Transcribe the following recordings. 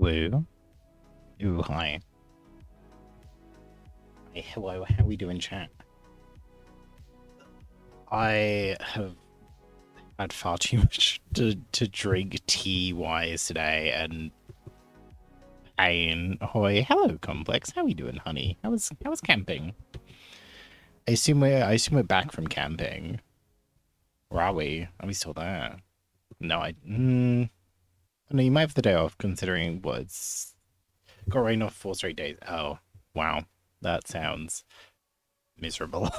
Woo. Ooh, hi. Hey, hello, how we doing, chat? I have had far too much to drink tea-wise today, and pain. Ahoy, hello, Complex. How we doing, honey? How was camping? I assume we're back from camping. Or are we? Are we still there? No, no, you might have the day off, considering what's got rain off 4 straight days. Oh, wow. That sounds miserable.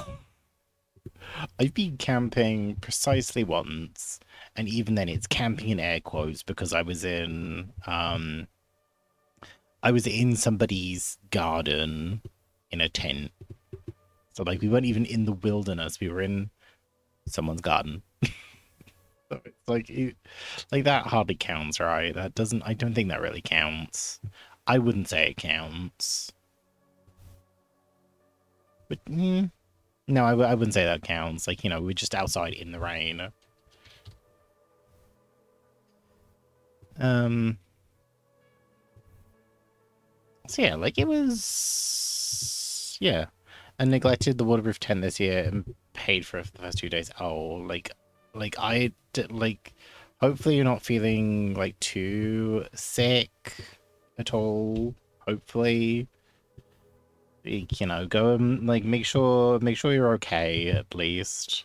I've been camping precisely once, and even then it's camping in air quotes because I was in somebody's garden in a tent. So like we weren't even in the wilderness, we were in someone's garden. So it's like that hardly counts, right? I don't think that really counts. I wouldn't say it counts. But no, I wouldn't say that counts. Like, you know, we're just outside in the rain. So yeah, like it was, yeah. I neglected the waterproof tent this year and paid for it for the first 2 days. Oh, like, hopefully you're not feeling like too sick at all. Hopefully, you know, go and like make sure you're okay at least.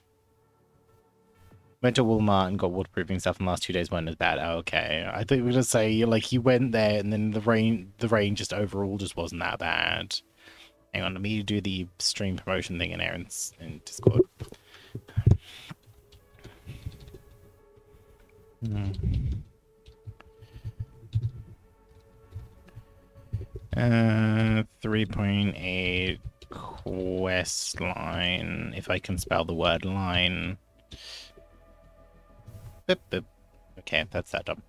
Went to Walmart and got waterproofing stuff, and the last 2 days weren't as bad. Oh, okay, I thought you were gonna say like you went there and then the rain just overall just wasn't that bad. Hang on, let me do the stream promotion thing in Aaron's in Discord. 3.8 quest line. If I can spell the word line. Boop, boop. Okay, that's that done.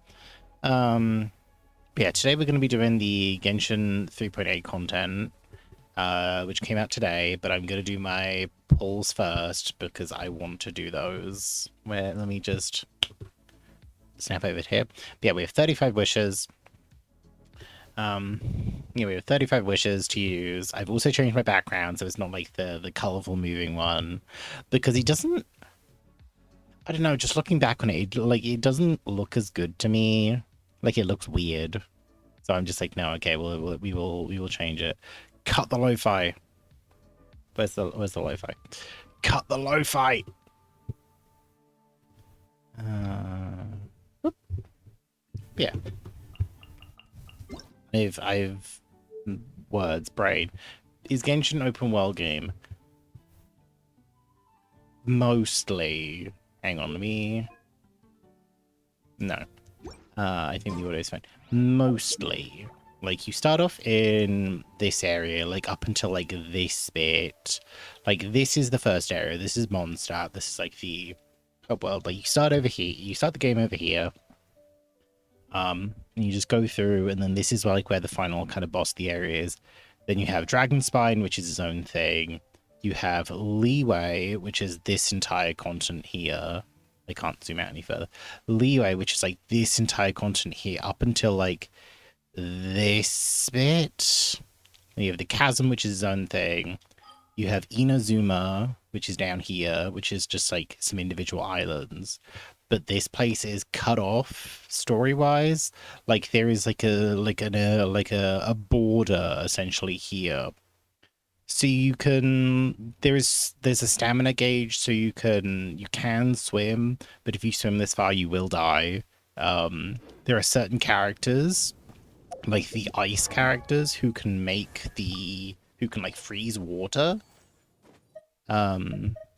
Yeah, today we're going to be doing the Genshin 3.8 content, which came out today, but I'm going to do my polls first because I want to do those. Let me just snap over here. But yeah, we have 35 wishes. Yeah, we have 35 wishes to use. I've also changed my background, so it's not like the colorful moving one, because it doesn't. I don't know. Just looking back on it, it doesn't look as good to me. Like it looks weird. So I'm just like, no, okay, we will change it. Cut the lo-fi. Where's the lo-fi? Cut the lo-fi. Yeah. I've words brain. Is Genshin an open world game? Mostly. Hang on, let me. No. I think the audio is fine. Mostly. Like, you start off in this area, like, up until, like, this bit. Like, this is the first area. This is Mondstadt. This is, like, the top world. Like, you start over here. You start the game over here. And you just go through, and then this is, like, where the final kind of boss of the area is. Then you have Dragonspine, which is its own thing. You have Leeway, which is this entire continent here. I can't zoom out any further. Leeway, which is like this entire continent here, up until like this bit. And you have the Chasm, which is its own thing. You have Inazuma, which is down here, which is just like some individual islands. But this place is cut off story-wise. Like there is like a border essentially here. So you can there's a stamina gauge, so you can swim, but if you swim this far you will die. There are certain characters, like the ice characters, who can like freeze water.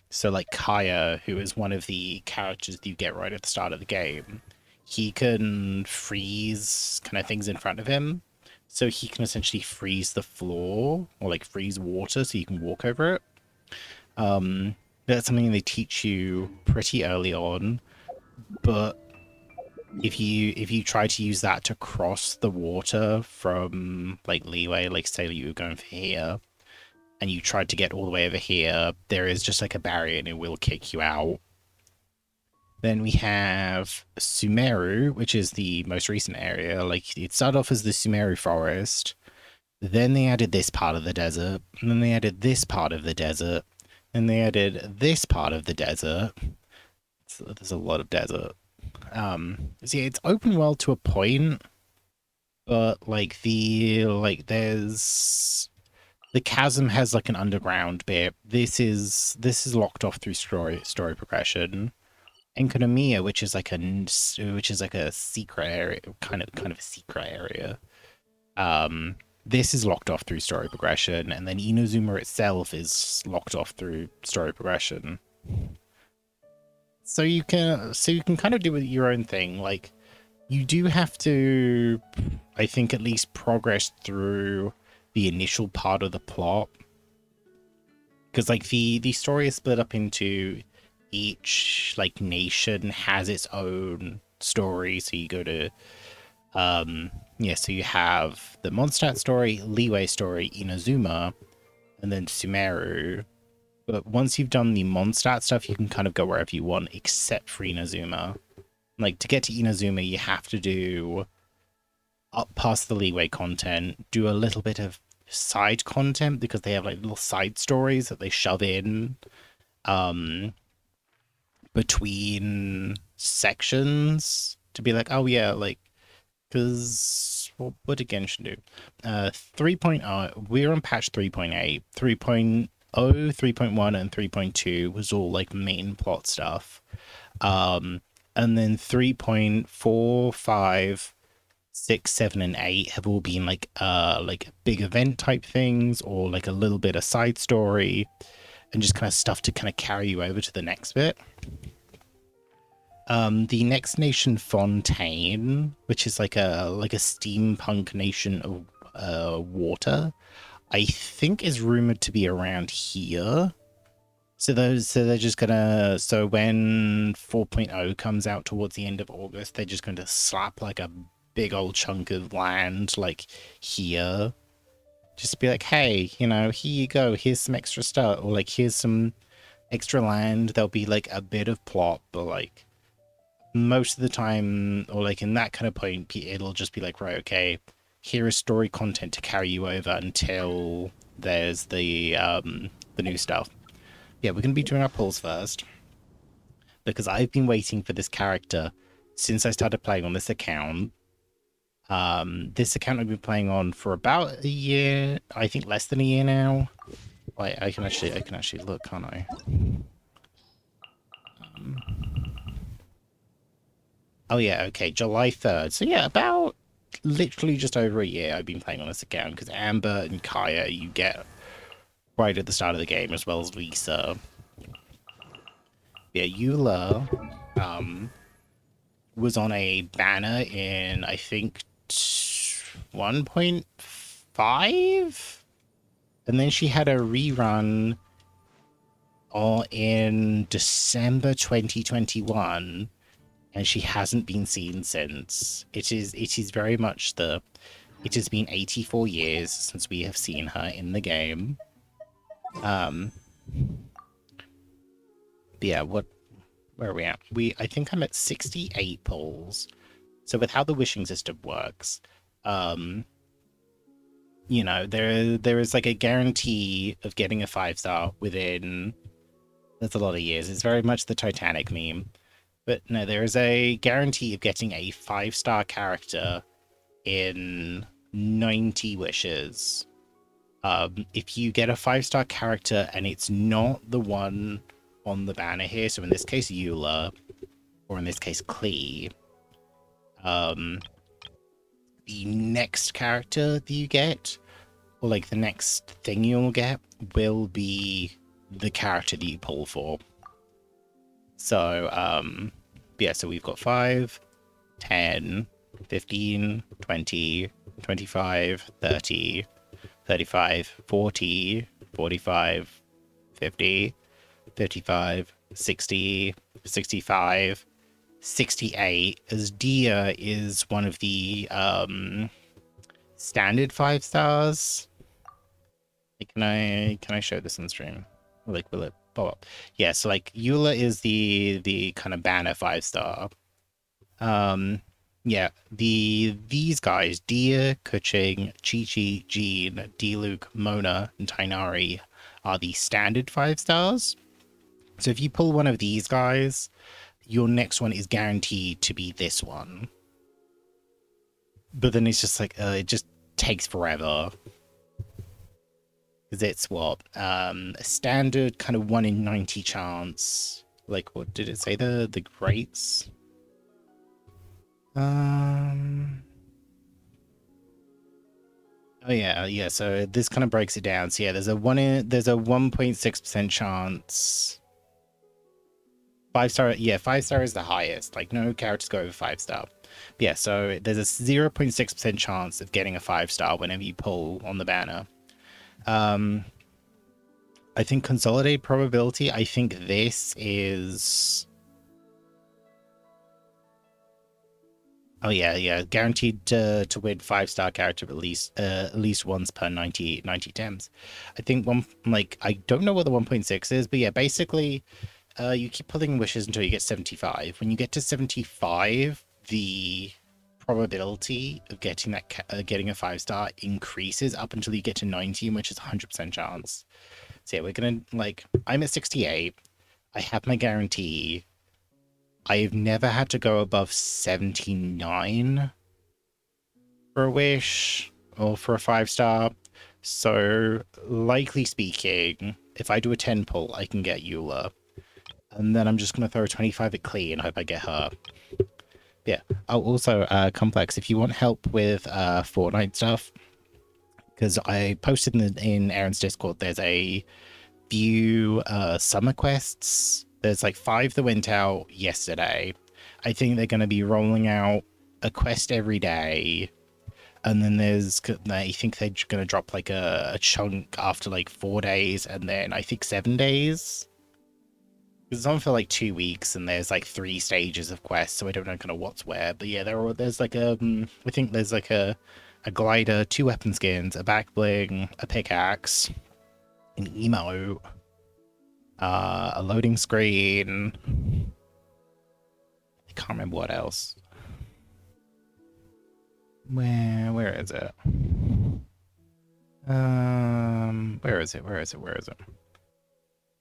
So like Kaya, who is one of the characters that you get right at the start of the game, he can freeze kind of things in front of him. So he can essentially freeze the floor or like freeze water so you can walk over it. That's something they teach you pretty early on. But if you try to use that to cross the water from like Leeway, like say you were going for here, and you tried to get all the way over here, there is just like a barrier and it will kick you out. Then we have Sumeru, which is the most recent area. Like, it started off as the Sumeru forest. Then they added this part of the desert. And then they added this part of the desert. And they added this part of the desert. So there's a lot of desert. So yeah, it's open world to a point, but like there's the chasm has like an underground bit. This is locked off through story progression. Enkonomiya, which is like a secret area, kind of a secret area. This is locked off through story progression, and then Inazuma itself is locked off through story progression. So you can kind of do your own thing. Like, you do have to, I think, at least progress through the initial part of the plot, because like the story is split up into each like nation has its own story. So you go to so you have the Mondstadt story, Liyue story, Inazuma, and then Sumeru. But once you've done the Mondstadt stuff, you can kind of go wherever you want, except for Inazuma. Like, to get to Inazuma, you have to do up past the Liyue content, do a little bit of side content, because they have like little side stories that they shove in between sections to be like, oh yeah, like, because what did Genshin do? 3.0, we're on patch 3.8, 3.0, 3.1, and 3.2 was all like main plot stuff. And then 3.4, 5, 6, 7, and 8 have all been like big event type things, or like a little bit of side story, and just kind of stuff to kind of carry you over to the next bit. The next nation, Fontaine, which is like a steampunk nation of water, I think is rumored to be around here. So they're just gonna, so when 4.0 comes out towards the end of August, they're just going to slap like a big old chunk of land like here. Just be like, hey, you know, here you go, here's some extra stuff, or like here's some extra land. There'll be like a bit of plot, but like most of the time, or like in that kind of point, it'll just be like, right, okay, here is story content to carry you over until there's the new stuff. Yeah, we're gonna be doing our pulls first, because I've been waiting for this character since I started playing on this account. This account I've been playing on for about a year, I think less than a year now. I can actually look, can't I? Oh yeah, okay, July 3rd. So yeah, about literally just over a year I've been playing on this account, because Amber and Kaya you get right at the start of the game, as well as Lisa. Yeah, Eula was on a banner in, I think, 1.5? And then she had a rerun in December 2021, and she hasn't been seen since. It is very much it has been 84 years since we have seen her in the game. Yeah, where are we at? I think I'm at 68 polls. So with how the wishing system works, you know, there is like a guarantee of getting a 5-star within, that's a lot of years. It's very much the Titanic meme. But no, there is a guarantee of getting a 5-star character in 90 wishes. If you get a 5-star character and it's not the one on the banner here, so in this case Eula, or in this case Klee, the next character that you get, or like the next thing you'll get, will be the character that you pull for. So yeah, so we've got 5, 10, 15, 20, 25, 30, 35, 40, 45, 50, 55, 60, 65, 68, as Dia is one of the standard 5 stars. Can I show this on stream? Like, will it Yeah, so like Eula is the kind of banner 5-star. Yeah, these guys, Dia, Kuching, Chi-Chi, Jean, D-Luke, Mona, and Tainari are the standard 5-stars. So if you pull one of these guys, your next one is guaranteed to be this one. But then it's just like, it just takes forever. Because it's what? A standard kind of 1 in 90 chance. Like, what did it say? The greats? Oh yeah. So this kind of breaks it down. So yeah, there's a 1.6% chance. 5-star, yeah, 5-star is the highest. Like no characters go over 5-star. But yeah, so there's a 0.6% chance of getting a 5-star whenever you pull on the banner. I think consolidated probability, I think this is... Oh yeah, guaranteed to win 5-star character at least once per 90 temps. I think I don't know what the 1.6 is, but yeah, basically, you keep pulling wishes until you get 75. When you get to 75, the probability of getting getting a 5-star increases up until you get to 90, which is 100% chance. So yeah, we're gonna I'm at 68. I have my guarantee. I've never had to go above 79 for a wish or for a 5-star. So, likely speaking, if I do a 10 pull, I can get Eula. And then I'm just going to throw a 25 at Klee and hope I get her. Yeah. Oh, also, Complex, if you want help with Fortnite stuff, because I posted in Aaron's Discord, there's a few summer quests. There's like 5 that went out yesterday. I think they're going to be rolling out a quest every day. And then I think they're going to drop like a chunk after like 4 days. And then I think 7 days. It's on for like 2 weeks and there's like 3 stages of quests. So I don't know kind of what's where. But yeah, there's like I think there's like a glider, 2 weapon skins, a back bling, a pickaxe, an emote, a loading screen. I can't remember what else. Where is it? Where is it?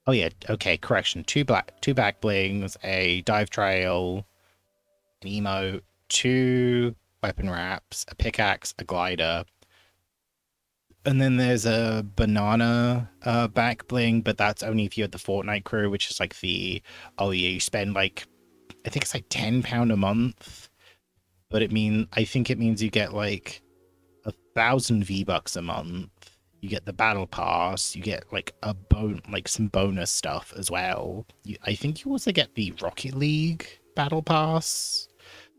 Oh yeah, okay, correction. 2 back blings, a dive trail, an emote, 2 weapon wraps, a pickaxe, a glider. And then there's a banana back bling, but that's only if you have the Fortnite crew, which is like you spend like, I think it's like £10 a month. But I think it means you get like 1,000 V-Bucks a month. You get the battle pass. You get like some bonus stuff as well. I think you also get the Rocket League battle pass,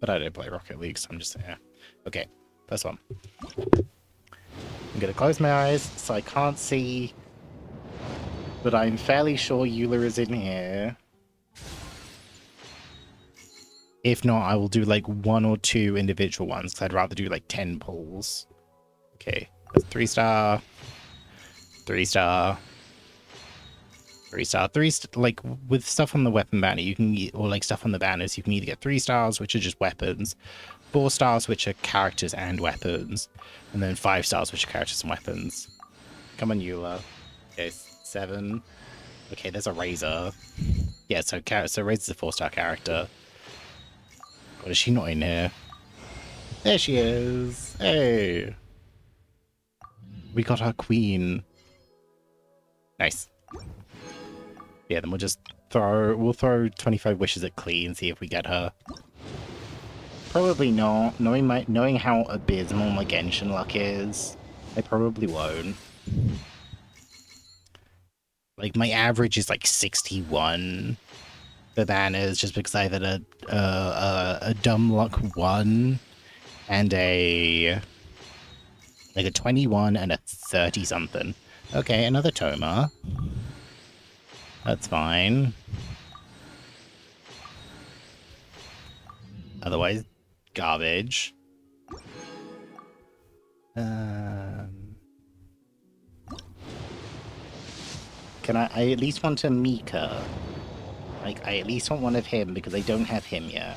but I don't play Rocket League, so I'm just there. Okay, first one. I'm gonna close my eyes so I can't see, but I'm fairly sure Eula is in here. If not, I will do like 1 or 2 individual ones, because I'd rather do like 10 pulls. Okay, 3-star, 3-star, 3-star, like with stuff on the weapon banner, you can get, or like stuff on the banners, you can either get 3 stars, which are just weapons, 4 stars, which are characters and weapons, and then 5 stars, which are characters and weapons. Come on, Eula. Okay, 7. Okay, there's a Razor. Yeah, so Razor's a 4-star character. God, is she not in here? There she is. Hey. We got our queen. Nice. Yeah, then we'll throw 25 wishes at Klee and see if we get her. Probably not. Knowing how abysmal my Genshin luck is, I probably won't. Like, my average is like 61 for banners, just because I've had a dumb luck 1 and a 21 and a 30 something. Okay, another Toma. That's fine. Otherwise, garbage. Can I at least want a Mika? Like, I at least want one of him because I don't have him yet.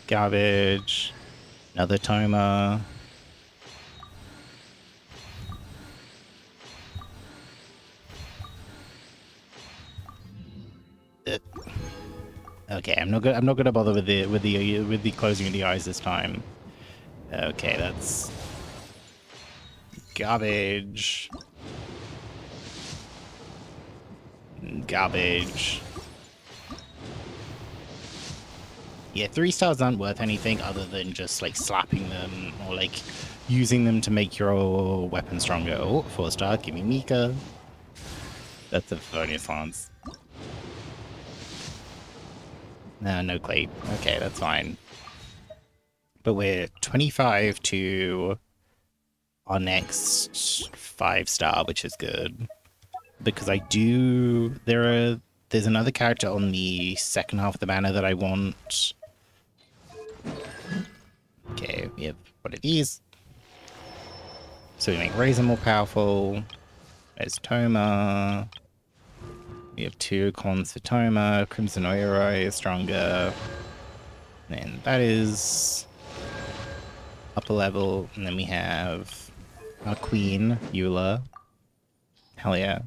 Garbage. Another Toma. Okay, I'm not gonna bother with the closing of the eyes this time. Okay, that's garbage. Garbage. Yeah, 3 stars aren't worth anything other than just like slapping them or like using them to make your weapon stronger. Oh, 4 star, give me Mika. That's a bonus lance. No Klee. Okay, that's fine. But we're 25 to our next 5 star, which is good. Because there's another character on the second half of the banner that I want. Okay, we have one of these. So we make Razor more powerful. There's Toma. We have 2 cons for Toma. Crimson Oira is stronger. And that is upper level. And then we have our queen, Eula. Hell yeah.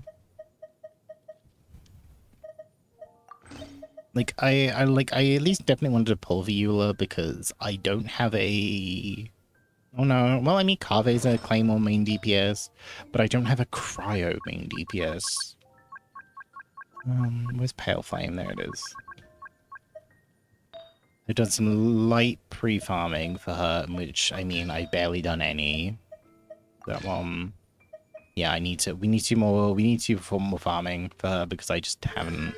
Like, I at least definitely wanted to pull for Eula because I don't have a... Oh no, well, I mean, Kave's a Claymore main DPS, but I don't have a Cryo main DPS. Where's Pale Flame? There it is. I've done some light pre-farming for her, which, I mean, I've barely done any. But, yeah, we need to perform more farming for her because I just haven't.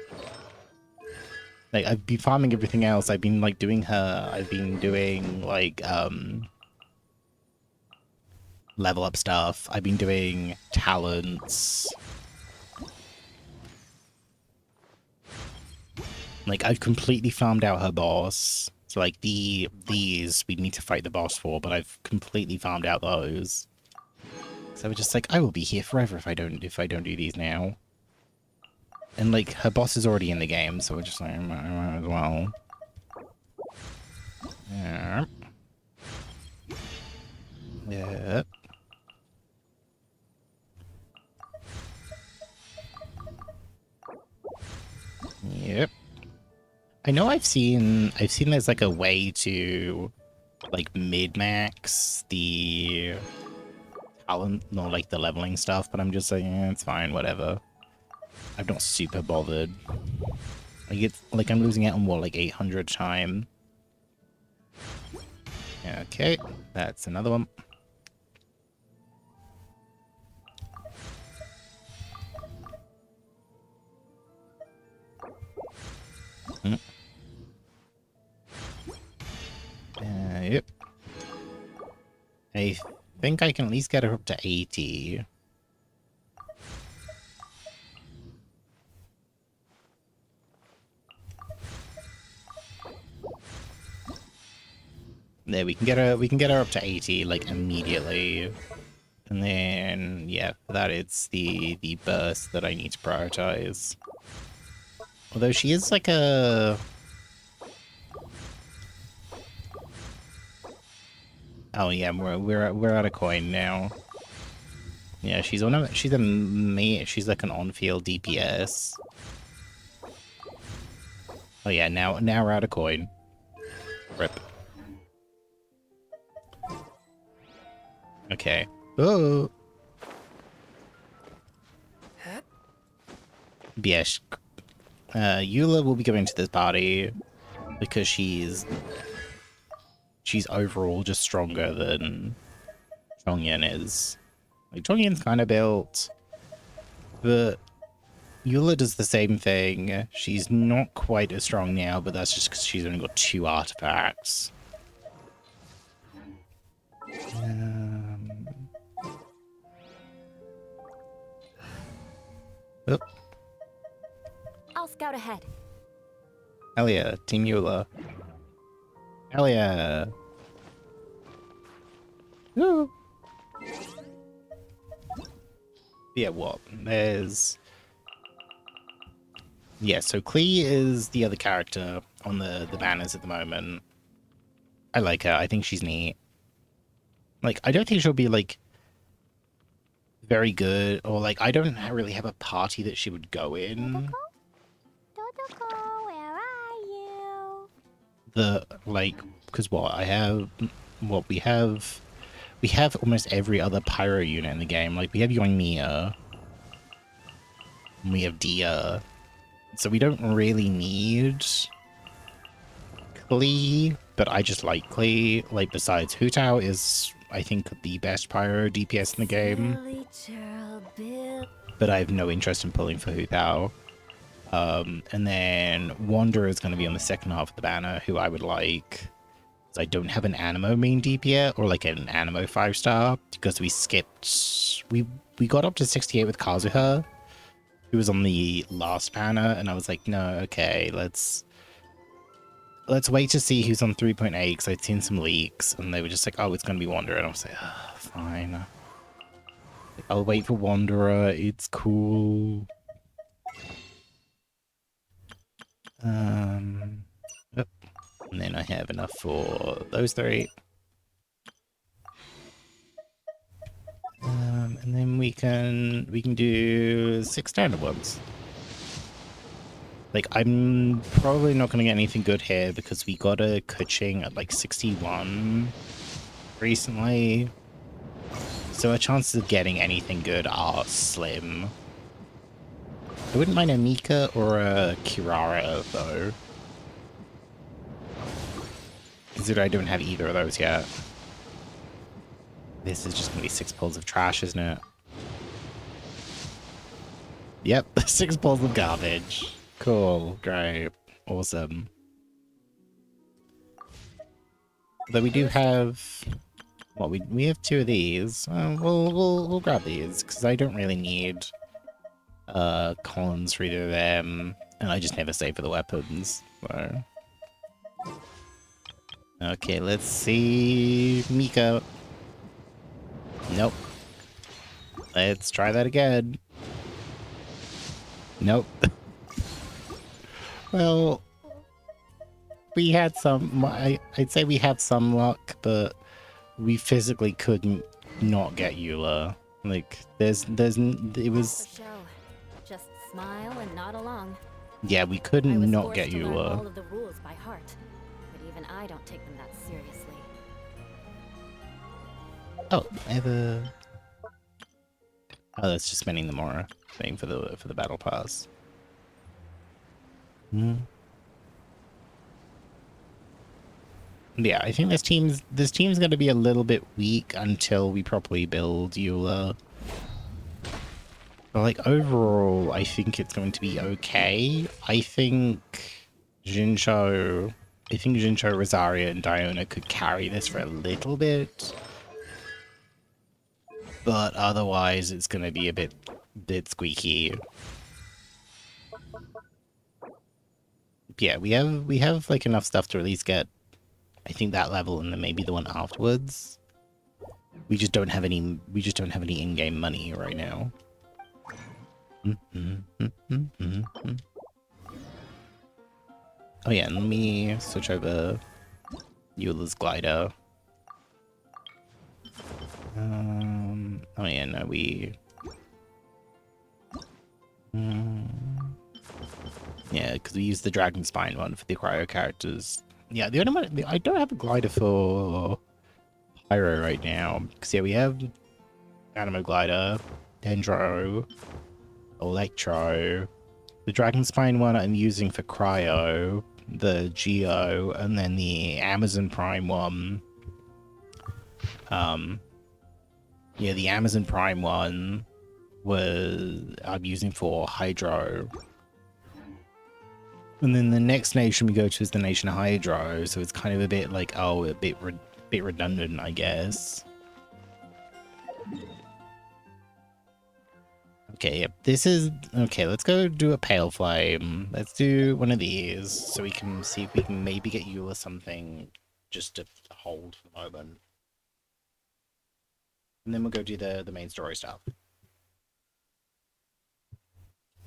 Like, I've been farming everything else. I've been, like, doing her, I've been doing, like, level up stuff. I've been doing talents. Like, I've completely farmed out her boss. So, like, these we need to fight the boss for, but I've completely farmed out those. So we're just like, I will be here forever if I don't do these now. And, like, her boss is already in the game, so we're just like, I might as well. Yeah. Yep. Yep. I know I've seen there's like a way to like mid-max the talent or like the leveling stuff, but I'm just like, it's fine, whatever. I'm not super bothered. Like it's like I'm losing out on what, like 800 time. Okay, that's another one. Yep. I think I can at least get her up to 80. There, we can get her up to 80 like immediately. And then yeah, for that it's the burst that I need to prioritize. Although she is like a... Oh yeah, we're out of coin now. Yeah, she's like an on-field DPS. Oh yeah, now we're out of coin. Rip. Okay. Oh. Yes. Eula will be going to this party because she's overall just stronger than Chongyan is. Like, Chongyan's kind of built, but Eula does the same thing. She's not quite as strong now, but that's just because she's only got 2 artifacts. Oh. I'll scout ahead. Hell yeah, Team Eula. Hell yeah. Woo. Yeah, what? There's... Yeah, so Klee is the other character on the banners at the moment. I like her. I think she's neat. Like, I don't think she'll be, like, very good, or, like, I don't really have a party that she would go in. Totoko, where are you? Like, because what, we have almost every other pyro unit in the game. Like, we have Yoimiya, and we have Dia, so we don't really need Klee, but I just like Klee. Like, besides, Hu Tao is, I think, the best pyro DPS in the game, but I have no interest in pulling for Hu Tao. And then Wanderer is going to be on the second half of the banner, who I would like. I don't have an Animo main DP yet, or like an Animo 5-star, because we skipped... We got up to 68 with Kazuha, who was on the last banner, and I was like, no, okay, let's wait to see who's on 3.8, because I'd seen some leaks, and they were just like, oh, it's going to be Wanderer, and I was like, oh, fine. Like, I'll wait for Wanderer, it's cool. Yep. And then I have enough for those three. And then we can do 6 standard ones. Like, I'm probably not going to get anything good here because we got a coaching at like 61 recently. So our chances of getting anything good are slim. I wouldn't mind a Mika or a Kirara though. Considering I don't have either of those yet. This is just going to be 6 pulls of trash, isn't it? Yep, 6 pulls of garbage. Cool, great, awesome. Though we do have, well, we have 2 of these. We'll grab these because I don't really need Collins for either of them, and I just never save for the weapons. So, okay, let's see Mika. Nope. Let's try that again. Nope. Well, we had some. I'd say we had some luck, but we physically couldn't not get Eula. Like, it was... Just smile and nod along. Yeah, we couldn't not get I was forced to learn all Eula. of the rules by heart, but even I don't take them that seriously. Oh, I have a... Oh, that's just spending the more thing for the battle pass. Hmm. Yeah, I think this team's going to be a little bit weak until we properly build Eula. But like overall, I think it's going to be okay. I think Jincho, Rosaria, and Diona could carry this for a little bit. But otherwise, it's going to be a bit squeaky. Yeah, we have like enough stuff to at least get, I think, that level and then maybe the one afterwards. We just don't have any in-game money right now. Oh yeah, and let me switch over Eula's glider. Oh yeah, no, we... Yeah, because we used the Dragon Spine one for the cryo characters. Yeah, the only one... I don't have a glider for Pyro right now. Because yeah, we have Animo Glider, Dendro, Electro. The Dragon Spine one I'm using for cryo, the Geo, and then the Amazon Prime one. Yeah, the Amazon Prime one I'm using for Hydro. And then the next nation we go to is the Nation Hydro, so it's kind of a bit like, oh, a bit redundant, I guess. Okay, yep, this is... Okay, let's go do a Pale Flame. Let's do one of these, so we can see if we can maybe get Eula something just to hold for the moment. And then we'll go do the main story stuff.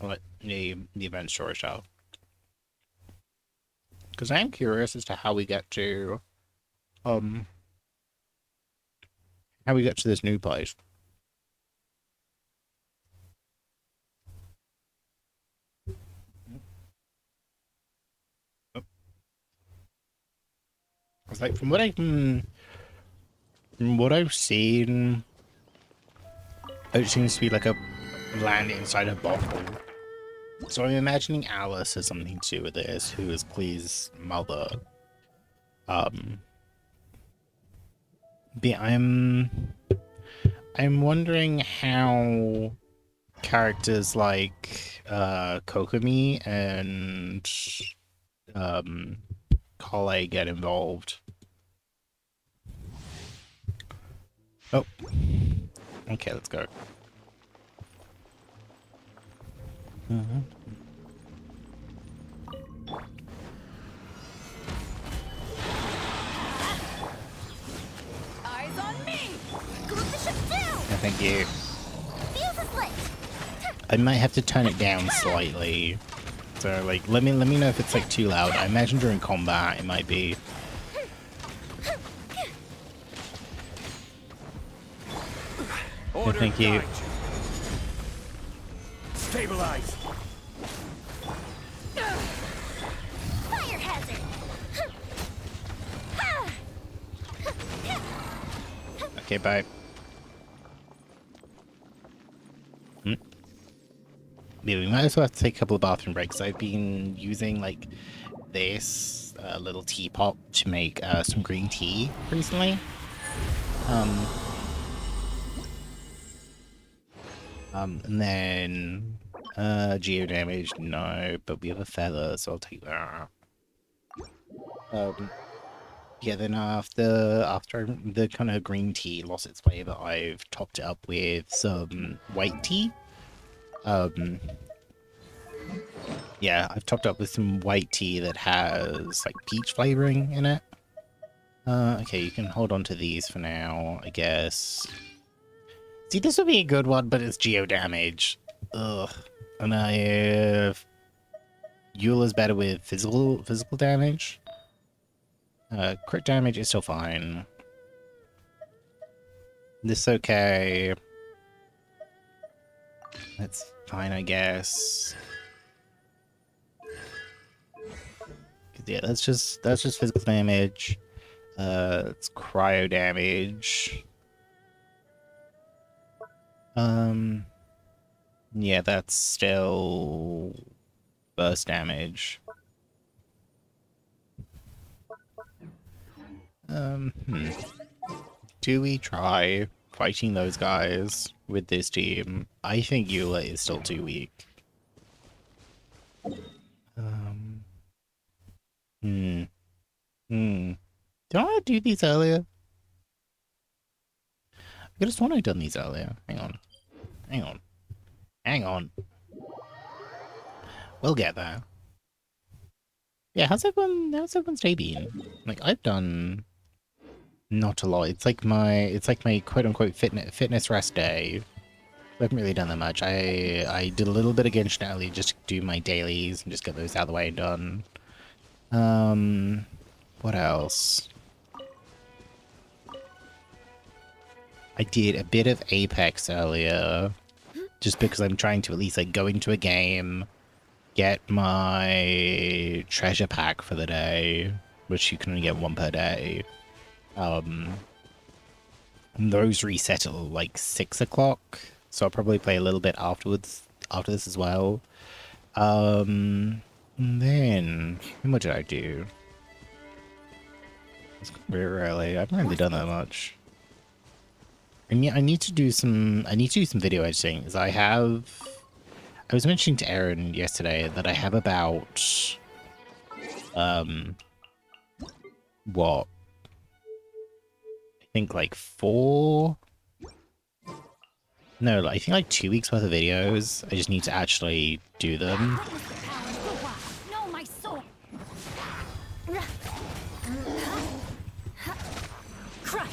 Like the event story style. Because I am curious as to how we get to this new place. It's like from what I've seen, it seems to be like a land inside a bottle. So I'm imagining Alice has something to do with this, who is Klee's mother. But I'm wondering how characters like Kokomi and Klee get involved. Oh, okay, let's go. Eyes on me! Group the ship down! Yeah, thank you. Fuse is lit! I might have to turn it down slightly. So like, let me know if it's like too loud. I imagine during combat it might be. Yeah, thank you. Stabilize. Fire hazard! Okay, bye. Yeah, we might as well have to take a couple of bathroom breaks. I've been using like this little teapot to make some green tea recently. And then geo damage, no, but we have a feather, so I'll take that. Yeah, then after the kind of green tea lost its flavor, I've topped it up with some white tea. Yeah, I've topped up with some white tea that has like peach flavoring in it. Okay, you can hold on to these for now, I guess. See, this would be a good one, but it's geo damage. Ugh. And I have Eula's better with physical damage. Crit damage is still fine. This okay. That's fine, I guess. Yeah, that's just physical damage. It's cryo damage. Yeah, that's still burst damage. Do we try fighting those guys with this team? I think Eula is still too weak. Did I do these earlier? I could have sworn I'd done these earlier. Hang on. Hang on. Hang on. We'll get there. Yeah, how's everyone's day been? Like, I've done not a lot. It's like my quote unquote fitness rest day. I haven't really done that much. I did a little bit of Genshin early just to do my dailies and just get those out of the way and done. What else? I did a bit of Apex earlier, just because I'm trying to at least like go into a game, get my treasure pack for the day, which you can only get one per day. And those reset at like 6 o'clock, so I'll probably play a little bit afterwards, after this as well. And then what did I do? It's very early. I haven't really done that much. And yeah, I need to do some video editing, because I was mentioning to Aaron yesterday that I have about what? I think like I think like 2 weeks worth of videos. I just need to actually do them. No, my soul. Crush.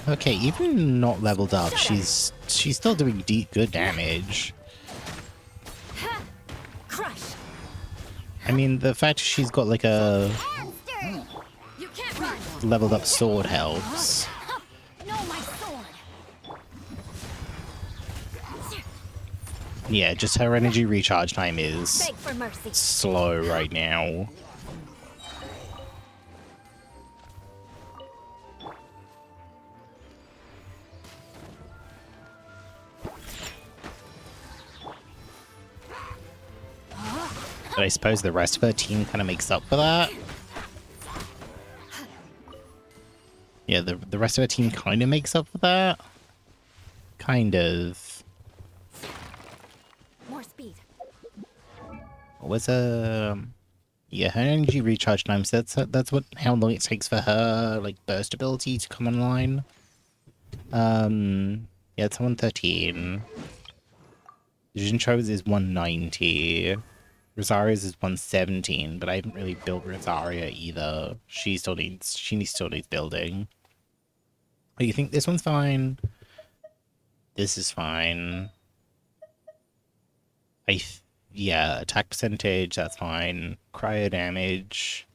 Okay, even not leveled up, she's still doing good damage. Crush. I mean, the fact she's got like a Monster. You can't run. leveled up sword helps. No, my sword. Yeah, just her energy recharge time is Beg for mercy. slow right now. But I suppose the rest of her team kind of makes up for that. Yeah, the rest of her team kind of makes up for that. Kind of. More speed. What was yeah, her energy recharge time. So that's what how long it takes for her like burst ability to come online. Yeah, it's 113. Jincho's is 190. Rosaria's is 117, but I haven't really built Rosaria either. She still needs building. Oh, you think this one's fine? This is fine. Yeah, attack percentage, that's fine. Cryo damage.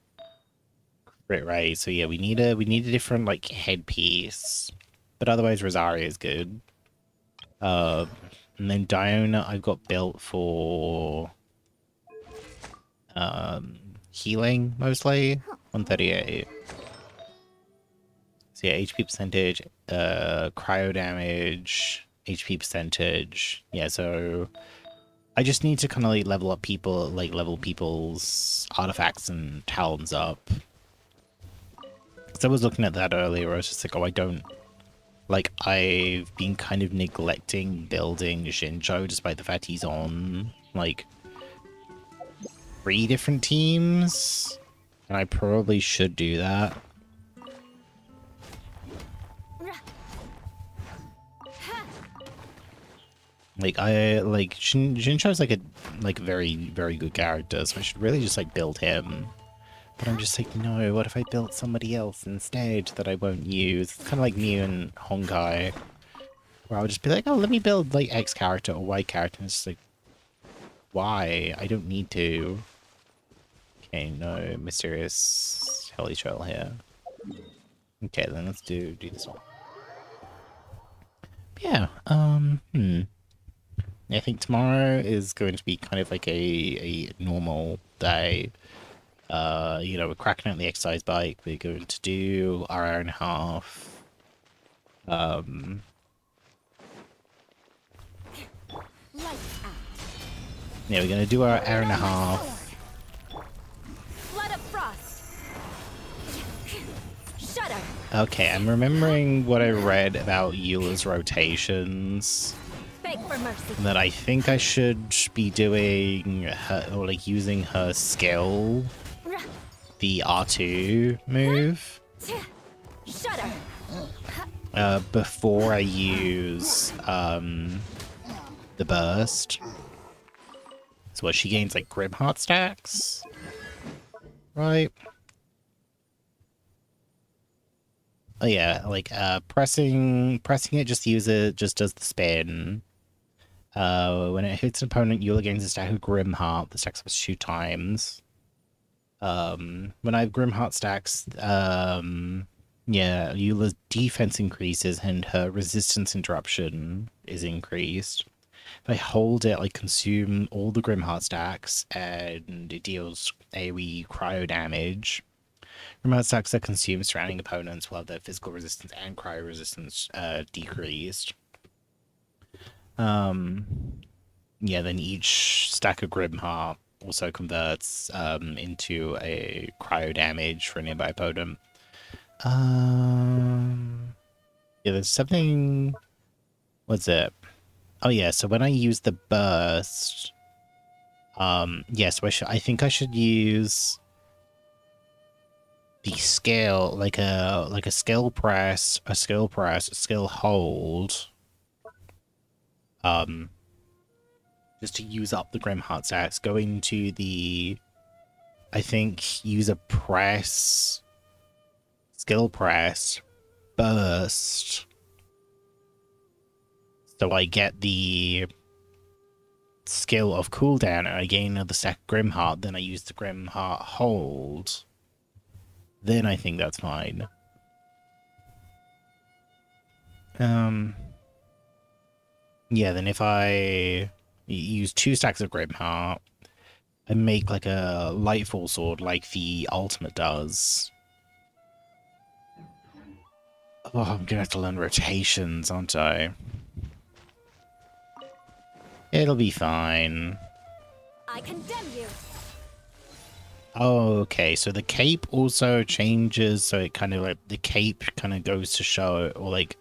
Right. So yeah, we need a different like headpiece. But otherwise Rosaria is good. And then Diona I've got built for healing mostly. 138. So yeah, HP percentage, cryo damage, HP percentage. Yeah, so I just need to kind of like level up people, like level people's artifacts and talents up. So I was looking at that earlier, I was just like, oh, I don't... Like, I've been kind of neglecting building Shinjo despite the fact he's on, like, 3 different teams. And I probably should do that. Like, Shincho's like a very, very good character, so I should really just, like, build him. But I'm just like, no, what if I built somebody else instead that I won't use? It's kind of like me and Honkai, where I'll just be like, oh, let me build, like, X character or Y character. And it's just like, why? I don't need to. Okay, no mysterious Helly Trail here. Okay, then let's do this one. Yeah, I think tomorrow is going to be kind of like a normal day. You know, we're cracking out the exercise bike. We're going to do our hour and a half. Yeah, we're gonna do our hour and a half. Blood of frost. Shudder. Okay, I'm remembering what I read about Eula's rotations. Beg for mercy. That I think I should be doing her, or like using her skill, the R2 move, Shudder. before I use the burst. So what, she gains like Grim Heart stacks, right? Oh yeah, like pressing it, just does the spin. When it hits an opponent, Eula gains a stack of Grim Heart. The stacks up to 2 times. When I have Grim Heart stacks, yeah, Eula's defense increases and her resistance interruption is increased. If I hold it, I consume all the Grim Heart stacks, and it deals AoE cryo damage. Grim Heart stacks that consume surrounding opponents will have their physical resistance and cryo resistance decreased. Yeah, then each stack of Grim Heart also converts into a cryo damage for a nearby opponent. Yeah, there's something... What's it? Oh yeah, so when I use the burst... yeah, so I think I should use the skill, like a skill press, a skill hold. Just to use up the Grim Heart stacks, go into the, I think, use a press, skill press, burst. So I get the skill of cooldown and I gain another stack of Grimheart, then I use the Grimheart hold. Then I think that's fine. Yeah, then if I use 2 stacks of Grimheart and make like a Lightfall sword like the ultimate does. Oh, I'm gonna have to learn rotations, aren't I? It'll be fine. I condemn you. Oh, okay, so the cape also changes, so it kind of like, the cape kind of goes to show, or like,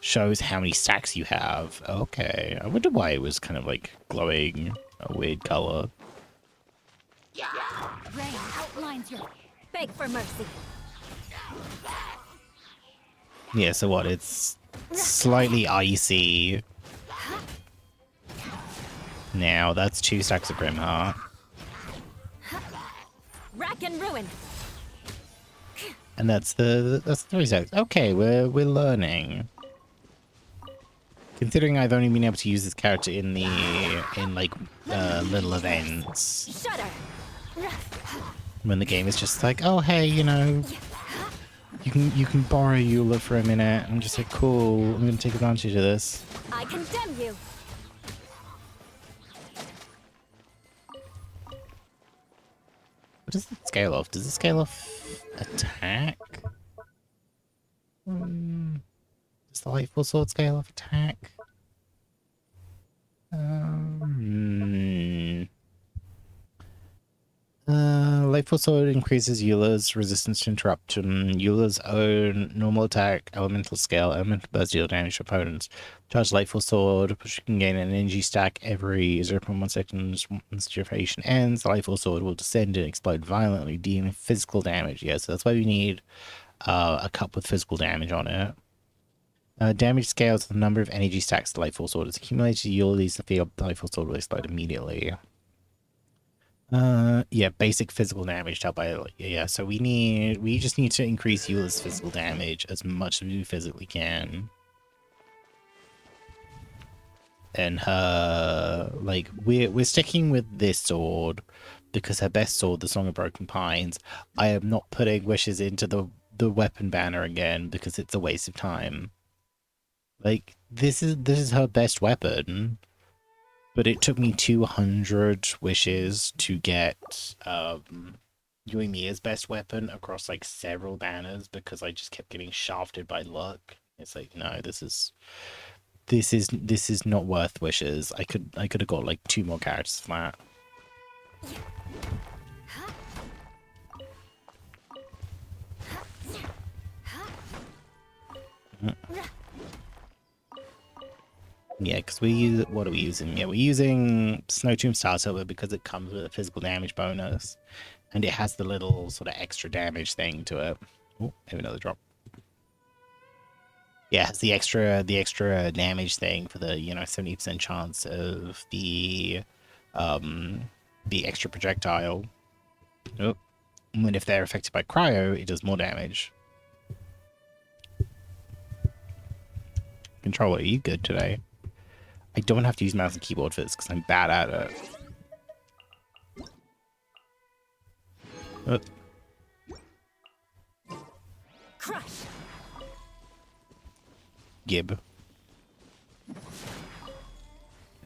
shows how many stacks you have. Okay, I wonder why it was kind of like glowing a weird color. Rain outlines your beg for mercy. Yeah, so what, it's slightly icy. Now, that's 2 stacks of Grimheart. Rack and ruin. And that's 3 stacks. Okay, we're learning. Considering I've only been able to use this character in like little events. Shudder. When the game is just like, oh hey, you know, you can borrow Eula for a minute. I'm just like, cool, I'm gonna take advantage of this. I condemn you. What does it scale off? Does it scale off attack? Does the Lightfall Sword scale off attack? Lightfall Sword increases Eula's resistance to interruption. Eula's own normal attack, elemental scale, elemental burst deal damage to opponents. Charge Lightfall Sword, which you can gain an energy stack every 0.1 seconds once duration ends. The Lightfall Sword will descend and explode violently, dealing physical damage. Yeah, so that's why we need a cup with physical damage on it. Damage scales the number of energy stacks the Lightfall Sword is accumulated. Eula leaves the field, the Lightfall Sword will explode immediately. Yeah, basic physical damage dealt by, yeah, so we just need to increase Eula's physical damage as much as we physically can. And her, like, we're sticking with this sword because her best sword, the Song of Broken Pines, I am not putting wishes into the weapon banner again because it's a waste of time. Like, this is her best weapon. But it took me 200 wishes to get Yuimia's best weapon across like several banners because I just kept getting shafted by luck. It's like, no, this is not worth wishes. I could have got like 2 more characters flat. Yeah, because we use, what are we using? Yeah, we're using Snow Tomb Star Silver because it comes with a physical damage bonus. And it has the little sort of extra damage thing to it. Oh, maybe another drop. Yeah, it has the extra damage thing for the, you know, 70% chance of the extra projectile. Oh. And if they're affected by cryo, it does more damage. Controller, are you good today? I don't have to use mouse and keyboard for this because I'm bad at it. Crush. Gib.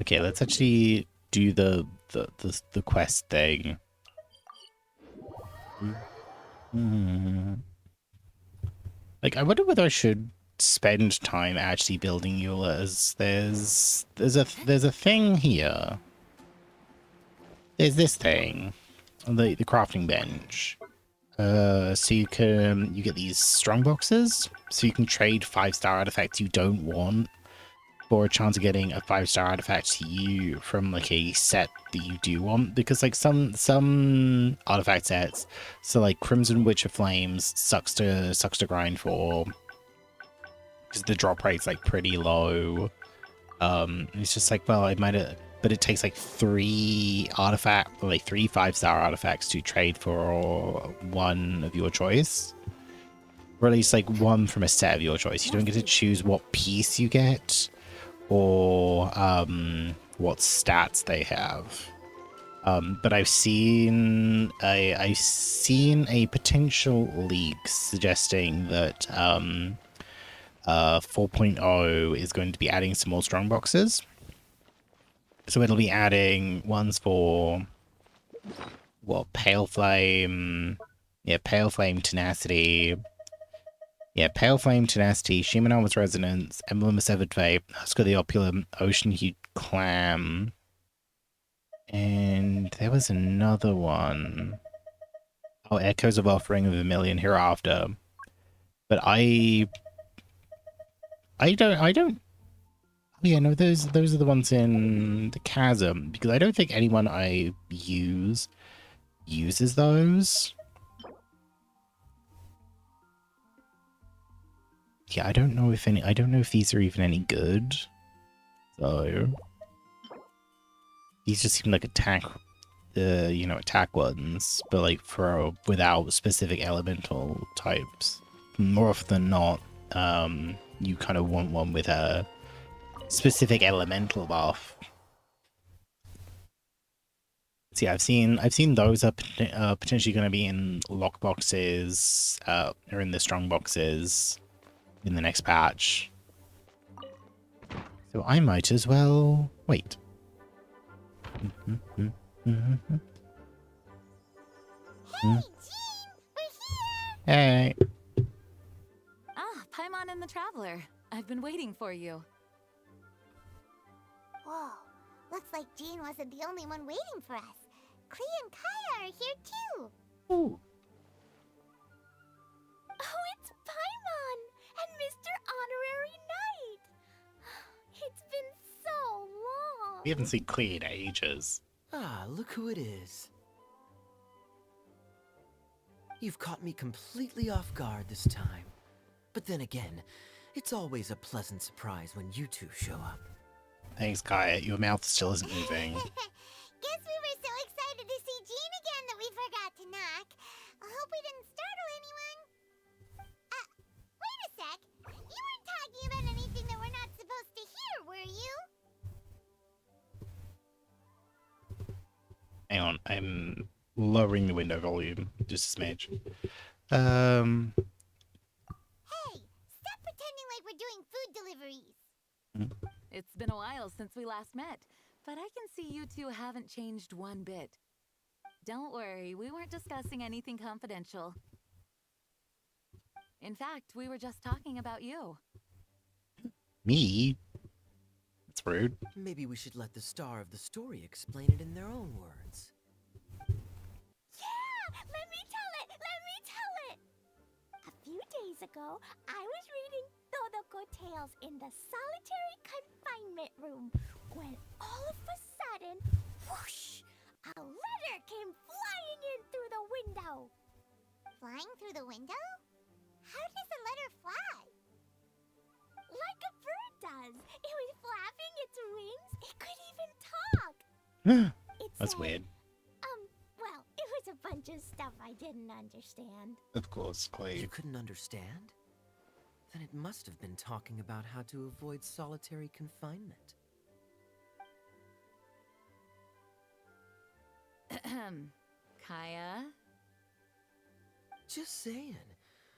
Okay, let's actually do the quest thing. Like, I wonder whether I should spend time actually building Eula's. There's a thing here. There's this thing, the crafting bench. So you get these strong boxes, so you can trade 5-star artifacts you don't want for a chance of getting a 5-star artifact to you from like a set that you do want. Because like some artifact sets, so like Crimson Witch of Flames sucks to grind for because the drop rate's like pretty low. It's just like, well, I might have, but it takes like 3 5-star artifacts to trade for one of your choice. Or at least like one from a set of your choice. You don't get to choose what piece you get or what stats they have. But I've seen a potential leak suggesting that 4.0 is going to be adding some more strong boxes. So it'll be adding ones for what, Pale Flame, yeah, Pale Flame Tenacity. Yeah, Pale Flame, Tenacity, Shimanama's Resonance, Emblem of Severed Fate, Husk of the Opulent, Ocean Hued Clam, and there was another one. Oh, Echoes of Offering of a Million Hereafter. But I don't. Oh yeah, no, those are the ones in the Chasm, because I don't think anyone I uses those. Yeah, I don't know if these are even any good. So these just seem like attack ones, but like without specific elemental types. More often than not, you kind of want one with a specific elemental buff. So yeah, I've seen those are potentially going to be in lock boxes, or in the strong boxes in the next patch. So I might as well wait. Hey, Jean! We're here! Hey. Ah, Paimon and the Traveler. I've been waiting for you. Whoa, looks like Jean wasn't the only one waiting for us. Klee and Kaya are here too. Ooh. Oh, it's Paimon and Mr. Honorary Knight. It's been so long. We haven't seen Klee in ages. Ah, look who it is. You've caught me completely off guard this time. But then again, it's always a pleasant surprise when you two show up. Thanks, Kaya. Your mouth still isn't moving. Guess we were so excited to see Jean again that we forgot to knock. I hope we didn't startle anyone. Wait a sec. You weren't talking about anything that we're not supposed to hear, were you? Hang on, I'm lowering the window volume just a smidge. Hey, stop pretending like we're doing food deliveries. It's been a while since we last met, but I can see you two haven't changed one bit. Don't worry, we weren't discussing anything confidential. In fact, we were just talking about you. Me? That's rude. Maybe we should let the star of the story explain it in their own words. Yeah! Let me tell it! Let me tell it! A few days ago, I was reading Todoko Tales in the solitary confinement room when all of a sudden, whoosh! A letter came flying in through the window. Flying through the window? How does a letter fly? Like a bird does. It was flapping its wings. It could even talk. It That's said, weird. Well, it was a bunch of stuff I didn't understand. Of course, Klee. You couldn't understand? Then it must have been talking about how to avoid solitary confinement. Kaya? Just saying.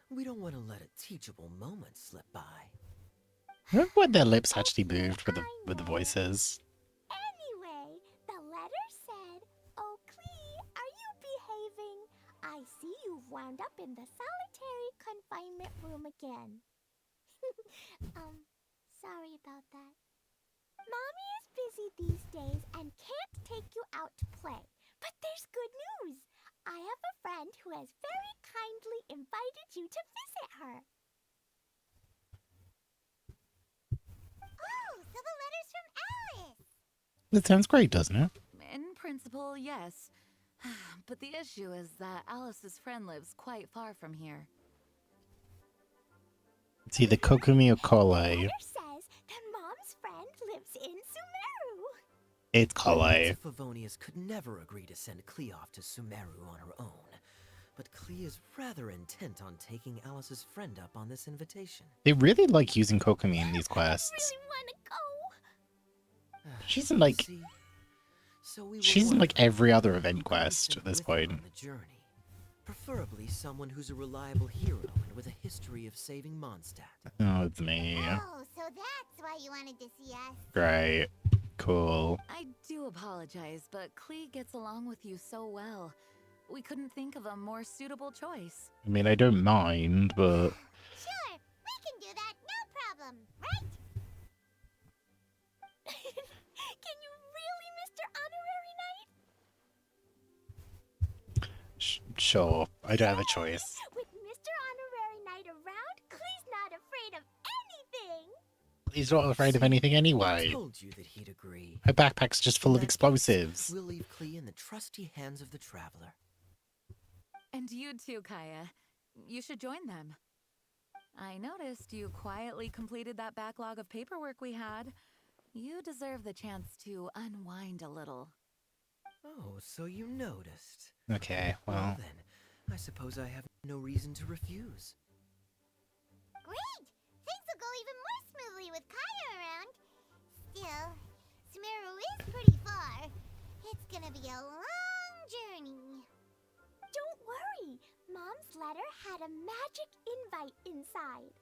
We don't want to let a teachable moment slip by. Remember when their lips actually moved with the voices? Anyway, the letter said, "Oh, Klee, are you behaving? I see you've wound up in the solitary confinement room again." Sorry about that. Mommy is busy these days and can't take you out to play. But there's good news. I have a friend who has very kindly invited you to visit her. Oh, so the letter's from Alice. That sounds great, doesn't it? In principle, yes. But the issue is that Alice's friend lives quite far from here. It's either Kokumi or The Kole. letter says that Mom's friend lives in Sumeru. It's Kole. Favonius could never agree to send Klee off to Sumeru on her own. But Klee Kokomi is rather intent on taking Alice's friend up on this invitation. They really like using Kokomi in these quests. I really want to go. She's in like See? So we will she's in want like a friend every other who event can be quest sent at this with her point. on the journey. Preferably someone who's a reliable hero and with a history of saving Mondstadt. Oh, it's me. Oh, so that's why you wanted to see us. Great. Cool. I do apologize, but Klee gets along with you so well. We couldn't think of a more suitable choice. I mean, I don't mind, but Sure, we can do that, no problem, right? Can you really, Mr. Honorary Knight? sure, I don't have a choice. With Mr. Honorary Knight around, Klee's not afraid of anything. He's not afraid of anything I anyway. told you that he'd agree. Her backpack's just full In of that case, explosives. We'll leave Klee in the trusty hands of the traveler. And you too, Kaya. You should join them. I noticed you quietly completed that backlog of paperwork we had. You deserve the chance to unwind a little. Oh, so you noticed. Okay, well, then, I suppose I have no reason to refuse. Great! Things will go even more smoothly with Kaya around. Still, Sumeru is pretty far. It's gonna be a long journey. Don't worry. Mom's letter had a magic invite inside.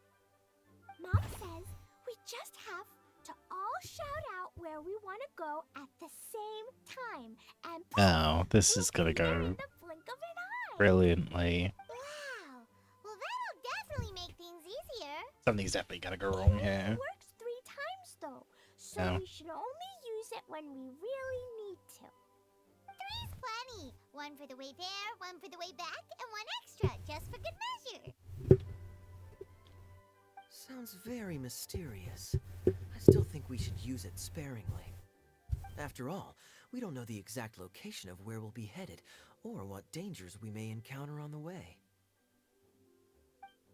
Mom says we just have to all shout out where we want to go at the same time. And oh, this is gonna we'll be there go in the blink of an eye. brilliantly. Wow. Well, that'll definitely make things easier. Something's definitely gonna go wrong here. It works 3 times though, so Oh. we should only use it when we really need to. 3's plenty. 1 for the way there, 1 for the way back, and 1 extra, just for good measure. Sounds very mysterious. I still think we should use it sparingly. After all, we don't know the exact location of where we'll be headed, or what dangers we may encounter on the way.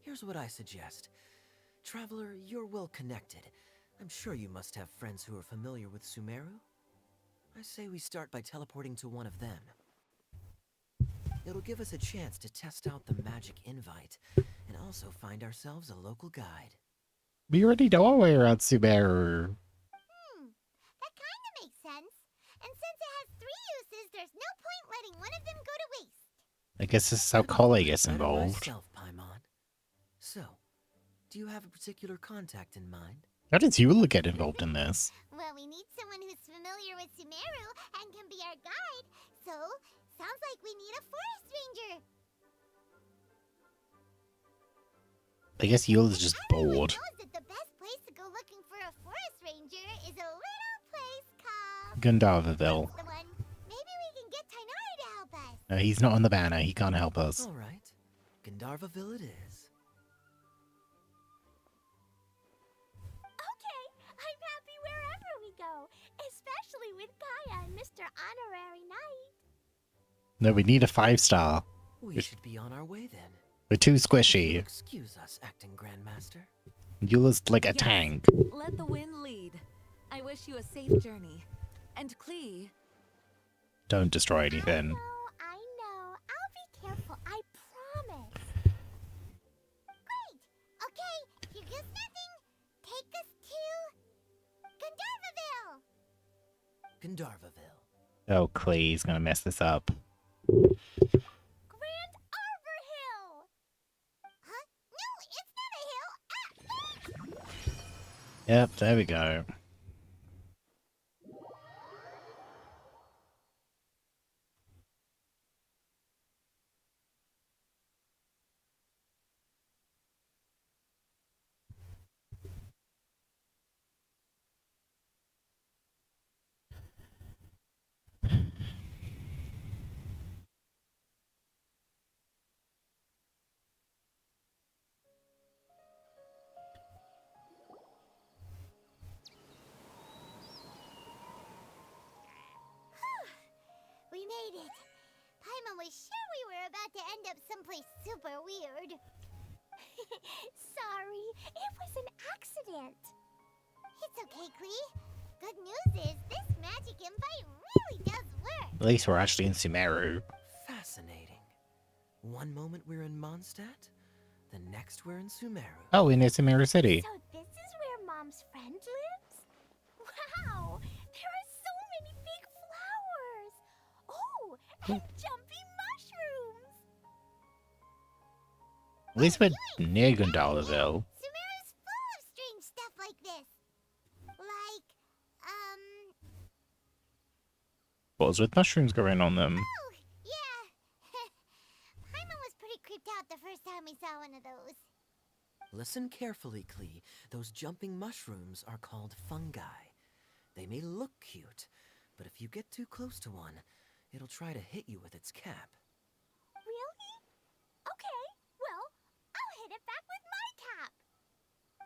Here's what I suggest. Traveler, you're well connected. I'm sure you must have friends who are familiar with Sumeru. I say we start by teleporting to one of them. It'll give us a chance to test out the magic invite, and also find ourselves a local guide. We already know our way around Sumeru. That kind of makes sense. And since it has 3 uses, there's no point letting one of them go to waste. I guess this is how Couldn't Klee put it gets better involved. myself, Paimon. So, do you have a particular contact in mind? How did Eula get involved in this? Well, we need someone who's familiar with Sumeru and can be our guide. So, sounds like we need a forest ranger. I guess Eula's just Everyone bored. knows that the best place to go looking for a forest ranger is a little place called... Gandharvaville. That's the one. Maybe we can get Tainari to help us. No, he's not on the banner. He can't help us. All right, Gandharvaville it is. Okay, I'm happy wherever we go, especially with Kaya and Mr. Honorary Knight. No, we need a 5-star. We Good. should be on our way then. We're too If squishy. you'll excuse us, acting Grandmaster. Eula's like a Yes. tank. Let the wind lead. I wish you a safe journey. And Klee, Don't destroy anything. I know. I'll be careful, I promise. Great. Okay, here goes nothing. Take us to Gandharvaville. Gandharvaville. Oh, Klee's gonna mess this up. Grand Arbor Hill. Huh? No, it's not a hill. Yep, there we go. We made it. Paimon was sure we were about to end up someplace super weird. Sorry, it was an accident. It's okay, Klee. Good news is this magic invite really does work. At least we're actually in Sumeru. Fascinating. One moment we're in Mondstadt, the next we're in Sumeru. Oh, in Isamaru City. So this is where Mom's friend lives? Wow! There are so many big flowers! Oh, and jumping mushrooms! At least we're You ain't near seen that Gondolaville. yet. Sumeru's full of strange stuff like this. Like, Balls with mushrooms growing on them. oh, yeah. Paimon was pretty creeped out the first time we saw one of those. Listen carefully, Klee. Those jumping mushrooms are called fungi. They may look cute, but if you get too close to one, it'll try to hit you with its cap. Really? Okay, well, I'll hit it back with my cap.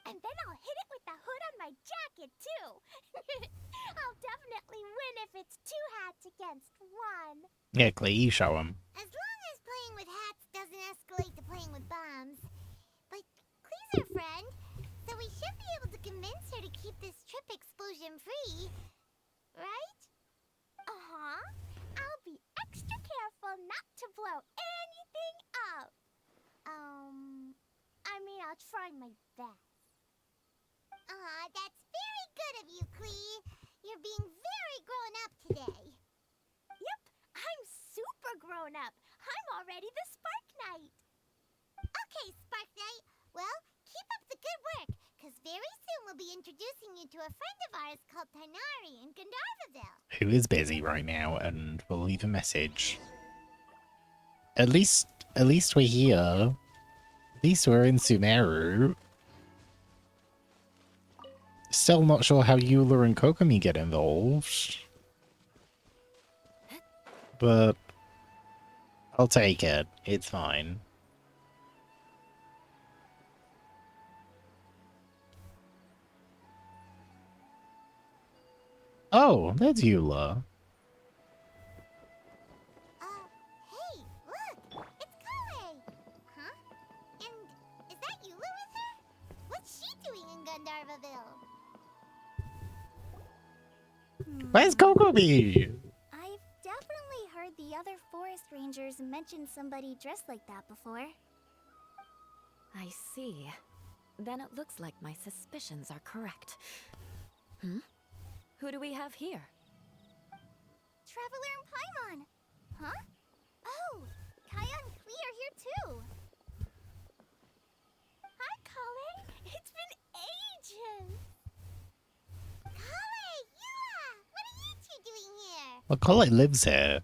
And then I'll hit it with the hood on my jacket, too. I'll definitely win if it's 2 hats against 1. Yeah, Klee, you show him. As long as playing with hats doesn't escalate to playing with bombs. But Klee's our friend, so we should be able to convince her to keep this trip explosion-free. Right? Uh-huh. I'll be extra careful not to blow anything up. I'll try my best. That's very good of you, Klee. You're being very grown up today. Yep, I'm super grown up. I'm already the Spark Knight. Okay, Spark Knight. Well, keep up the good work, because very soon we'll be introducing you to a friend of ours called Tighnari in Gandharvaville. Who is busy right now and will leave a message. At least we're here. At least we're in Sumeru. Still not sure how Eula and Kokomi get involved. But I'll take it. It's fine. Oh, that's Eula. Hey, look! It's Klee! Huh? And is that Eula with her? What's she doing in Gandharvaville? Where's Kokomi? I've definitely heard the other forest rangers mention somebody dressed like that before. I see. Then it looks like my suspicions are correct. Who do we have here? Traveler and Paimon! Huh? Oh, Kaya and Klee are here too! Hi, Klee! It's been ages! Klee! Eula! What are you two doing here? Well, Colette lives here.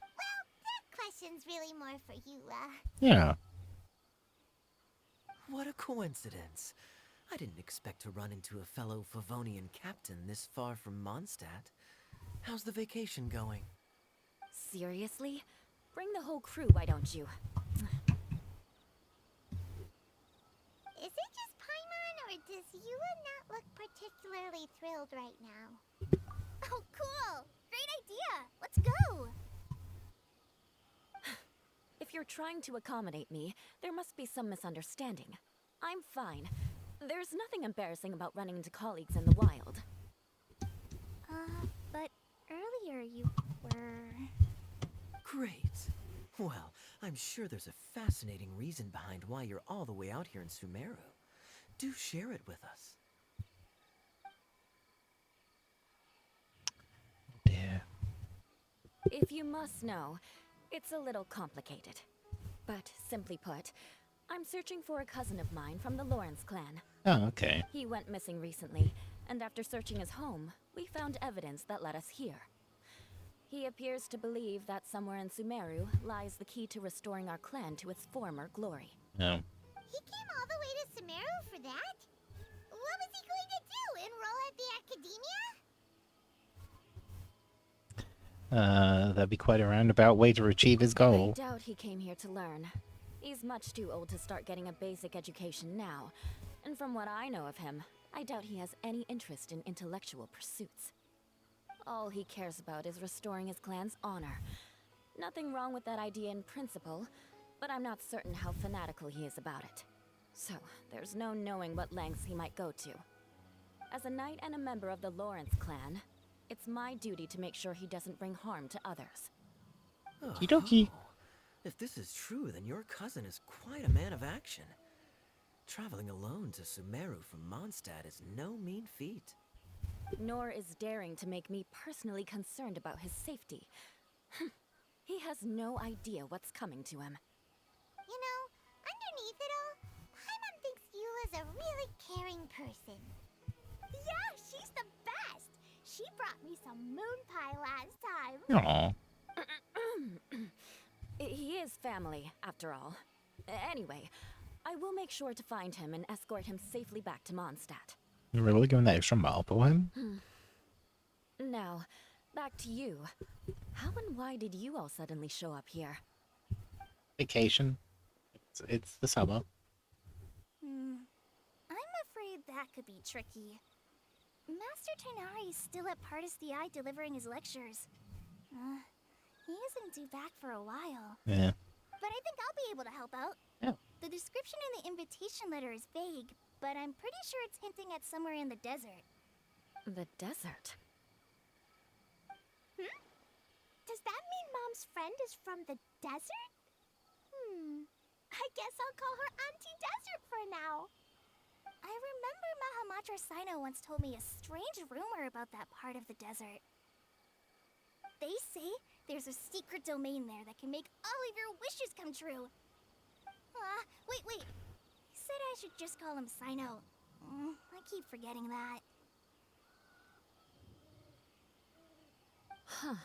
Well, that question's really more for Eula. Yeah. What a coincidence. I didn't expect to run into a fellow Favonian captain this far from Mondstadt. How's the vacation going? Seriously? Bring the whole crew, why don't you? Is it just Paimon, or does Eula not look particularly thrilled right now? Oh, cool! Great idea! Let's go! If you're trying to accommodate me, there must be some misunderstanding. I'm fine. There's nothing embarrassing about running into colleagues in the wild. But earlier you were... Great. Well, I'm sure there's a fascinating reason behind why you're all the way out here in Sumeru. Do share it with us. Dear. If you must know, it's a little complicated. But simply put, I'm searching for a cousin of mine from the Lawrence clan. Oh, okay. He went missing recently, and after searching his home, we found evidence that led us here. He appears to believe that somewhere in Sumeru lies the key to restoring our clan to its former glory. No. He came all the way to Sumeru for that? What was he going to do? Enroll at the academia? That'd be quite a roundabout way to achieve his goal. I doubt he came here to learn. He's much too old to start getting a basic education now. And from what I know of him, I doubt he has any interest in intellectual pursuits. All he cares about is restoring his clan's honor. Nothing wrong with that idea in principle, but I'm not certain how fanatical he is about it. So, there's no knowing what lengths he might go to. As a knight and a member of the Lawrence clan, it's my duty to make sure he doesn't bring harm to others. Okie dokie. If this is true, then your cousin is quite a man of action. Traveling alone to Sumeru from Mondstadt is no mean feat. Nor is daring to make me personally concerned about his safety. He has no idea what's coming to him. You know, underneath it all, Paimon thinks Eula's a really caring person. Yeah, she's the best! She brought me some moon pie last time. Aw. He is family, after all. Anyway, I will make sure to find him and escort him safely back to Mondstadt. You're really going that extra mile for him? Now, back to you. How and why did you all suddenly show up here? Vacation. It's the summer. I'm afraid that could be tricky. Master Tighnari is still at Partis the Eye delivering his lectures. He isn't due back for a while. Yeah. But I think I'll be able to help out. Yeah. The description in the invitation letter is vague, but I'm pretty sure it's hinting at somewhere in the desert. The desert? Does that mean Mom's friend is from the desert? I guess I'll call her Auntie Desert for now. I remember Mahamatra Sino once told me a strange rumor about that part of the desert. They say there's a secret domain there that can make all of your wishes come true. Wait. He said I should just call him Sino. I keep forgetting that. Huh.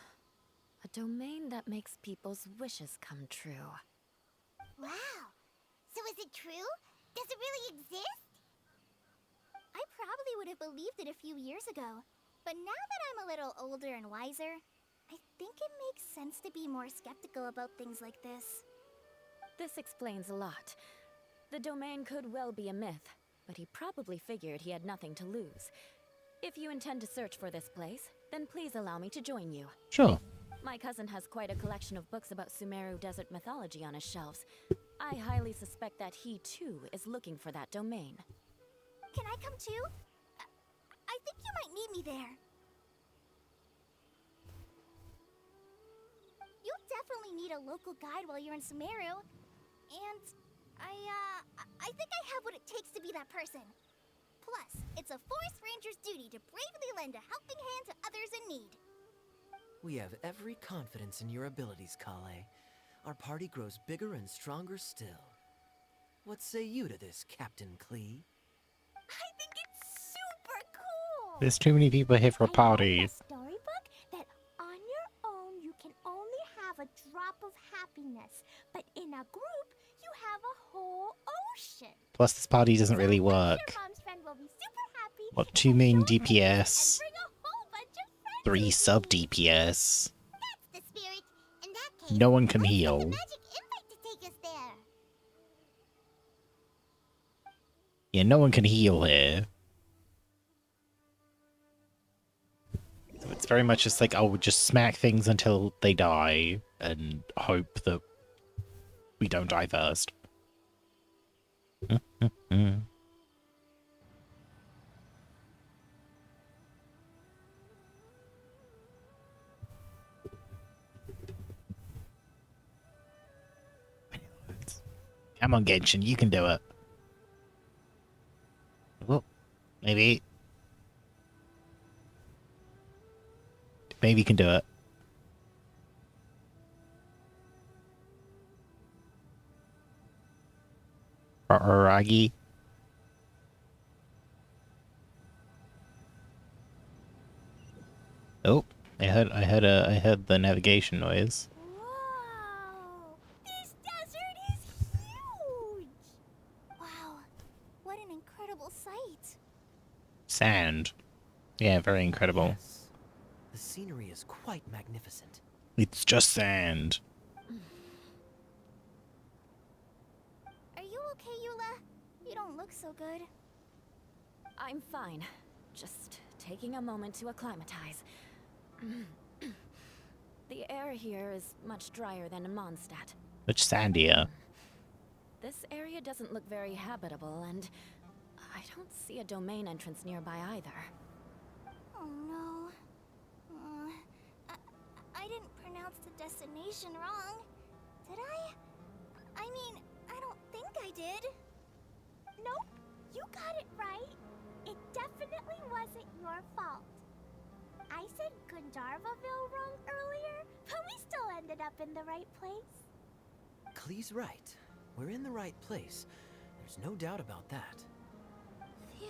A domain that makes people's wishes come true. Wow. So is it true? Does it really exist? I probably would have believed it a few years ago. But now that I'm a little older and wiser, I think it makes sense to be more skeptical about things like this. This explains a lot. The domain could well be a myth, but he probably figured he had nothing to lose. If you intend to search for this place, then please allow me to join you. Sure. My cousin has quite a collection of books about Sumeru desert mythology on his shelves. I highly suspect that he, too, is looking for that domain. Can I come too? I think you might need me there. You'll definitely need a local guide while you're in Sumeru. And I think I have what it takes to be that person. Plus, it's a forest ranger's duty to bravely lend a helping hand to others in need. We have every confidence in your abilities, Klee. Our party grows bigger and stronger still. What say you to this, Captain Klee? I think it's super cool! There's too many people here for a I read party. in a storybook that on your own you can only have a drop of happiness, but in a group you have a whole ocean. Plus, this party doesn't really So I'm work. sure Mom's friend will be super happy. What, 2 and main you'll make it DPS, and bring a whole bunch of friends 3 with sub you. DPS. That's the spirit. In that case, No one can let's heal. send a magic invite to take us there. Yeah, no one can heal here. So it's very much just like, oh, just smack things until they die and hope that we don't die first. Come on, Genshin, you can do it. Well, maybe you can do it. Ragi. Oh, I heard the navigation noise. Whoa! This desert is huge! Wow, what an incredible sight. Sand. Yeah, very incredible. Yes. The scenery is quite magnificent. It's just sand. Are you okay, Eula? You don't look so good. I'm fine. Just taking a moment to acclimatize. The air here is much drier than in Mondstadt. Much sandier. This area doesn't look very habitable, and I don't see a domain entrance nearby either. Oh no. I didn't pronounce the destination wrong, did Did I? I mean, I don't think I did. Nope, you got it right. It definitely wasn't your fault. I said Gandharvaville wrong earlier, but we still ended up in the right place. Klee's right. We're in the right place. There's no doubt about that. Phew.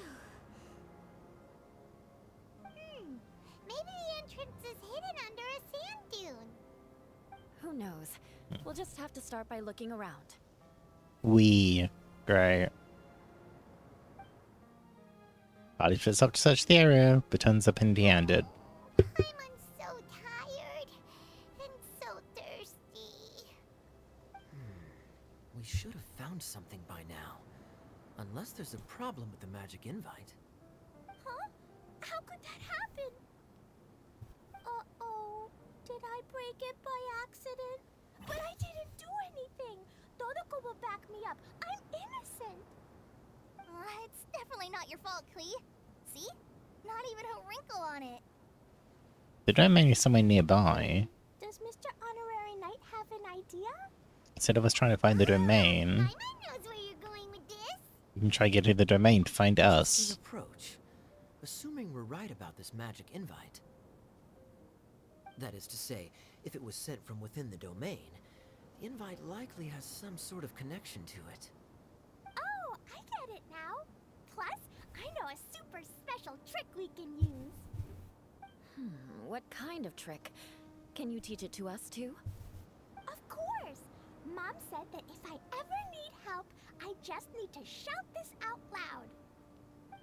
Maybe the entrance is hidden under a sand dune. Who knows? We'll just have to start by looking around. Great. Body fits up to search the area, but turns up empty-handed. I'm so tired and so thirsty. We should have found something by now. Unless there's a problem with the magic invite. Huh? How could that happen? Uh-oh. Did I break it by accident? But I didn't do anything. Todoko will back me up. I'm innocent. It's definitely not your fault, Klee. See? Not even a wrinkle on it. The domain is somewhere nearby. Does Mr. Honorary Knight have an idea? Instead of us trying to find the domain, Paimon knows where you're going with this. we can try getting the domain to find An us. approach. Assuming we're right about this magic invite. That is to say, if it was sent from within the domain, the invite likely has some sort of connection to it. Oh, I get it now. Plus, I know a super special trick we can use. What kind of trick? Can you teach it to us too? Of course. Mom said that if I ever need help, I just need to shout this out loud.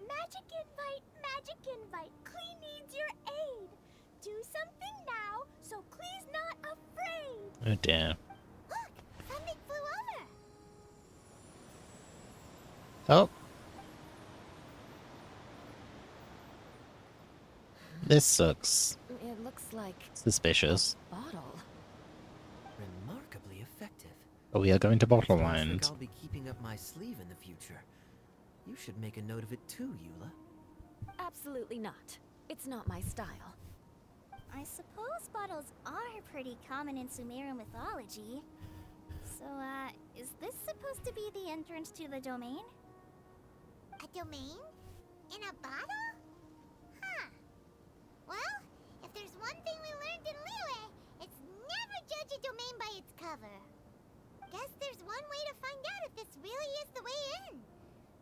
Magic invite, Klee needs your aid. Do something now, so Klee's not afraid. Oh dear. Look, something flew over. Oh. This sucks. It looks like Suspicious. a bottle. Remarkably effective. But we are going to Bottle Sounds like Land. I'll be keeping up my sleeve in the future. You should make a note of it too, Eula. Absolutely not. It's not my style. I suppose bottles are pretty common in Sumeru mythology. So, is this supposed to be the entrance to the domain? A domain? In a bottle? Huh. Well, if there's one thing we learned in Liyue, it's never judge a domain by its cover. Guess there's one way to find out if this really is the way in.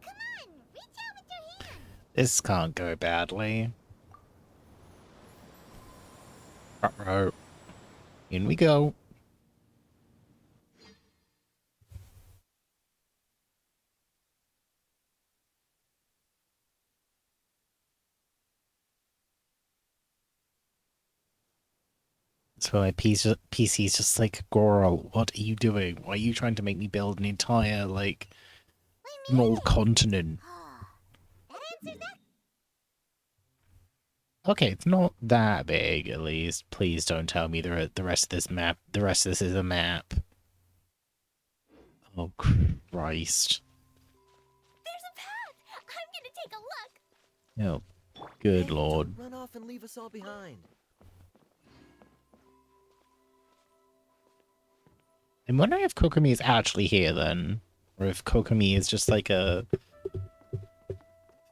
Come on, reach out with your hand. This can't go badly. Ruh-roh. In we go. So my PC's just like, Goral, what are you doing? Why are you trying to make me build an entire, like, We made small it. continent? That answers that. Okay, it's not that big, at least. Please don't tell me the rest of this map. The rest of this is a map. Oh, Christ. There's a path. I'm gonna take a look. Oh, good Hey, lord. Don't run off and leave us all behind. I'm wondering if Kokomi is actually here then. Or if Kokomi is just like a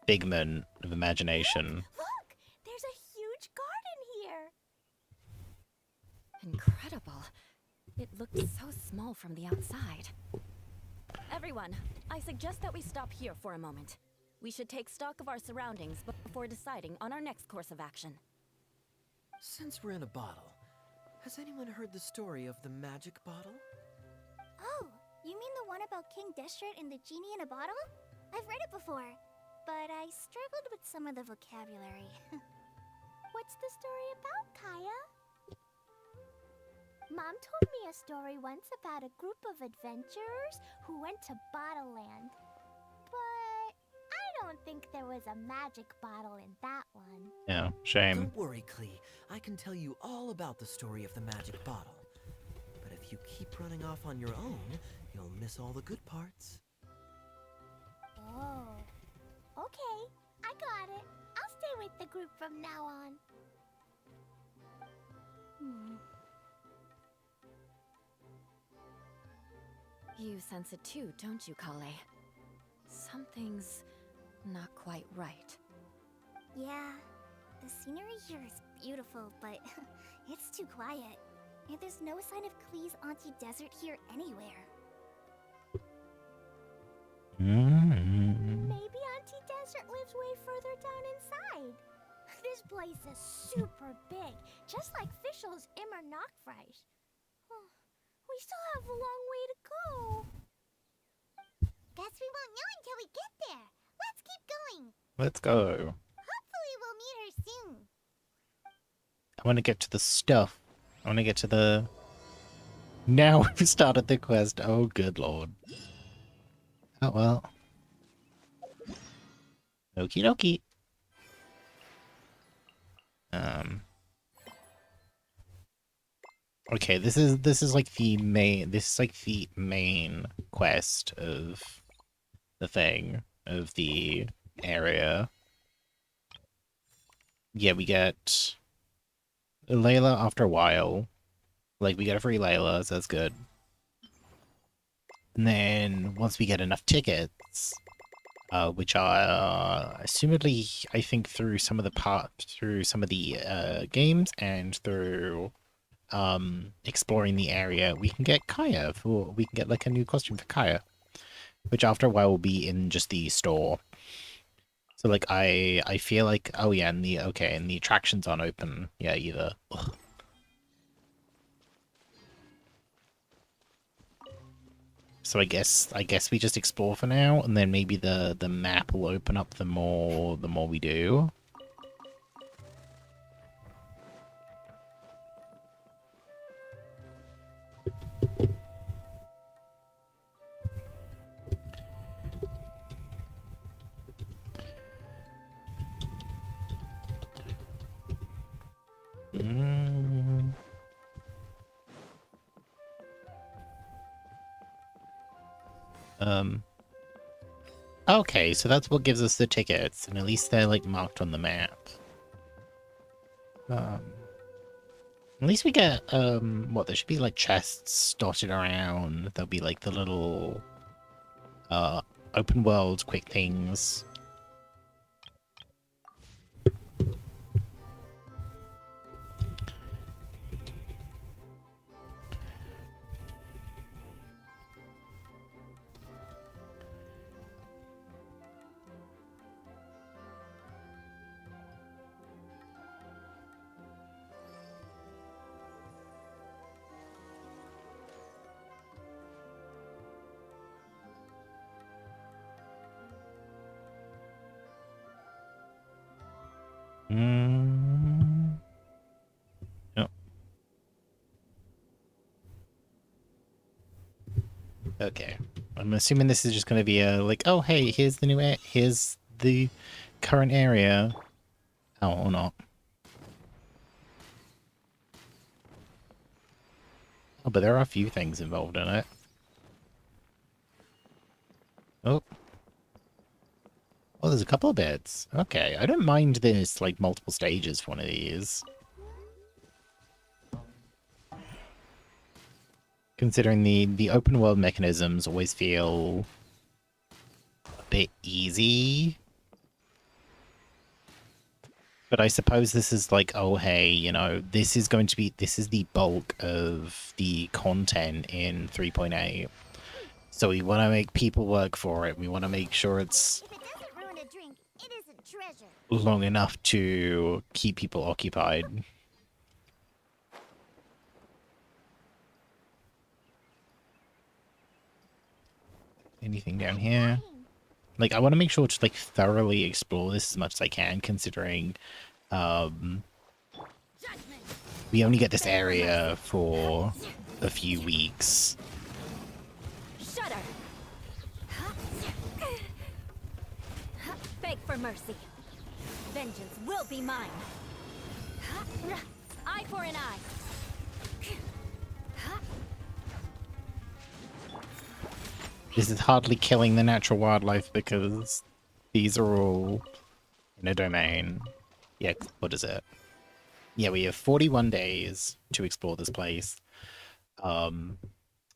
figment of imagination. Look, there's a huge garden here. Incredible. It looked so small from the outside. Everyone, I suggest that we stop here for a moment. We should take stock of our surroundings before deciding on our next course of action. Since we're in a bottle, has anyone heard the story of the magic bottle? Oh, you mean the one about King Destret and the genie in a bottle? I've read it before, but I struggled with some of the vocabulary. What's the story about, Kaya? Mom told me a story once about a group of adventurers who went to Bottle Land. But I don't think there was a magic bottle in that one. Yeah, shame. Don't worry, Klee. I can tell you all about the story of the magic bottle. But if you keep running off on your own, you'll miss all the good parts. Oh. Okay, I got it. I'll stay with the group from now on. You sense it too, don't you, Klee? Something's not quite right. Yeah, the scenery here is beautiful, but it's too quiet. And there's no sign of Klee's Auntie Desert here anywhere. Maybe Auntie Desert lives way further down inside. This place is super big, just like Fischl's Immer Nachtreich. We still have a long way to go. Guess we won't know until we get there. Let's keep going. Let's go. Hopefully we'll meet her soon. I want to get to the stuff. I want to get to the... Now we've started the quest. Oh, good lord. Oh, well. Okie dokie. Okay, this is like the main quest of the thing, of the area. Yeah, we get Layla after a while. Like, we get a free Layla, so that's good. And then, once we get enough tickets, which are assumedly, I think, through some of the games and through exploring the area, we can get Kaya. We can get like a new costume for Kaya, which after a while will be in just the store. So like I feel like, oh yeah, and the attractions aren't open either. Ugh. So I guess we just explore for now, and then maybe the map will open up the more we do. Mm. Okay, so that's what gives us the tickets, and at least they're like marked on the map. At least we get what, there should be like chests dotted around. There'll be like the little open world quick things. Yep. Okay. I'm assuming this is just going to be a like, oh hey, here's the current area. Oh, or not. Oh, but there are a few things involved in it. Oh. Oh, there's a couple of bits. Okay, I don't mind this, like, multiple stages for one of these. Considering the open world mechanisms always feel a bit easy. But I suppose this is like, oh hey, you know, this is the bulk of the content in 3.8. So we want to make people work for it. We want to make sure it's If it doesn't ruin a drink, it isn't treasure. long enough to keep people occupied. Anything down here? Like, I want to make sure to, like, thoroughly explore this as much as I can, considering, we only get this area for a few weeks. Shudder! Beg for mercy. Vengeance will be mine. Eye for an eye. This is hardly killing the natural wildlife because these are all in a domain. Yeah, what is it? Yeah, we have 41 days to explore this place.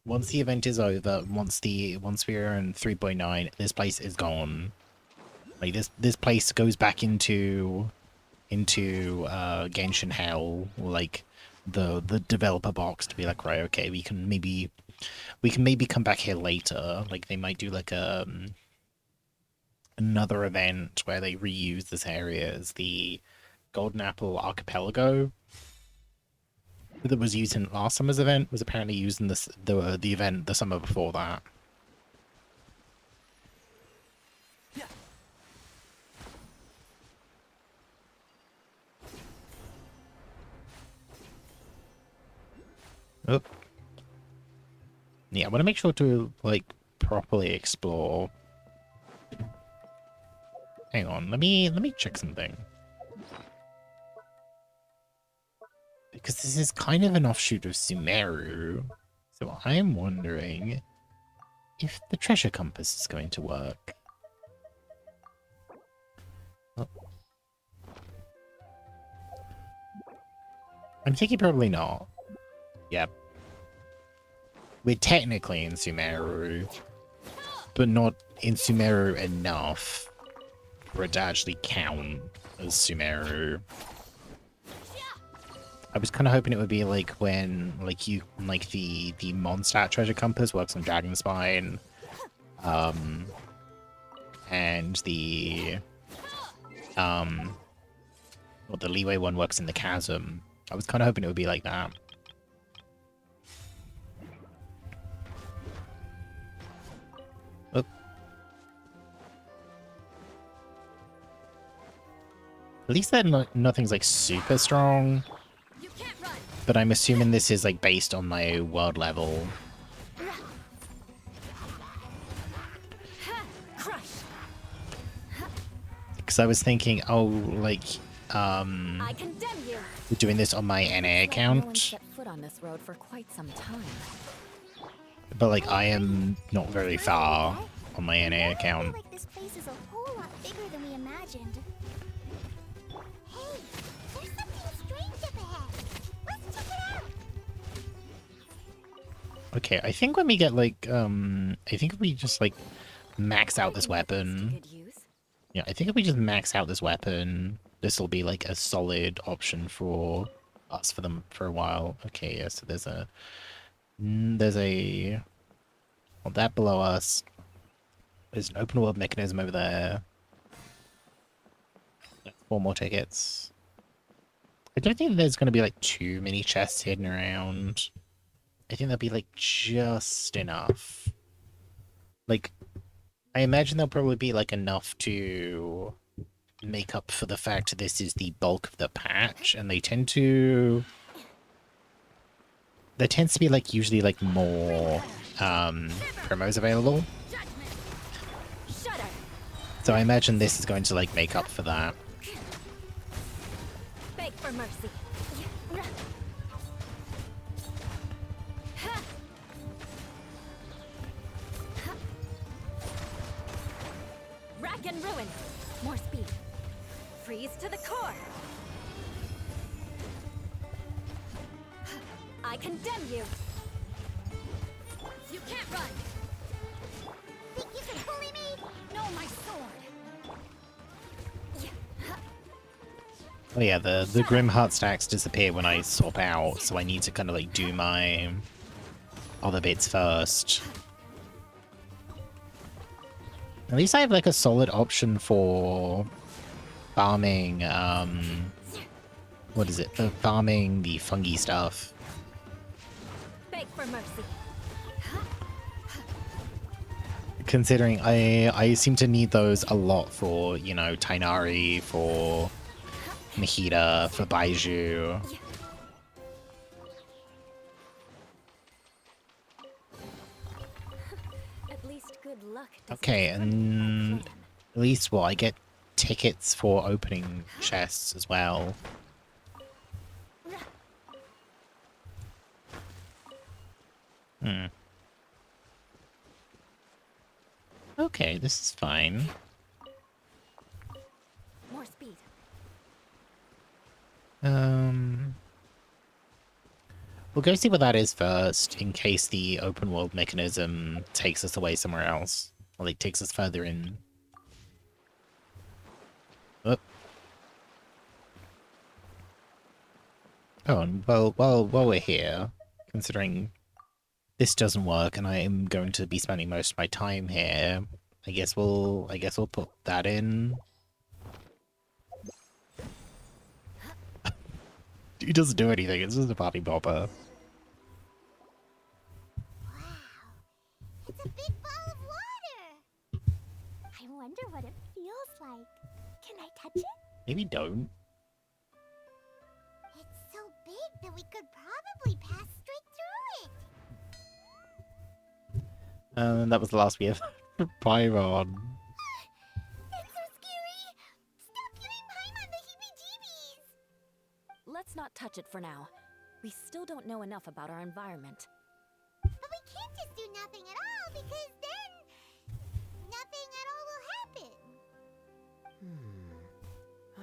Once the event is over, once we're in 3.9, this place is gone. Like this place goes back into Genshin hell, or like the developer box to be like, right, okay, we can maybe come back here later. Like they might do like another event where they reuse this area as the Golden Apple Archipelago that was used in last summer's event was apparently used in the event the summer before that. Oh. Yeah, I want to make sure to like properly explore. Hang on, let me check something. Because this is kind of an offshoot of Sumeru. So I'm wondering if the treasure compass is going to work. Oh. I'm thinking probably not. Yep. We're technically in Sumeru, but not in Sumeru enough for it to actually count as Sumeru. I was kind of hoping it would be like when, like the Mondstadt treasure compass works on Dragonspine, and the leeway one works in the chasm. I was kind of hoping it would be like that. Oh. At least that nothing's like super strong. But I'm assuming this is like based on my world level. Because I was thinking, oh, like, we're doing this on my NA account. But like, I am not very far on my NA account. Like this place is a whole lot bigger than we imagined. Hey, there's something strange up ahead. Let's check it out. Okay, I think when we get like, I think if we just like max out this weapon. Yeah, I think if we just max out this weapon, this will be like a solid option for us for a while. Okay, yeah, so there's a well, that below us. There's an open world mechanism over there. 4 more tickets. I don't think there's going to be like too many chests hidden around. I think there'll be like just enough. Like, I imagine there'll probably be like enough to make up for the fact this is the bulk of the patch, and there tends to be like usually like more promos available. So I imagine this is going to like make up for that. Beg for mercy. Rack and ruin. More speed. Freeze to the core. I condemn you. You can't run. Think you can bully me? No, my sword. Oh yeah, the Grim Heart stacks disappear when I swap out, so I need to kind of like do my other bits first. At least I have like a solid option for farming, what is it? For farming the fungi stuff. Beg for mercy. Considering I seem to need those a lot for, you know, Tainari, for Nahida, for Baiju. At least good luck. Okay, and at least, well, I get tickets for opening chests as well. Okay, this is fine. More speed. Well, We'll go see what that is first, in case the open world mechanism takes us away somewhere else. Or, like, takes us further in. Oh. Oh, and while we're here, considering this doesn't work and I am going to be spending most of my time here, I guess we'll put that in. It doesn't do anything, it's just a party bopper. Wow, it's a big ball of water. I wonder what it feels like. Can I touch it? Maybe don't. It's so big that we could probably pass straight through it. That was the last we have. Paimon. It's so scary. Stop giving Paimon the heebie-jeebies. Let's not touch it for now. We still don't know enough about our environment. But we can't just do nothing at all because then nothing at all will happen.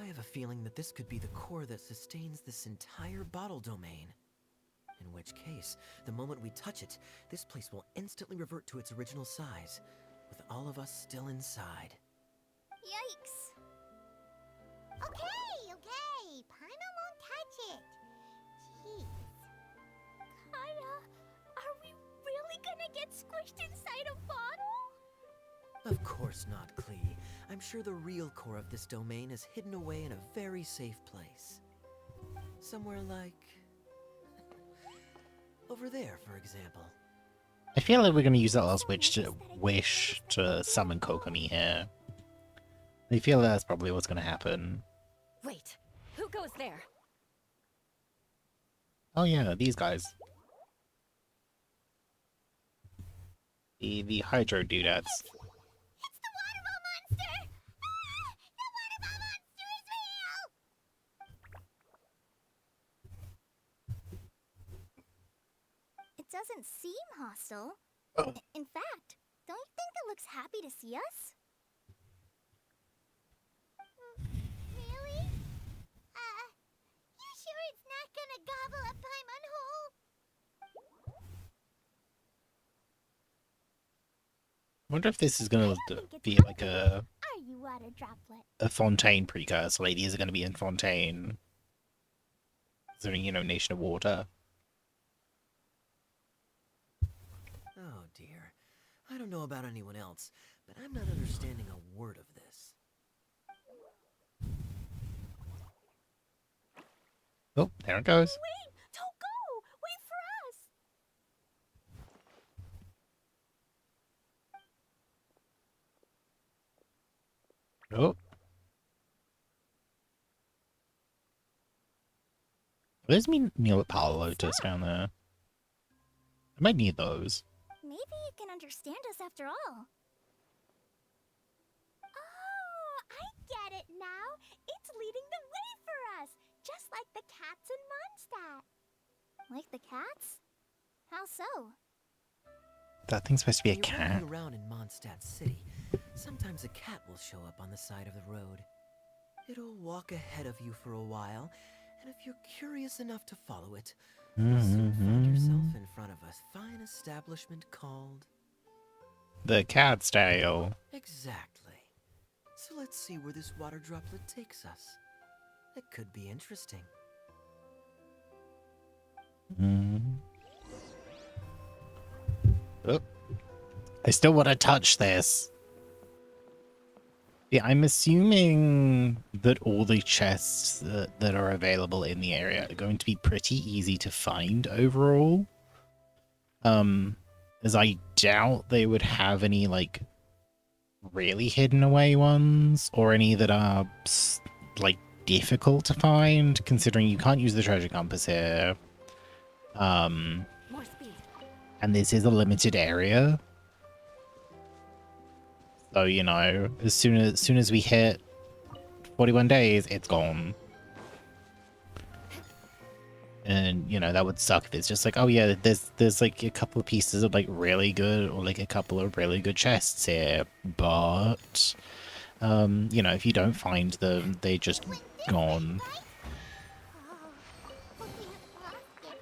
I have a feeling that this could be the core that sustains this entire bottle domain. In which case, the moment we touch it, this place will instantly revert to its original size, with all of us still inside. Yikes. Okay. Paimon won't touch it. Jeez. Kaya, are we really gonna get squished inside a bottle? Of course not, Klee. I'm sure the real core of this domain is hidden away in a very safe place. Somewhere like... over there, for example. I feel like we're going to use that last wish to summon Kokomi here. I feel that's probably what's going to happen. Wait, who goes there? Oh yeah, these guys. The Hydro Dudettes. It's the water ball monster! Ah! The water ball monster is real! It doesn't seem hostile. Oh. In fact, don't you think it looks happy to see us? Really? You sure it's not gonna gobble up Paimon whole? I wonder if this is going to be like Are you water droplet? a Fontaine precursor. Like, these are going to be in Fontaine. Considering, you know, Nation of Water. Oh dear. I don't know about anyone else, but I'm not understanding a word of this. Oh, there it goes. Wait! Don't go! Wait for us! Oh. Where's me Neil Power Lotus down there? I might need those. Maybe you can understand us after all. Oh, I get it now. It's leading the way for us, just like the cats in Mondstadt. Like the cats? How so? That thing's supposed to be a When you're cat. walking around in Mondstadt City, sometimes a cat will show up on the side of the road. It'll walk ahead of you for a while, and if you're curious enough to follow it, you'll soon find yourself in front of a fine establishment called... The cat's tail. Exactly. So let's see where this water droplet takes us. It could be interesting. Oh. I still want to touch this. Yeah, I'm assuming that all the chests that are available in the area are going to be pretty easy to find overall. As I doubt they would have any, like, really hidden away ones, or any that are, like, difficult to find, considering you can't use the treasure compass here. More speed. And this is a limited area. So, you know, as soon as we hit 41 days, it's gone. And, you know, that would suck if it's just like, oh yeah, there's like a couple of pieces of like really good, or like a couple of really good chests here, but you know, if you don't find them, they just gone. Oh, but we have lost it.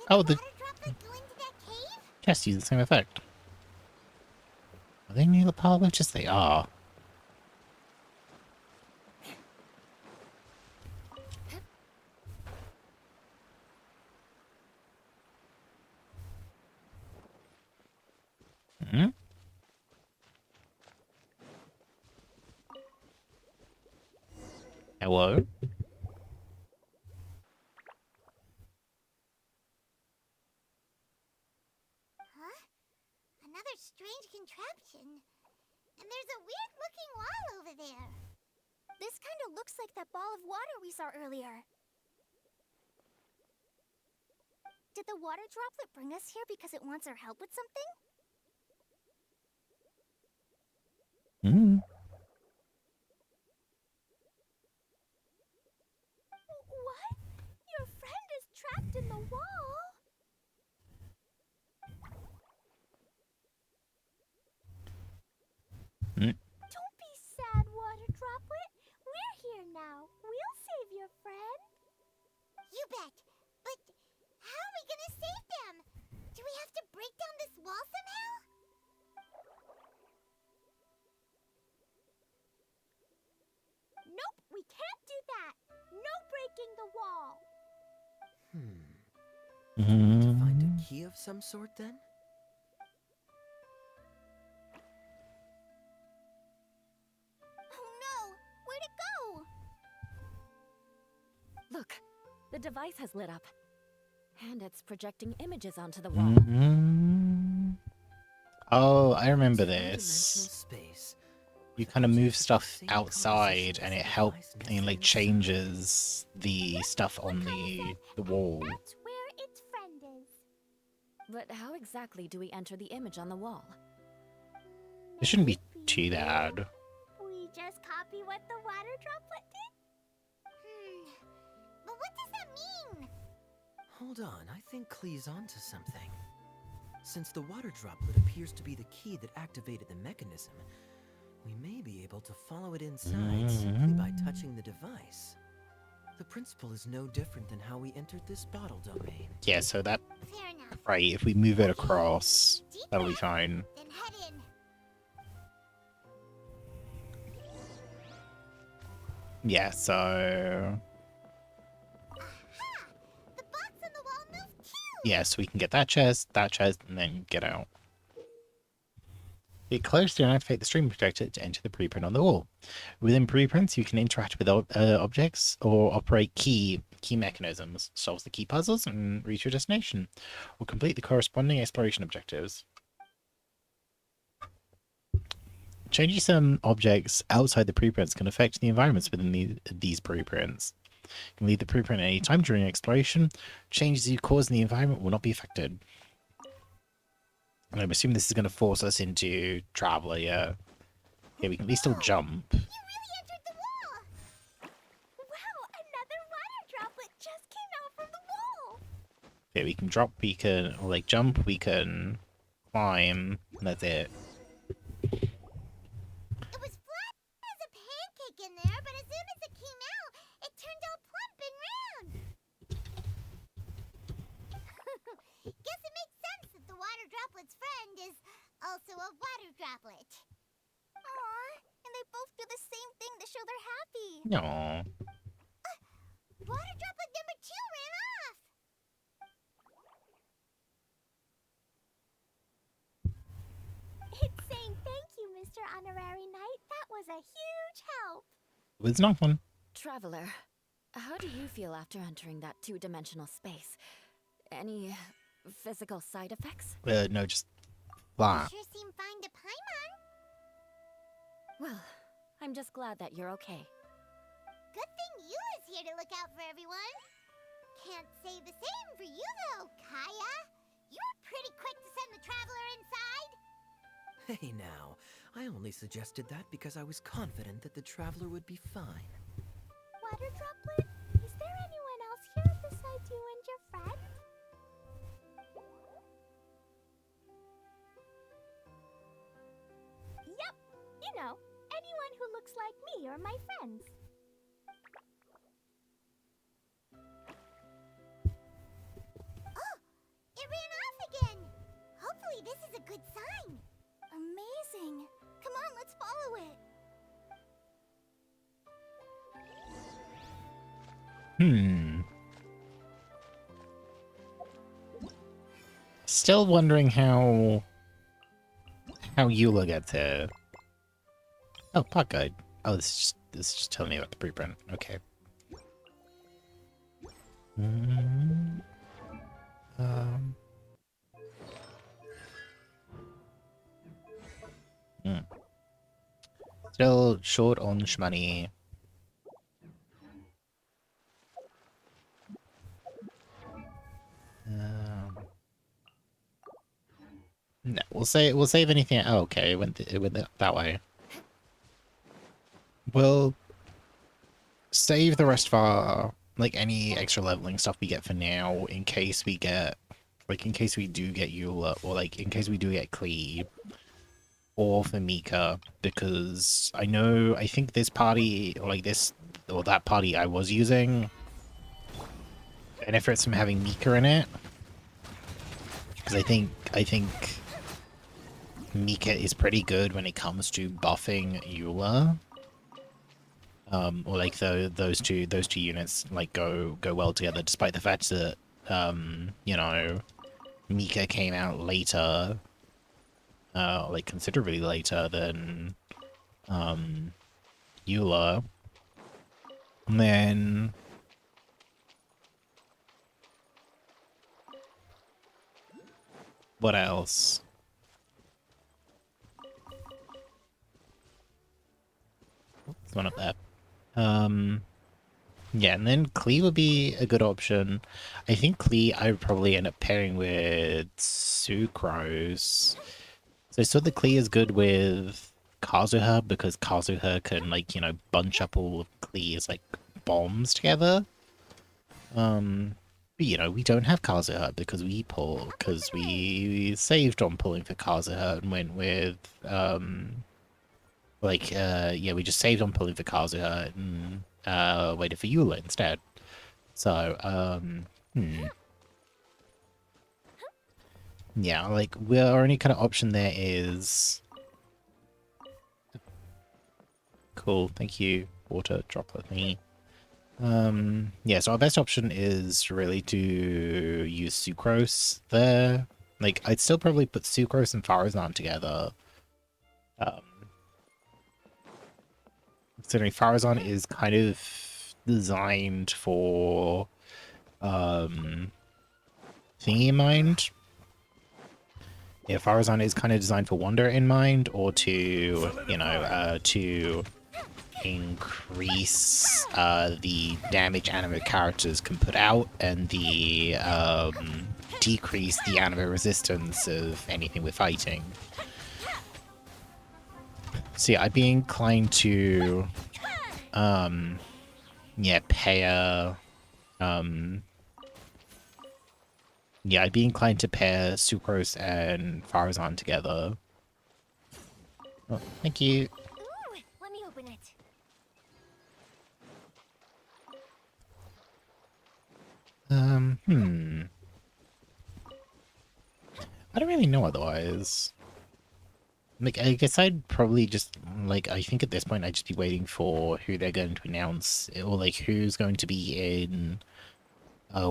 Oh, the the water droplet go into that cave? chests use the same effect. Are they near the pile of witches? They are. Hmm? Hello? Huh? Another strange contraption. And there's a weird looking wall over there. This kind of looks like that ball of water we saw earlier. Did the water droplet bring us here because it wants our help with something? Hmm. What? Your friend is trapped in the wall? Hmm. Don't be sad, water droplet. We're here now. We'll save your friend. You bet. But how are we gonna save them? Do we have to break down this wall somehow? Nope, we can't do that. No breaking the wall. To find Hmm. a key of some sort, then? Oh no, where'd it go? Look, the device has lit up. And it's projecting images onto the wall. Hmm. Oh, I remember Two-dimensional this. space. You with kind of move objects with the stuff same outside, composition and as it the helps device and like inside. changes the stuff on the wall. That's where its friend is. But how exactly do we enter the image on the wall? It shouldn't be Maybe too bad. we just copy what the water droplet did? But what does that mean? Hold on, I think Klee's onto something. Since the water droplet appears to be the key that activated the mechanism, we may be able to follow it inside simply by touching the device. The principle is no different than how we entered this bottle domain. Yeah, so that, Fair enough. right, if we move it across, Deep that'll be breath, fine. then head in. Yeah, so... Aha! The box on the wall moved too! Yeah, so we can get that chest, and then get out. Get close to activate the stream projector to enter the preprint on the wall. Within preprints, you can interact with objects or operate key mechanisms, solve the key puzzles, and reach your destination, or complete the corresponding exploration objectives. Changing some objects outside the preprints can affect the environments within these preprints. You can leave the preprint at any time during exploration. Changes you cause in the environment will not be affected. And I'm assuming this is going to force us into Traveler, yeah. Yeah, we can at least still jump. You really entered the wall! Wow, another water droplet just came out from the wall! Yeah, we can drop, we can, or like jump, we can climb, and that's it. It was flat as a pancake in there, but as soon as it came out, it turned all plump and round. Guess it makes sense that the water droplet's friend is also a water droplet. Aw, and they both do the same thing to show they're happy. Aww. Water droplet number 2 ran off. It's saying thank you, Mr. Honorary Knight. That was a huge help. It's not fun. Traveler, how do you feel after entering that two-dimensional space? Any physical side effects? No, just flat. Sure seem fine to Paimon. Well, I'm just glad that you're okay. Good thing Eula's here to look out for everyone. Can't say the same for you though, Kaya. You were pretty quick to send the traveler inside. Hey now, I only suggested that because I was confident that the traveler would be fine. Water droplet, is there anyone else here besides you and your friend? Yep, you know, anyone who looks like me or my friends. this is a good sign. Amazing. Come on, let's follow it. Still wondering how Eula gets here. Oh, pot guide. Oh, this is just telling me about the blueprint. Okay. Um. Still short on shmoney. No, we'll save anything. Oh, okay, it went that way. We'll save the rest of our like any extra leveling stuff we get for now, in case we get in case we do get Eula, or like in case we do get Klee, or for Mika, because I think this party, or like this or that party I was using benefits from having Mika in it, because I think Mika is pretty good when it comes to buffing Eula. Or like those two units like go well together, despite the fact that you know, Mika came out later, like considerably later than Eula. And then what else? There's one up there. Yeah, and then Klee would be a good option. I think Klee I would probably end up pairing with Sucrose. So I saw the Klee is good with Kazuha, because Kazuha can, like, you know, bunch up all of Klee's like bombs together. But you know, we don't have Kazuha because we saved on pulling for Kazuha and went with yeah, we just saved on pulling for Kazuha and waited for Eula instead. So, yeah, like, our only kind of option there is... Cool, thank you, water droplet thingy. Yeah, so our best option is really to use Sucrose there. Like, I'd still probably put Sucrose and Farazan together. Considering Farazan is kind of designed for thingy in mind. Yeah, Farazan is kind of designed for Wander in mind, or to, you know, to increase the damage anime characters can put out, and the decrease the anime resistance of anything we're fighting. So yeah, I'd be inclined to yeah, pair yeah, I'd be inclined to pair Sucrose and Farazan together. Oh, thank you. Ooh, let me open it. I don't really know otherwise. Like, I guess I'd probably just, like, I think at this point I'd just be waiting for who they're going to announce, or, like, who's going to be in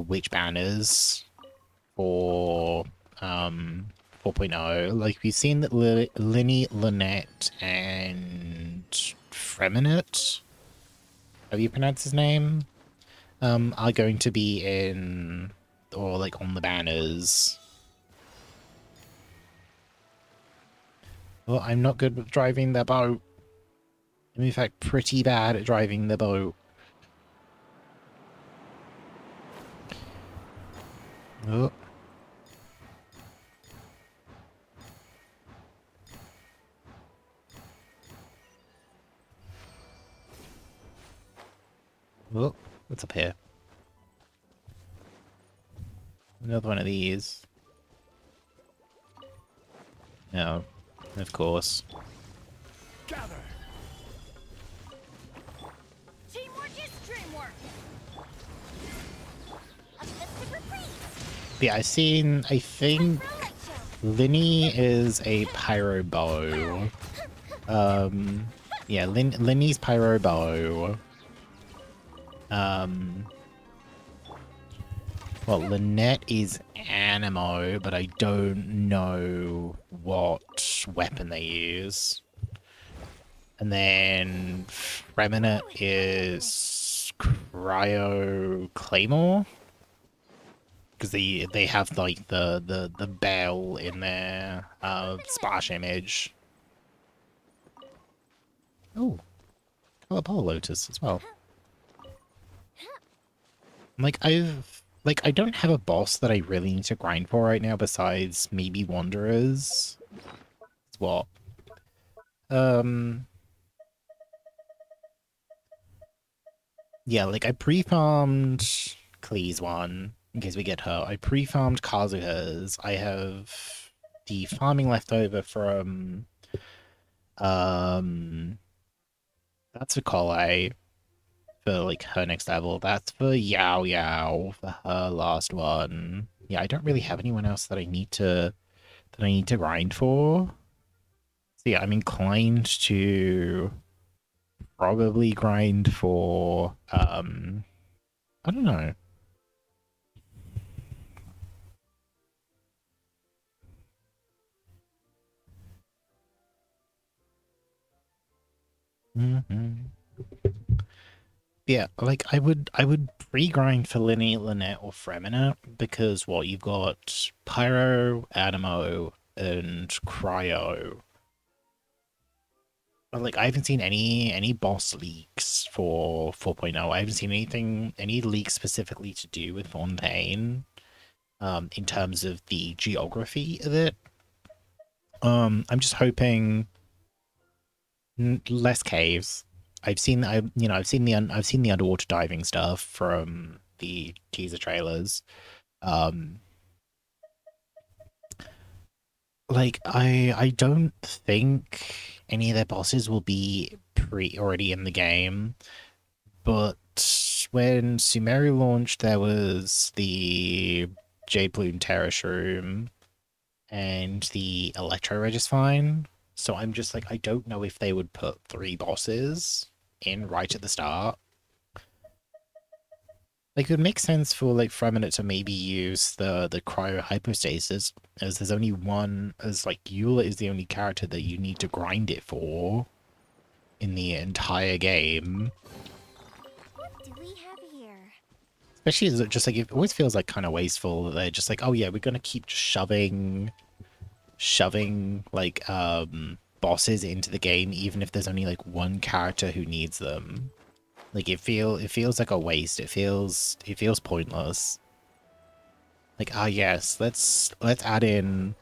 which banners for 4.0. Like, we've seen that Linny, Lynette, and Freminute, how do you pronounce his name? Are going to be in, or, like, on the banners. Well, I'm not good with driving the boat. I'm in fact pretty bad at driving the boat. Oh. Oh, what's up here? Another one of these. No, of course. Gather. Teamwork is dreamwork. A festive reprise. Yeah, I've seen, I think... For a light show. Linny is a pyro bow. Yeah, Linny's pyro bow. Well, Lynette is Animo, but I don't know what weapon they use. And then Remnant is Cryo Claymore. Because they have like the bell in their splash image. Oh, Color Pole Lotus as well. Like I don't have a boss that I really need to grind for right now besides maybe Wanderers. It's what? Yeah, like I pre-farmed Klee's one in case we get her. I pre-farmed Kazuha's. I have the farming left over from that's for Klee for like her next level. That's for Yao Yao for her last one. Yeah, I don't really have anyone else that I need to grind for. So yeah, I'm inclined to probably grind for I don't know. Yeah, like I would pre-grind for Linny, Lynette, or Fremina because what you've got Pyro, Animo, and Cryo. But like I haven't seen any boss leaks for 4.0. I haven't seen any leaks specifically to do with Fontaine, in terms of the geography of it. I'm just hoping less caves. I've seen the underwater diving stuff from the teaser trailers. Like I don't think any of their bosses will be already in the game, but when Sumeru launched, there was the Jade Bloom Terrace Room and the Electro Regisfine. So I'm just like, I don't know if they would put 3 bosses in right at the start. Like, it would make sense for, like, Freminute to maybe use the cryo hypostasis, as there's only one, as, like, Eula is the only character that you need to grind it for in the entire game. What do we have here? Especially as it just, like, it always feels, like, kind of wasteful that they're just like, oh yeah, we're gonna keep just shoving, like, bosses into the game, even if there's only, like, one character who needs them. Like it feels like a waste. It feels pointless. Like, ah yes, let's add in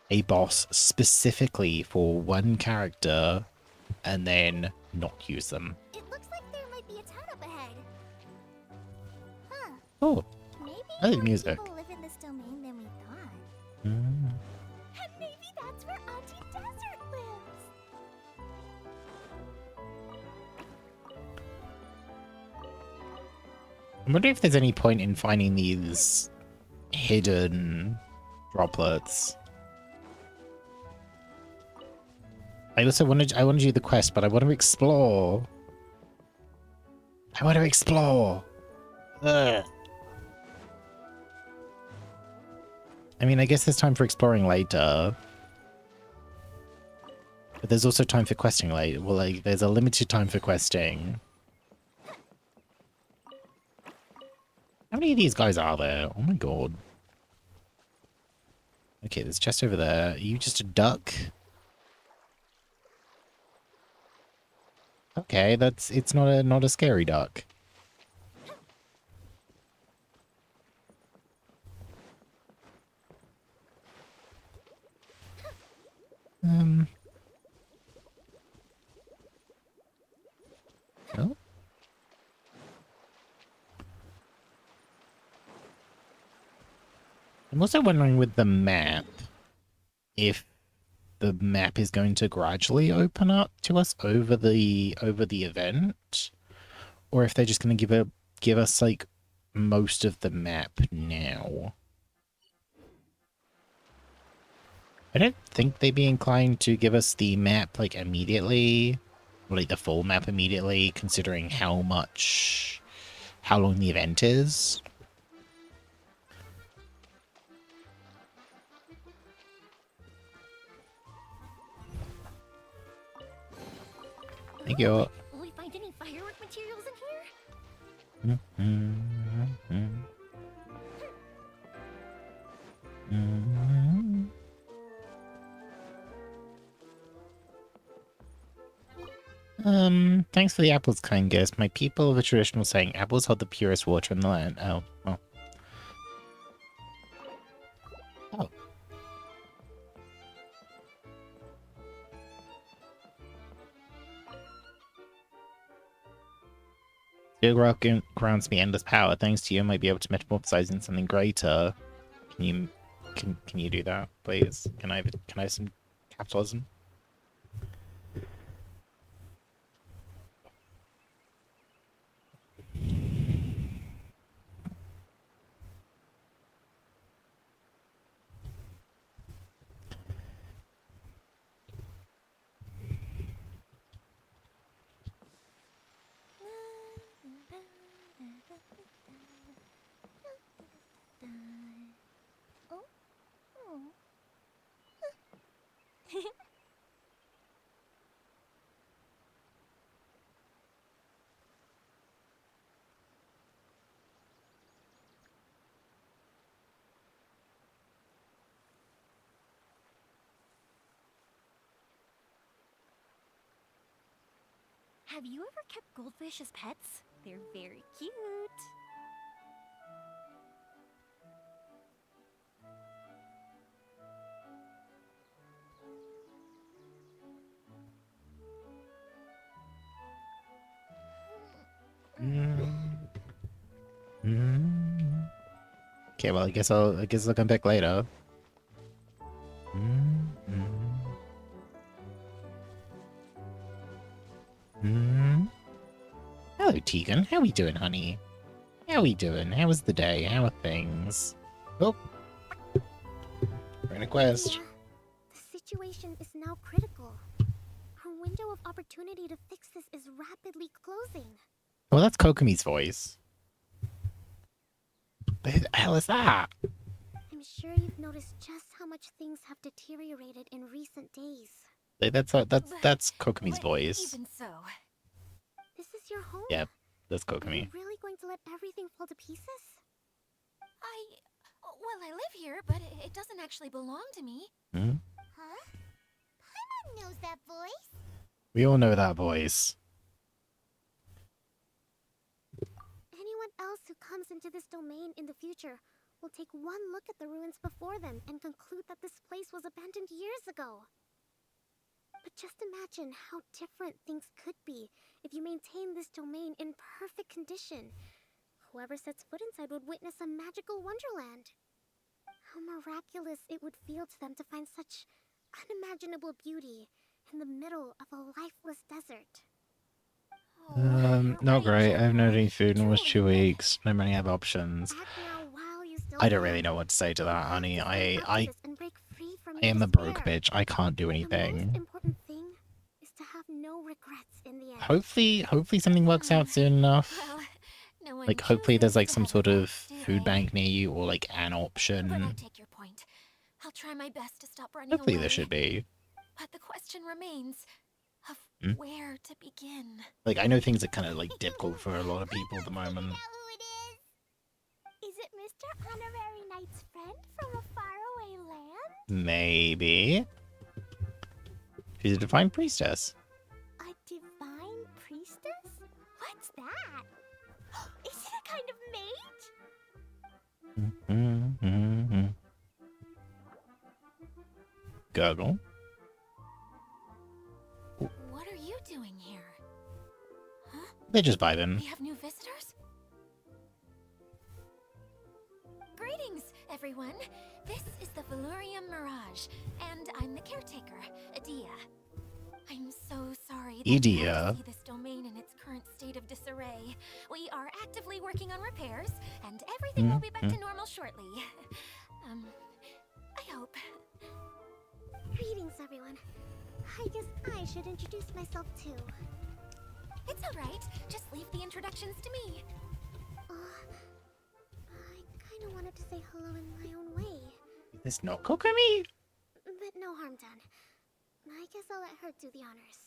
a boss specifically for one character and then not use them. It looks like there might be a town up ahead. Huh. Oh, Maybe I like more music. people live in this domain than we thought. Mm. And maybe that's where Auntie Desert lives. I wonder if there's any point in finding these hidden droplets. I want to do the quest, but I want to explore. I want to explore. Ugh. I mean, I guess there's time for exploring later. But there's also time for questing later. Well, like, there's a limited time for questing. How many of these guys are there? Oh my god. Okay, there's a chest over there. Are you just a duck? Okay, it's not a scary duck. Oh. I'm also wondering with the map if the map is going to gradually open up to us over the event, or if they're just going to give us like most of the map now. I don't think they'd be inclined to give us the map, like, immediately. Like, the full map immediately, considering how long the event is. Thank you. Will we find any firework materials in here? Thanks for the apples, kind guest. My people have a traditional saying, apples hold the purest water in the land. Oh, well. Oh. Steel rock grants me endless power. Thanks to you, I might be able to metamorphosize into something greater. Can you do that, please? Can I have some capitalism? Oh. Oh. Have you ever kept goldfish as pets? They're very cute. Okay, well, I guess I'll come back later. Hello, Tegan. How we doing, honey? How we doing? How was the day? How are things? Oh, we're in a quest. Yeah, the situation is now critical. Our window of opportunity to fix this is rapidly closing. Well, that's Kokomi's voice. But who the hell is that? I'm sure you've noticed just how much things have deteriorated in recent days. That's Kokomi's But voice. Even so, This is your home. Yep, that's Are you Kokomi. really going to let everything fall to pieces? well, I live here, but it doesn't actually belong to me. Hmm? Huh? Paimon knows that voice. We all know that voice. Anyone else who comes into this domain in the future will take one look at the ruins before them and conclude that this place was abandoned years ago. But just imagine how different things could be if you maintain this domain in perfect condition. Whoever sets foot inside would witness a magical wonderland. How miraculous it would feel to them to find such unimaginable beauty in the middle of a lifeless desert. Not great. I haven't had Jenna. any food in almost 2 Truly, but weeks. Not many other options. Act now while you still I don't can. really know what to say to that, honey. Stay I activist and break free from I your am a broke despair. bitch. I can't do The most anything. important thing is to have no regrets in the end. Hopefully something works out soon enough. Well, no one Like, hopefully there's chooses like to some have sort of regrets, do food they? bank near you, or like an But I option. take your point. I'll try my best to stop running Hopefully away. there should be. But the question remains of Hmm? where to begin. Like, I know things are kind of like difficult for a lot of people at the I moment. know who it is. Is it Mr. Honorary Knight's friend from a faraway land? Maybe. She's a divine priestess. A divine priestess? What's that? Is it a kind of mage? Mm-hmm. Gurgle. What are you doing here? Huh? They're just vibing. We have new visitors? Greetings, everyone. This is the Valurium Mirage, and I'm the caretaker, Adia. I'm so sorry that you have to see this domain in its current state of disarray. We are actively working on repairs, and everything will be back to normal shortly. I hope. everyone. I guess I should introduce myself too. It's alright. Just leave the introductions to me. I kinda wanted to say hello in my own way. There's no Kokomi? But no harm done. I guess I'll let her do the honors.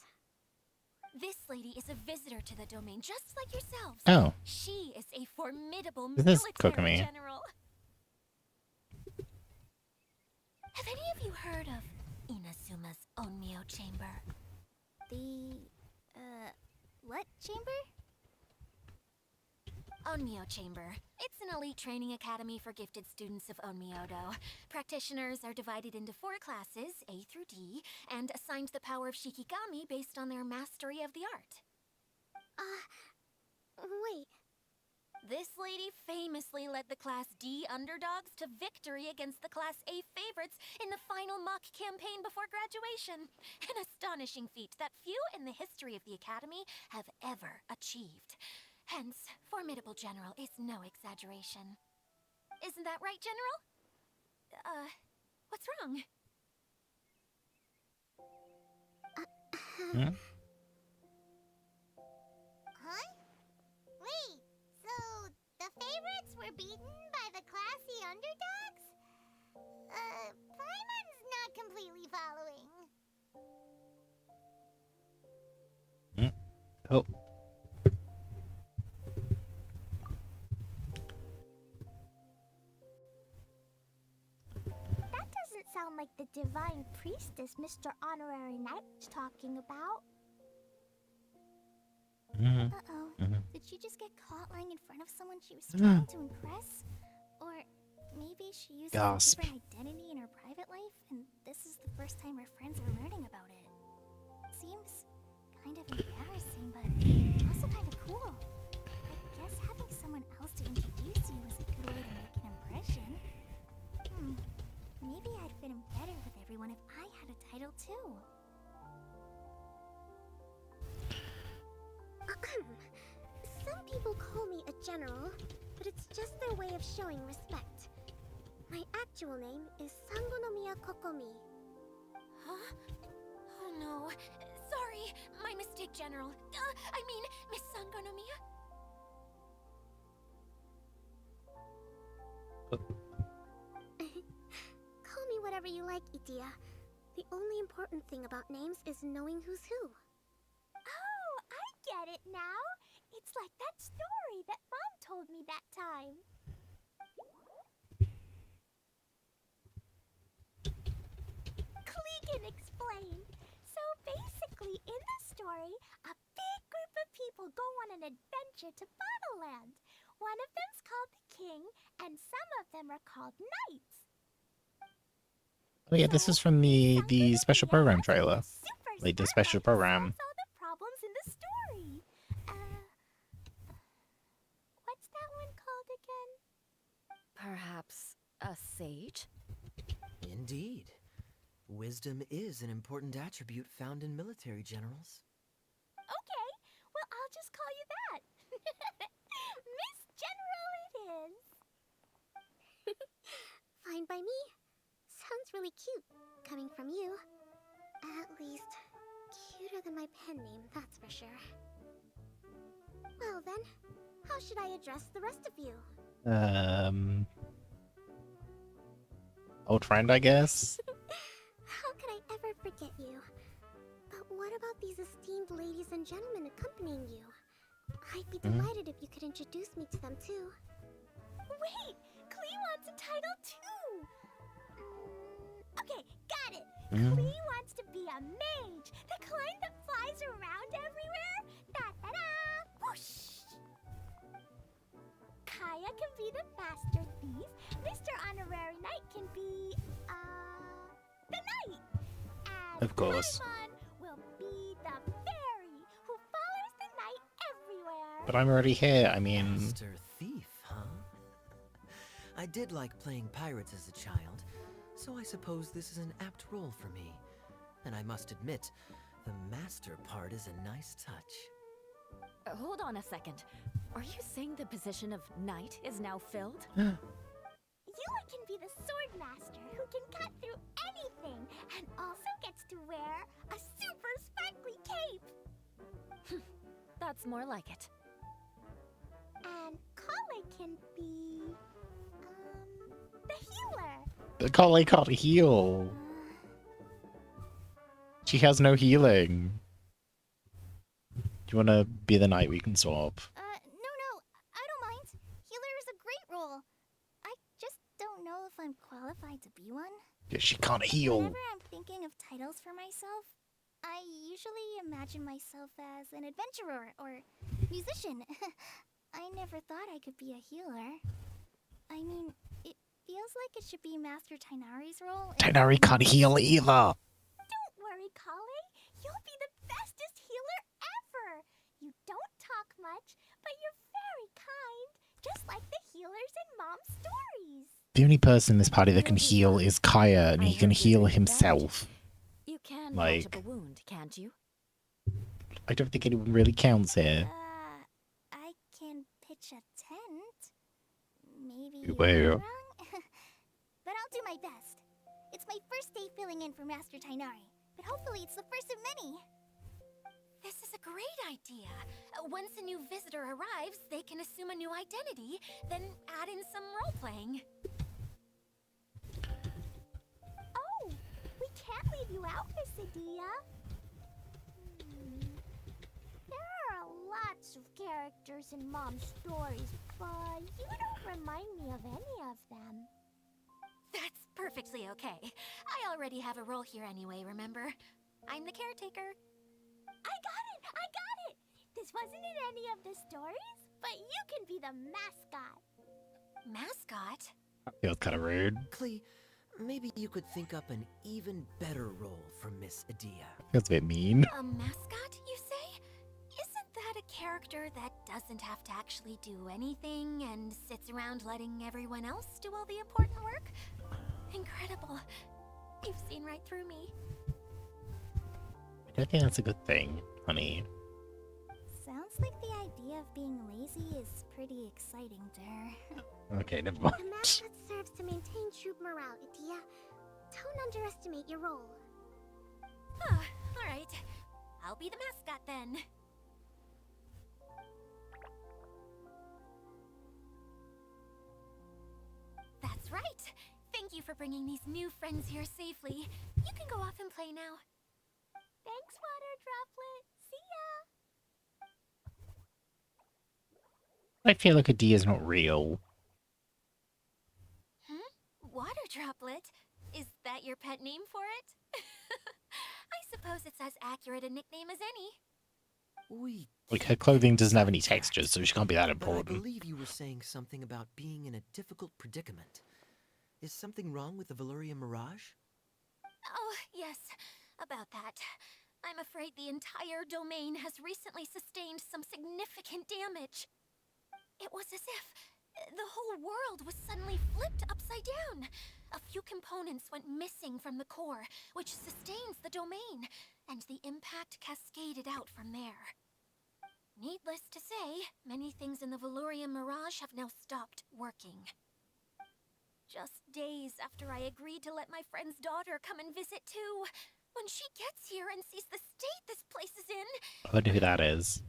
This lady is a visitor to the domain, just like yourselves. Oh. She is a formidable This is military Kokomi. general. Have any of you heard of Inazuma's Onmyo Chamber? The, what chamber? Onmyo Chamber. It's an elite training academy for gifted students of Onmyodo. Practitioners are divided into 4 classes, A through D, and assigned the power of Shikigami based on their mastery of the art. Wait. This lady famously led the Class D underdogs to victory against the Class A favorites in the final mock campaign before graduation. An astonishing feat that few in the history of the academy have ever achieved. Hence, formidable general is no exaggeration. Isn't that right, General? What's wrong? Hmm? Huh? Wait, so the favorites were beaten by the classy underdogs? Paimon's not completely following. Oh. That doesn't sound like the divine priestess Mr. Honorary Knight was talking about. Uh-oh. Did she just get caught lying in front of someone she was trying to impress? Or maybe she uses Gasp. a different identity in her private life, and this is the first time her friends are learning about it. Seems kind of embarrassing, but also kind of cool. I guess having someone else to introduce you is a good way to make an impression. Maybe I'd fit in better with everyone if I had a title too. Some people call me a general, but it's just their way of showing respect. My actual name is Sangonomiya Kokomi. Huh? Oh no. Sorry, my mistake, General. I mean, Miss Sangonomiya. Call me whatever you like, Itia. The only important thing about names is knowing who's who. Oh, I get it now. It's like that story that Mom told me that time. Klee can explain. So basically, in the story, a big group of people go on an adventure to Bottleland. One of them's called the King, and some of them are called Knights. Oh yeah, this is from the special program trailer. Like the special program. All the problems in the story. What's that one called again? Perhaps a sage? Indeed. Wisdom is an important attribute found in military generals. Okay, well I'll just call you that. Miss General it is. Fine by me. Sounds really cute, coming from you. At least, cuter than my pen name, that's for sure. Well then, how should I address the rest of you? Old friend, I guess? How could I ever forget you? But what about these esteemed ladies and gentlemen accompanying you? I'd be delighted if you could introduce me to them too. Wait! Klee wants a title too! Okay, got it! Klee wants to be a mage! The kind that flies around everywhere! Da-da-da! Whoosh! Kaya can be the master thief. Mr. Honorary Knight can be, the knight. And Of course. Paimon will be the fairy who follows the knight everywhere. But I'm already here, I mean... Master thief, huh? I did like playing pirates as a child, so I suppose this is an apt role for me. And I must admit, the master part is a nice touch. Hold on a second. Are you saying the position of knight is now filled? Yes, Eula can be the sword master who can cut through anything and also gets to wear a super sparkly cape. That's more like it. And Klee can be, the healer. The Klee can't heal. She has no healing. Do you want to be the knight? We can swap. No, I don't mind. Healer is a great role. I just don't know if I'm qualified to be one. Yeah, she can't heal. Whenever I'm thinking of titles for myself, I usually imagine myself as an adventurer or musician. I never thought I could be a healer. I mean, it feels like it should be Master Tainari's role. Tainari can't heal either. Don't worry, Klee. You'll be the bestest healer ever. You don't talk much, but you're very kind, just like the healers in Mom's stories. The only person in this party that can heal is Kaya, and he can heal himself. You can Like- patch up a wound, can't you? I don't think anyone really counts here. I can pitch a tent. Maybe Wait. you're wrong, but I'll do my best. It's my first day filling in for Master Tainari, but hopefully it's the first of many. This is a great idea. Once a new visitor arrives, they can assume a new identity, then add in some role-playing. Oh, we can't leave you out, Miss Adia. There are lots of characters in Mom's stories, but you don't remind me of any of them. That's perfectly okay. I already have a role here anyway, remember? I'm the caretaker. I got it! This wasn't in any of the stories, but you can be the mascot. Mascot? Feels kind of rude. Klee, maybe you could think up an even better role for Miss Adia. Feels a bit mean. A mascot, you say? Isn't that a character that doesn't have to actually do anything and sits around letting everyone else do all the important work? Incredible. You've seen right through me. I don't think that's a good thing, honey. Sounds like the idea of being lazy is pretty exciting to her. Okay, never mind. The mascot serves to maintain troop morale, Adia. Don't underestimate your role. Ah, alright. I'll be the mascot then. That's right. Thank you for bringing these new friends here safely. You can go off and play now. Thanks, Water Droplet. See ya! I feel like Adia's not real. Water Droplet? Is that your pet name for it? I suppose it's as accurate a nickname as any. We Like, her clothing doesn't have any textures, so she can't be that But I important. believe you were saying something about being in a difficult predicament. Is something wrong with the Valyria Mirage? Oh, yes, about that. I'm afraid the entire domain has recently sustained some significant damage. It was as if the whole world was suddenly flipped upside down. A few components went missing from the core, which sustains the domain, and the impact cascaded out from there. Needless to say, many things in the Valyria Mirage have now stopped working. Just days after I agreed to let my friend's daughter come and visit too, when she gets here and sees the state this place is in, I wonder who that is.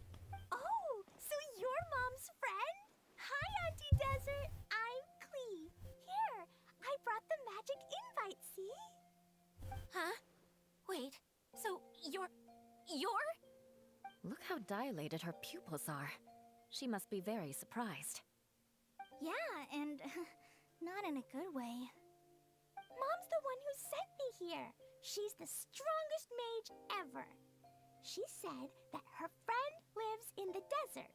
Oh, so you're Mom's friend? Hi, Auntie Desert. I'm Klee. Here, I brought the magic invite, see? huh? Wait, so you're... Look how dilated her pupils are. She must be very surprised. Yeah, and not in a good way. Mom's the one who sent me here. She's the strongest mage ever. She said that her friend lives in the desert.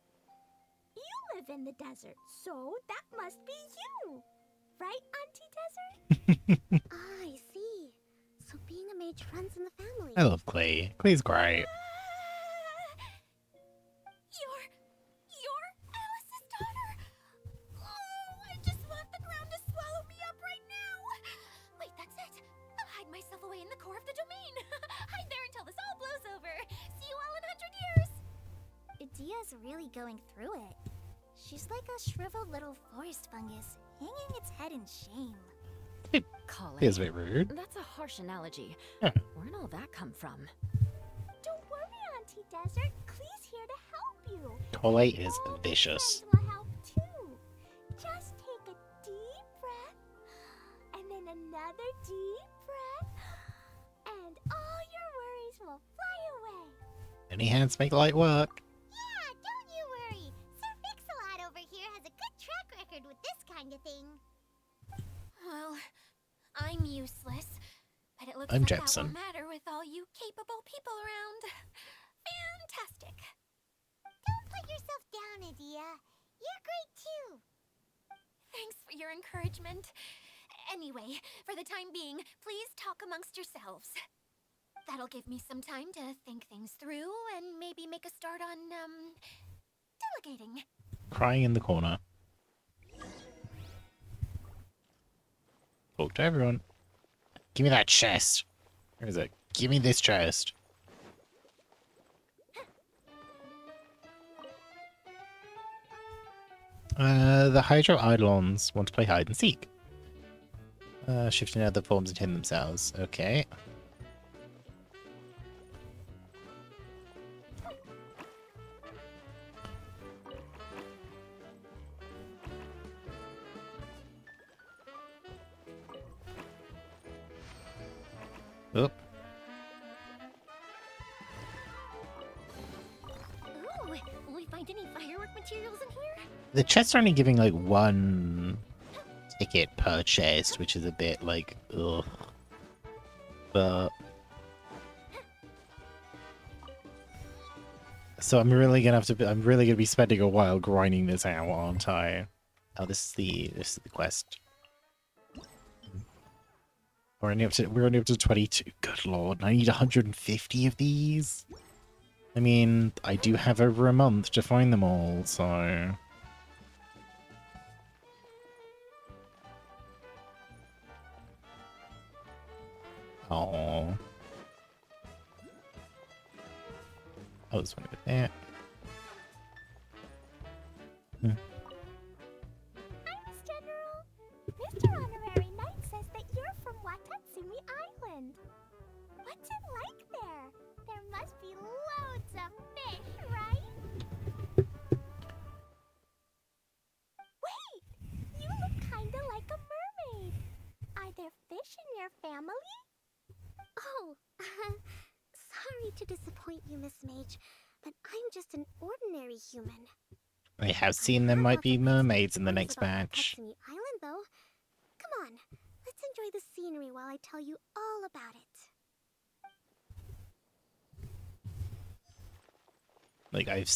You live in the desert, so that must be you. Right, Auntie Desert? I see. So being a mage runs in the family. I love Klee. Klee's great. You're Alice's daughter? Oh, I just want the ground to swallow me up right now. Wait, that's it. I'll hide myself away in the core of the domain. Hide there until this all blows over. See you all in 100 years. Adia's really going through it. She's like a shriveled little forest fungus, hanging its head in shame. Klee, Feels a bit rude. that's a harsh analogy. Huh. Where'd all that come from? Don't worry, Auntie Desert. Klee's here to help you. Klee is All the vicious. friends will help too. Just take a deep breath, and then another deep breath, and all your worries will fly away. Any hands make light work. Yeah, don't you worry. Sir Mix-a-Lot over here has a good track record with this kind of thing. Well, I'm useless, but it looks I'm like that Jepsen. won't matter with all you capable people around. Fantastic. Don't put yourself down, Adia. You're great too. Thanks for your encouragement. Anyway, for the time being, please talk amongst yourselves. That'll give me some time to think things through and maybe make a start on, delegating. Crying in the corner. Talk to everyone. Give me that chest. Where is it? Give me this chest. The Hydro Eidolons want to play hide and seek. Shifting other forms and hidden themselves. Okay. Oop. Ooh, will we find any firework materials in here? The chests are only giving like one ticket per chest, which is a bit like ugh. But so I'm really gonna be spending a while grinding this out, aren't I? Oh, this is the quest. We're only up to 22. Good lord, I need 150 of these. I mean, I do have over a month to find them all, so. Oh. Oh, this one over there. Thanks, General. Mr. Honorary Knight says that you're from Watatsumi Island. What's it like there? There must be loads of fish, right? Wait! You look kinda like a mermaid. Are there fish in your family? Oh, sorry to disappoint you, Miss Mage, but I'm just an ordinary human. I have seen there might be mermaids in the next batch. Watatsumi Island, though. Come on, let's enjoy the scenery while I tell you all about it. Like I've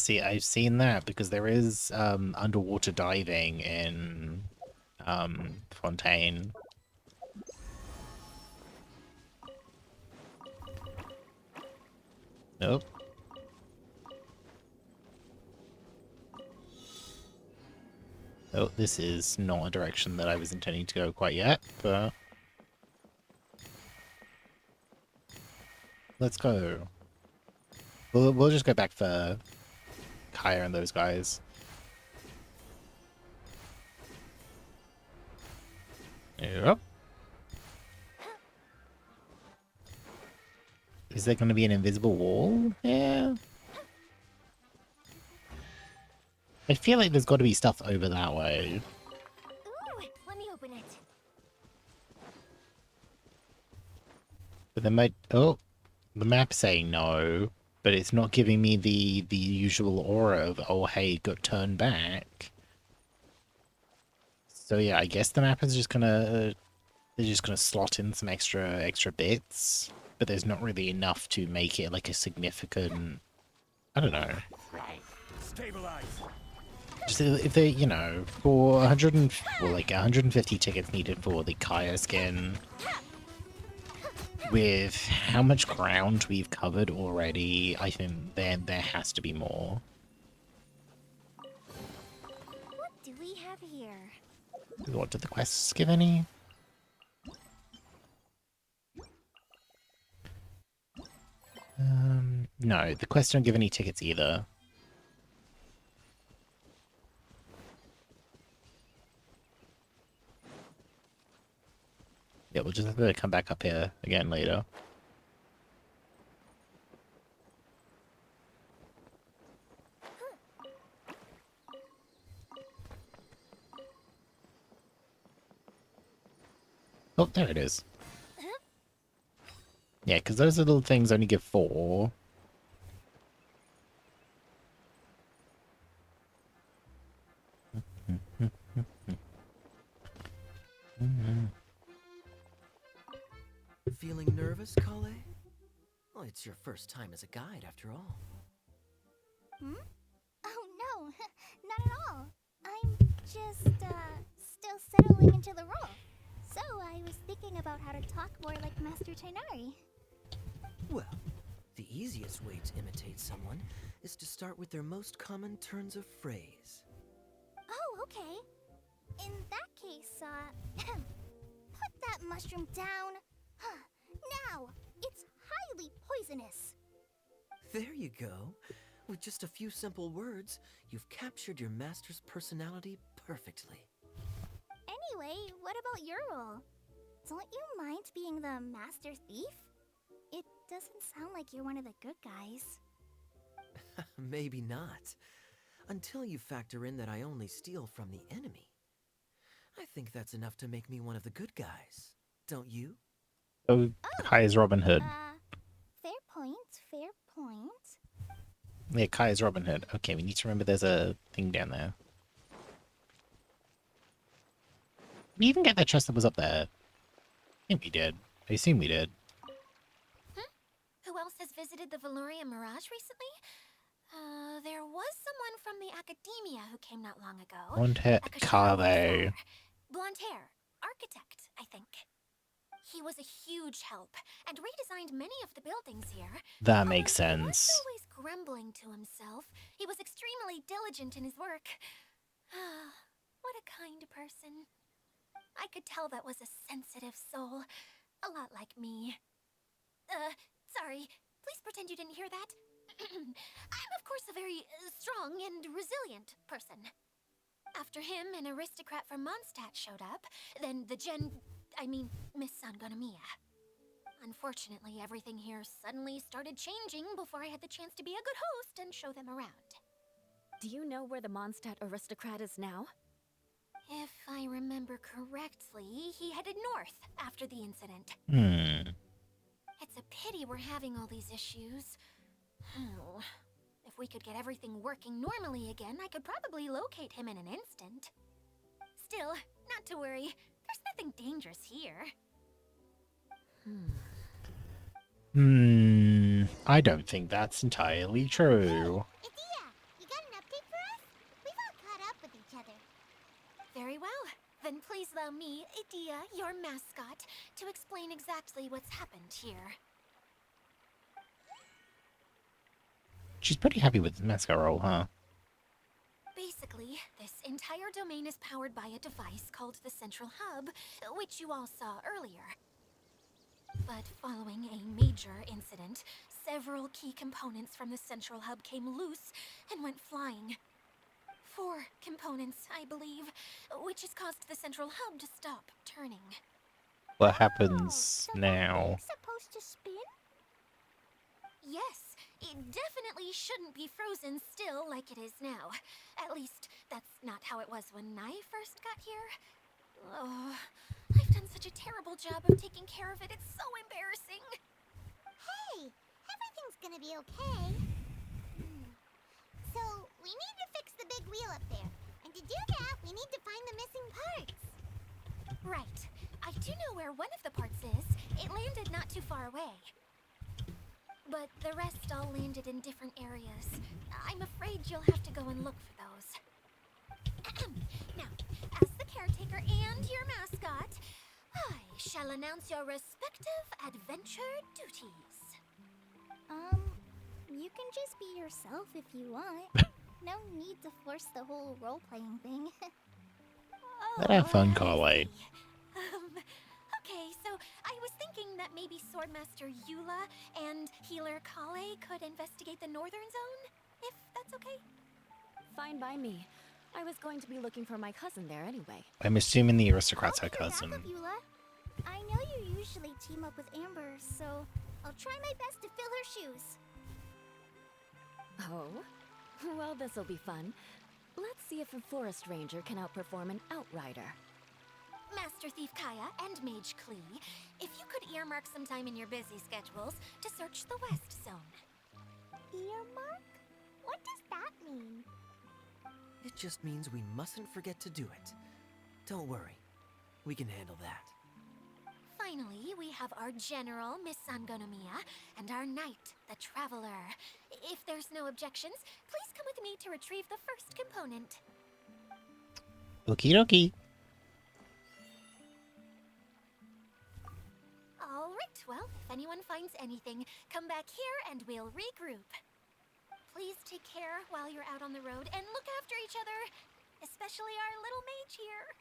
seen that because there is underwater diving in Fontaine. Nope. Oh, this is not a direction that I was intending to go quite yet, but let's go. We'll just go back for Kaya and those guys. Yep. Is there going to be an invisible wall? Yeah. I feel like there's got to be stuff over that way. Ooh, let me open it. But there might... Oh, the map's saying no, but it's not giving me the usual aura of, oh, hey, got turned back. So yeah, I guess the map is just gonna... They're just gonna slot in some extra bits, but there's not really enough to make it like a significant... I don't know. Stabilize. Just if they, you know, for 150 tickets needed for the Kaya skin, with how much ground we've covered already, I think there has to be more. What do we have here? What, did the quests give any? No, the quests don't give any tickets either. just have to come back up here again later. Oh, there it is. Yeah, because those little things only give 4. Feeling nervous, Klee? Well, it's your first time as a guide, after all. Hmm? Oh no, not at all. I'm just, still settling into the role. So I was thinking about how to talk more like Master Chinari. Well, the easiest way to imitate someone is to start with their most common turns of phrase. Oh, okay. In that case, put that mushroom down. Now, it's highly poisonous. There you go. With just a few simple words, you've captured your master's personality perfectly. Anyway, what about your role? Don't you mind being the master thief? It doesn't sound like you're one of the good guys. Maybe not. Until you factor in that I only steal from the enemy. I think that's enough to make me one of the good guys. Don't you? Oh, Kai is Robin Hood. Fair point, fair point. Yeah, Kai is Robin Hood. Okay, we need to remember there's a thing down there. Did we even get that chest that was up there? I think we did. I assume we did. Who else has visited the Veloria Mirage recently? There was someone from the academia who came not long ago. Blonde hair, Kale. Blonde hair. Architect, I think. He was a huge help and redesigned many of the buildings here. That makes Although sense. He was always grumbling to himself. He was extremely diligent in his work. What a kind person. I could tell that was a sensitive soul. A lot like me. Sorry. Please pretend you didn't hear that. I'm, of course, a very strong and resilient person. After him, an aristocrat from Mondstadt showed up. Then the Miss Sangonomiya. Unfortunately, everything here suddenly started changing before I had the chance to be a good host and show them around. Do you know where the Mondstadt aristocrat is now? If I remember correctly, he headed north after the incident. It's a pity we're having all these issues. If we could get everything working normally again, I could probably locate him in an instant. Still, not to worry. There's nothing dangerous here. I don't think that's entirely true. Idia, you got an update for us? We've all caught up with each other. Very well. Then please allow me, Idia, your mascot, to explain exactly what's happened here. She's pretty happy with the mascot role, huh? Basically, this entire domain is powered by a device called the Central Hub, which you all saw earlier. But following a major incident, several key components from the Central Hub came loose and went flying. 4 components, I believe, which has caused the Central Hub to stop turning. What happens So now? It's supposed to spin? Yes, it definitely shouldn't be frozen still like it is now. At least, that's not how it was when I first got here. Oh, I've done such a terrible job of taking care of it, it's so embarrassing. Hey, everything's gonna be okay. So, we need to fix the big wheel up there. And to do that, we need to find the missing parts. Right. I do know where one of the parts is. It landed not too far away. But the rest all landed in different areas. I'm afraid you'll have to go and look for those. Now, as the caretaker and your mascot, I shall announce your respective adventure duties. You can just be yourself if you want. No need to force the whole role-playing thing. Let have fun, I Klee. see. Okay, so I was thinking that maybe Swordmaster Eula and Healer Klee could investigate the northern zone, if that's okay. Fine by me. I was going to be looking for my cousin there anyway. I'm assuming the aristocrat's her I'll be your cousin. backup, Eula. I know you usually team up with Amber, so I'll try my best to fill her shoes. Oh? Well, this'll be fun. Let's see if a forest ranger can outperform an outrider. Master Thief Kaya and Mage Klee, if you could earmark some time in your busy schedules to search the West Zone. Earmark? What does that mean? It just means we mustn't forget to do it. Don't worry. We can handle that. Finally, we have our general, Miss Sangonomiya, and our knight, the Traveler. If there's no objections, please come with me to retrieve the first component. Okie dokie. Alright, well, if anyone finds anything, come back here and we'll regroup. Please take care while you're out on the road and look after each other, especially our little mage here.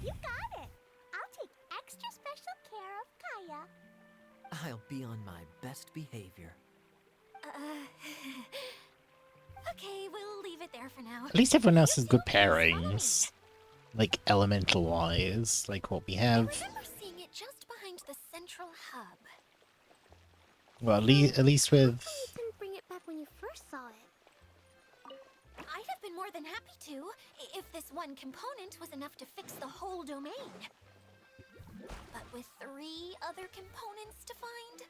You got it! I'll take extra special care of Kaya. I'll be on my best behavior. Okay, we'll leave it there for now. At least everyone else has good You two, follow me. pairings. Like, elemental-wise. Like what we I have. remember seeing it just behind the central hub. Well, at least with... You didn't bring it back when you first saw it. I'd have been more than happy to, if this one component was enough to fix the whole domain. But with 3 other components to find,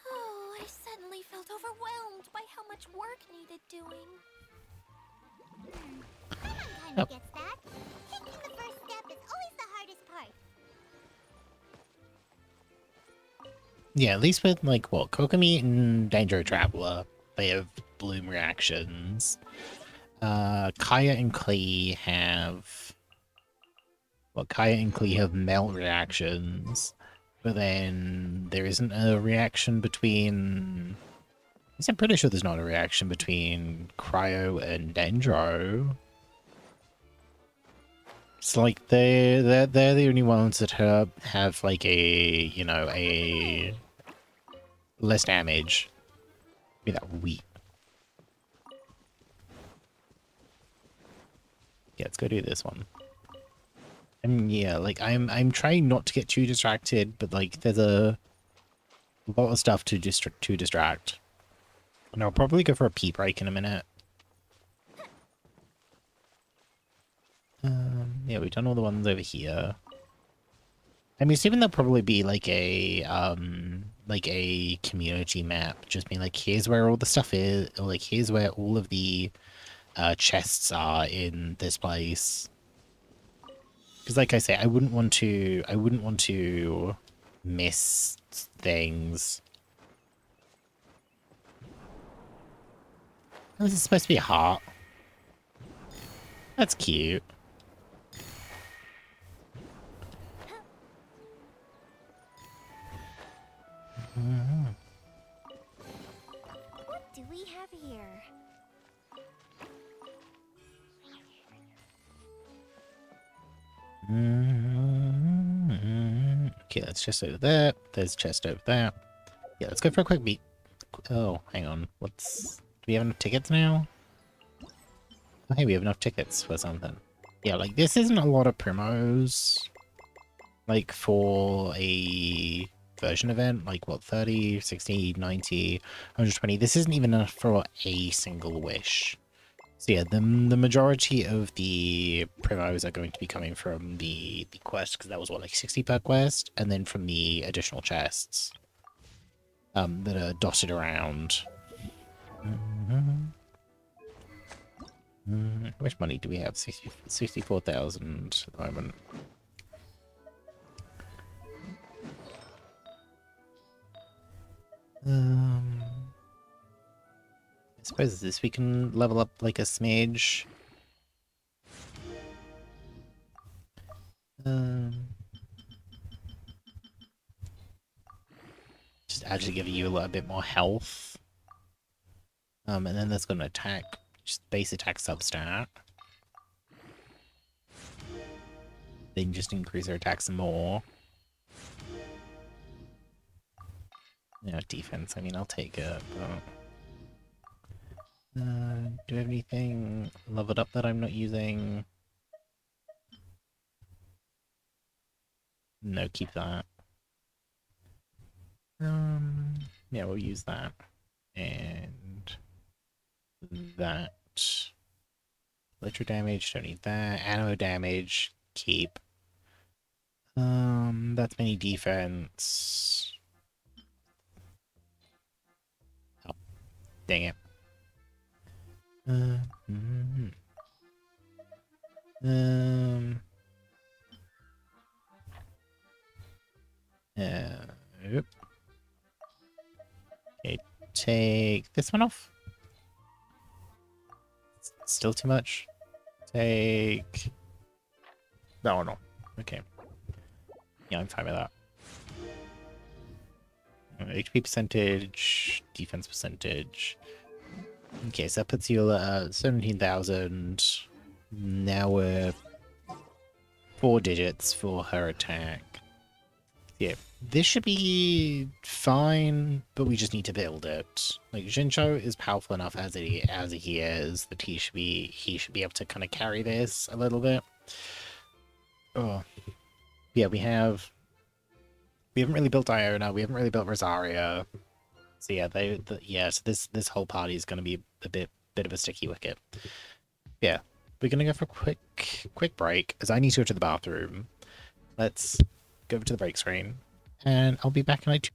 oh, I suddenly felt overwhelmed by how much work needed doing. Someone kinda gets that. Taking the first step is always the hardest part. Yeah, at least with, like, what, Kokomi and Danger Traveler, they have bloom reactions. Kaya and Klee have... Well, Kaya and Klee have melt reactions, but then there isn't a reaction between... I'm pretty sure there's not a reaction between Cryo and Dendro. It's like they're the only ones that have like a, you know, a less damage. Be that wheat. Yeah, let's go do this one. Yeah, like I'm trying not to get too distracted, but like there's a lot of stuff to distract. And I'll probably go for a pee break in a minute. Yeah, we've done all the ones over here. I'm assuming there'll probably be like a community map, just being like, here's where all the stuff is, or like here's where all of the chests are in this place. Because like I say, I wouldn't want to miss things. Oh, this is supposed to be a heart. That's cute. What do we have here? Okay, that's chest over there. There's chest over there. Yeah, let's go for a quick beat. Oh, hang on. Do we have enough tickets now? Oh, hey, we have enough tickets for something. Yeah, like, this isn't a lot of primos. Like, for a version event, like, what, 30, 60, 90, 120. This isn't even enough for a single wish. So yeah, the majority of the primos are going to be coming from the quest, because that was, what, like 60 per quest? And then from the additional chests that are dotted around. How much money do we have? 64,000 at the moment. I suppose this we can level up like a smidge. Just actually give Eula a bit more health. And then that's going to attack, just base attack substat. Then just increase her attack some more. Yeah, defense, I mean, I'll take it, but... do we have anything leveled up that I'm not using? No, keep that. Yeah, we'll use that. And that. Electro damage, don't need that. Ammo damage, keep. That's many defense. Oh, dang it. Oop. Okay, take this one off. Still too much. Take that one off. Okay. Yeah, I'm fine with that. HP percentage, defense percentage. Okay, so that puts you at 17,000. Now we're 4 digits for her attack. Yeah, this should be fine, but we just need to build it. Like, Jincho is powerful enough as he is that he should be able to kind of carry this a little bit. Oh, yeah, we haven't really built Iona, we haven't really built Rosaria. So yeah, so this whole party is going to be a bit of a sticky wicket. Yeah, we're gonna go for a quick break as I need to go to the bathroom. Let's go over to the break screen, and I'll be back in like 2.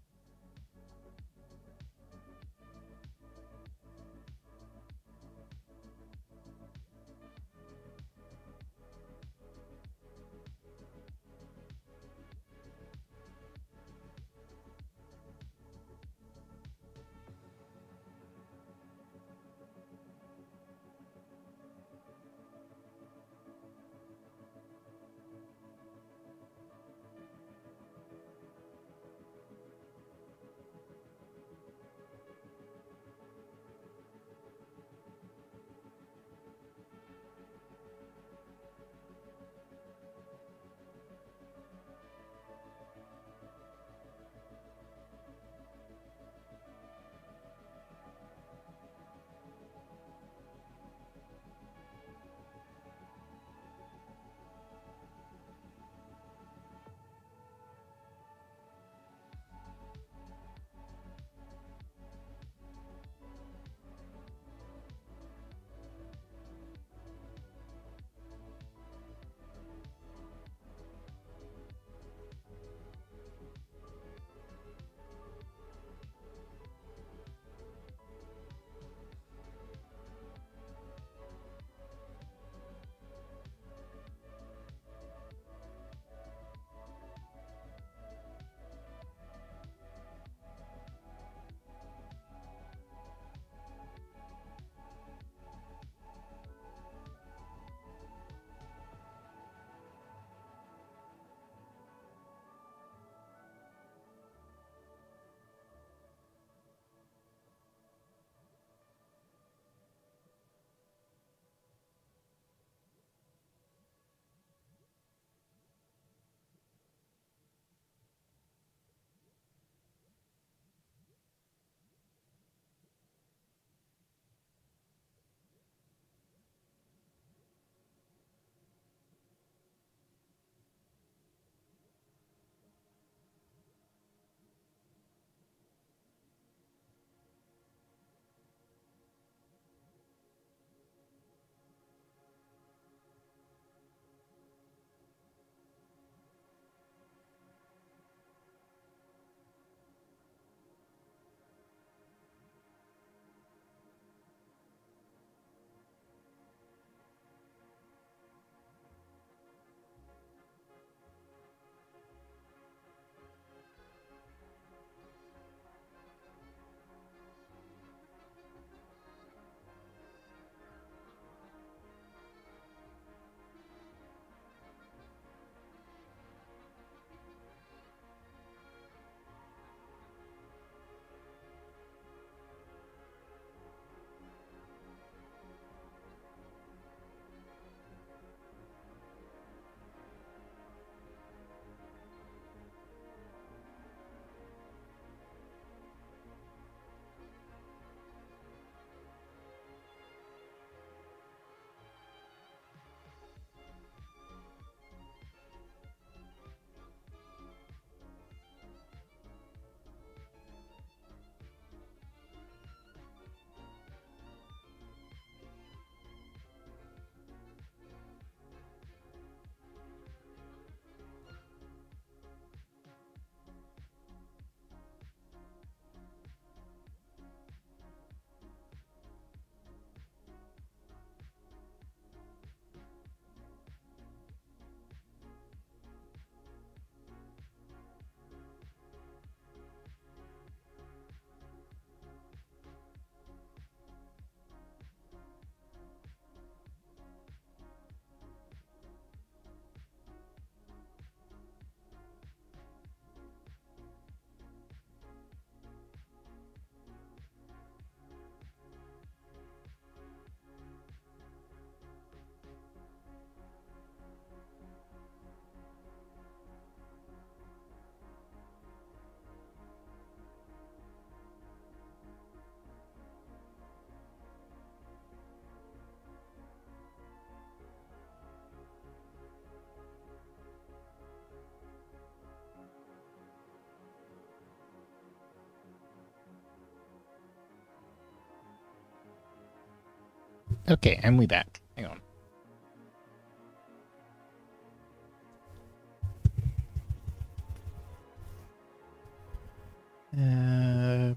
Okay, and we back. Hang on.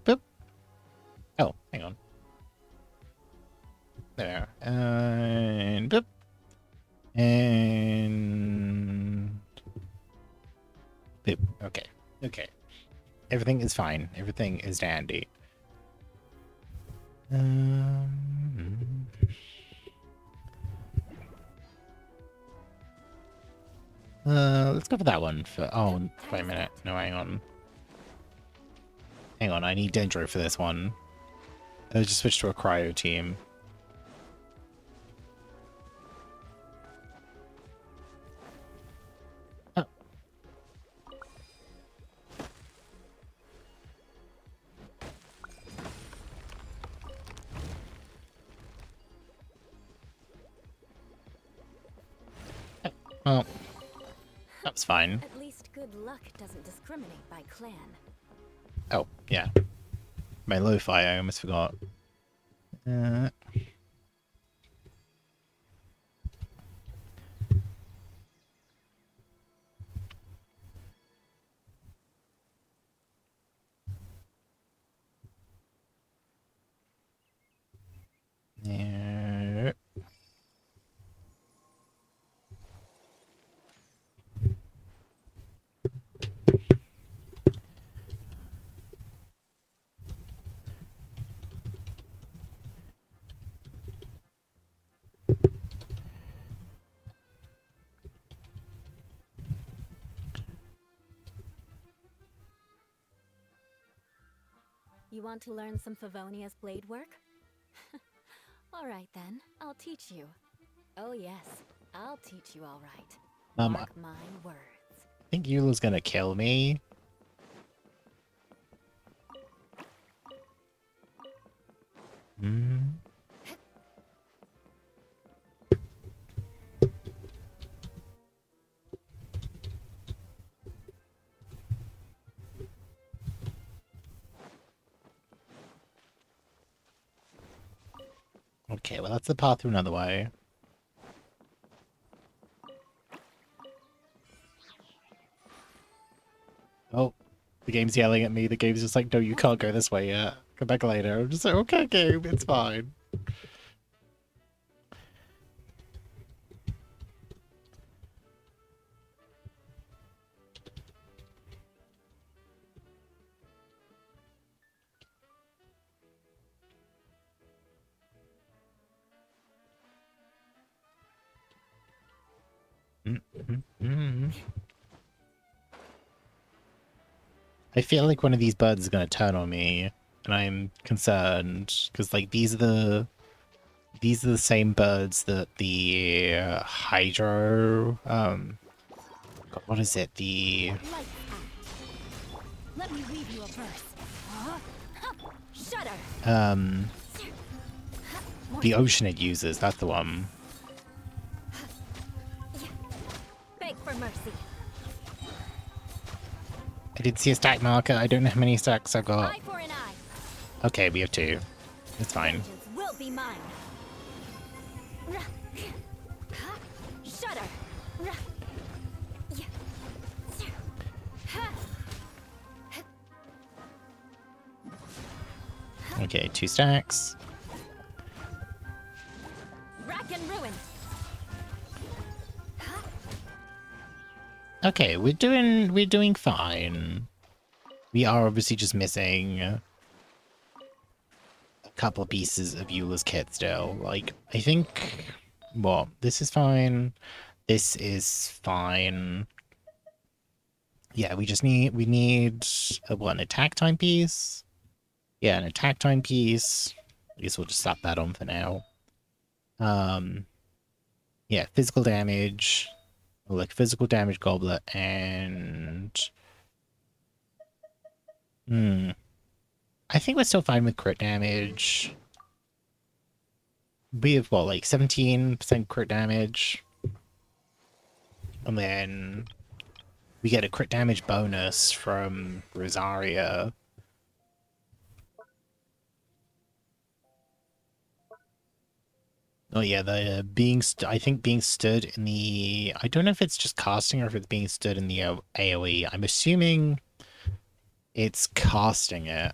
Boop. Oh, hang on. There. And boop. And boop. Okay. Okay. Everything is fine. Everything is dandy. Let's go for that one. Oh, wait a minute. No, hang on. Hang on, I need Dendro for this one. I'll just switch to a cryo team. Oh. Well, that's fine. At least good luck doesn't discriminate by clan. Oh, yeah. My lo-fi, I almost forgot. Yeah. You want to learn some Favonia's blade work? All right then, I'll teach you. Oh yes, I'll teach you all right. Mark my words. I think Eula's gonna kill me. Okay, well that's the path to another way. Oh, the game's yelling at me. The game's just like, no, you can't go this way yet. Come back later. I'm just like, okay, game, it's fine. I feel like one of these birds is gonna turn on me, and I'm concerned because like these are the same birds that the hydro God, what is it? The Let me weave you a verse. Shudder. the ocean it uses. That's the one. Beg for mercy. I did see a stack marker. I don't know how many stacks I've got. Eye for an eye. Okay, we have 2. It's fine. Vengeance will be mine. Shudder. Okay, 2 stacks. Rack and ruin. Okay, we're doing fine. We are obviously just missing a couple pieces of Eula's kit still. Like, I think what? This is fine. This is fine. Yeah, we need what, an attack time piece? Yeah, an attack time piece. I guess we'll just slap that on for now. Yeah, physical damage. Like physical damage goblet and I think we're still fine with crit damage. We have what, like 17% crit damage. And then we get a crit damage bonus from Rosaria. Oh yeah, the I think being stood in the, I don't know if it's just casting or if it's being stood in the AoE. I'm assuming it's casting it.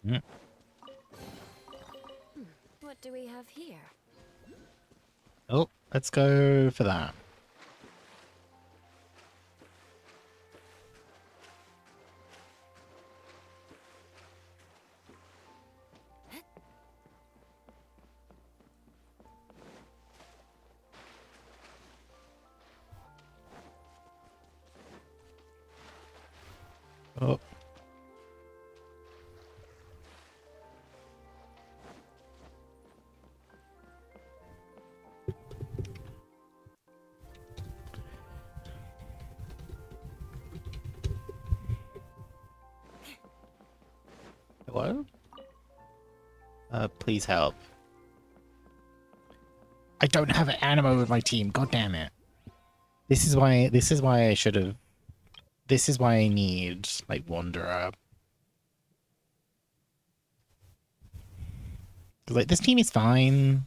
Mm. What do we have here? Oh, let's go for that. Oh. Hello? Please help. I don't have an animo with my team. God damn it. This is why I should have, this is why I need, like, Wanderer. Like, this team is fine.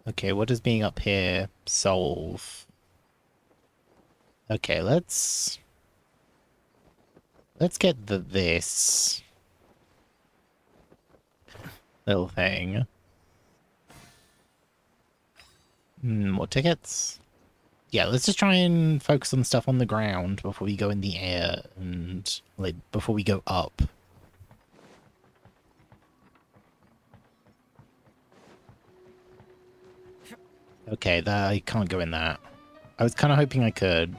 Okay, what does being up here solve? Okay, let's get this little thing. More tickets? Yeah, let's just try and focus on stuff on the ground before we go in the air and, like, before we go up. Okay, I can't go in that. I was kind of hoping I could.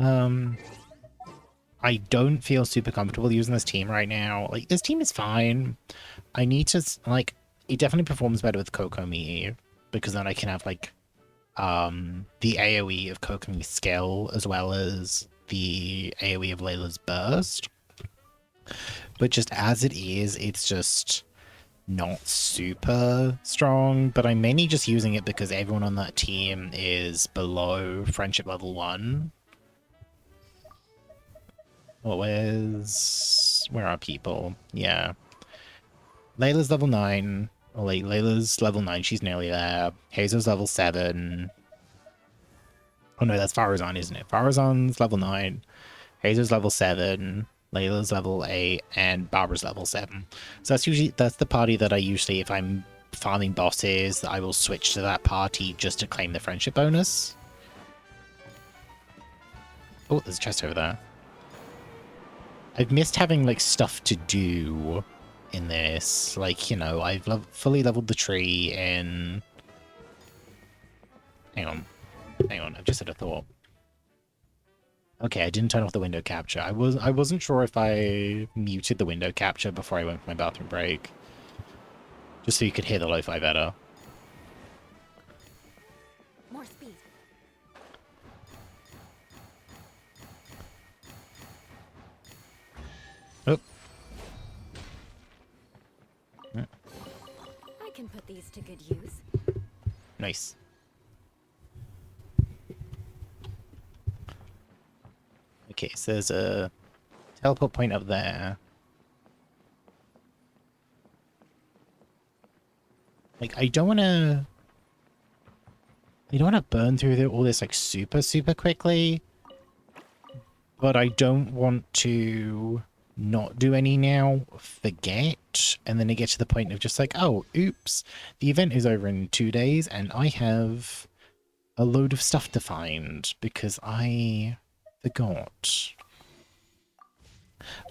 I don't feel super comfortable using this team right now. Like, this team is fine. I need to, like, it definitely performs better with Kokomi, because then I can have, like, the AoE of Kokomi's skill, as well as the AoE of Layla's burst. But just as it is, it's just not super strong, but I'm mainly just using it because everyone on that team is below friendship level 1. Well, where are people? Yeah. Layla's level 9. Oh, wait, Layla's level 9, she's nearly there. Hazel's level 7. Oh no, that's Farazan, isn't it? Farazan's level 9. Hazel's level 7. Layla's level 8, and Barbara's level 7. So that's the party that I usually, if I'm farming bosses, I will switch to that party just to claim the friendship bonus. Oh, there's a chest over there. I've missed having, like, stuff to do in this. Like, you know, I've fully leveled the tree in... Hang on, I've just had a thought. Okay, I didn't turn off the window capture. I wasn't sure if I muted the window capture before I went for my bathroom break. Just so you could hear the lo-fi better. More speed. Oh. I can put these to good use. Nice. Okay, so there's a teleport point up there. Like, I don't want to burn through all this, like, super quickly. But I don't want to not do any now, forget, and then it gets to the point of just like, oh, oops, the event is over in 2 days, and I have a load of stuff to find because I forgot.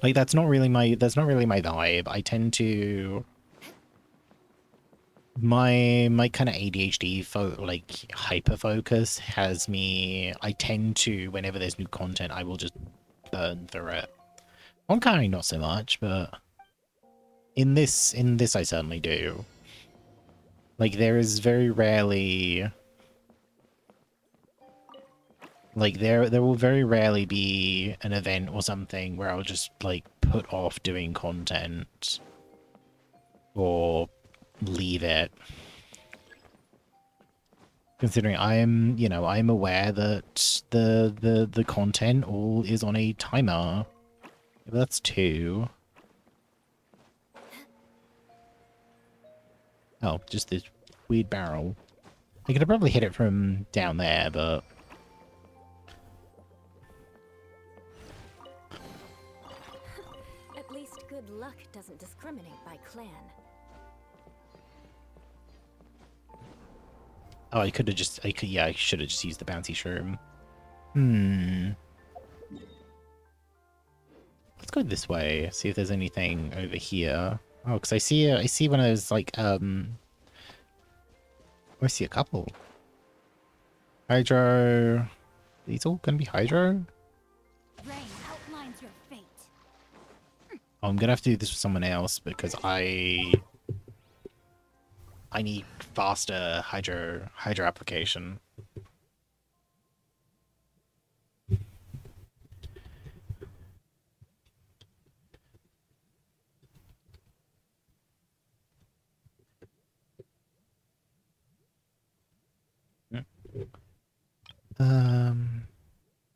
Like, that's not really my vibe. I tend to... My kind of ADHD, like, hyper-focus has me... I tend to, whenever there's new content, I will just burn through it. Honkai, not so much, but... In this I certainly do. Like, there is very rarely... Like, there will very rarely be an event or something where I'll just, like, put off doing content. Or leave it. Considering I'm, you know, I'm aware that the content all is on a timer. That's 2. Oh, just this weird barrel. I could have probably hit it from down there, but... At least good luck doesn't discriminate by clan. Oh, I could have just... yeah, I should have just used the bouncy shroom. Let's go this way, see if there's anything over here. Oh, because I see one of those, like, I see a couple. Hydro... These all gonna be Hydro? Rain outlines your fate. Oh, I'm gonna have to do this with someone else because I need faster Hydro application.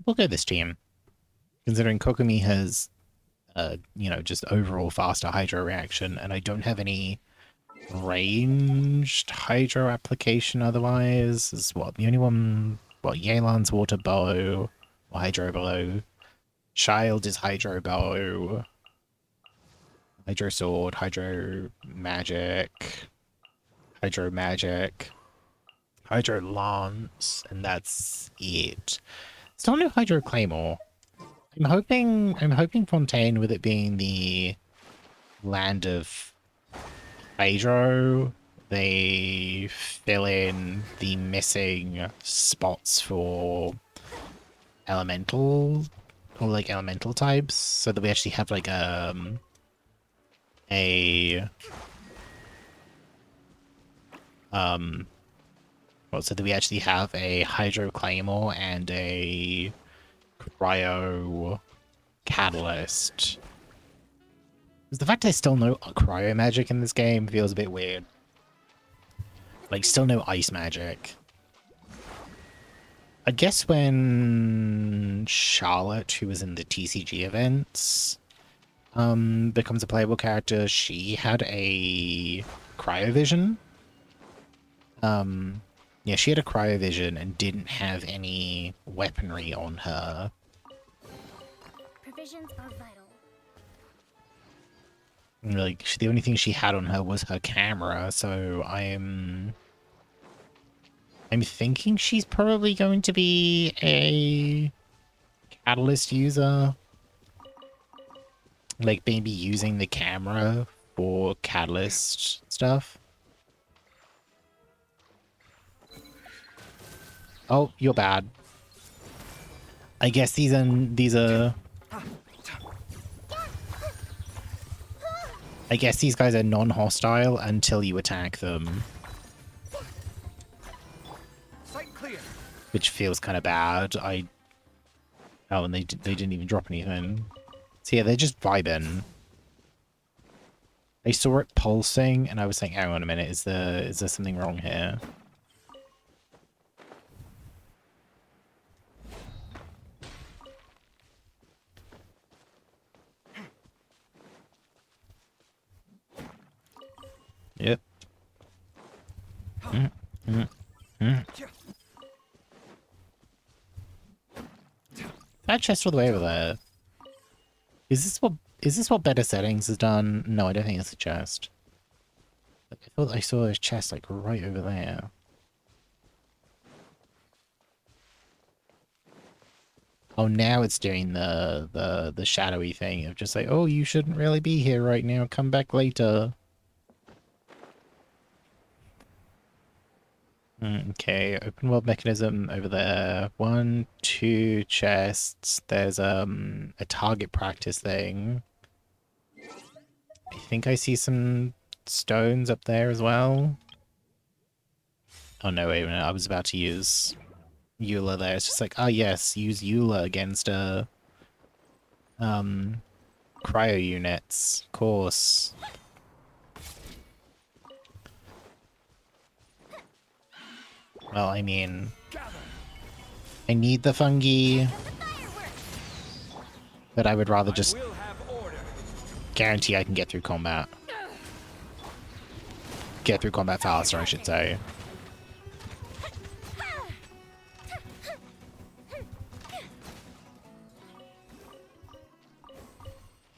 We'll go this team. Considering Kokomi has, you know, just overall faster Hydro reaction, and I don't have any ranged Hydro application otherwise. Is what the only one? What, Yelan's Water Bow or Hydro Bow. Child is Hydro Bow. Hydro Sword, Hydro Magic, Hydro Magic, Hydro Lance, and that's it. Still no Hydro Claymore. I'm hoping Fontaine, with it being the land of Hydro, they fill in the missing spots for elemental or like elemental types, so that we actually have like well, so that we actually have a Hydro Claymore and a Cryo Catalyst. Because the fact there's still no Cryo Magic in this game feels a bit weird. Like, still no Ice Magic. I guess when Charlotte, who was in the TCG events, becomes a playable character, she had a Cryovision. Yeah, she had a Cryovision and didn't have any weaponry on her. Provisions are vital. Like, the only thing she had on her was her camera, so I'm thinking she's probably going to be a Catalyst user. Like, maybe using the camera for Catalyst stuff. Oh, you're bad. I guess these are... I guess these guys are non-hostile until you attack them. Sight clear. Which feels kind of bad. Oh, and they didn't even drop anything. So yeah, they're just vibing. I saw it pulsing, and I was thinking, hang on a minute, is there something wrong here? Yep. That chest all the way over there. Is this what better settings has done? No, I don't think it's a chest. I thought I saw a chest like right over there. Oh, now it's doing the shadowy thing of just like, oh, you shouldn't really be here right now. Come back later. Okay, open world mechanism over there. 1, 2 chests. There's a target practice thing. I think I see some stones up there as well. Oh no, wait a minute, I was about to use Eula there. It's just like, oh yes, use Eula against cryo units. Of course. Well, I mean, I need the fungi, but I would rather just guarantee I can get through combat. Get through combat faster, I should say.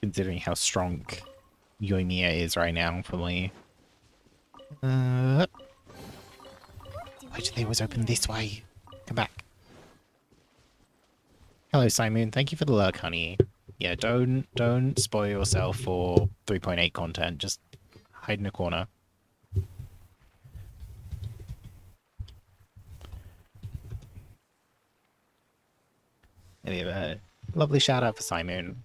Considering how strong Yoimiya is right now for me. Why do they always open this way? Come back. Hello, Simon. Thank you for the lurk, honey. Yeah, don't spoil yourself for 3.8 content. Just hide in a corner. And we have a lovely shout out for Simon.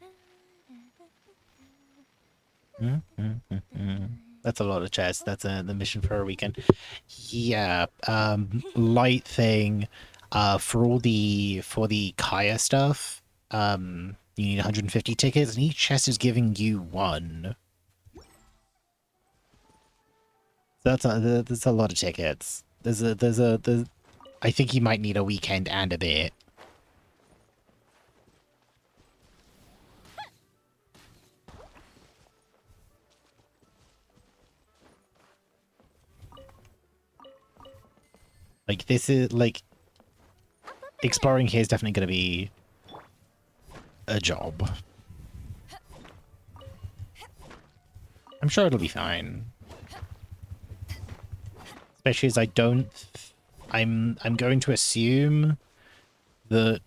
That's a lot of chests. That's the mission for a weekend. Yeah, light thing. For the Kaya stuff, you need 150 tickets, and each chest is giving you one. That's a lot of tickets. I think you might need a weekend and a bit. Like, this is, like, exploring here is definitely going to be a job. I'm sure it'll be fine. Especially as I'm going to assume that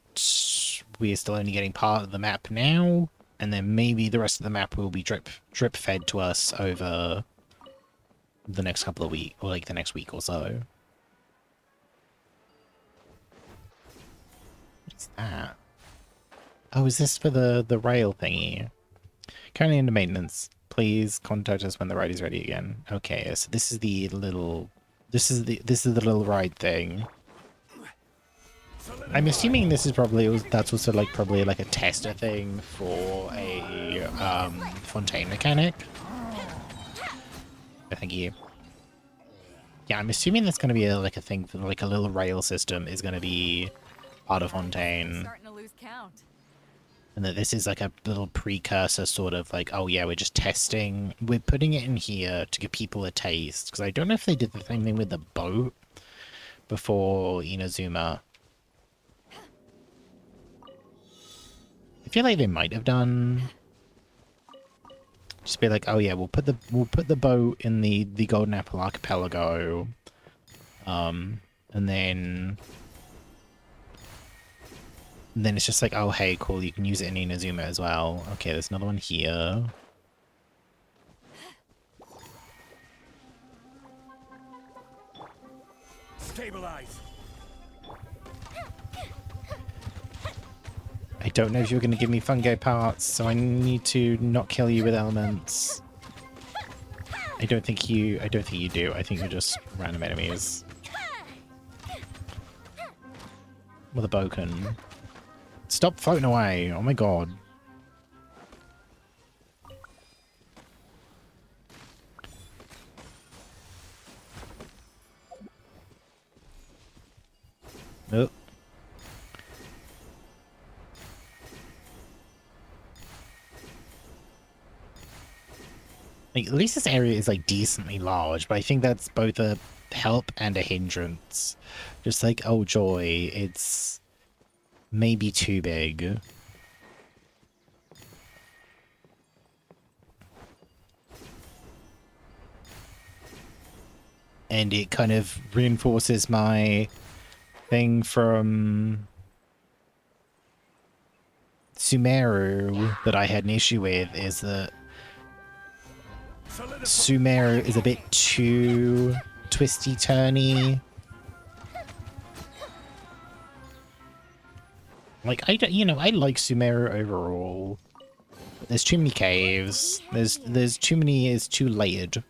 we're still only getting part of the map now, and then maybe the rest of the map will be drip fed to us over the next couple of weeks, or like the next week or so. What's that? Oh, is this for the rail thingy? Currently under maintenance. Please contact us when the ride is ready again. Okay, so this is the little little ride thing. I'm assuming this is that's also like probably like a tester thing for a fontaine mechanic. Thank you. Yeah, I'm assuming that's going to be like a thing for like a little rail system is going to be part of fontaine. Starting to lose count. And that this is like a little precursor sort of like, oh yeah, we're just testing. We're putting it in here to give people a taste. Because I don't know if they did the same thing with the boat before Inazuma. I feel like they might have done. Just be like, oh yeah, we'll put the boat in the Golden Apple Archipelago. And then it's just like, oh hey, cool, you can use it in Inazuma as well. Okay, there's another one here. Stabilize. I don't know if you're going to give me fungi parts, so I need to not kill you with elements. I don't think you do. I think you're just random enemies. With a boken. Stop floating away. Oh my god. Oh. Like, at least this area is like decently large, but I think that's both a help and a hindrance. Just like, oh joy, it's maybe too big. And it kind of reinforces my thing from Sumeru that I had an issue with, is that Sumeru is a bit too twisty-turny. Like, I like Sumeru overall, There's too many caves. There's too many. It's too layered.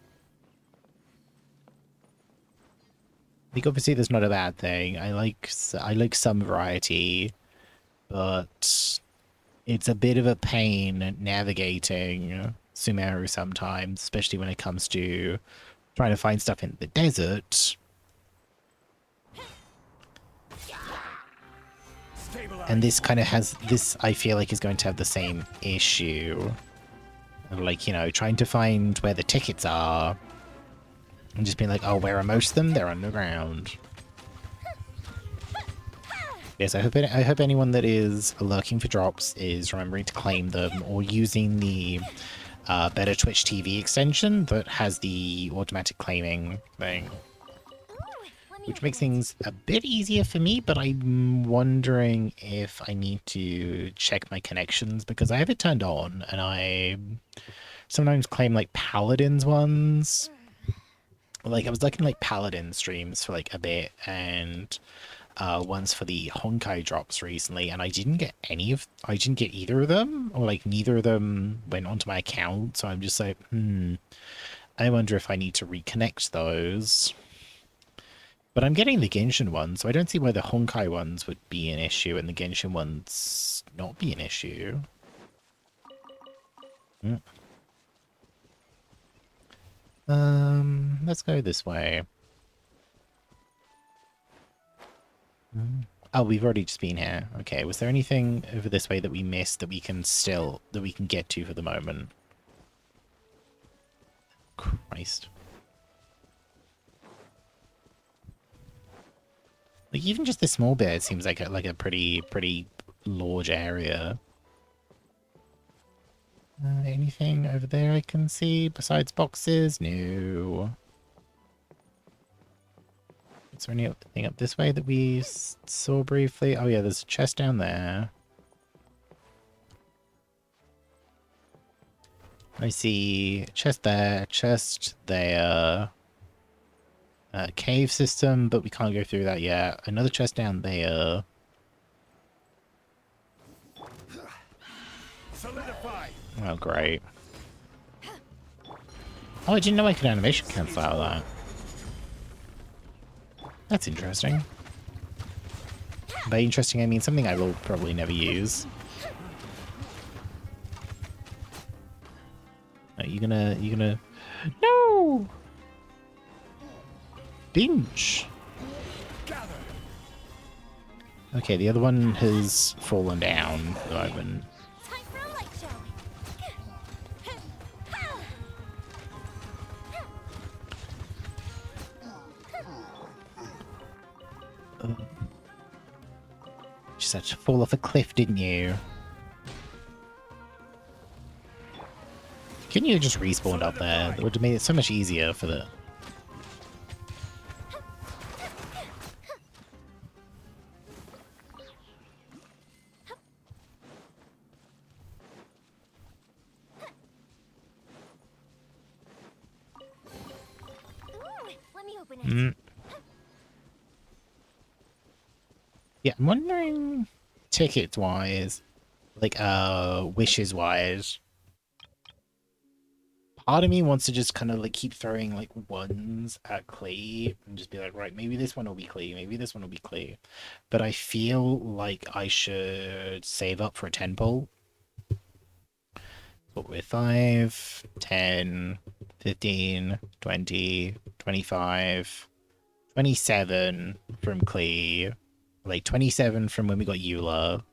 Like obviously, there's not a bad thing. I like some variety, but it's a bit of a pain navigating Sumeru sometimes, especially when it comes to trying to find stuff in the desert. And this kind of has this. I feel like is going to have the same issue. Like, you know, trying to find where the tickets are and just being like, oh, where are most of them? They're underground. Yes, I hope anyone that is lurking for drops is remembering to claim them or using the better Twitch TV extension that has the automatic claiming thing. Which makes things a bit easier for me, but I'm wondering if I need to check my connections because I have it turned on and I sometimes claim like Paladin's ones. Like I was looking like Paladin streams for like a bit and ones for the Honkai drops recently and I didn't get either of them or like neither of them went onto my account. So I'm just like, I wonder if I need to reconnect those. But I'm getting the Genshin ones, so I don't see why the Honkai ones would be an issue and the Genshin ones not be an issue. Let's go this way. Oh, we've already just been here. Okay, was there anything over this way that we missed that we can get to for the moment? Christ. Like even just this small bit seems like a pretty large area. Anything over there I can see besides boxes? No. Is there anything up this way that we saw briefly? Oh yeah, there's a chest down there. I see chest there, chest there. Cave system, but we can't go through that yet. Another chest down there. Solidify. Oh, great. Oh, I didn't know I could animation cancel out of that. That's interesting. By interesting, I mean something I will probably never use. Are you gonna... No! Binge! Okay, the other one has fallen down at the moment. Time for a light show. Just had to fall off a cliff, didn't you? Couldn't you have just respawned up there? That would have made it so much easier for the... Let me open it. Yeah, I'm wondering, tickets-wise, like, wishes-wise, part of me wants to just kind of, like, keep throwing, like, ones at Klee and just be like, right, maybe this one will be Klee, maybe this one will be Klee. But I feel like I should save up for a 10 pull. What we're 5, 10, 15, 20, 25, 27 from Klee. Like 27 from when we got Eula.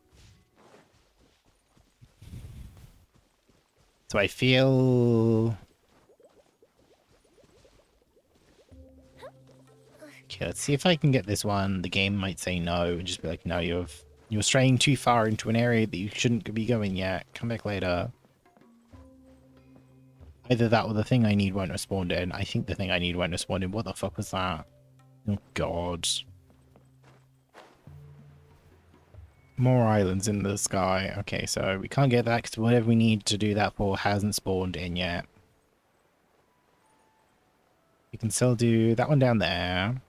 So I feel... Okay, let's see if I can get this one. The game might say no and just be like, no, you're straying too far into an area that you shouldn't be going yet. Come back later. Either that or the thing I need won't have spawned in. I think the thing I need won't have spawned in. What the fuck was that? Oh, God. More islands in the sky. Okay, so we can't get that because whatever we need to do that for hasn't spawned in yet. We can still do that one down there.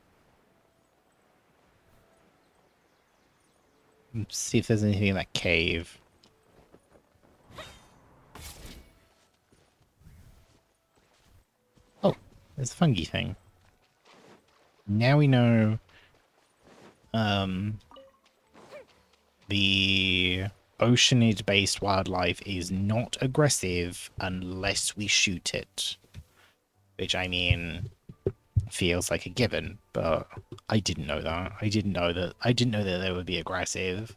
Let's see if there's anything in that cave. There's a fungi thing. Now we know the oceanid-based wildlife is not aggressive unless we shoot it. Which, I mean, feels like a given, but I didn't know that. I didn't know that they would be aggressive.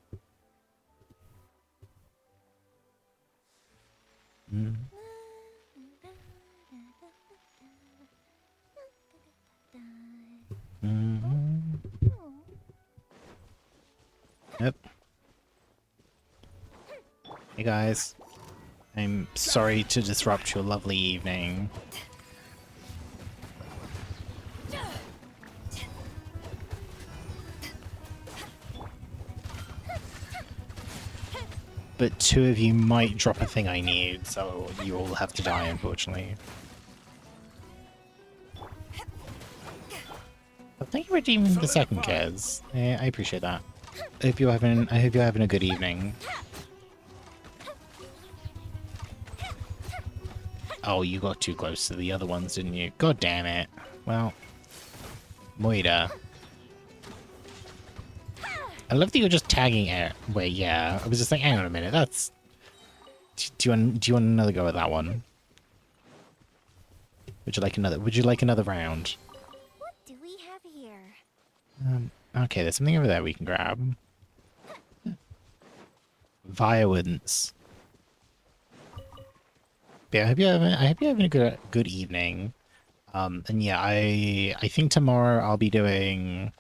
Mm. Mm-hmm. Yep. Hey guys. I'm sorry to disrupt your lovely evening. But two of you might drop a thing I need, so you all have to die, unfortunately. But thank you for redeeming the second, Kez. Yeah, I appreciate that. I hope you're having a good evening. Oh, you got too close to the other ones, didn't you? God damn it. Well, Moira. I love that you're just tagging it. Wait, yeah. I was just like, hang on a minute. That's. Do you want another go at that one? Would you like another round? What do we have here? Okay, there's something over there we can grab. Violence. But yeah, I hope you're having a good evening. And yeah, I think tomorrow I'll be doing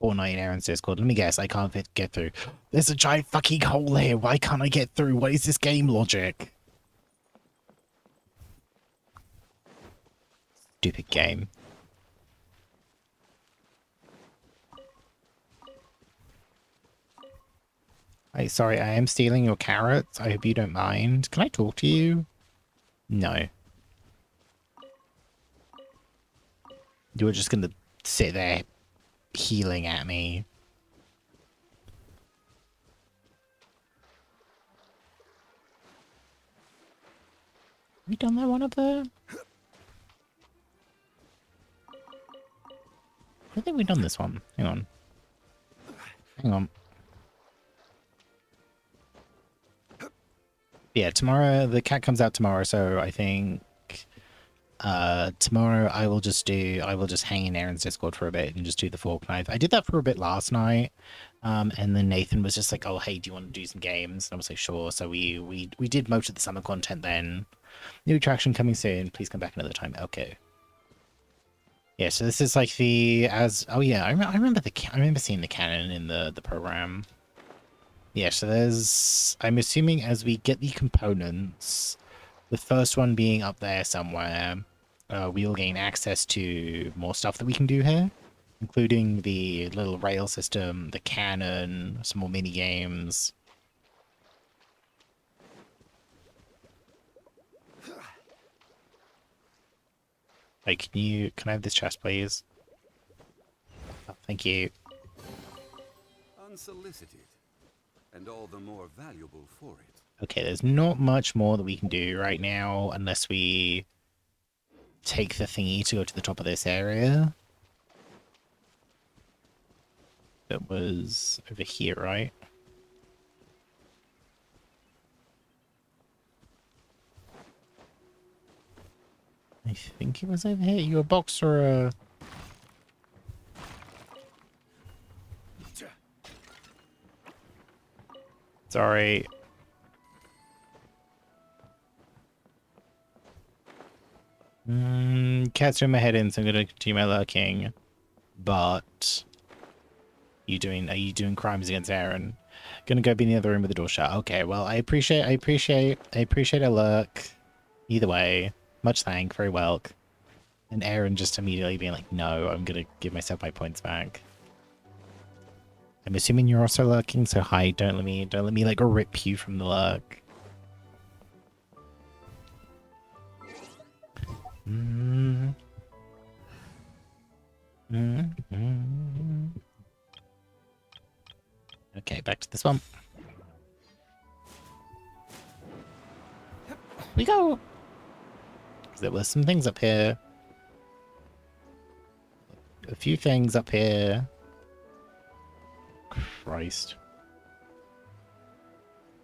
Fortnite in Aaron's Discord. Let me guess, I can't get through. There's a giant fucking hole here. Why can't I get through? What is this game logic? Stupid game. Sorry, I am stealing your carrots. I hope you don't mind. Can I talk to you? No. You were just gonna sit there healing at me. Have we done that one up there? I think we've done this one. Hang on. Hang on. Yeah, tomorrow, the cat comes out tomorrow, so I think tomorrow I will just hang in Aaron's Discord for a bit and just do the fork knife. I did that for a bit last night, and then Nathan was just like, oh, hey, do you want to do some games? And I was like, sure. So we did most of the summer content then. New attraction coming soon. Please come back another time. Okay. Yeah, so this is like oh yeah, I remember seeing the cannon in the program. Yeah, so I'm assuming as we get the components, the first one being up there somewhere, we'll gain access to more stuff that we can do here, including the little rail system, the cannon, some more mini games. Like, can I have this chest, please? Oh, thank you. Unsolicited, and all the more valuable for it. Okay, there's not much more that we can do right now unless we take the thingy to go to the top of this area. That was over here, right? I think it was over here. You a box or a... Sorry. Cat's doing my head in, so I'm gonna continue my lurking. But are you doing crimes against Aaron? Gonna go be in the other room with the door shut. Okay, well I appreciate a lurk. Either way. Much thank, very well. And Aaron just immediately being like, no, I'm gonna give myself my points back. I'm assuming you're also lurking, so hi, don't let me like rip you from the lurk. Okay, back to the swamp. We go. There were some things up here. A few things up here. Christ.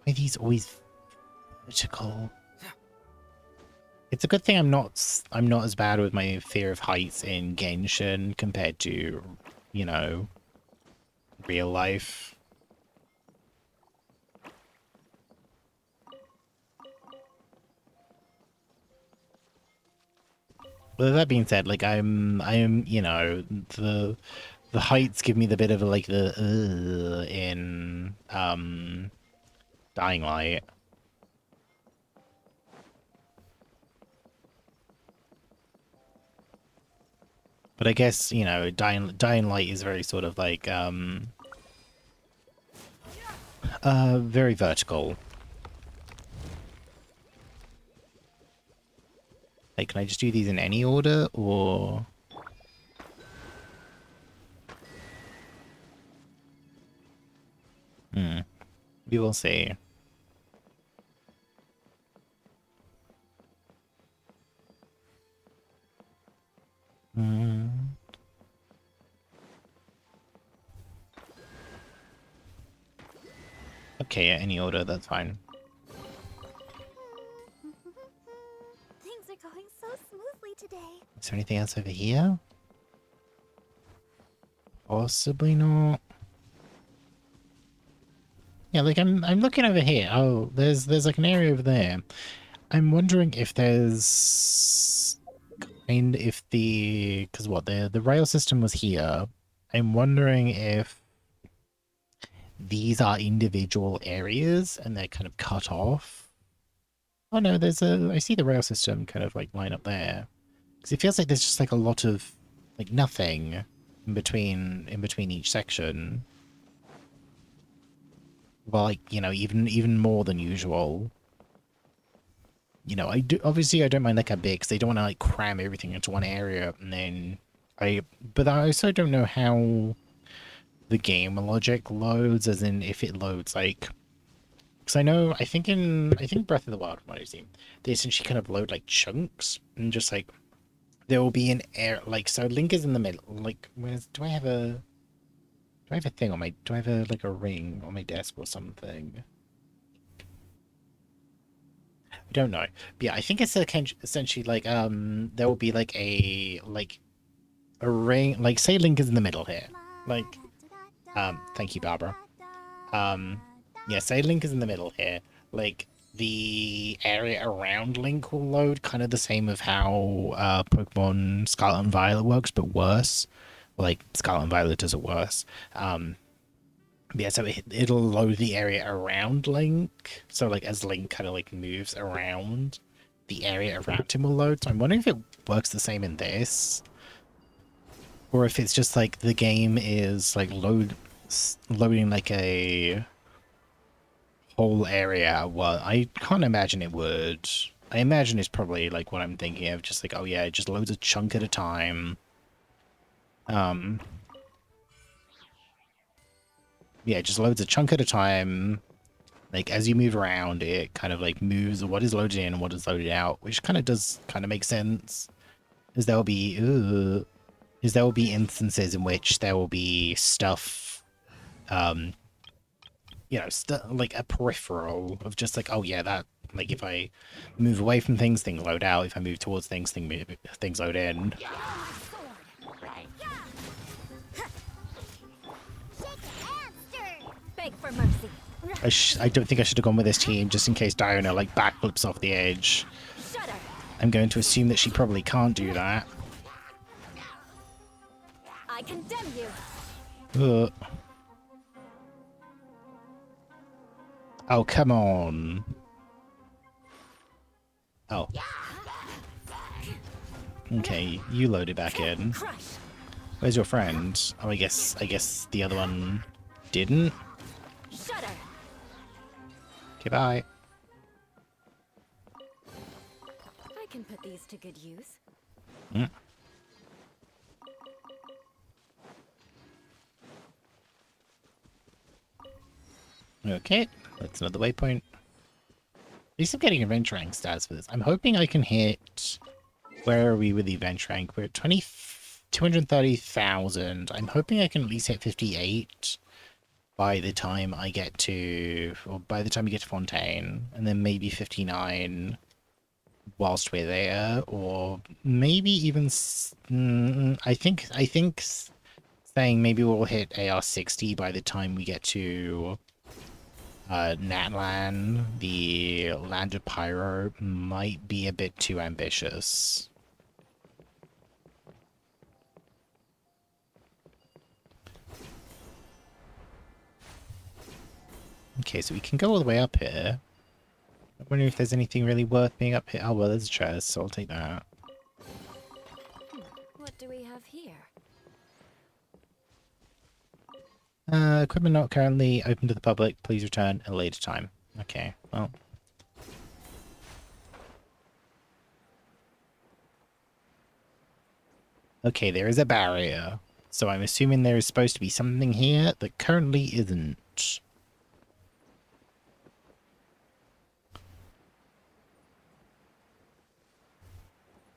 Why are these always vertical? It's a good thing I'm not as bad with my fear of heights in Genshin compared to, you know, real life. But that being said, like I'm, you know, the heights give me the bit of like the in Dying Light. But I guess, you know, Dying Light is very sort of like very vertical. Like, can I just do these in any order, or... We will see. Okay, yeah, any order, that's fine. Things are going so smoothly today. Is there anything else over here? Possibly not. Yeah, like I'm looking over here. Oh, there's like an area over there. I'm wondering if there's if the because what the rail system was here. I'm wondering if these are individual areas and they're kind of cut off. Oh no, I see the rail system kind of like line up there. Because it feels like there's just like a lot of like nothing in between each section. Well, like, you know, even more than usual. You know, obviously I don't mind like a bit because they don't want to like cram everything into one area, and then but I also don't know how the game logic loads, as in if it loads like, because I think Breath of the Wild, from what I've seen, they essentially kind of load like chunks, and just like there will be an air like, so Link is in the middle. Like, do I have a thing on my, do I have a like a ring on my desk or something? I don't know. But yeah, I think it's essentially like there will be like a ring, like say Link is in the middle here. Like thank you, Barbara. Yeah, say Link is in the middle here. Like the area around Link will load kind of the same of how Pokemon Scarlet and Violet works, but worse. Like Scarlet and Violet does it worse. Yeah, so it'll load the area around Link. So like as Link kind of like moves around, the area around him will load. So I'm wondering if it works the same in this, or if it's just like the game is like loading like a whole area. Well, I can't imagine it would. I imagine it's probably like what I'm thinking of, just like, oh yeah, it just loads a chunk at a time. Yeah, it just loads a chunk at a time. Like as you move around, it kind of like moves what is loaded in and what is loaded out, which kind of make sense. As there will be instances in which there will be stuff, you know, like a peripheral of just like, oh yeah, that, like if I move away from things, things load out. If I move towards things, things load in. Beg for mercy. I don't think I should have gone with this team just in case Diana like backflips off the edge. Shudder. I'm going to assume that she probably can't do that. I condemn you. Oh, come on. Oh. Okay, you loaded back in. Crush. Where's your friend? Oh, I guess the other one didn't. Shudder. Okay, bye. I can put these to good use. Okay, that's another waypoint. At least I'm getting adventure rank stats for this. I'm hoping I can hit Where are we with the event rank? We're at 230,000. I'm hoping I can at least hit 58 by the time I get to, or by the time we get to Fontaine, and then maybe 59 whilst we're there, or maybe even, I think saying maybe we'll hit AR 60 by the time we get to Natlan, the Land of Pyro, might be a bit too ambitious. Okay, so we can go all the way up here. I wonder if there's anything really worth being up here. Oh, well, there's a chest, so I'll take that. What do we have here? Equipment not currently open to the public. Please return at a later time. Okay, well. Okay, there is a barrier. So I'm assuming there is supposed to be something here that currently isn't.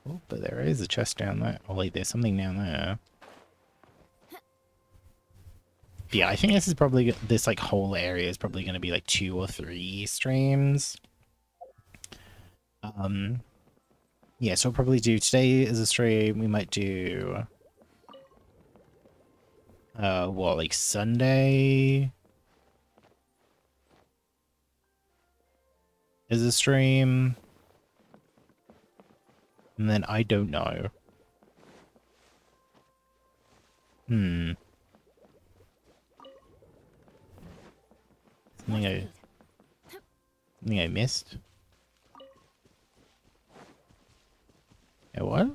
Oh, but there is a chest down there. Oh, wait, there's something down there. Yeah, I think this is probably, this like whole area is probably going to be like 2 or 3 streams. Yeah, so we'll probably do today as a stream. We might do, what, like Sunday as a stream. And then I don't know. Something I missed? Yeah, what?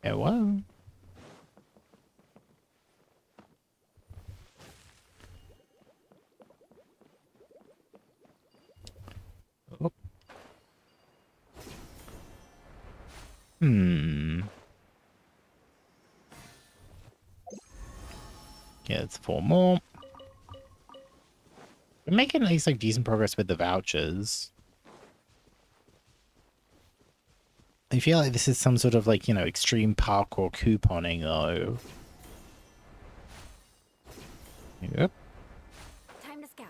Yeah, what? Oh. Yeah, it's 4 more. We're making at least like decent progress with the vouchers. I feel like this is some sort of like, you know, extreme parkour couponing though. Yep. Time to scout.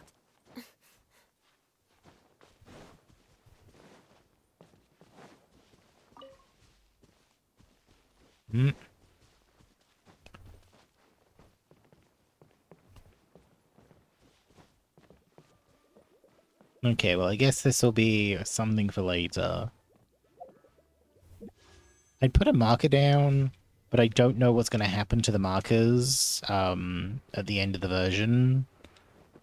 Okay, well, I guess this will be something for later. I'd put a marker down, but I don't know what's going to happen to the markers at the end of the version.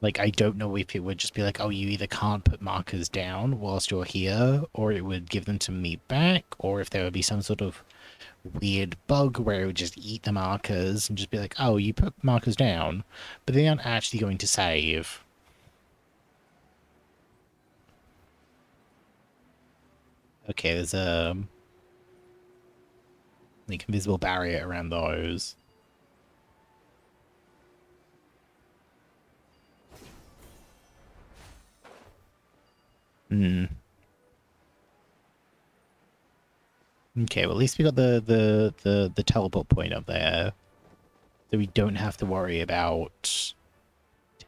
Like, I don't know if it would just be like, oh, you either can't put markers down whilst you're here, or it would give them to me back, or if there would be some sort of weird bug where it would just eat the markers and just be like, oh, you put markers down, but they aren't actually going to save. Okay, there's a like invisible barrier around those. Okay, well at least we got the teleport point up there. So we don't have to worry about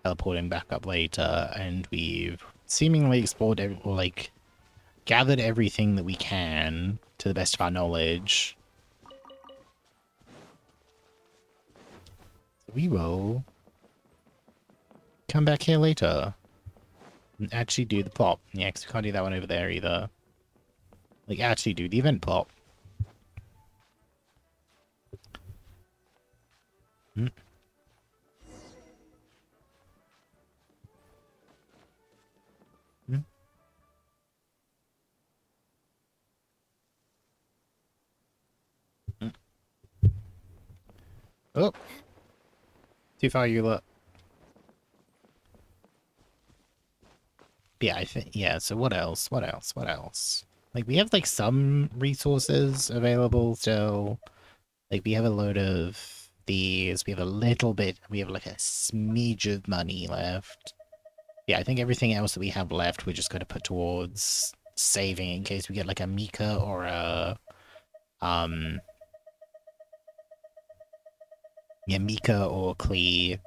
teleporting back up later, and we've seemingly explored or like gathered everything that we can to the best of our knowledge. So we will come back here later and actually do the plot. Yeah, because we can't do that one over there either. Like, actually do the event plot. Oh! Too far, Eula. Yeah, I think, yeah, so what else? What else? What else? Like, we have, like, some resources available still. Like, we have a load of these. We have a little bit. We have, like, a smidge of money left. Yeah, I think everything else that we have left, we're just going to put towards saving in case we get like a Mika or a yeah, Mika or Klee,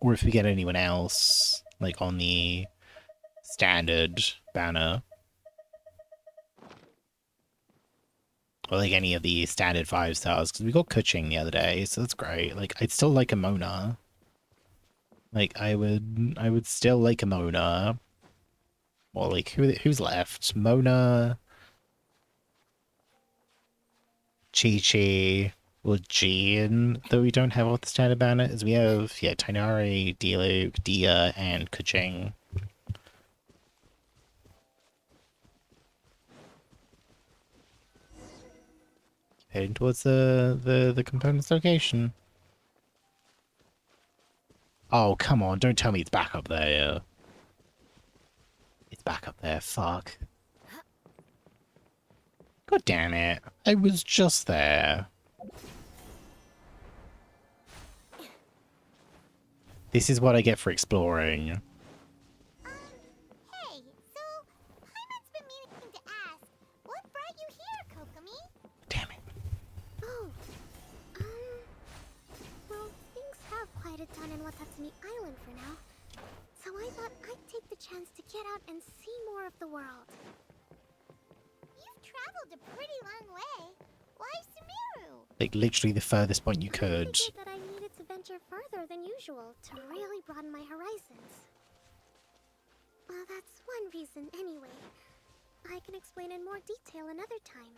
or if we get anyone else like on the standard banner, or like any of the standard 5 stars, because we got Kuching the other day, so that's great. Like, I'd still like a Mona. Like, I would still like a Mona. Or like, who's left? Mona, Chi-Chi, or Jean, though we don't have all the standard banners. We have, yeah, Tainari, Diluc, Dia, and Kuching. Heading towards the component's location. Oh, come on, don't tell me it's back up there. It's back up there, fuck. God damn it. I was just there. This is what I get for exploring. Hey, so Paimon's been meaning to ask, what brought you here, Kokomi? Damn it. Oh, well, things have quieted down in Watatsumi Island for now. So I thought I'd take the chance to get out and see more of the world. You've traveled a pretty long way. Why Sumeru? Like, literally the furthest point you I could. figured that I needed to venture further than usual to really broaden my horizons. Well, that's one reason anyway. I can explain in more detail another time.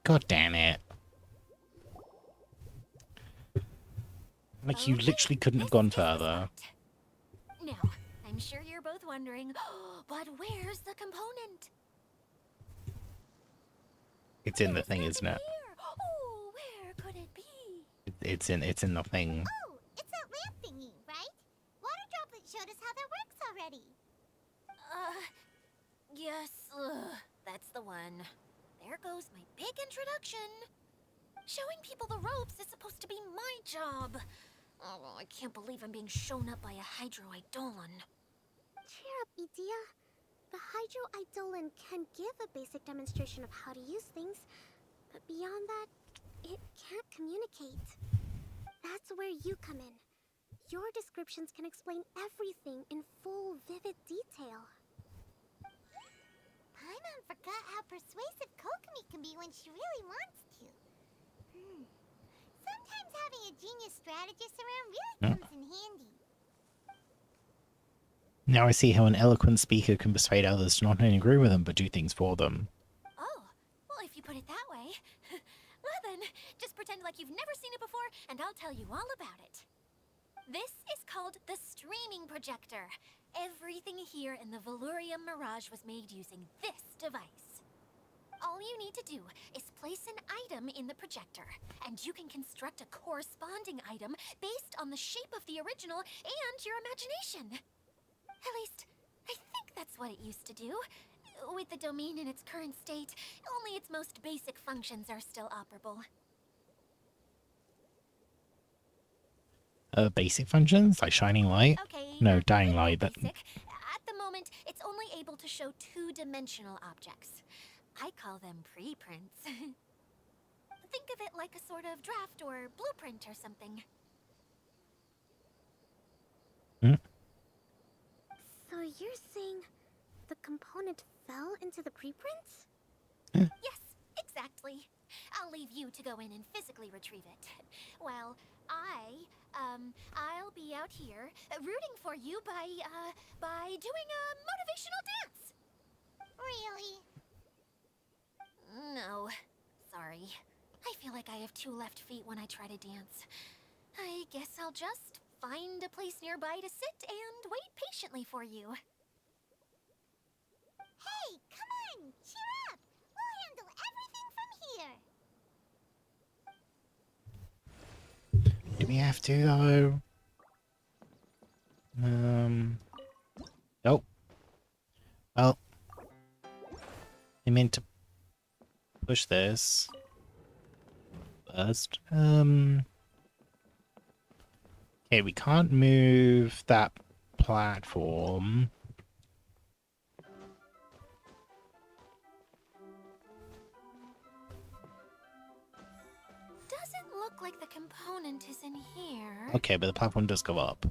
God damn it. Like, you literally couldn't have gone further. Now, I'm sure you're both wondering, but where's the component? It's in the thing, isn't it? Here. Oh, where could it be? It's in the thing. Oh, it's that lamp thingy, right? Water Droplet showed us how that works already. Yes, that's the one. There goes my big introduction. Showing people the ropes is supposed to be my job. Oh, I can't believe I'm being shown up by a Hydro Eidolon. Cheer up, Idia. The Hydro Eidolon can give a basic demonstration of how to use things, but beyond that, it can't communicate. That's where you come in. Your descriptions can explain everything in full, vivid detail. Paimon forgot how persuasive Kokomi can be when she really wants to. Sometimes having a genius strategist around really comes in handy. Now I see how an eloquent speaker can persuade others to not only agree with them, but do things for them. Oh, well, if you put it that way. Well then, just pretend like you've never seen it before, and I'll tell you all about it. This is called the streaming projector. Everything here in the Velurium Mirage was made using this device. All you need to do is place an item in the projector, and you can construct a corresponding item based on the shape of the original and your imagination. At least, I think that's what it used to do. With the domain in its current state, only its most basic functions are still operable. Basic functions? Like shining light? Okay, No, not dying quite light. That basic. At the moment, it's only able to show two-dimensional objects. I call them preprints. Think of it like a sort of draft or blueprint or something. So you're saying the component fell into the preprints? Yes, exactly. I'll leave you to go in and physically retrieve it. Well, I'll be out here rooting for you by doing a motivational dance. Really? No, sorry. I feel like I have 2 left feet when I try to dance. I guess I'll just find a place nearby to sit and wait patiently for you. Hey, come on! Cheer up! We'll handle everything from here! do we have to though? Nope. Well, I meant to push this first. Okay, we can't move that platform. like the component is in here. Okay, but the platform does go up.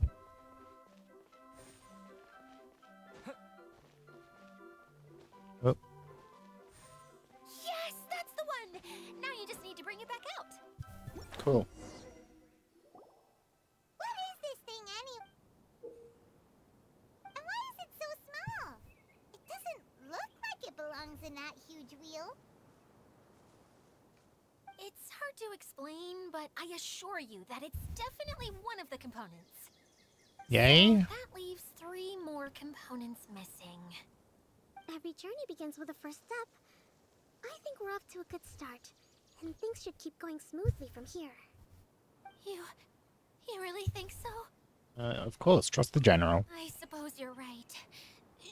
Oh, Yes, that's the one! Now you just need to bring it back out. cool. What is this thing anyway? And why is it so small? It doesn't look like it belongs in that huge wheel. It's hard to explain, but I assure you that it's definitely one of the components. Yay. So that leaves 3 more components missing. Every journey begins with a first step. I think we're off to a good start, and things should keep going smoothly from here. You really think so? Of course, trust the general. I suppose you're right.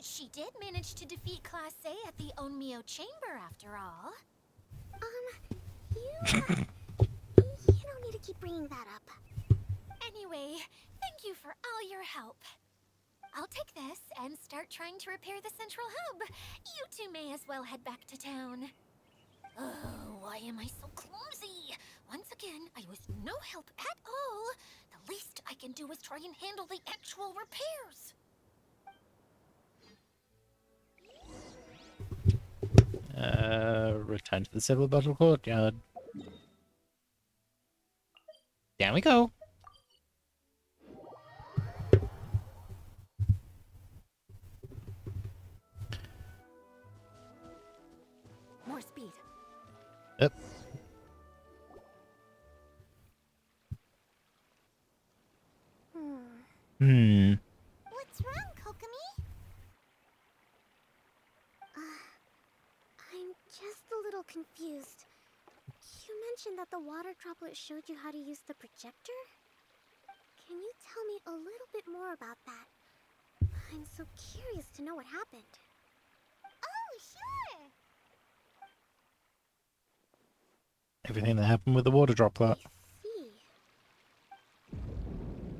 She did manage to defeat Class A at the Onmyo Chamber after all. You don't need to keep bringing that up. Anyway, thank you for all your help. I'll take this and start trying to repair the central hub. You two may as well head back to town. Oh, why am I so clumsy? Once again, I was no help at all. The least I can do is try and handle the actual repairs. Return to the Civil Battle Courtyard. Down we go. More speed. Yep. Hmm. What's wrong, Kokomi? I'm just a little confused. You mentioned that the water droplet showed you how to use the projector? Can you tell me a little bit more about that? I'm so curious to know what happened. Oh, sure. Everything that happened with the water droplet. See.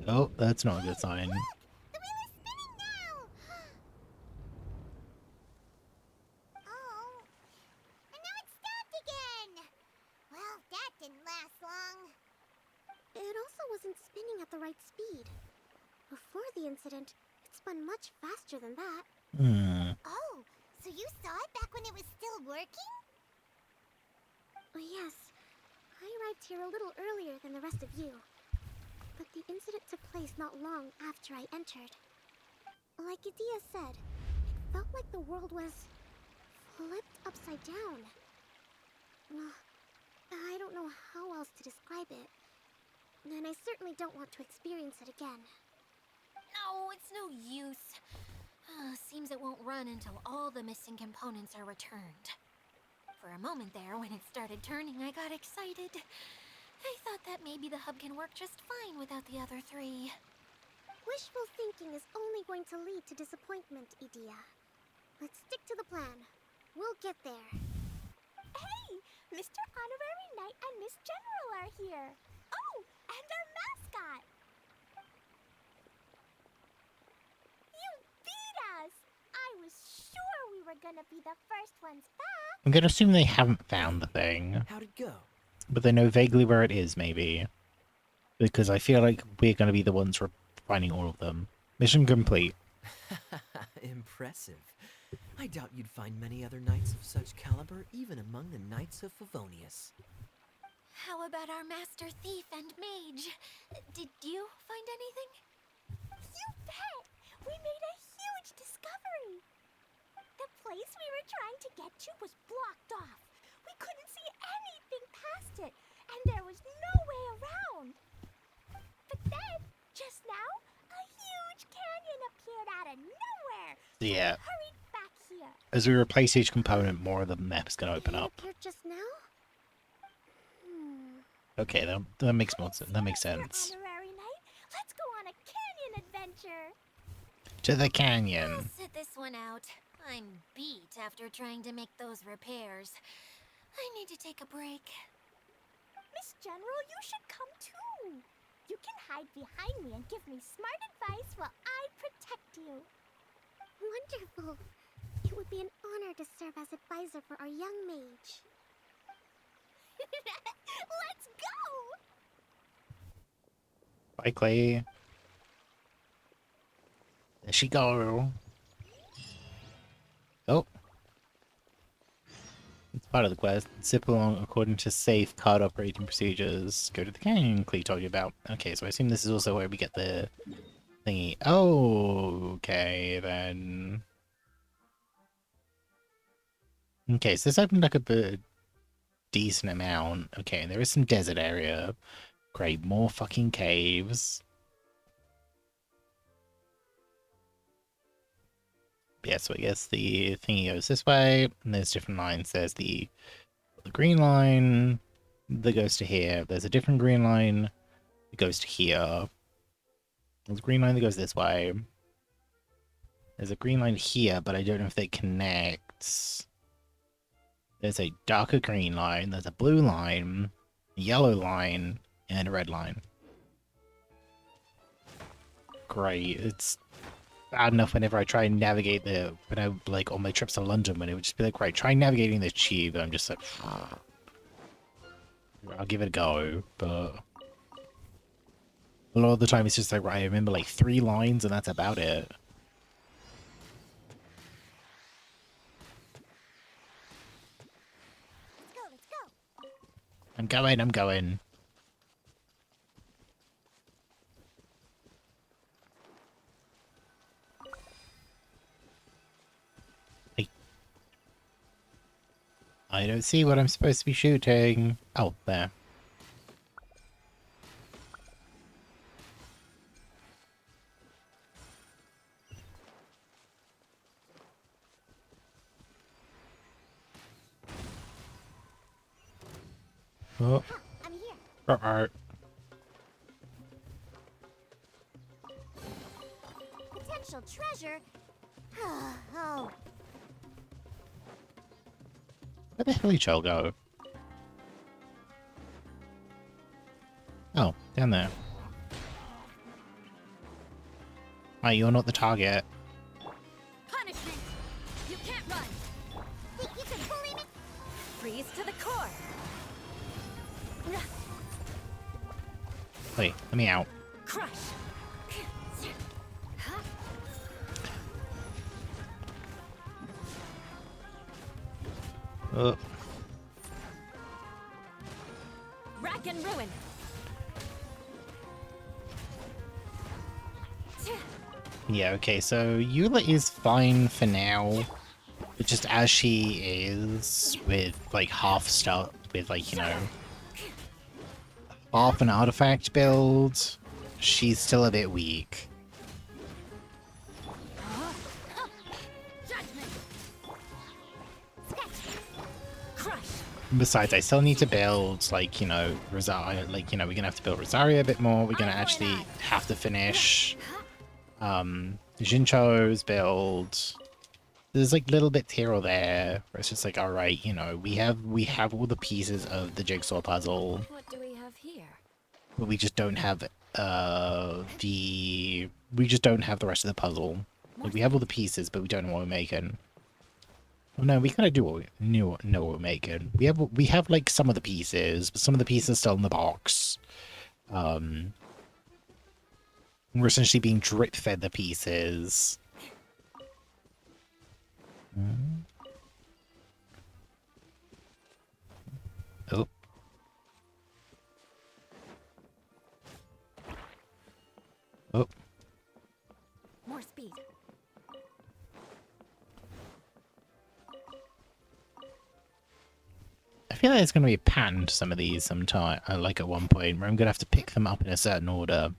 Oh, that's not a good sign. The wheel is spinning now. Oh, and now it's stopped again. Well, that didn't last long. It also wasn't spinning at the right speed. Before the incident, it spun much faster than that. Hmm. Oh, so you saw it back when it was still working? Yes, I arrived here a little earlier than the rest of you. But the incident took place not long after I entered. Like Idea said, it felt like the world was flipped upside down. Well, I don't know how else to describe it. And I certainly don't want to experience it again. No, it's no use. Seems it won't run until all the missing components are returned. For a moment there, when it started turning, I got excited. I thought that maybe the hub can work just fine without the other 3. Wishful thinking is only going to lead to disappointment, Idea. Let's stick to the plan. We'll get there. Hey, Mr. Honorary Knight and Miss General are here. Oh, and our mascot. You beat us. I was sure we were gonna be the first ones back. I'm gonna assume they haven't found the thing, How'd it go? but they know vaguely where it is, maybe. Because I feel like we're gonna be the ones finding all of them. Mission complete. Impressive. I doubt you'd find many other knights of such caliber even among the Knights of Favonius. How about our master thief and mage? Did you find anything? You bet. We made a huge discovery. The place we were trying to get to was blocked off. We couldn't see anything past it, and there was no way around. But then, just now, a huge canyon appeared out of nowhere. Yeah. We hurried back here. As we replace each component, more of the map's gonna open It up. appeared just now? Okay, that makes more sense. That makes sense. Honorary Knight, let's go on a canyon adventure. To the I'll canyon. sit this one out. I'm beat after trying to make those repairs. I need to take a break. Miss General, you should come too. You can hide behind me and give me smart advice while I protect you. Wonderful. It would be an honor to serve as advisor for our young mage. Let's go! Bye, Klee. There she go. Oh. It's part of the quest. Zip along according to safe card operating procedures. Go to the canyon Klee told you about. Okay, so I assume this is also where we get the thingy. Oh, okay, then. Okay, so this opened up a decent amount. Okay, there is some desert area. Great, more fucking caves. Yeah, so I guess the thingy goes this way, and there's different lines. There's the green line that goes to here. There's a different green line that goes to here. There's a green line that goes this way. There's a green line here, but I don't know if they connect. There's a darker green line, there's a blue line, a yellow line, and a red line. Great. It's bad enough whenever I try and navigate when I, like, on my trips to London, when it would just be like, right, try navigating the tube, and I'm just like, I'll give it a go, but a lot of the time it's just like, right, I remember like 3 lines, and that's about it. Let's go. I'm going. I don't see what I'm supposed to be shooting. Oh, there. Oh. I'm here. Alright. Potential treasure. Oh. Where the hell did y'all go? Oh, down there. Hi, you're not the target. Punishment! You can't run! Think you can bully me? Freeze to the core! Wait, let me out. Crush! Oh. Rack and ruin! Yeah, okay, so Eula is fine for now. But just as she is, with, like, half stuff, with, like, you know, half an artifact build, she's still a bit weak. Besides, I still need to build, like, you know, Rosaria, like, you know, we're gonna have to build Rosaria a bit more. We're gonna actually have to finish Jincho's build. There's like little bits here or there where it's just like, all right, you know, we have all the pieces of the jigsaw puzzle, What do we have here? but we just don't have the rest of the puzzle. Like, we have all the pieces, but we don't know what we're making. Well, no, we kind of do what we know what we're making. We have like some of the pieces, but some of the pieces are still in the box. We're essentially being drip fed the pieces. Oh. Oh. More speed. I feel like there's going to be a pattern to some of these sometime, like at one point, where I'm going to have to pick them up in a certain order.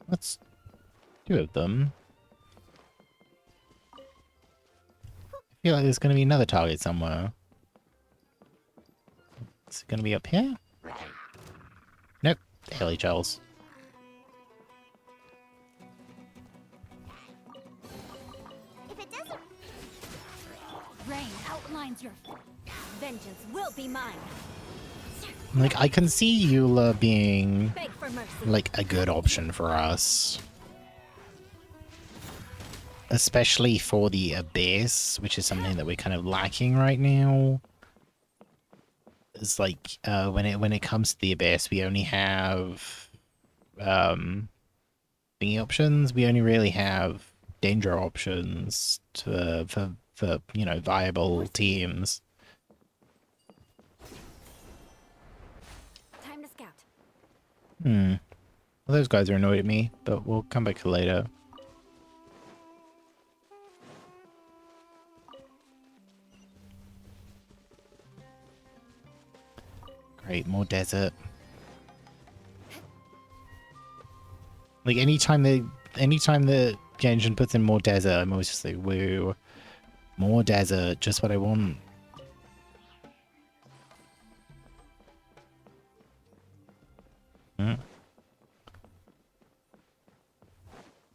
That's 2 of them. I feel like there's going to be another target somewhere. Is it going to be up here? Nope. Hilly Charles. If it doesn't, Rain outlines your vengeance will be mine. Like, I can see Eula being, Beg for mercy. like, a good option for us. especially for the Abyss, which is something that we're kind of lacking right now. It's like when it comes to the Abyss, we only have thingy options. We only really have danger options for you know, viable teams. Time to scout. Well, those guys are annoyed at me, but we'll come back to later. Great, more desert. Like anytime the Genshin puts in more desert, I'm always just like, woo, more desert, just what I want.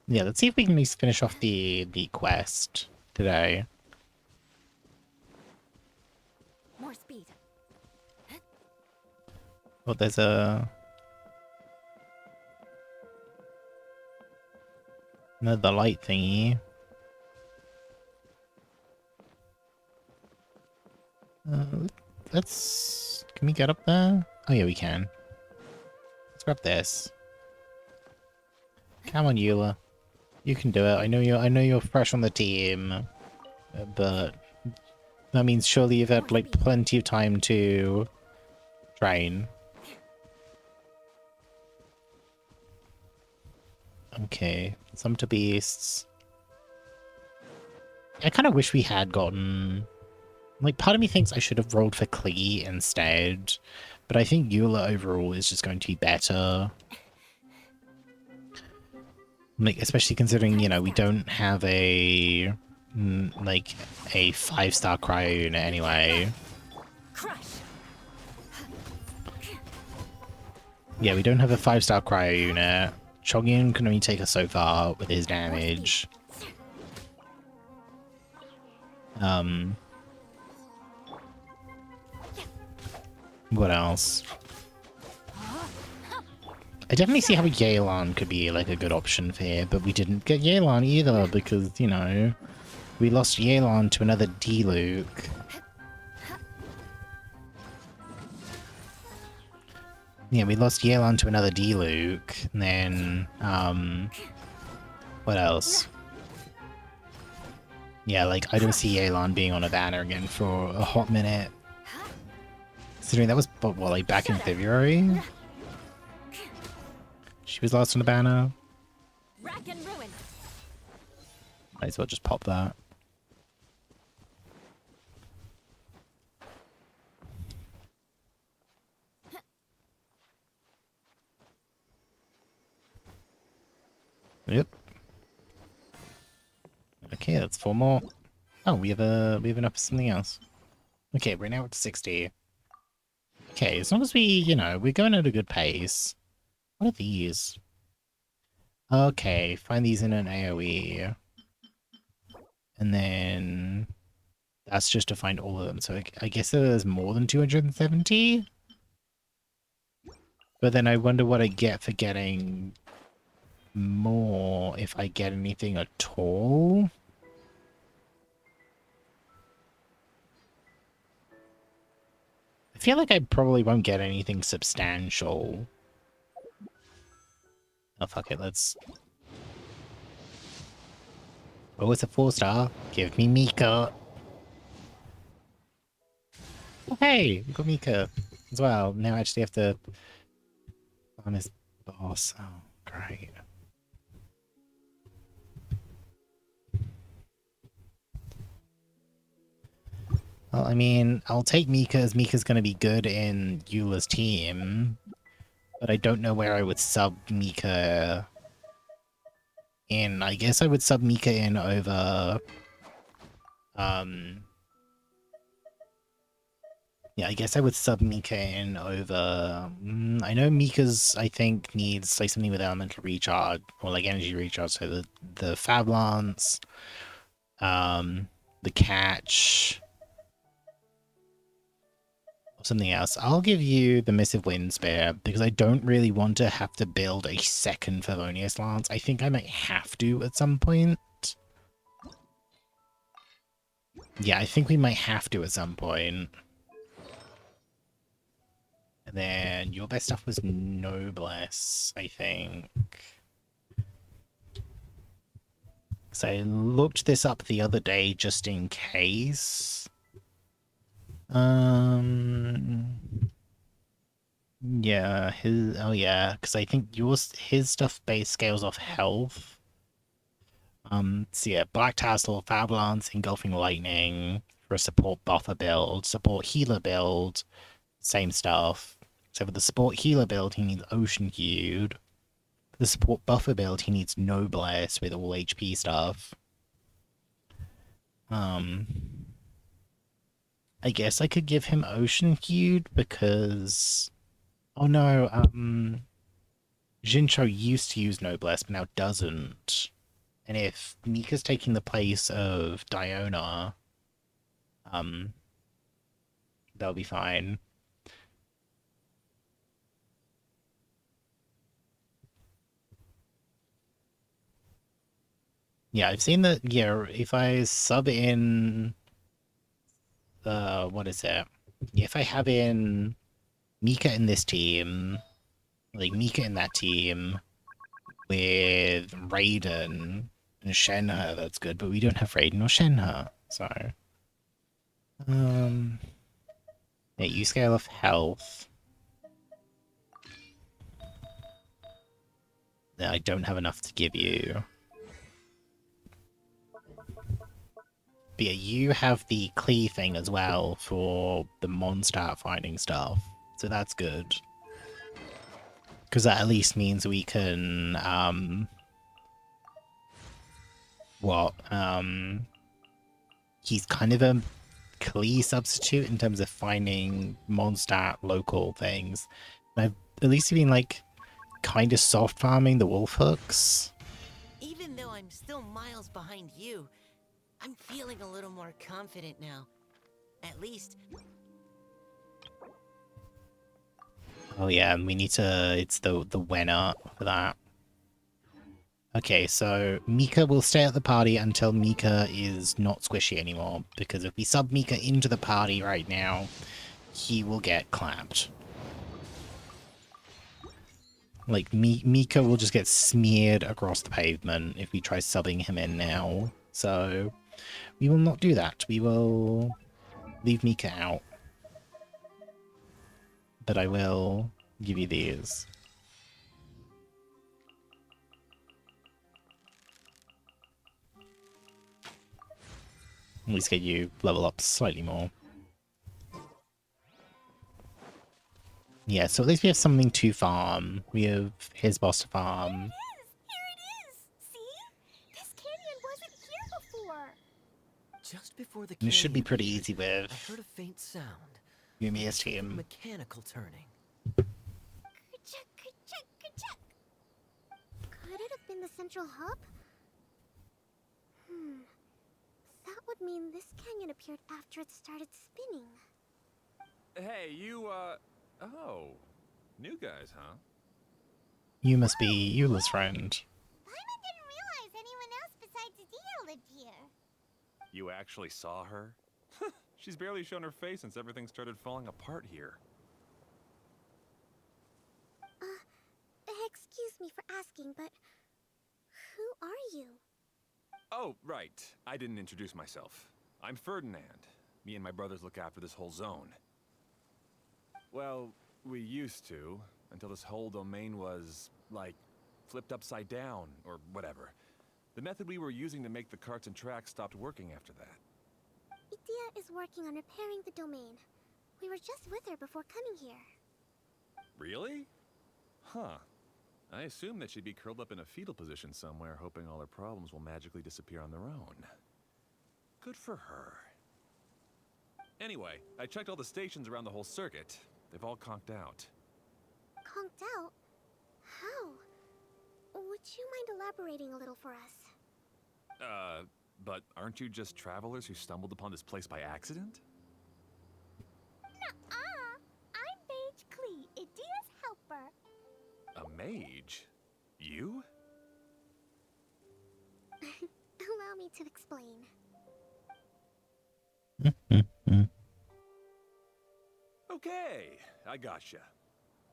Yeah, let's see if we can at least finish off the quest today. More speed. Oh, there's another light thingy. Let's... Can we get up there? Oh yeah, we can. Let's grab this. Come on, Eula. You can do it. I know you're fresh on the team, but that means surely you've had like plenty of time to train. Okay, some to beasts. I kind of wish we had gotten... Like, part of me thinks I should have rolled for Klee instead, but I think Eula overall is just going to be better. Like, especially considering, you know, we don't have a... like, a 5-star cryo unit anyway. Crush. Yeah, we don't have a 5-star cryo unit. Chongyun can only take us so far with his damage. What else? I definitely see how Yelan could be like a good option for here, but we didn't get Yelan either because, you know, we lost Yelan to another D-Luke. Yeah, we lost Yelan to another D-Luke, and then, what else? Yeah, like, I don't see Yelan being on a banner again for a hot minute. Considering that was, what, like, back in February? She was last on the banner. Rack and ruin. Might as well just pop that. Yep. Okay, that's 4 more. Oh, we have enough for something else. Okay, we're now at 60. Okay, as long as we, you know, we're going at a good pace. What are these? Okay, find these in an AoE. And then that's just to find all of them. So I guess there's more than 270? But then I wonder what I get for getting more, if I get anything at all. I feel like I probably won't get anything substantial. Oh, fuck it, let's... Oh, it's a 4-star. Give me Mika. Oh, hey, we got Mika as well. Now I actually have to find this boss. Oh, great. Well, I mean, I'll take Mika as Mika's going to be good in Eula's team, but I don't know where I would sub Mika in. I guess I would sub Mika in over... Yeah, I guess I would sub Mika in over... I know Mika's, I think, needs like something with elemental recharge, or like energy recharge, so the Fab Lance, the Catch... something else. I'll give you the Missive Wind Spear because I don't really want to have to build a second Favonius Lance. I think I might have to at some point. Yeah, I think we might have to at some point. And then your best stuff was Noblesse, I think. So I looked this up the other day just in case. Yeah, because I think his stuff base scales off health. So yeah, Black Tassel, Fab Lance, Engulfing Lightning for a support buffer build, support healer build, same stuff. So for the support healer build, he needs Ocean Hued. For the support buffer build, he needs Noblesse with all HP stuff. I guess I could give him Ocean Hued because... Oh no, Jincho used to use Noblesse, but now doesn't. And if Mika's taking the place of Diona, that'll be fine. Yeah, I've seen that, yeah, if I sub in, what is it? If I have in Mika in this team, like Mika in that team, with Raiden and Shenhe, that's good, but we don't have Raiden or Shenhe, so... Yeah, you scale off health. I don't have enough to give you. But yeah, you have the Klee thing as well for the Mondstadt finding stuff. So that's good. Because that at least means we can, he's kind of a Klee substitute in terms of finding Mondstadt local things. And I've at least been, like, kind of soft farming the wolf hooks. Even though I'm still miles behind you, I'm feeling a little more confident now. At least... Oh yeah, and we need to... It's the winner for that. Okay, so Mika will stay at the party until Mika is not squishy anymore, because if we sub Mika into the party right now, he will get clapped. Like, Mika will just get smeared across the pavement if we try subbing him in now. So, we will not do that. We will leave Mika out. But I will give you these. At least get you level up slightly more. Yeah, so at least we have something to farm. We have his boss to farm. Here it is! See? This canyon wasn't here before. Just before the And it should be canyon pretty appeared, easy with I heard a faint sound. Yumiya's team. Mechanical turning. Ka-chuck, ka-chuck, ka-chuck. Could it have been the central hub? That would mean this canyon appeared after it started spinning. Hey, you, oh. New guys, huh? You must be Eula's friend. Paimon didn't realize anyone else besides Dio lived here. You actually saw her? She's barely shown her face since everything started falling apart here. Excuse me for asking, but who are you? Oh, right. I didn't introduce myself. I'm Ferdinand. Me and my brothers look after this whole zone. Well, we used to, until this whole domain was, like, flipped upside down, or whatever. The method we were using to make the carts and tracks stopped working after that. Idia is working on repairing the domain. We were just with her before coming here. Really? Huh. I assume that she'd be curled up in a fetal position somewhere, hoping all her problems will magically disappear on their own. Good for her. Anyway, I checked all the stations around the whole circuit. They've all conked out. Conked out? How? Would you mind elaborating a little for us? But aren't you just travelers who stumbled upon this place by accident? Nuh-uh. I'm Mage Klee, Idia's helper. A mage? You? Allow me to explain. Okay, I gotcha.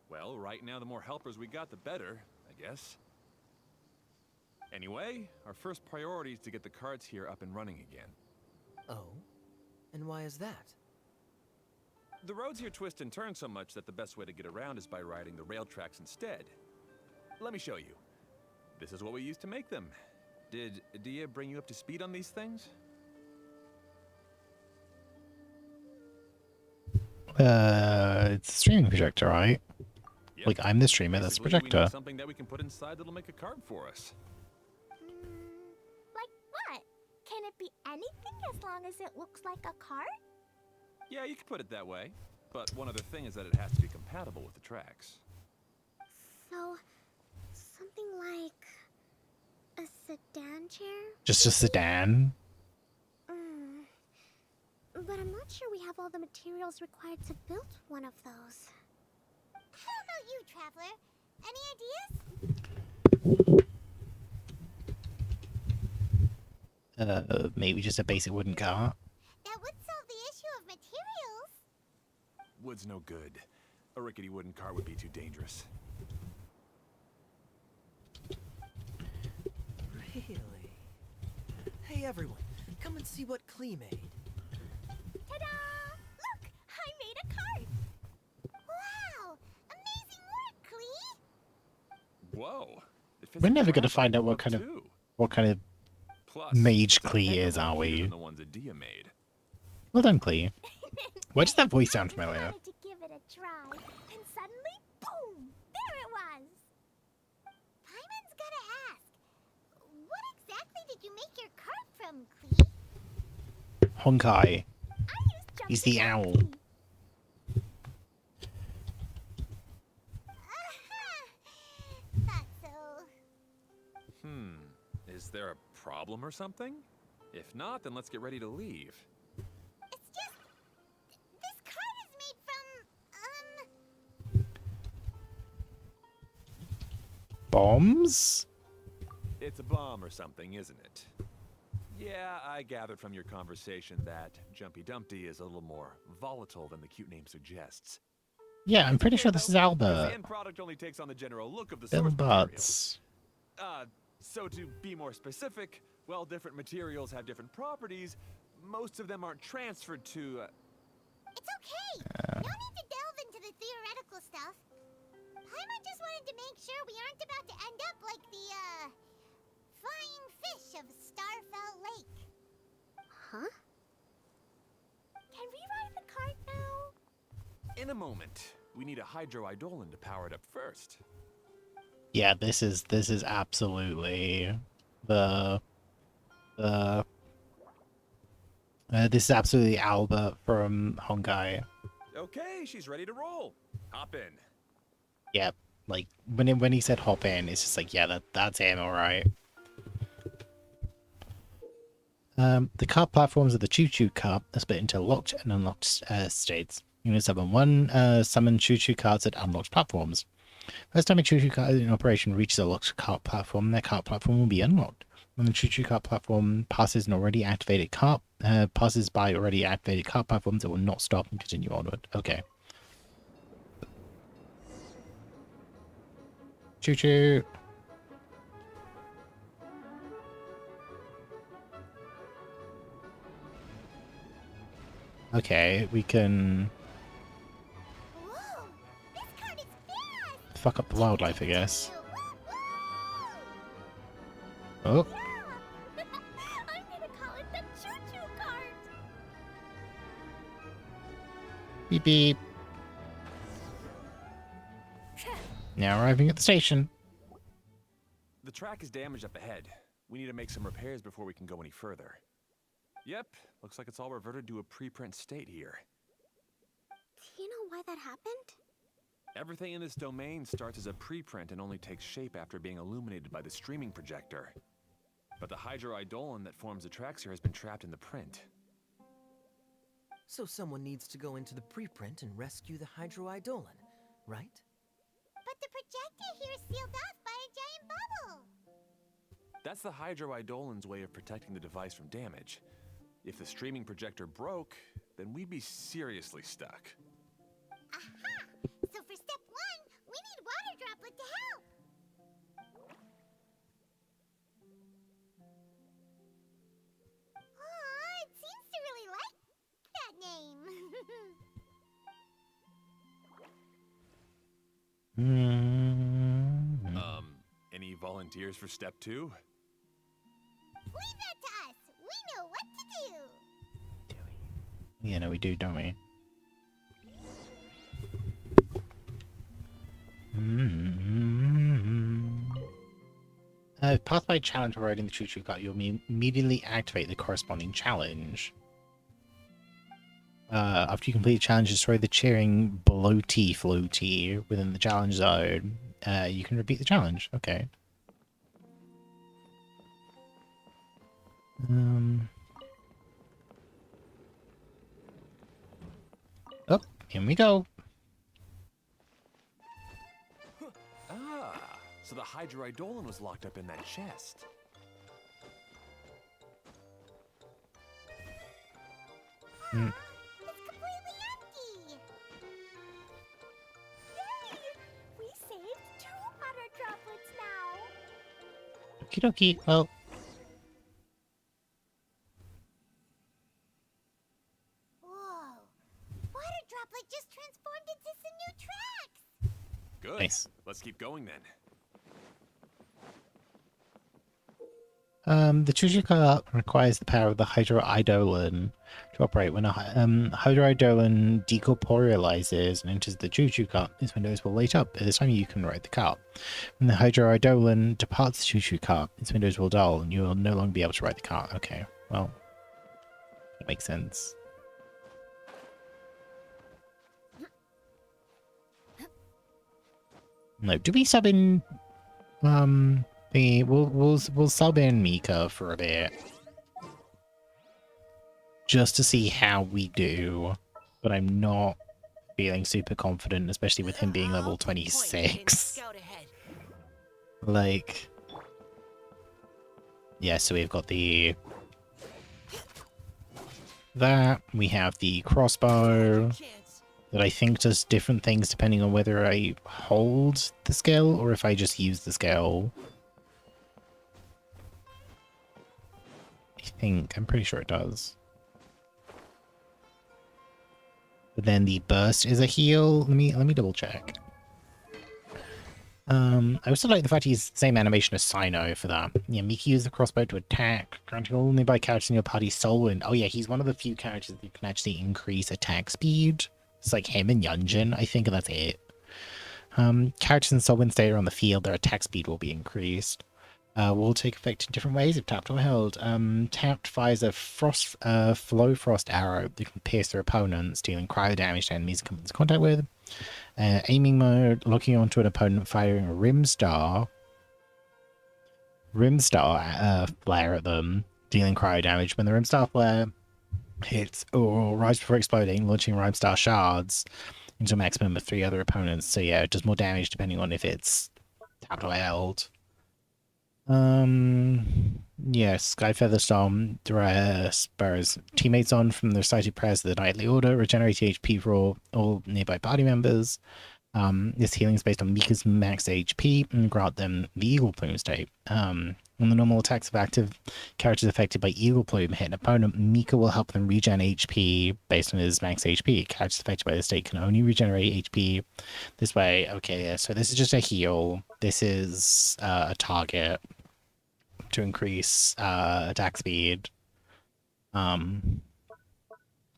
Well, right now the more helpers we got, the better, I guess. Anyway, our first priority is to get the carts here up and running again. Oh? And why is that? The roads here twist and turn so much that the best way to get around is by riding the rail tracks instead. Let me show you. This is what we used to make them. Did Dia bring you up to speed on these things? It's a streaming projector, right? Yep. Like, I'm the streamer, that's the Basically, we projector. need something that we can put inside that'll make a cart for us. Like what? Can it be anything as long as it looks like a cart? Yeah, you could put it that way. But one other thing is that it has to be compatible with the tracks. So, something like a sedan chair? Just a sedan? But I'm not sure we have all the materials required to build one of those. How about you, Traveler? Any ideas? Maybe just a basic wooden cart? That would solve the issue of materials. Wood's no good. A rickety wooden cart would be too dangerous. Really? Hey everyone, come and see what Klee made. Ta-da! Look, I made a cart. Wow, amazing work, Klee. Whoa. It fits We're the never gonna graphite find out book, too. what kind of Plus, mage it's a Klee heck of is, a are lot we? easier than the ones that Dia made. Well done, Klee. Why does that voice sound I familiar? wanted to give it a try, and suddenly, boom! There it was. Paimon's gotta ask, what exactly did you make your cart from, Klee? Honkai. I used He's the owl. Jumpy. Thought so. Is there a problem or something? If not, then let's get ready to leave. It's just this cart is made from Bombs? It's a bomb or something, isn't it? Yeah, I gathered from your conversation that Jumpy Dumpty is a little more volatile than the cute name suggests. Yeah, I'm pretty sure this is The Albert. end product only takes on the general look of the Little source material. butts. So to be more specific, while different materials have different properties, most of them aren't transferred to... It's okay. No need to delve into the theoretical stuff. Paimon just wanted to make sure we aren't about to end up like the, flying fish of Starfell Lake. Huh? Can we ride the cart now? In a moment. We need a hydroidolin to power it up first. Yeah, this is absolutely this is absolutely Albert from Honkai. Okay, she's ready to roll. Hop in. Yep, like when he said hop in, it's just like, yeah, that's him, all right. The cart platforms of the choo-choo cart are split into locked and unlocked states. You can summon choo-choo carts at unlocked platforms. First time a choo-choo cart in operation reaches a locked cart platform, their cart platform will be unlocked. When the choo-choo cart platform passes by already activated cart platforms, it will not stop and continue onward. Okay. Choo-choo. Okay, we can Whoa! This cart is fast! fuck up the wildlife, I guess. Woo, Oh, yeah. I'm gonna call it the choo-choo cart. beep beep. Now arriving at the station. The track is damaged up ahead. We need to make some repairs before we can go any further. Yep, looks like it's all reverted to a preprint state here. Do you know why that happened? Everything in this domain starts as a preprint and only takes shape after being illuminated by the streaming projector. But the hydroidolin that forms the tracks here has been trapped in the print. So someone needs to go into the preprint and rescue the hydroidolin, right? But the projector here is sealed off by a giant bubble. That's the hydroidolin's way of protecting the device from damage. If the streaming projector broke, then we'd be seriously stuck. I volunteers for step 2? Leave that to us. We know what to do. Yeah, no, we do, don't we? Pass by challenge for riding the choo-choo cart, you'll immediately activate the corresponding challenge. After you complete a challenge, destroy the cheering bloaty floaty within the challenge zone. You can repeat the challenge. Okay. Oh, here we go. Ah, so the Hydroidolon was locked up in that chest. Mm. It's completely empty. Yay! We saved 2 water droplets now. Okie dokie. Well, Whoa! Water droplet just transformed into some new tracks. Good. nice. Let's keep going then. The choo-choo cart requires the power of the Hydroidolon to operate. When a Hydroidolon decorporealizes and enters the choo-choo cart, its windows will light up. At this time, you can ride the cart. When the Hydroidolon departs the choo-choo cart, its windows will dull, and you will no longer be able to ride the cart. Okay, well, that makes sense. No, do we sub in we'll sub in Mika for a bit. Just to see how we do. But I'm not feeling super confident, especially with him being level 26. Like, yeah, so we've got that, we have the crossbow that I think does different things depending on whether I hold the skill or if I just use the skill. I'm pretty sure it does. But then the burst is a heal. Let me double check. I also like the fact he's the same animation as Sino for that. Yeah, Miki used the crossbow to attack, granting all nearby characters in your party soul wind. Oh yeah, he's one of the few characters that can actually increase attack speed. It's like him and Yunjin, I think, and that's it. Characters in soul wind stay on the field, their attack speed will be increased. Will take effect in different ways if tapped or held. Tapped fires a flow frost arrow that can pierce their opponents, dealing cryo damage to enemies it comes into contact with. Aiming mode, locking onto an opponent, firing a rimstar flare at them, dealing cryo damage. When the rimstar flare hits or arrives before exploding, launching rimstar shards into a maximum of 3 other opponents. So yeah, it does more damage depending on if it's tapped or held. Yeah, Skyfeather Storm spurs teammates on from the recited prayers of the Nightly Order, regenerate HP for all nearby party members. This healing is based on Mika's max HP and grant them the Eagle Plume state. When the normal attacks of active characters affected by Eagle Plume hit an opponent, Mika will help them regen HP based on his max HP. Characters affected by the state can only regenerate HP this way. Okay, yeah, so this is just a heal. This is a target to increase attack speed. And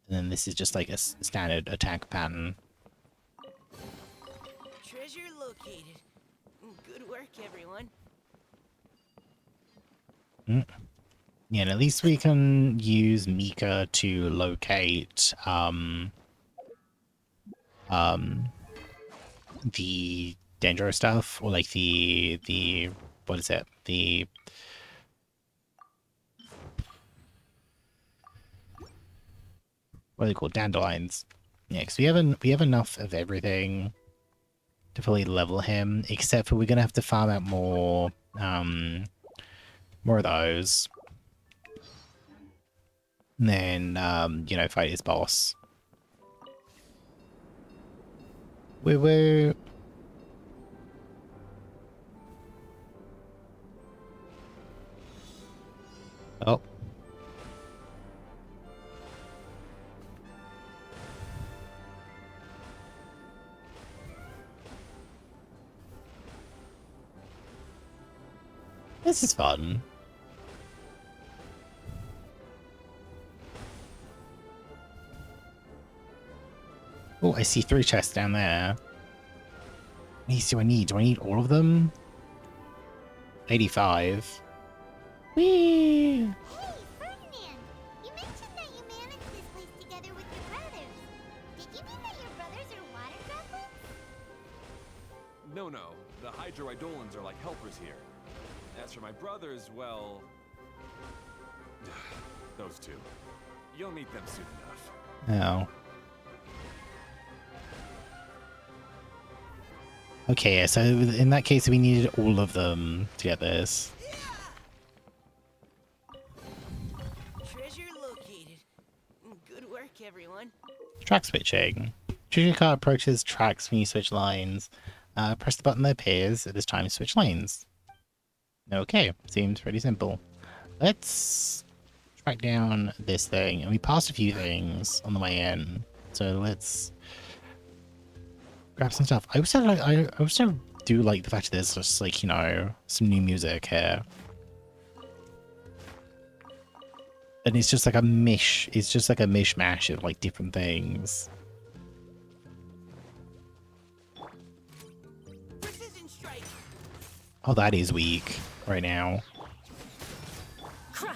then this is just like a standard attack pattern. Treasure located. Good work, everyone. Yeah, and at least we can use Mika to locate the dangerous stuff, or like the what is it? What are they called? Dandelions. Yeah, because we have enough of everything to fully level him, except for we're gonna have to farm out more of those. And then you know, fight his boss. We're oh. This is fun. Oh, I see 3 chests down there. What do I need? Do I need all of them? 85. Whee! Hey, Ferdinand! You mentioned that you managed this place together with your brothers. Did you mean that your brothers are water droplets? No, no. The hydroidolans are like helpers here. As for my brothers, well... those two. You'll meet them soon enough. Oh. Okay, so in that case, we needed all of them to get this. Treasure located. Good work, everyone. Track switching. Choose your car approaches tracks when you switch lines. Press the button that appears. It is time to switch lanes. Okay, seems pretty simple. Let's track down this thing. And we passed a few things on the way in. So let's grab some stuff. I also do like the fact that there's just like, you know, some new music here. And it's just like a mishmash of like different things. Precision strike. Oh, that is weak right now. Crush.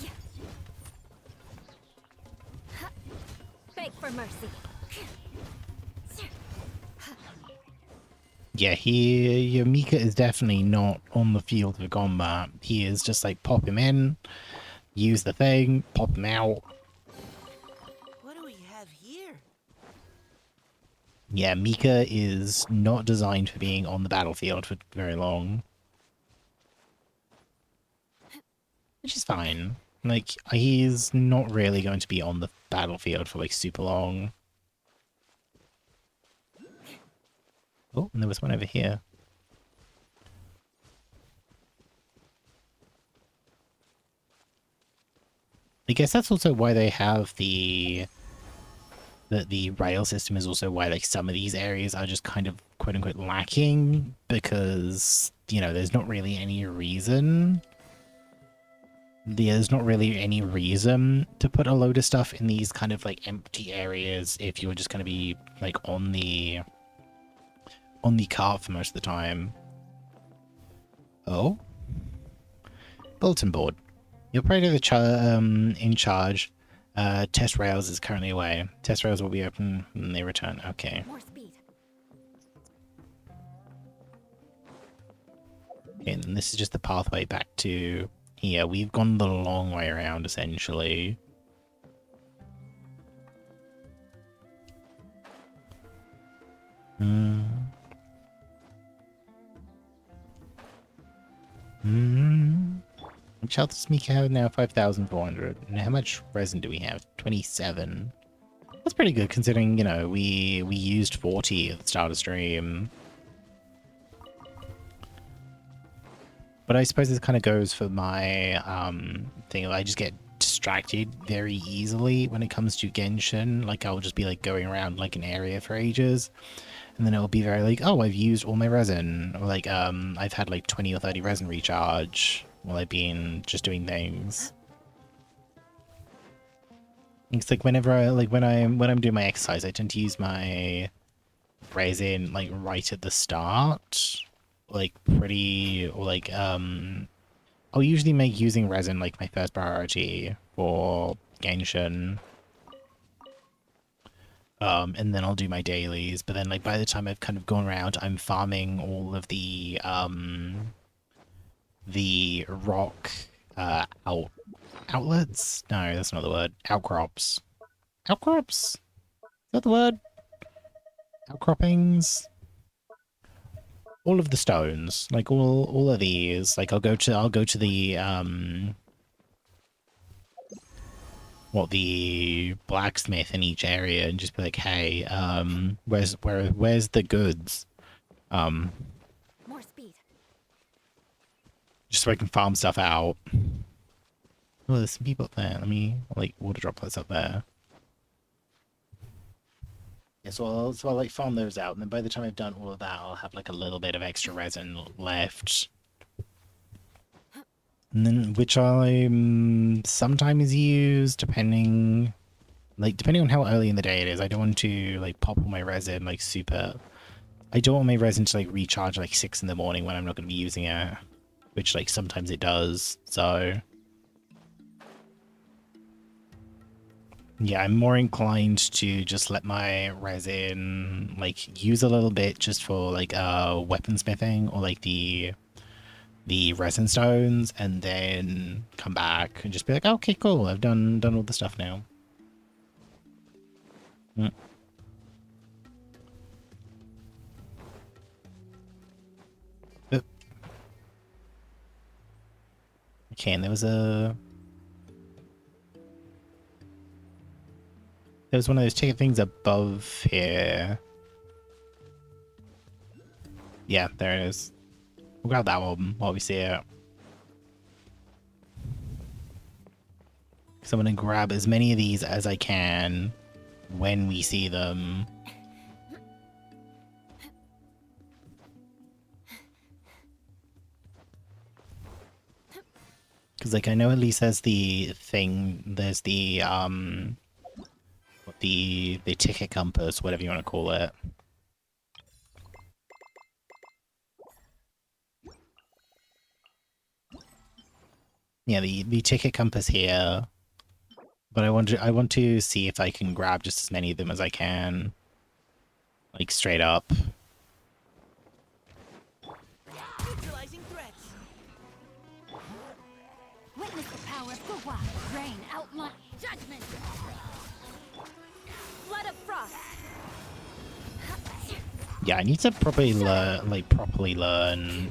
Yeah. Beg for mercy. Yeah, Mika is definitely not on the field of combat. He is just like pop him in, use the thing, pop him out. What do we have here? Yeah, Mika is not designed for being on the battlefield for very long. Which is fine. Like, he's not really going to be on the battlefield for like super long. Oh, and there was one over here. I guess that's also why they have the rail system is also why like some of these areas are just kind of quote unquote lacking, because, you know, there's not really any reason. There's not really any reason to put a load of stuff in these kind of like empty areas if you're just going to be like on the cart for most of the time. Oh, bulletin board. Your operator in charge. Test rails is currently away. Test rails will be open when they return. Okay. More speed. Okay, and this is just the pathway back to here. We've gone the long way around, essentially. Which health does Mika have now? 5,400. And how much resin do we have? 27. That's pretty good considering, you know, we used 40 at the start of stream. But I suppose this kind of goes for my thing. I just get distracted very easily when it comes to Genshin. Like, I'll just be like going around like an area for ages. And then it'll be very like, oh, I've used all my resin. Or like, I've had like 20 or 30 resin recharge while I've been just doing things. It's like whenever when I'm doing my exercise, I tend to use my resin like right at the start. Like I'll usually make using resin like my first priority for Genshin. And then I'll do my dailies, but then like by the time I've kind of gone around, I'm farming all of the rock outlets? No, that's not the word. Outcrops. Outcrops? Is that the word? Outcroppings? All of the stones. Like all of these. Like I'll go to the the blacksmith in each area and just be like, hey, where's the goods? More speed. Just so I can farm stuff out. Oh, there's some people up there. Let me like water droplets up there. Yeah, so I'll like farm those out, and then by the time I've done all of that, I'll have like a little bit of extra resin left. And then, which I sometimes use depending on how early in the day it is. I don't want to like pop all my resin like super. I don't want my resin to like recharge like 6 in the morning when I'm not going to be using it, which like sometimes it does. So yeah, I'm more inclined to just let my resin like use a little bit just for like weaponsmithing or like the resin stones, and then come back and just be like, okay, cool, I've done all the stuff now. Oop. Okay, and there was one of those ticket things above here. Yeah, there it is. We'll grab that one while we see it. So I'm gonna grab as many of these as I can when we see them. Because like I know at least there's the thing, there's the ticket compass, whatever you want to call it. Yeah, the ticket compass here. But I want to see if I can grab just as many of them as I can. Like straight up. Neutralizing threats. Witness the power of Gugwa. Rain outline judgment. Flood of frost. Yeah, I need to properly learn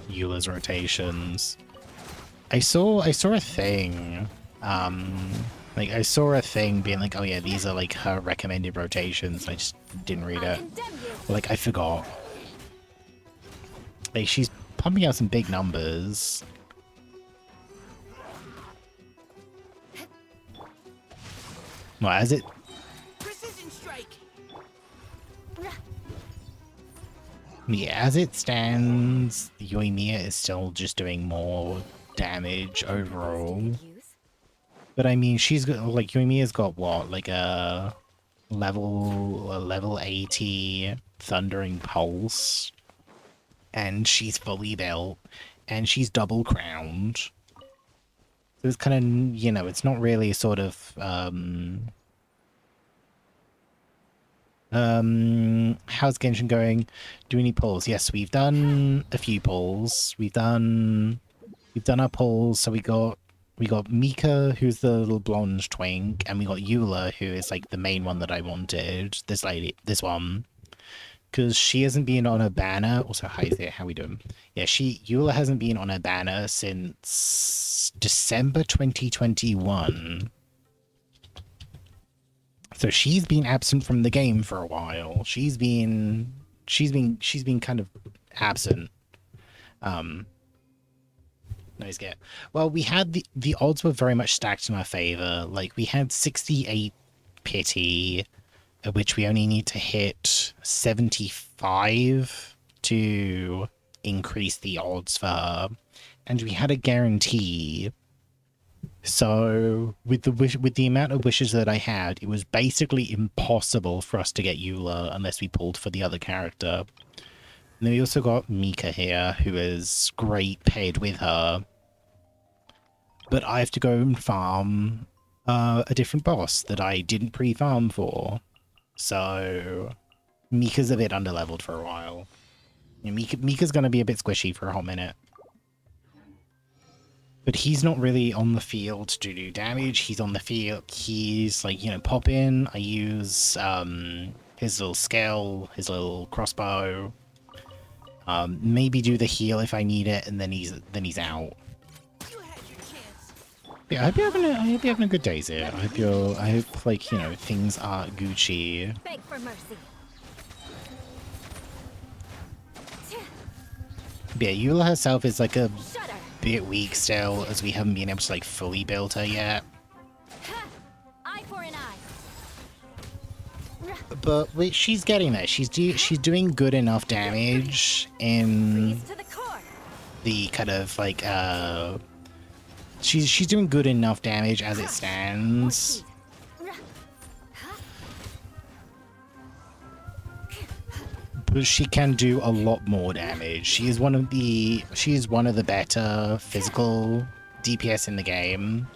Eula's rotations. I saw a thing. Like I saw a thing being like, oh yeah, these are like her recommended rotations. I just didn't read it. Like I forgot. Like she's pumping out some big numbers. Well, as it Precision strike. yeah, as it stands, Yoimiya is still just doing more damage overall. But I mean, she's got like Yoimiya's got what, like a level 80 Thundering Pulse, and she's fully built, and she's double crowned. So it's kind of, you know, it's not really sort of how's Genshin going? Do we need polls? Yes, we've done a few polls. We've done our polls. So we got Mika, who's the little blonde twink, and we got Eula, who is like the main one that I wanted. This one, because she hasn't been on a banner. Also, hi there, how we doing? Yeah, Eula hasn't been on a banner since December 2021. So she's been absent from the game for a while. She's been kind of absent. Nice get. Well, we had the odds were very much stacked in our favor. Like we had 68 pity, at which we only need to hit 75 to increase the odds for her, and we had a guarantee. So with the amount of wishes that I had, it was basically impossible for us to get Eula unless we pulled for the other character. And then we also got Mika here, who is great paired with her. But I have to go and farm a different boss that I didn't pre-farm for. So Mika's a bit underleveled for a while. Yeah, Mika's going to be a bit squishy for a hot minute. But he's not really on the field to do damage. He's on the field. He's like, you know, pop in. I use his little scale, his little crossbow. Maybe do the heal if I need it, and then he's out. Yeah, I hope you're having a good day, Zia. I hope like, you know, things are Gucci. Beg for mercy. Yeah, Eula herself is like a bit weak still, as we haven't been able to like fully build her yet. Eye for an eye. But wait, she's getting there. She's doing good enough damage in the kind of like she's doing good enough damage as it stands. But she can do a lot more damage. She is one of the better physical DPS in the game.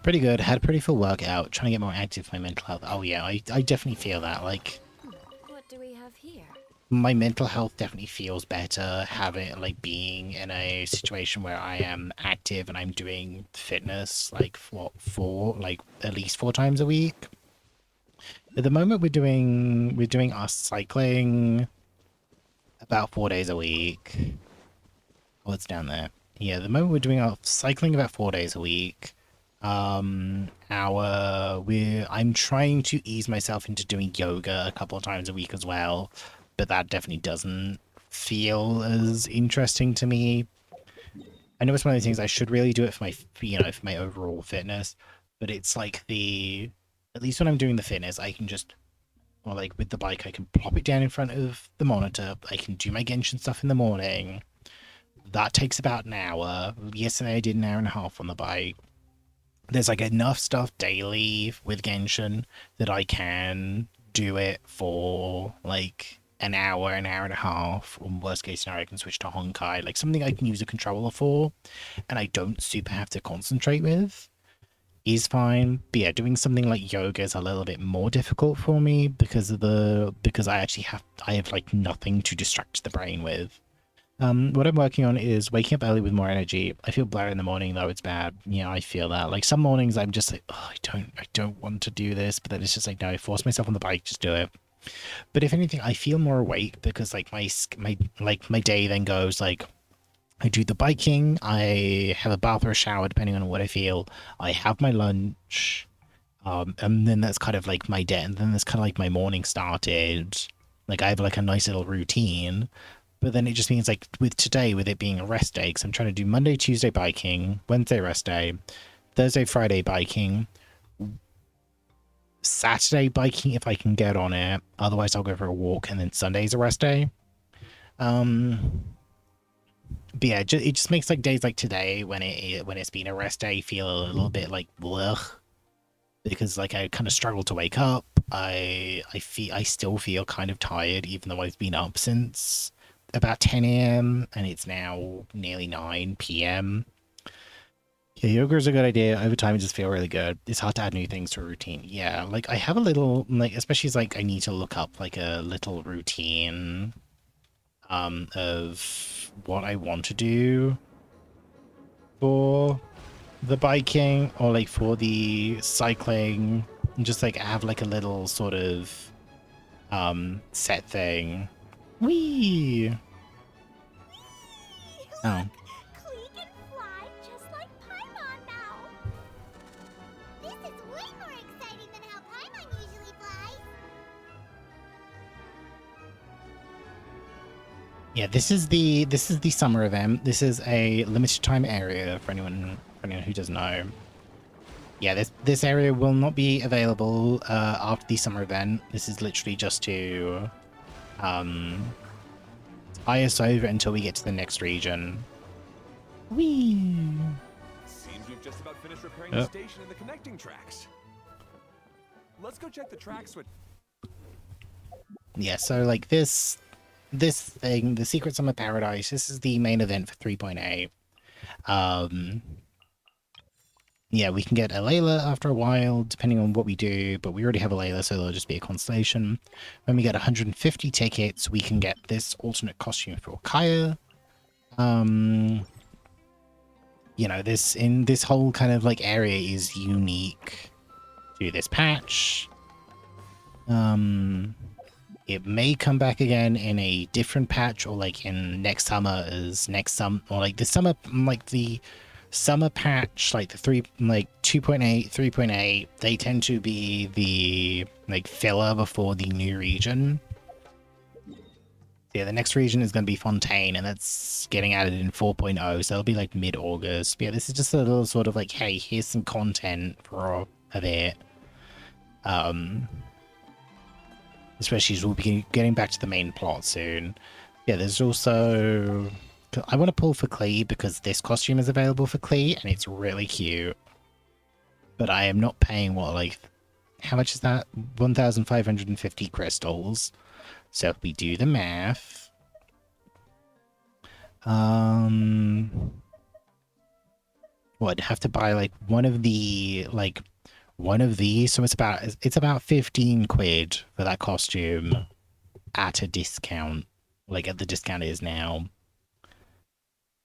Pretty good. Had a pretty full workout. Trying to get more active for my mental health. Oh yeah, I definitely feel that. Like, What do we have here? my mental health definitely feels better having, like, being in a situation where I am active and I'm doing fitness, like, like, at least 4 times a week. At the moment, we're doing our cycling about 4 days a week. Oh, it's down there. Yeah, at the moment we're doing our cycling about 4 days a week. I'm trying to ease myself into doing yoga a couple of times a week as well, but that definitely doesn't feel as interesting to me. I know it's one of those things I should really do it for my, for my overall fitness, but it's like at least when I'm doing the fitness, I can just, or like with the bike, I can plop it down in front of the monitor. I can do my Genshin stuff in the morning. That takes about an hour. Yesterday I did an hour and a half on the bike. There's like enough stuff daily with Genshin that I can do it for like an hour and a half. Or worst case scenario, I can switch to Honkai, like something I can use a controller for, and I don't super have to concentrate with. Is fine. But yeah, doing something like yoga is a little bit more difficult for me because I have like nothing to distract the brain with. What I'm working on is waking up early with more energy. I feel better in the morning though. It's bad. Yeah, I feel that. Like some mornings I'm just like, oh, I don't want to do this, but then it's just like, no, I force myself on the bike, just do it. But if anything, I feel more awake because like my day then goes like, I do the biking, I have a bath or a shower, depending on what I feel. I have my lunch, and then that's kind of like my day. And then that's kind of like my morning started. Like I have like a nice little routine. But then it just means like with today, with it being a rest day, because I'm trying to do Monday, Tuesday biking, Wednesday rest day, Thursday, Friday biking, Saturday biking if I can get on it. Otherwise, I'll go for a walk, and then Sunday's a rest day. But yeah, it just makes like days like today when it's been a rest day feel a little bit like blech, because like I kind of struggle to wake up. I still feel kind of tired even though I've been up since about 10 a.m. and it's now nearly 9 p.m. Yeah, yoga is a good idea. Over time, it just feel really good. It's hard to add new things to a routine. Yeah, like I have a little like, especially as like I need to look up like a little routine of what I want to do for the biking or like for the cycling, and just like have like a little sort of set thing. Whee! Oh. Klee can fly just like Paimon now. This is way more exciting than how Paimon usually flies. Yeah, this is the summer event. This is a limited time area for anyone who doesn't know. Yeah, this area will not be available after the summer event. This is literally just to tie us over until we get to the next region. Whee! Seems we've just about finished repairing the station and the connecting tracks. Let's go check the track switch. Yeah, so like this thing, the Secret Summer Paradise, this is the main event for 3.8. Yeah, we can get a Layla after a while, depending on what we do, but we already have a Layla, so there'll just be a constellation. When we get 150 tickets, we can get this alternate costume for Kaya. You know, this whole kind of like area is unique to this patch. It may come back again in a different patch, or like in next summer or like the summer patch, like the 2.8, 3.8, they tend to be the like filler before the new region. Yeah, the next region is going to be Fontaine, and that's getting added in 4.0, so it'll be like mid-August. Yeah, this is just a little sort of like, hey, here's some content for a bit. Especially as we'll be getting back to the main plot soon. Yeah, there's also I want to pull for Klee because this costume is available for Klee and it's really cute. But I am not paying what, like, how much is that? 1,550 crystals. So if we do the math, well, I'd have to buy like one of these, so it's about 15 quid for that costume at a discount, like at the discount it is now.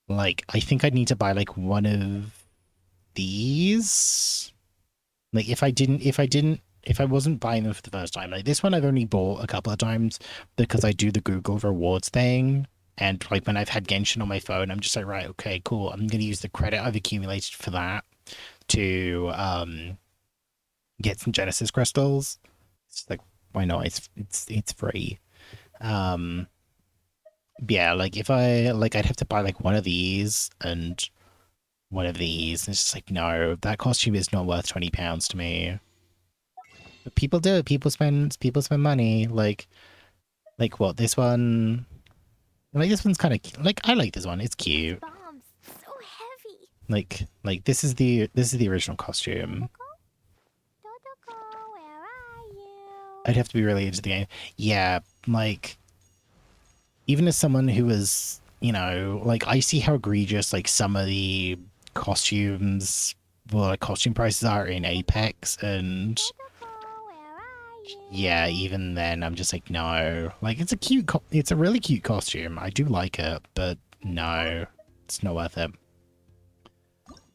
Like, I think I'd need to buy like one of these. Like, if I wasn't buying them for the first time, like this one I've only bought a couple of times because I do the Google rewards thing. And like when I've had Genshin on my phone, I'm just like, right, okay, cool. I'm going to use the credit I've accumulated for that to get some Genesis crystals. It's just like, why not? It's free. Yeah, like if I'd have to buy like one of these and one of these. And it's just like, no, that costume is not worth £20 to me. But people do it. People spend money. Like what? This one. Like this one's kind of like, I like this one. It's cute. Bombs, so heavy. Like this is the original costume. Dodoko, where are you? I'd have to be really into the game. Yeah, like even as someone who is, you know, like I see how egregious like some of the costumes, well, like costume prices are in Apex, and Dodoko, where are you? yeah, even then I'm just like, no. Like it's a really cute costume. I do like it, but no, it's not worth it.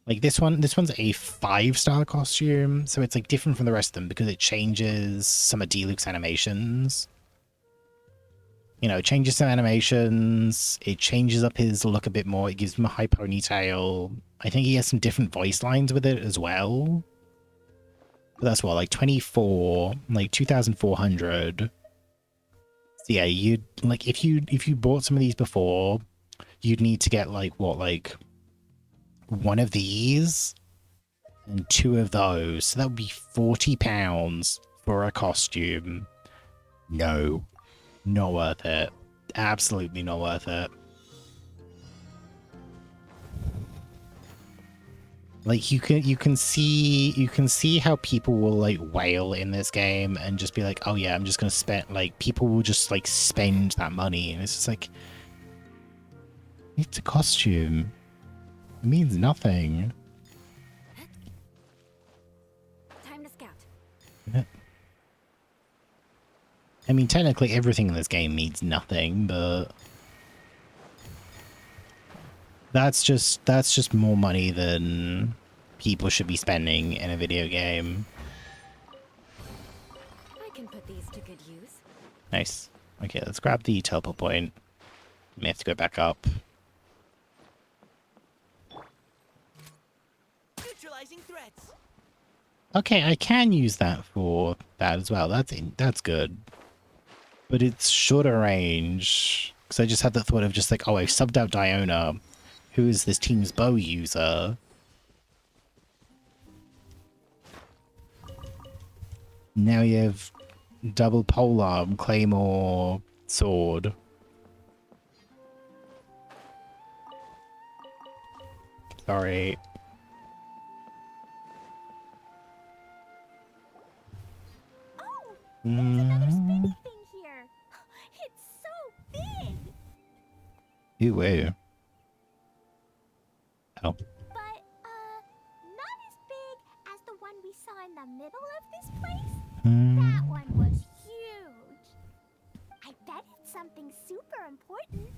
Like this one's a 5-star costume, so it's like different from the rest of them because it changes some of D-Luke's animations. You know, it changes some animations, it changes up his look a bit more, it gives him a high ponytail. I think he has some different voice lines with it as well. But that's what, like 2,400. So yeah, you'd like if you bought some of these before, you'd need to get like what, like one of these and 2 of those. So that would be £40 for a costume. No. Not worth it. Absolutely not worth it. Like you can see how people will like wail in this game and just be like, oh yeah, I'm just gonna spend, like people will just like spend that money, and it's just like, it's a costume. It means nothing. Time to scout. I mean, technically everything in this game means nothing, but that's just more money than people should be spending in a video game. I can put these to good use. Nice. Okay, let's grab the teleport point. We have to go back up. Neutralizing threats. Okay, I can use that for that as well. That's good. But it's shorter range. Because I just had the thought of just like, oh, I subbed out Diona, who is this team's bow user. Now you have double polearm, claymore, sword. Sorry. Oh, there's another spinny thing here. It's so big. Ooh, wait. Oh. But, not as big as the one we saw in the middle of this place. Hmm. That one was huge. I bet it's something super important.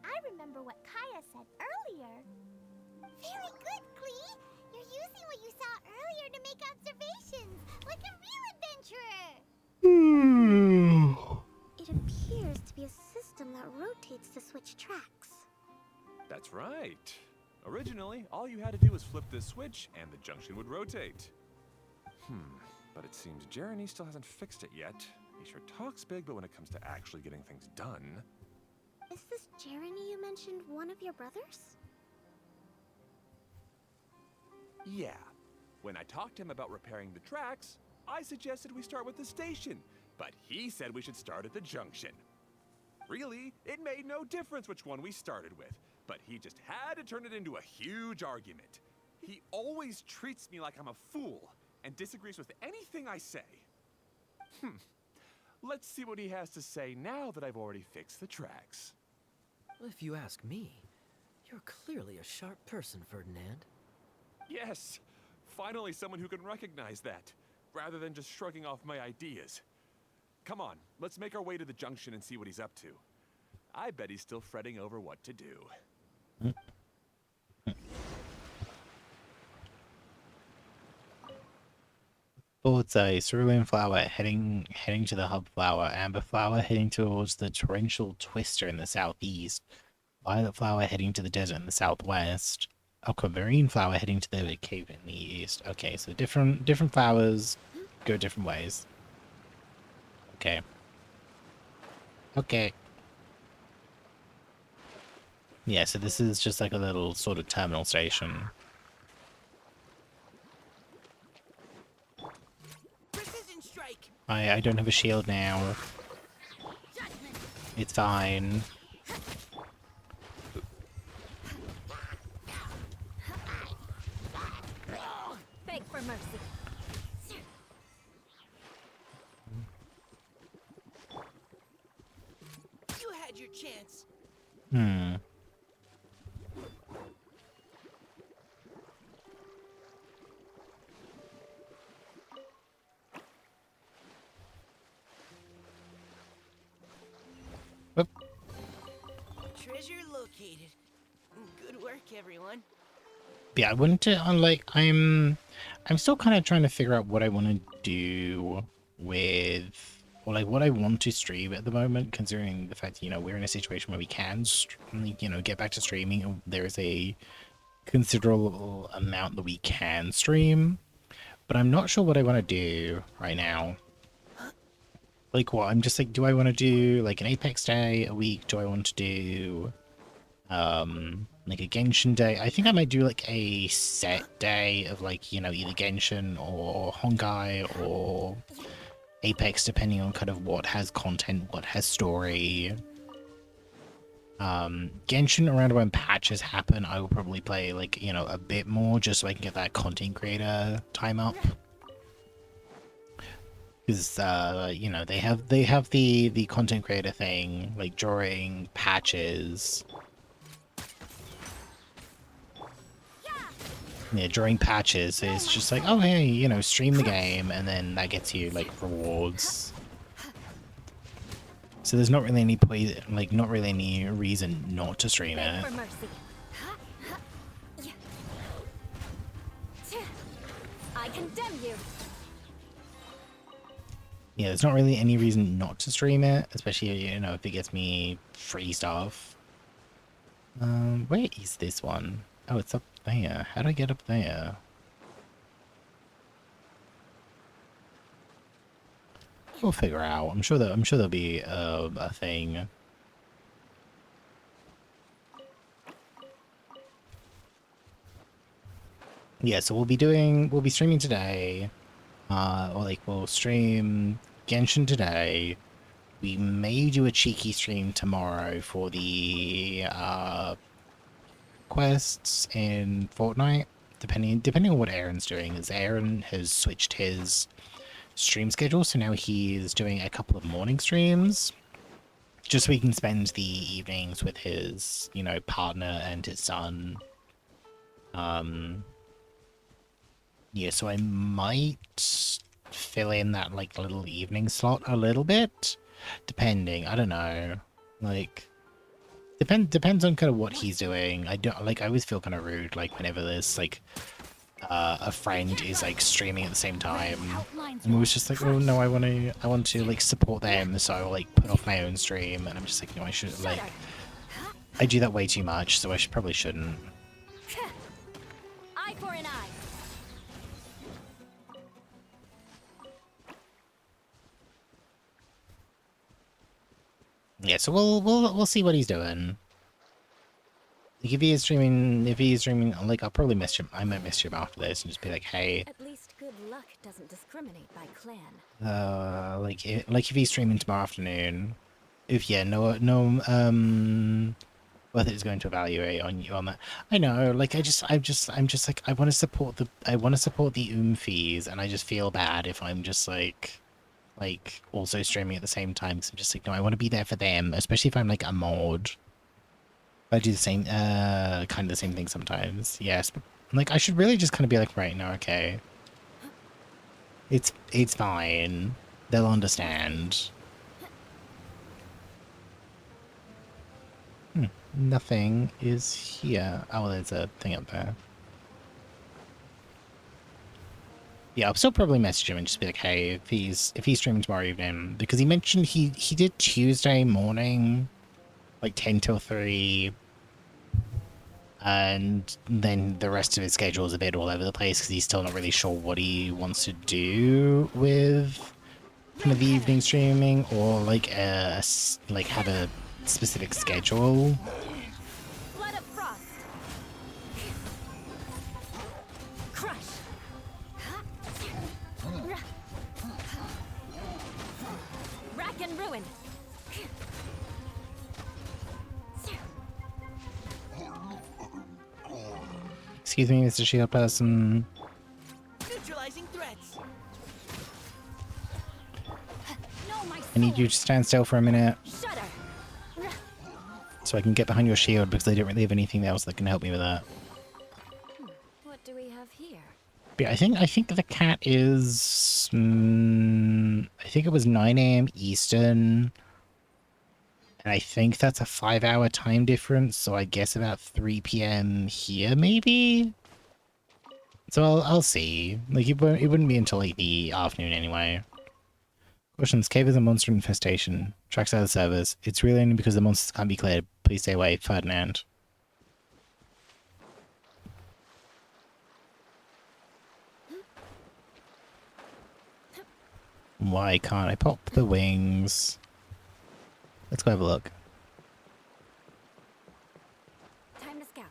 I remember what Kaya said earlier. Very good, Klee. You're using what you saw earlier to make observations, like a real adventurer. It appears to be a system that rotates to switch tracks. That's right. Originally, all you had to do was flip this switch and the junction would rotate. But it seems Jeremy still hasn't fixed it yet. He sure talks big, but when it comes to actually getting things done... Is this Jeremy you mentioned one of your brothers? Yeah. When I talked to him about repairing the tracks, I suggested we start with the station, but he said we should start at the junction. Really, it made no difference which one we started with. but he just had to turn it into a huge argument. He always treats me like I'm a fool and disagrees with anything I say. Let's see what he has to say now that I've already fixed the tracks. If you ask me, you're clearly a sharp person, Ferdinand. Yes, finally someone who can recognize that, rather than just shrugging off my ideas. Come on, let's make our way to the junction and see what he's up to. I bet he's still fretting over what to do. Bullseye, Cerulean Flower heading to the Hub Flower, Amber Flower heading towards the Torrential Twister in the southeast, Violet Flower heading to the desert in the southwest, Aquamarine Flower heading to the cave in the east. Okay, so different flowers go different ways. Okay. Okay. Yeah, so this is just like a little sort of terminal station. I don't have a shield now. It's fine. Beg for mercy. You had your chance. Whoop. Treasure located. Good work, everyone. Yeah, I wanted to I'm still kind of trying to figure out what I want to do with, or like what I want to stream at the moment, considering the fact, you know, we're in a situation where we can, you know, get back to streaming. There is a considerable amount that we can stream, but I'm not sure what I want to do right now. Like what? I'm just like, do I want to do like an Apex day a week? Do I want to do like a Genshin day? I think I might do like a set day of like, you know, either Genshin or Honkai or Apex, depending on kind of what has content, what has story. Genshin, around when patches happen, I will probably play like, you know, a bit more just so I can get that content creator time up. Because you know, they have the content creator thing like during patches. Yeah, during patches, it's just like, oh hey, you know, stream the game, and then that gets you like rewards. So there's not really any point, like not really any reason not to stream it. I condemn you. Yeah, there's not really any reason not to stream it, especially, you know, if it gets me free stuff. Where is this one? Oh, it's up there. How do I get up there? We'll figure out. I'm sure there'll be a thing. Yeah, so we'll be streaming today. Or like we'll stream Genshin today. We may do a cheeky stream tomorrow for the quests in Fortnite, depending on what Aaron's doing. As Aaron has switched his stream schedule, so now he is doing a couple of morning streams, just so he can spend the evenings with his, you know, partner and his son. Yeah, so I might fill in that like little evening slot a little bit, depending. I don't know, like depends on kind of what he's doing. I don't like. I always feel kind of rude like whenever there's like a friend is like streaming at the same time, and we was just like, oh no, I want to like support them, so I'll like put off my own stream, and I'm just like, no, I should like. I do that way too much, so I probably shouldn't. Eye for an eye. Yeah, so we'll see what he's doing. Like if he's streaming, like I'll probably miss him. I might miss him after this and just be like, hey. At least good luck doesn't discriminate by clan. Like if he's streaming tomorrow afternoon, if yeah, no, whether it's going to evaluate on you on that. I know, like I'm just like I want to support the fees, and I just feel bad if I'm just like also streaming at the same time. So I'm just like, no, I want to be there for them, especially if I'm like a mod. I do the same, kind of the same thing sometimes. Yes, but like I should really just kind of be like, right, no, okay, it's fine. They'll understand. Nothing is here. Oh, there's a thing up there. Yeah, I'll still probably message him and just be like, hey, if he's streaming tomorrow evening, because he mentioned he did Tuesday morning, like 10 till 3, and then the rest of his schedule is a bit all over the place because he's still not really sure what he wants to do with kind of the evening streaming, or like have a specific schedule. Blood of frost. Crush. Rack and ruin. Excuse me, Mr. Shield Person. Neutralizing threats. No, my I need you to stand still for a minute Shudder. so I can get behind your shield, because I don't really have anything else that can help me with that. What do we have here? But yeah, I think the cat is I think it was 9 a.m. Eastern, and I think that's a 5-hour time difference, so I guess about 3 p.m. here, maybe? So I'll see. Like, it wouldn't be until, like, the afternoon anyway. Questions. Cave is a monster infestation. Tracks out of servers. It's really only because the monsters can't be cleared. Please stay away. Ferdinand. Why can't I pop the wings? Let's go have a look. Time to scout.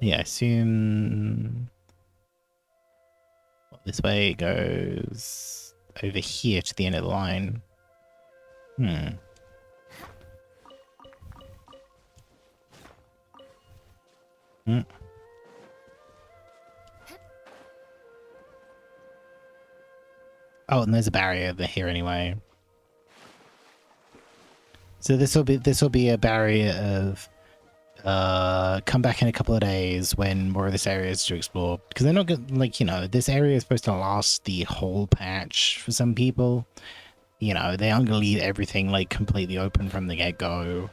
Yeah, I assume this way goes over here to the end of the line. Oh, and there's a barrier over here anyway. So this will be a barrier of come back in a couple of days when more of this area is to explore, because they're not gonna, like, you know, this area is supposed to last the whole patch for some people. You know, they aren't gonna leave everything like completely open from the get-go.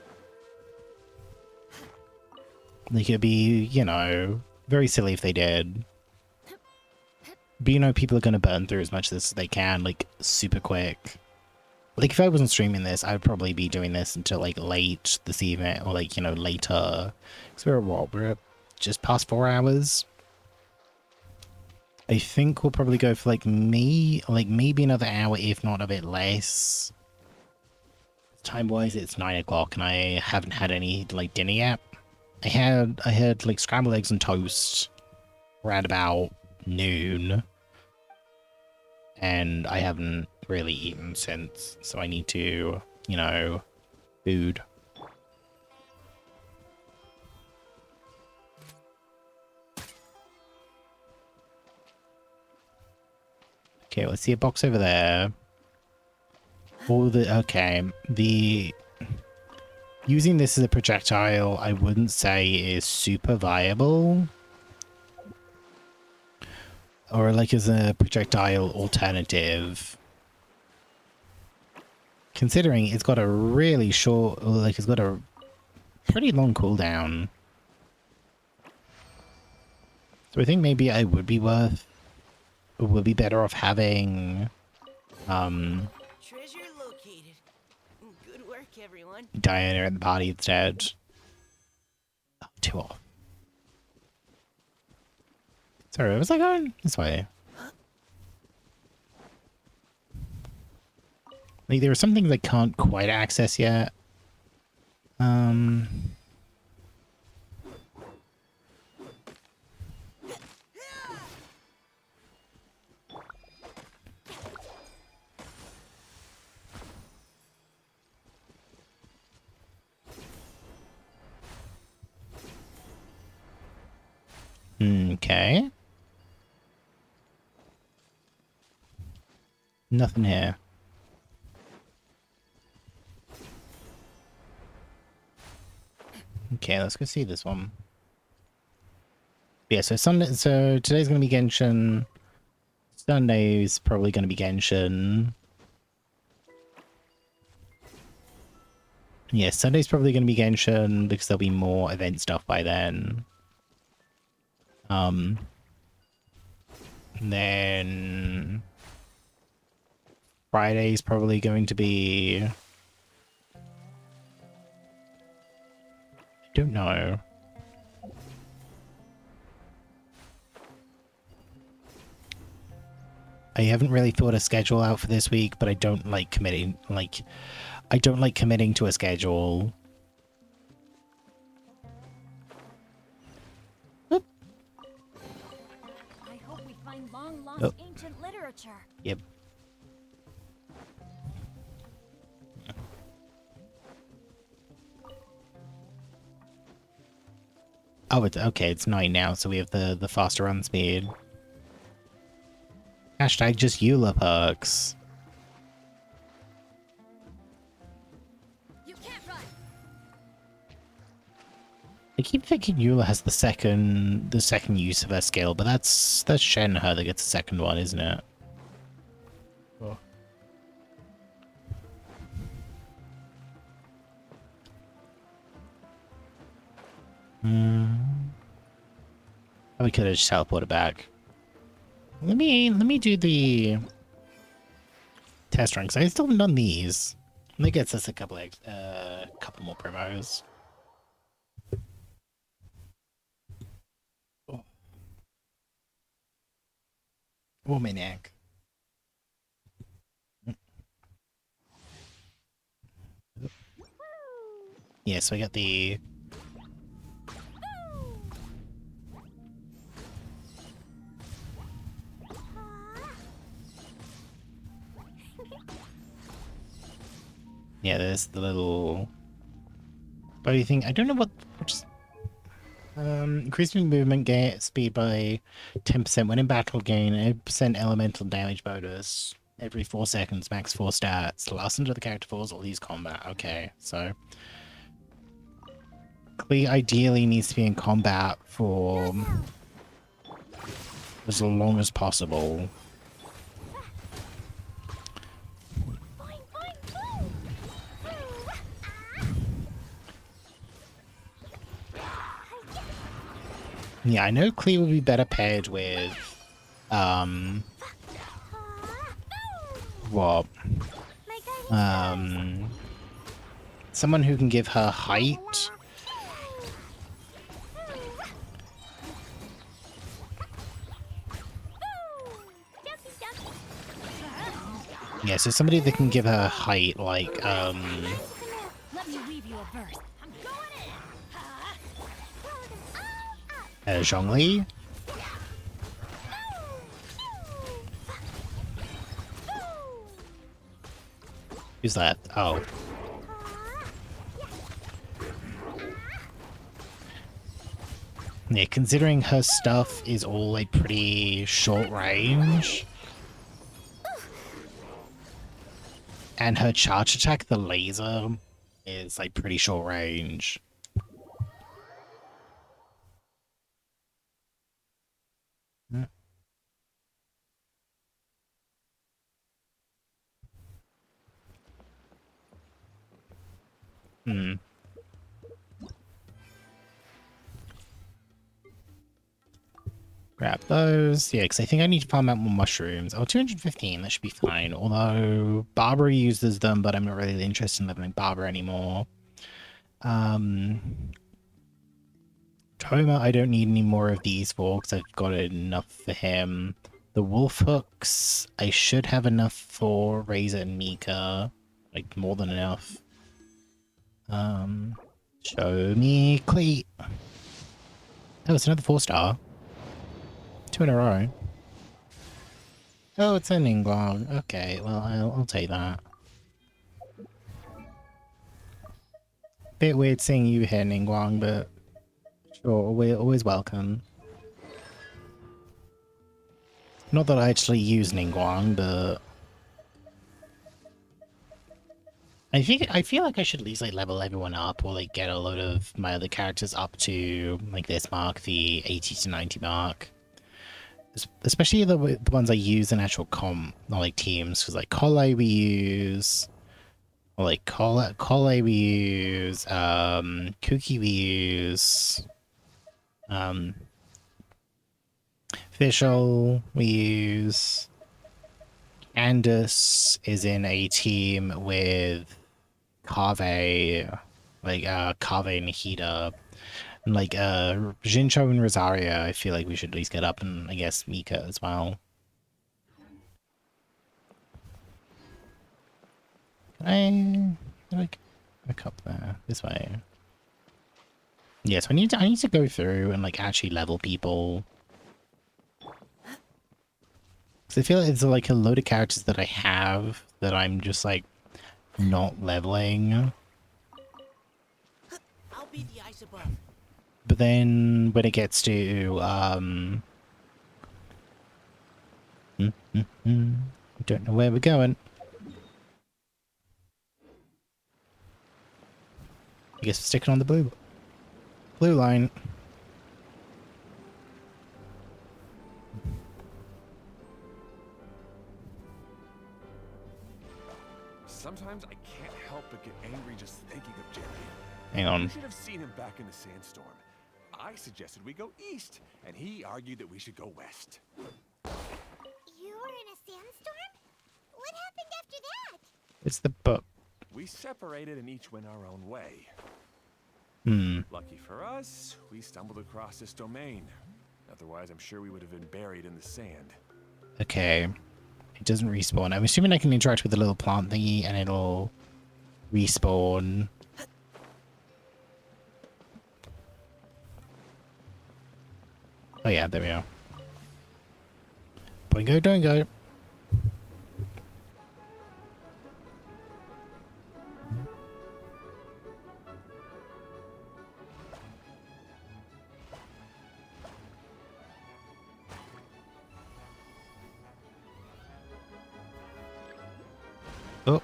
Like, it'd be, you know, very silly if they did. But, you know, people are gonna burn through as much as they can, like, super quick. Like, if I wasn't streaming this, I would probably be doing this until, like, late this evening, or, like, you know, later. Because we're at what? We're at just past 4 hours? I think we'll probably go for, like, maybe another hour, if not a bit less. Time-wise, it's 9 o'clock, and I haven't had any, like, dinner yet. I had, like, scrambled eggs and toast around about noon. And I haven't really eaten since, so I need to, you know, food. Okay, let's see a box over there. Okay, using this as a projectile, I wouldn't say is super viable. Or, like, as a projectile alternative. Considering it's got a really short, like, it's got a pretty long cooldown. So I think maybe I would be better off having, Treasure located. Good work, everyone. Diana at the party instead. Oh, 2 off. Sorry, where was I going? This way. Like, there are some things I can't quite access yet. Okay. Nothing here. Okay, let's go see this one. Yeah, so today's gonna be Genshin. Sunday's probably gonna be Genshin. Yeah, Sunday's probably gonna be Genshin because there'll be more event stuff by then. And then Friday's probably going to be... I don't know. I haven't really thought a schedule out for this week, but I don't like committing, I don't like committing to a schedule. Oop. I hope we find long-lost ancient literature. Yep. Oh, it's okay. It's 9 now, so we have the faster run speed. Hashtag just Eula perks. You can't run. I keep thinking Eula has the second use of her skill, but that's Shenhe that gets the second one, isn't it? Oh. Oh, we could have just teleported back. Let me do the test run, because I still haven't done these. That gets us a couple more promos. Oh, my neck. Yeah, so I got the... Yeah, there's the little body thing. I don't know what... increasing movement speed by 10% when in battle, gain 8% elemental damage bonus every 4 seconds, max 4 stats. Last until the character falls or leaves combat. Okay, so... Klee ideally needs to be in combat for as long as possible. Yeah, I know Klee would be better paired with, what? Someone who can give her height. Yeah, so somebody that can give her height, like, Let me weave you a verse. I'm going in. Zhongli? Who's that? Oh. Yeah, considering her stuff is all, like, pretty short range. And her charge attack, the laser, is, like, pretty short range. Grab those. Yeah, because I think I need to farm out more mushrooms. Oh, 215, that should be fine. Although, Barbara uses them, but I'm not really interested in leveling Barbara anymore. Toma, I don't need any more of these for, because I've got enough for him. The wolf hooks, I should have enough for Razor and Mika. Like, more than enough. Show me Klee. Oh, it's another 4-star. 2 in a row. Oh, it's an Inglog. Okay, well, I'll take that. Bit weird seeing you here, Ningguang, but sure, we're always welcome. Not that I actually use Ningguang, but I feel like I should at least like level everyone up or like get a load of my other characters up to like this mark, the 80 to 90 mark. Especially the ones I use in actual not like teams, because like Klee we use, or like Klee we use, Kuki we use, Fischl we use. Andus is in a team with Kaveh, like Kaveh and Hida, and like Jincho and Rosaria. I feel like we should at least get up, and I guess Mika as well. Can I like back up there this way? Yes, I need to go through and like actually level people. Because I feel like it's like a load of characters that I have that I'm just like not leveling. I'll be the ice above. But then when it gets to don't know where we're going. I guess we're sticking on the blue line. Sometimes I can't help but get angry just thinking of Jerry. Hang on. You should have seen him back in the sandstorm. I suggested we go east, and he argued that we should go west. You were in a sandstorm? What happened after that? It's the book. We separated and each went our own way. Lucky for us, we stumbled across this domain. Otherwise, I'm sure we would have been buried in the sand. Okay. It doesn't respawn. I'm assuming I can interact with the little plant thingy and it'll respawn. Oh yeah, there we are. Boingo doingo. Oh.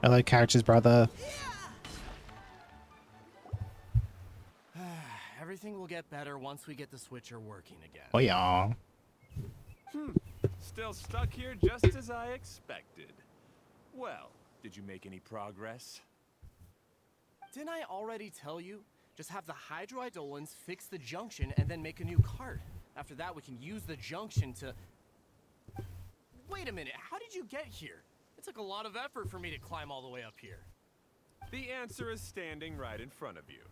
Hello, characters, brother. Everything will get better once we get the switcher working again. Oh yeah. Still stuck here just as I expected. Well, did you make any progress? Didn't I already tell you? Just have the hydroidolins fix the junction and then make a new cart. After that, we can use the junction to... Wait a minute, how did you get here? It took a lot of effort for me to climb all the way up here. The answer is standing right in front of you.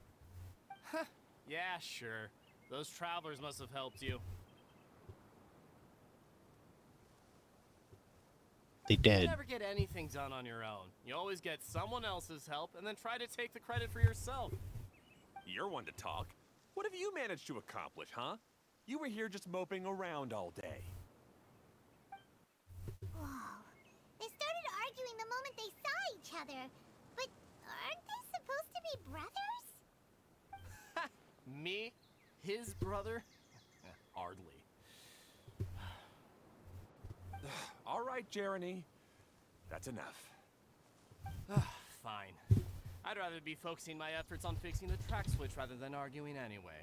Yeah, sure. Those travelers must have helped you. They did. You never get anything done on your own. You always get someone else's help and then try to take the credit for yourself. You're one to talk. What have you managed to accomplish, huh? You were here just moping around all day. Whoa. They started arguing the moment they saw each other. But aren't they supposed to be brothers? Me? His brother? Hardly. All right, Jeremy. That's enough. Fine. I'd rather be focusing my efforts on fixing the track switch rather than arguing anyway.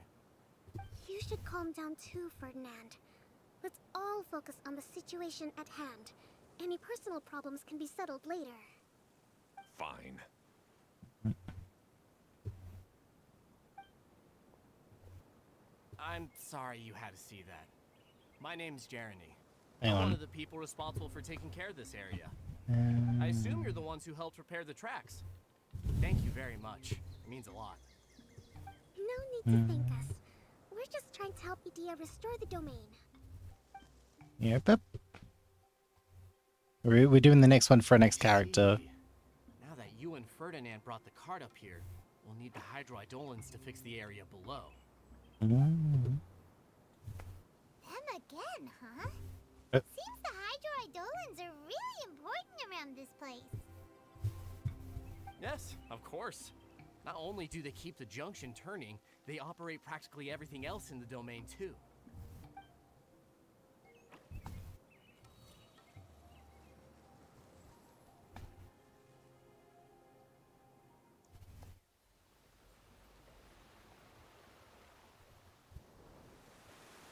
You should calm down too, Ferdinand. Let's all focus on the situation at hand. Any personal problems can be settled later. Fine. I'm sorry you had to see that. My name's Jeremy. Hang I'm on. one of the people responsible for taking care of this area. I assume you're the ones who helped repair the tracks. Thank you very much. It means a lot. No need to thank us. We're just trying to help Edea restore the domain. Yep. We're doing the next one for our next character. Now that you and Ferdinand brought the cart up here, we'll need the hydroidolins to fix the area below. Them again? Again, huh? Yep. Seems the hydroidolins are really important around this place. Yes, of course. Not only do they keep the junction turning, they operate practically everything else in the domain too.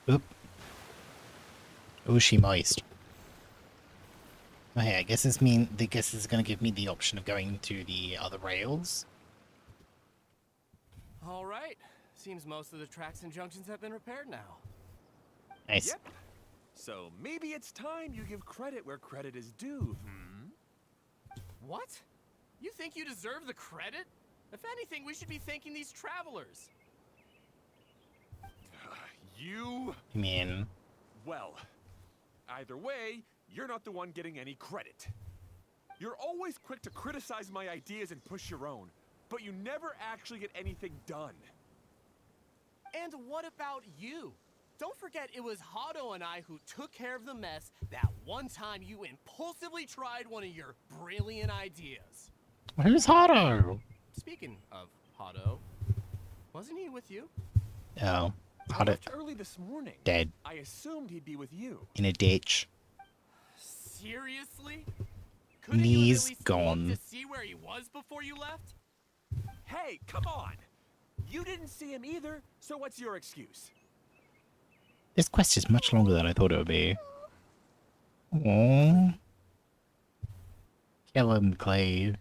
Oop. Oh, she moist. Okay, I guess this is gonna give me the option of going to the other rails. All right. Seems most of the tracks and junctions have been repaired now. Nice. Yep. So maybe it's time you give credit where credit is due, What? You think you deserve the credit? If anything, we should be thanking these travelers. You... You mean... Well, either way, you're not the one getting any credit. You're always quick to criticize my ideas and push your own, but you never actually get anything done. And what about you? Don't forget it was Hado and I who took care of the mess that one time you impulsively tried one of your brilliant ideas. Who's Hado? Speaking of Hado, wasn't he with you? Oh, I Hado left early this morning. dead I assumed he'd be with you. in a ditch. Seriously? Couldn't Knees you at least gone. look to see where he was before you left? Hey, come on! You didn't see him either, so what's your excuse? This quest is much longer than I thought it would be. Aww. Kill him, Klee.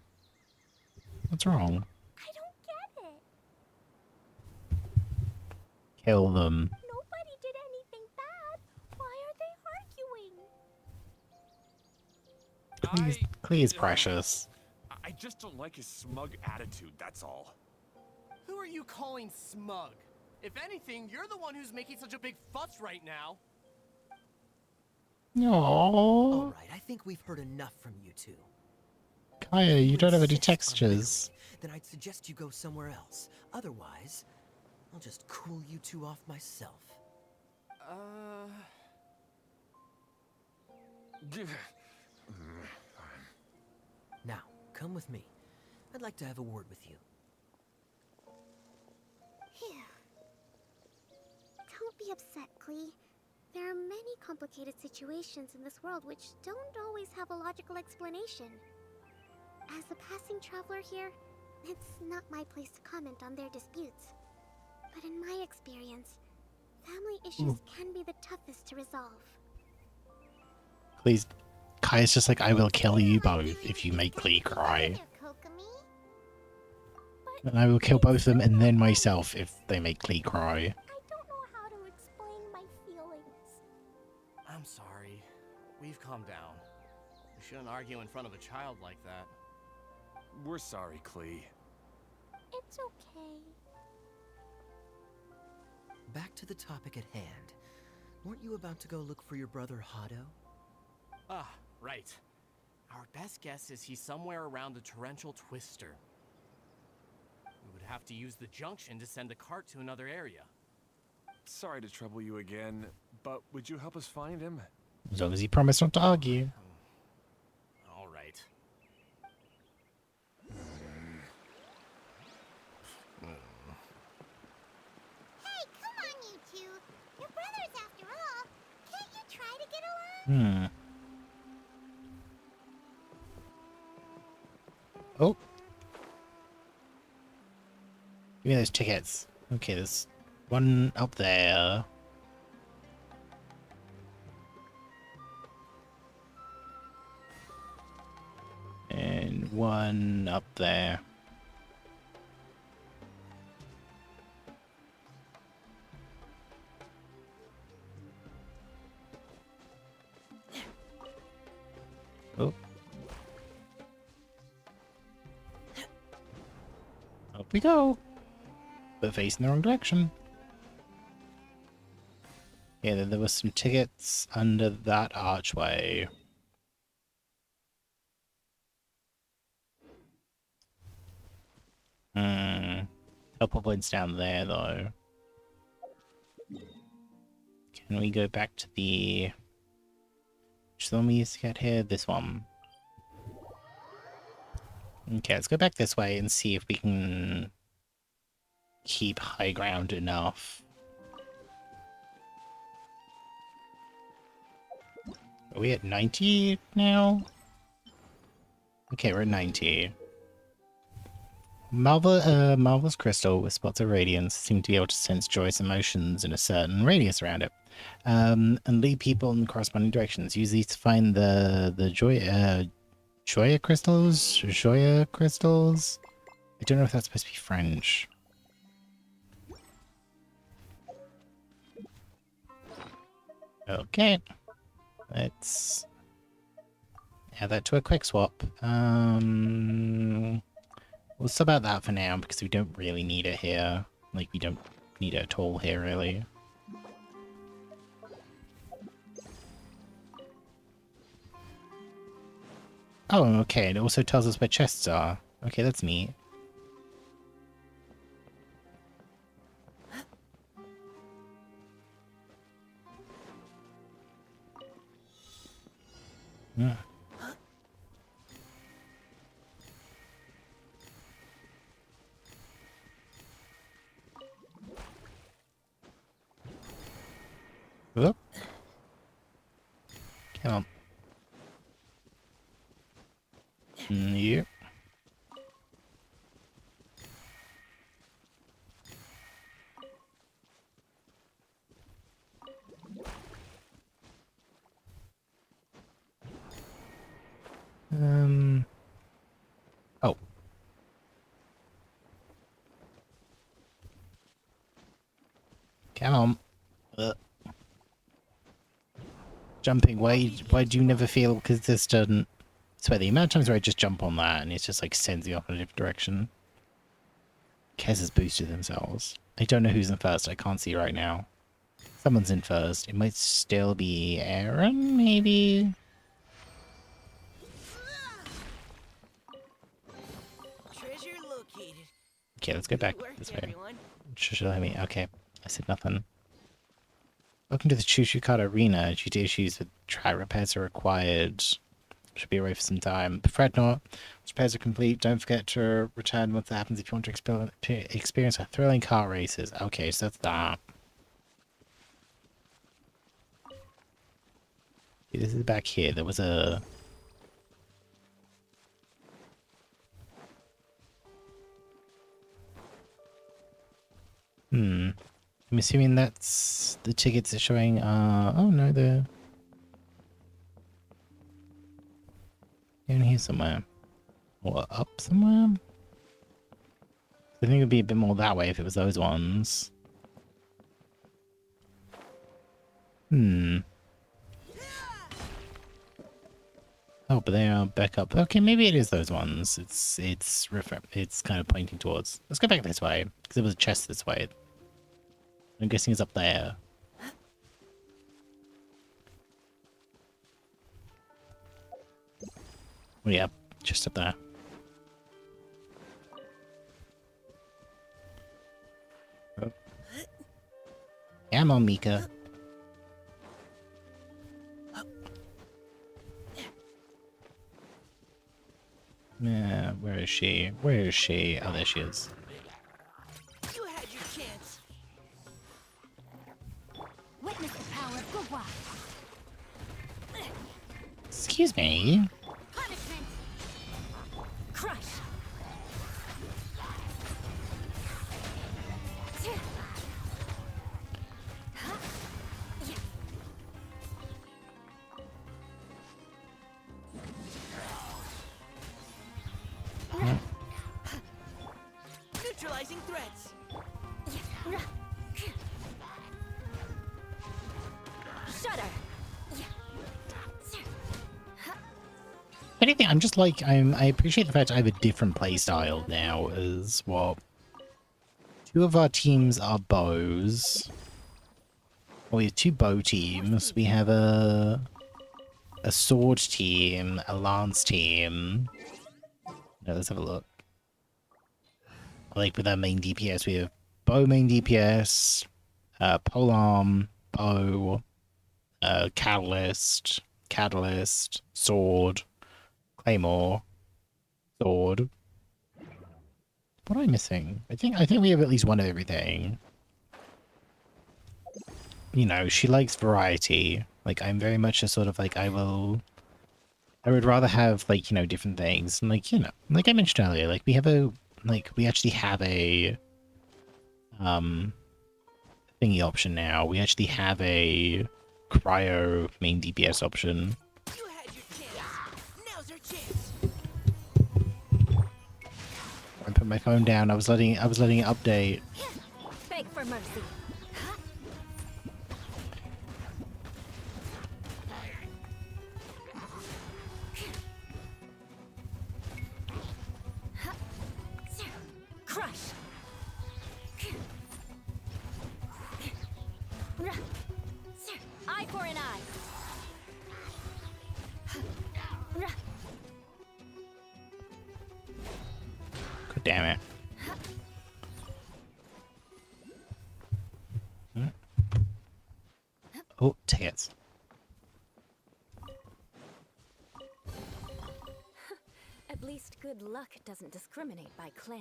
What's wrong? I don't get it. Kill them. Nobody did anything bad. Why are they arguing? Klee is precious. I just don't like his smug attitude, that's all. Who are you calling smug? If anything, you're the one who's making such a big fuss right now. Aww. Alright, I think we've heard enough from you two. Kaya, you don't have any Insist on textures. bickering, then I'd suggest you go somewhere else. Otherwise, I'll just cool you two off myself. Now, come with me. I'd like to have a word with you. Phew. Don't be upset, Klee. There are many complicated situations in this world which don't always have a logical explanation. As a passing traveler here, it's not my place to comment on their disputes. But in my experience, family issues can be the toughest to resolve. Please. Kaya's just like, I will kill you both if you make Klee cry. And I will kill both of them and then myself if they make Klee cry. I don't know how to explain my feelings. I'm sorry. We've calmed down. You shouldn't argue in front of a child like that. We're sorry, Klee. It's okay. Back to the topic at hand. Weren't you about to go look for your brother Hado? Ah, right. Our best guess is he's somewhere around the torrential twister. We would have to use the junction to send the cart to another area. Sorry to trouble you again, but would you help us find him? As long as you promise not to argue. All right. Hey, come on, you two. You're brothers after all. Can't you try to get along? Oh. Give me those tickets. Okay, there's one up there. And one up there. Oh. Up we go. But facing the wrong direction. Yeah, then there were some tickets under that archway. Couple points down there, though. Can we go back to the... which one we used to get here? This one. Okay, let's go back this way and see if we can keep high ground enough. Are we at 90 now? Okay, we're at 90. Marvel's crystal with spots of radiance seem to be able to sense joyous emotions in a certain radius around it, and lead people in corresponding directions. Use these to find the Joya crystals? Joya crystals? I don't know if that's supposed to be French. Okay. Let's add that to a quick swap. We'll sub out that for now because we don't really need it here. Like, we don't need it at all here, really. Oh, okay, it also tells us where chests are. Okay, that's neat. Yeah. Whoop. Come on. Yep. Oh. Come on. Jumping, why do you never feel consistent? I swear, the amount of times where I just jump on that and it just like sends you off in a different direction. Kez has boosted themselves. I don't know who's in first, I can't see right now. Someone's in first. It might still be Aaron, maybe? Treasure located. Okay, let's go back this way. Shush, let me. Okay, I said nothing. Welcome to the Choo-Choo Card Arena. Due to issues with track repairs are required. Should be away for some time. But fret not. Once repairs are complete, don't forget to return once that happens if you want to experience a thrilling car races. Okay, so that's that. This is back here. There was a... I'm assuming that's the tickets are showing, oh no, they're in here somewhere. Or up somewhere? I think it would be a bit more that way if it was those ones. Oh, but they are back up. Okay, maybe it is those ones. It's kind of pointing towards. Let's go back this way, because there was a chest this way. I'm guessing it's up there. Oh yeah, just up there. Oh. Come on, Mika. Yeah, where is she? Where is she? Oh, there she is. You had your chance. Witness the power of Gugwa. Excuse me. Punishment. Crush. Neutralizing threats. Shudder. If anything, I'm just like, I appreciate the fact I have a different playstyle now as well. Two of our teams are bows. Well, we have two bow teams. We have a sword team, a lance team. No, let's have a look. Like with our main DPS, we have bow main DPS, polearm, bow, catalyst, sword, claymore, sword. What am I missing? I think we have at least one of everything. You know, she likes variety. Like, I'm very much a sort of like, I would rather have, like, you know, different things. And, like, you know, like I mentioned earlier, like, we actually have a, thingy option now. We actually have a cryo main DPS option. You had your chance. Now's your chance. I put my phone down. I was letting it update. Beg for mercy. Crush. Eye for an eye. God damn it. Oh, tickets. At least good luck doesn't discriminate by clan.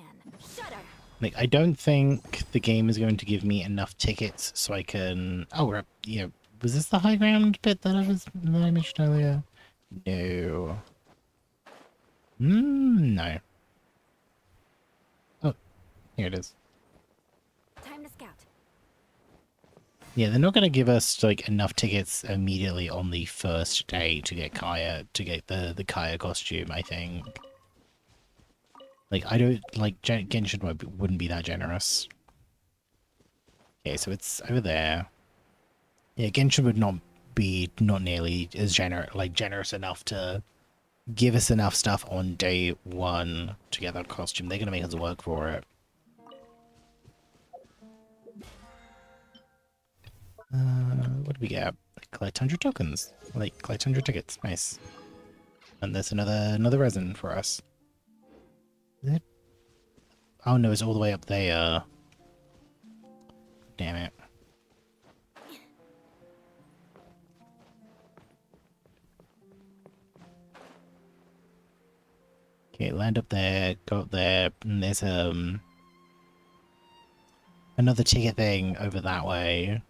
Shudder! Like, I don't think the game is going to give me enough tickets so I can... Oh, yeah. Was this the high ground bit that I mentioned earlier? No. No. Oh, here it is. Time to scout. Yeah, they're not going to give us, like, enough tickets immediately on the first day to get Kaya, to get the Kaya costume, I think. Like, I don't, like, Genshin wouldn't be that generous. Okay, so it's over there. Yeah, Genshin would not be nearly as generous enough to give us enough stuff on day one to get that costume. They're going to make us work for it. What do we get? Collect 100 tokens. Like, collect 100 tickets. Nice. And there's another resin for us. Is it? Oh no, it's all the way up there. Damn it. Okay, land up there, go up there, and there's another ticket thing over that way.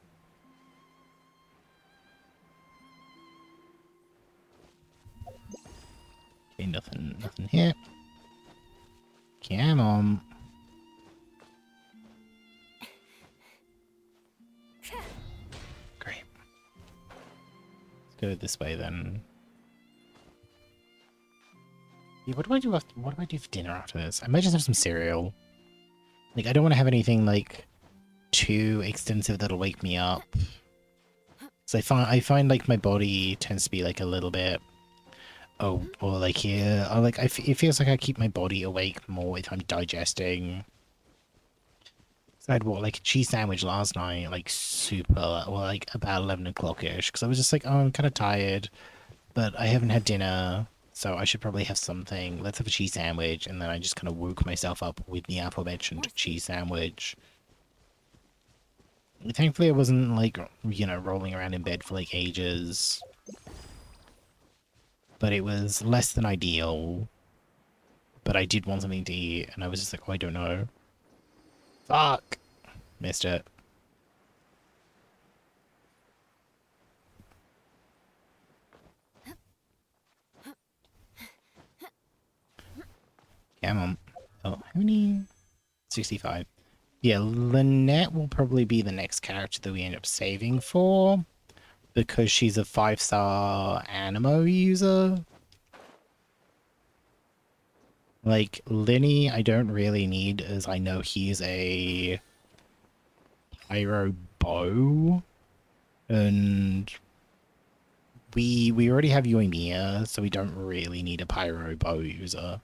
Okay, nothing here. Come on. Great. Let's go this way then. Yeah, what do I do for dinner after this? I might just have some cereal. Like, I don't want to have anything, like, too extensive that'll wake me up. So I find like my body tends to be like a little bit, or like here, or like it feels like I keep my body awake more if I'm digesting. So I had like a cheese sandwich last night, like super, or like about 11 o'clock-ish, because I was just like, oh, I'm kind of tired, but I haven't had dinner, so I should probably have something. Let's have a cheese sandwich, and then I just kind of woke myself up with the aforementioned cheese sandwich. Thankfully, I wasn't, like, you know, rolling around in bed for, like, ages. But it was less than ideal. But I did want something to eat, and I was just like, oh, I don't know. Fuck! Missed it. Come on. Oh, how many? 65. Yeah, Lynette will probably be the next character that we end up saving for, because she's a 5-star Animo user. Like, Linny, I don't really need, as I know he's a pyro bow, and we already have Yoimiya, so we don't really need a pyro bow user.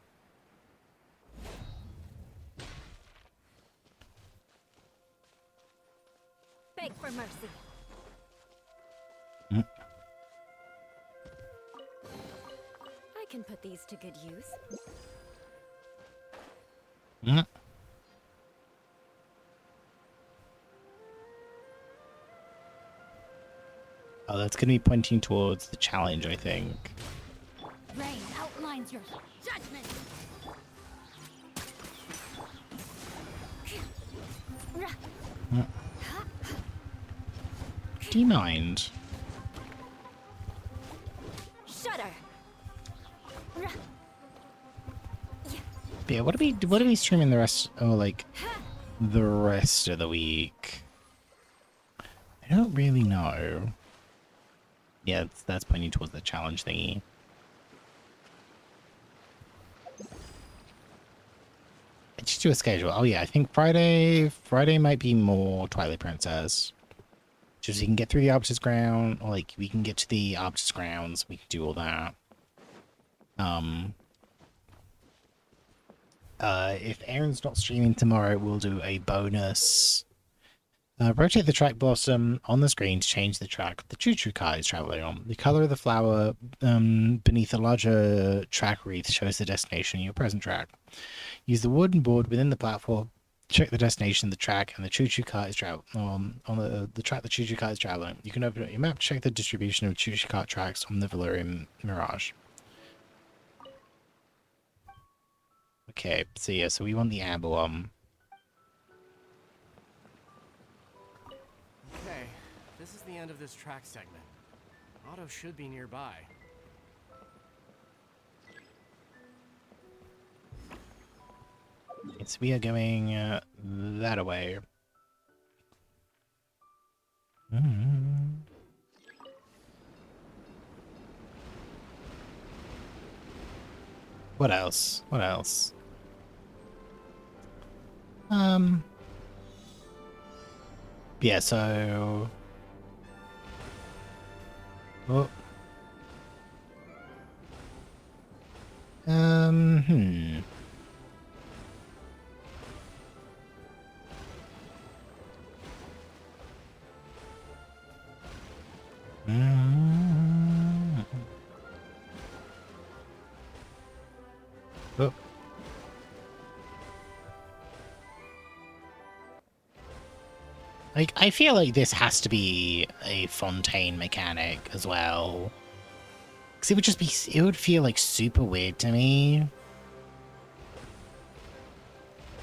Beg for mercy. I can put these to good use. that's going to be pointing towards the challenge, I think. Rain outlines your judgment. Do you mind? Shudder. Yeah, what are we streaming the rest, like, the rest of the week? I don't really know. Yeah, that's pointing towards the challenge thingy. Just do a schedule. Oh yeah, I think Friday might be more Twilight Princess. Just so you can get through the Arbiter's Ground, or like we can get to the Arbiter's Grounds, we can do all that. If Aaron's not streaming tomorrow, we'll do a bonus. Rotate the track blossom on the screen to change the track the choo-choo car is traveling on. The color of the flower beneath the larger track wreath shows the destination in your present track. Use the wooden board within the platform. Check the destination, the track, and the choo-choo car is traveling on the track the choo-choo car is traveling. You can open up your map to check the distribution of choo-choo car tracks on the Valerian Mirage. Okay, so yeah, so we want the amber one. Okay, this is the end of this track segment. Otto should be nearby. So we are going that away. What else? What else? Yeah, so... Oh. Hmm. Oh. Like, I feel like this has to be a Fontaine mechanic as well. Because it would just be, it would feel like super weird to me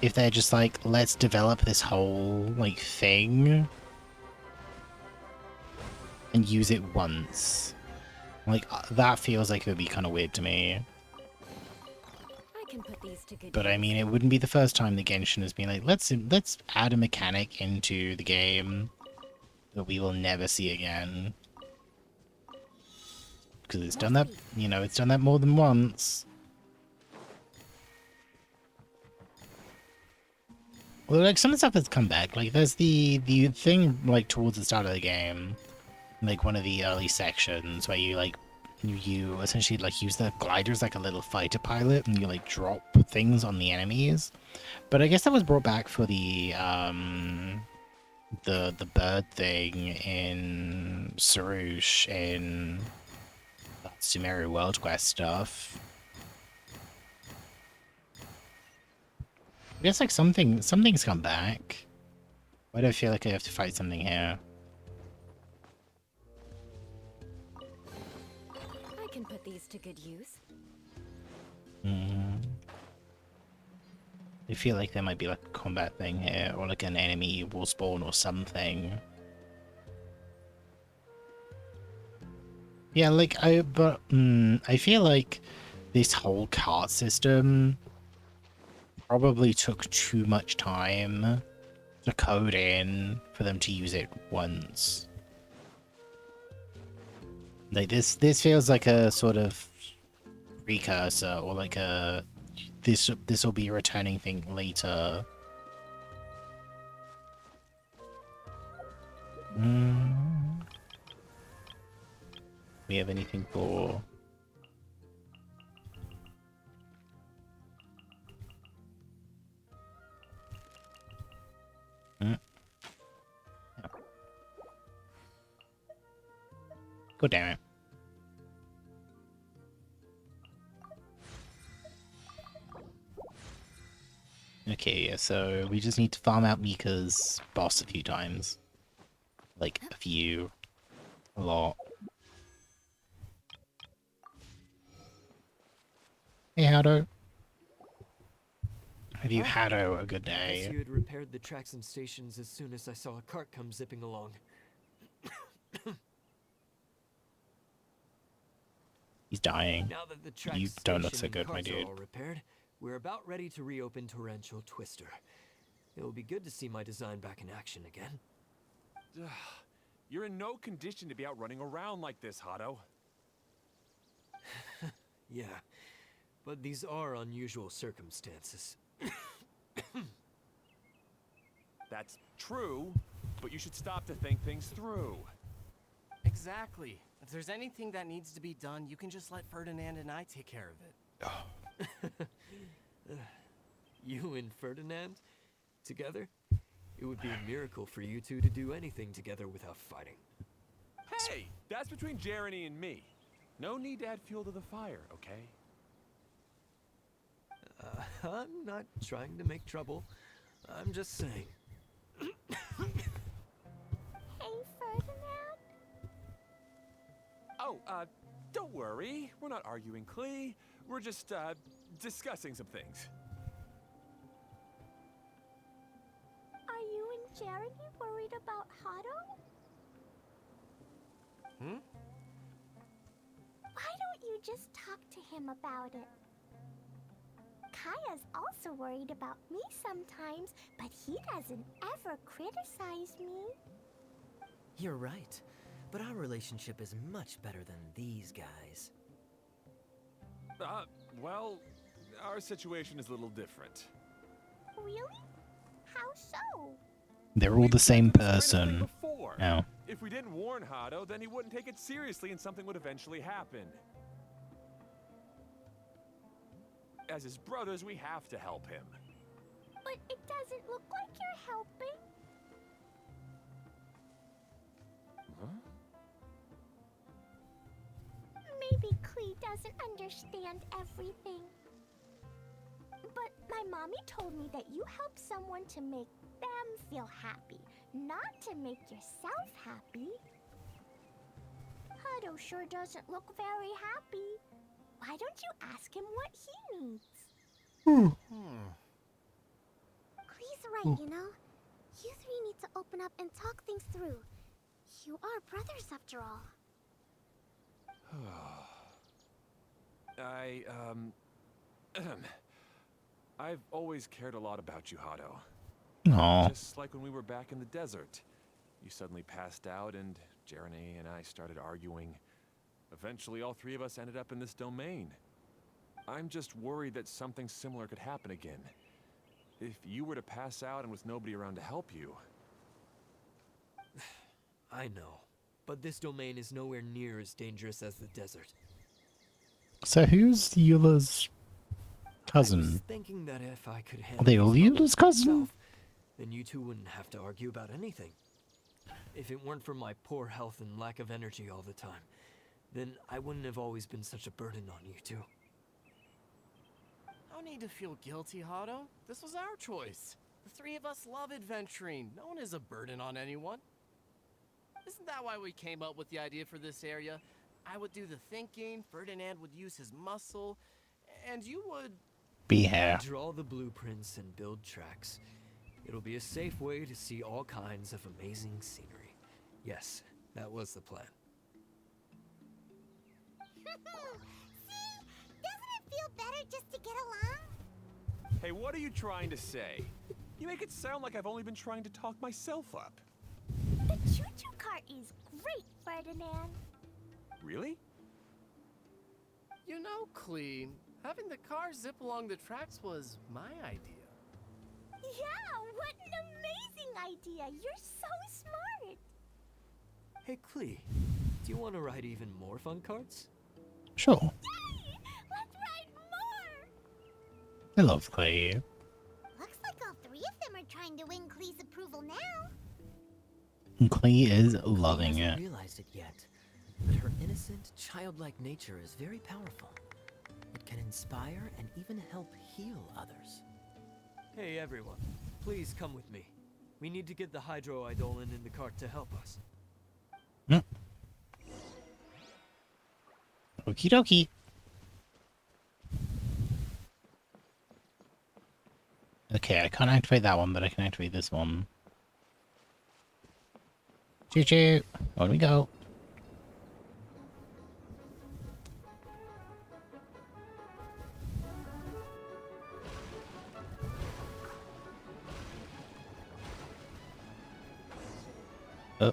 if they're just like, let's develop this whole, like, thing and use it once. Like, that feels like it would be kind of weird to me. I can put these to good But I mean, it wouldn't be the first time that Genshin has been like, let's add a mechanic into the game that we will never see again. Because it's done that, you know, it's done that more than once. Well, like, some of the stuff has come back. Like, there's the thing, like, towards the start of the game, like, one of the early sections where you, like, you essentially, like, use the gliders like a little fighter pilot, and you, like, drop things on the enemies. But I guess that was brought back for the bird thing in Sarush in Sumeru World Quest stuff. I guess, like, something's come back. Why do I feel like I have to fight something here? I can put these to good use. I feel like there might be, like, a combat thing here, or, like, an enemy will spawn or something. Yeah, like, I feel like this whole cart system probably took too much time to code in for them to use it once. Like, this feels like a sort of precursor, or like a this will be a returning thing later. We have anything for... God damn it. Okay, yeah, so we just need to farm out Mika's boss a few times. Like, a lot. Hey, Hado. Have you had a good I guess day? you had repaired the tracks and stations as soon as I saw a cart come zipping along. He's dying. Now that the track You station don't look so and good, my carts are dude. all repaired, we're about ready to reopen Torrential Twister. It will be good to see my design back in action again. You're in no condition to be out running around like this, Hado. Yeah, but these are unusual circumstances. That's true, but you should stop to think things through. Exactly. If there's anything that needs to be done, you can just let Ferdinand and I take care of it. You and Ferdinand? Together? It would be a miracle for you two to do anything together without fighting. Hey, that's between Jeremy and me. No need to add fuel to the fire, okay? I'm not trying to make trouble. I'm just saying. Hey, Ferdinand. Oh, don't worry. We're not arguing, Klee. We're just, discussing some things. Are you and Jeremy worried about Hado? Why don't you just talk to him about it? Kaya's also worried about me sometimes, but he doesn't ever criticize me. You're right, but our relationship is much better than these guys. Well, our situation is a little different. Really? How so? They're all the same person. Now, If we didn't warn Hado, then he wouldn't take it seriously and something would eventually happen. As his brothers, we have to help him. But it doesn't look like you're helping. Huh? Maybe Klee doesn't understand everything. But my mommy told me that you help someone to make them feel happy, not to make yourself happy. Hado sure doesn't look very happy. Why don't you ask him what he needs? Klee's right, you know. You three need to open up and talk things through. You are brothers after all. I've always cared a lot about you, Hado. aw, Just like when we were back in the desert. You suddenly passed out and Jeremy and I started arguing. Eventually, all three of us ended up in this domain. I'm just worried that something similar could happen again. If you were to pass out and with nobody around to help you. I know, but this domain is nowhere near as dangerous as the desert. so who's Eula's I was cousin? thinking that if I could Are handle they these all problems Eula's cousin? myself, then you two wouldn't have to argue about anything. If it weren't for my poor health and lack of energy all the time, then I wouldn't have always been such a burden on you two. No need to feel guilty, Hado. This was our choice. The three of us love adventuring. No one is a burden on anyone. Isn't that why we came up with the idea for this area? I would do the thinking, Ferdinand would use his muscle, and you would... Be here. Draw the blueprints and build tracks. It'll be a safe way to see all kinds of amazing scenery. Yes, that was the plan. See? Doesn't it feel better just to get along? Hey, what are you trying to say? You make it sound like I've only been trying to talk myself up. The choo-choo cart is great, Ferdinand. Really? You know, Klee, having the car zip along the tracks was my idea. Yeah, what an amazing idea. You're so smart. Hey, Klee, do you want to ride even more fun carts? Sure. Yay! Let's ride more! I love Klee. Looks like all three of them are trying to win Klee's approval now. Klee is Klee loving hasn't it. realized it yet, but her innocent, childlike nature is very powerful. It can inspire and even help heal others. Hey, everyone. Please come with me. We need to get the hydroidolin in the cart to help us. Okie dokie. can't activate that one, but I can activate this one. Choo choo! On we go. Oh.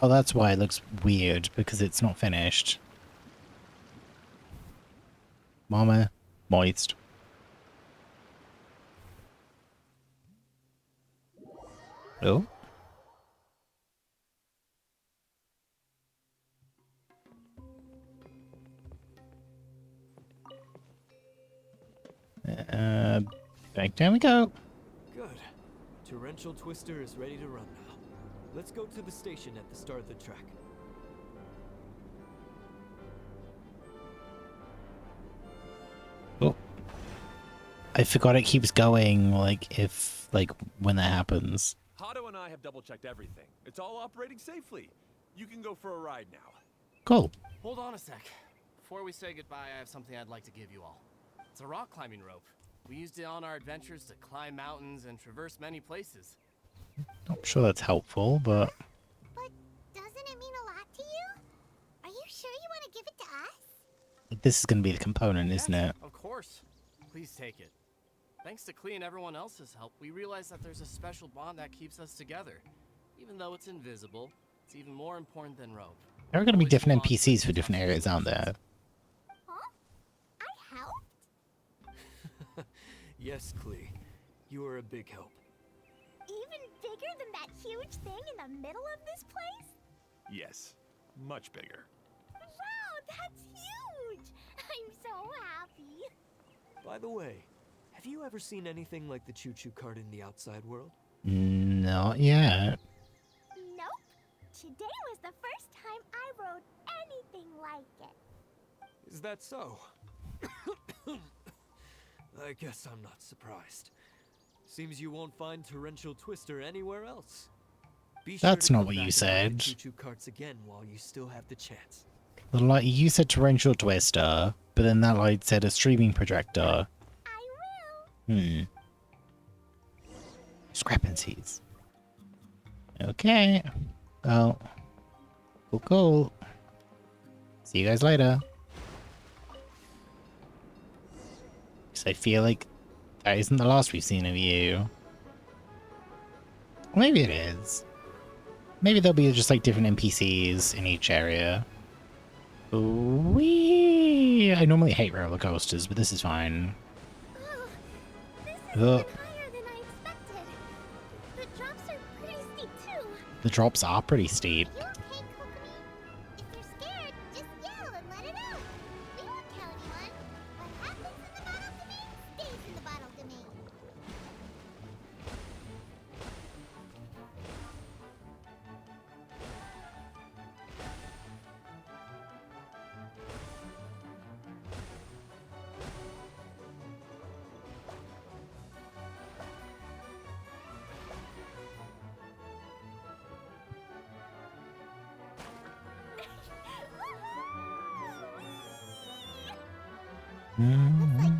Oh, that's why it looks weird, because it's not finished. Mama, moist. Oh? Back down we go. Good. Torrential Twister is ready to run now. Let's go to the station at the start of the track. Oh. I forgot it keeps going, like, if, like, when that happens. Hato and I have double-checked everything. It's all operating safely. You can go for a ride now. Cool. Hold on a sec. Before we say goodbye, I have something I'd like to give you all. It's a rock climbing rope. We used it on our adventures to climb mountains and traverse many places. Not sure that's helpful, but... But doesn't it mean a lot to you? Are you sure you want to give it to us? This is going to be the component, isn't Yes, it? of course. Please take it. Thanks to Klee and everyone else's help, we realized that there's a special bond that keeps us together. Even though it's invisible, it's even more important than rope. There are going to be Always different hold on to it NPCs for different areas, aren't there? Huh? I helped? Yes, Klee. You are a big help. Even bigger than that huge thing in the middle of this place? Yes, much bigger. Wow, that's huge! I'm so happy. By the way, have you ever seen anything like the choo-choo cart in the outside world? Not yet. Nope. Today was the first time I rode anything like it. Is that so? I guess I'm not surprised. Seems you won't find Torrential Twister anywhere else. Be sure That's to not come what you back and said. ride choo-choo carts again while you still have the chance. Like, you said torrential twister, but then that light said a streaming projector. I will. Discrepancies. Okay. Well. Cool. See you guys later. Because I feel like that isn't the last we've seen of you. Or maybe it is. Maybe there'll be just like different NPCs in each area. Wee! I normally hate roller coasters, but this is fine. Oh, this is Oh. even higher than I expected. The drops are pretty steep too. The drops are pretty steep. Are you okay, Kokomi? If you're scared, just yell and let it out. We won't tell anyone. What happens in the bottle domain stays in the bottle domain. Looks like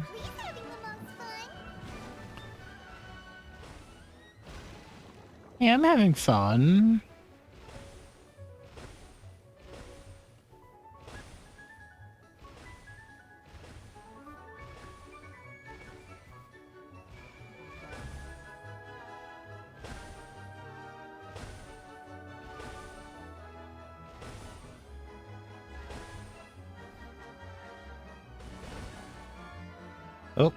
Klee's having the most fun. Yeah, I'm having fun. Oh.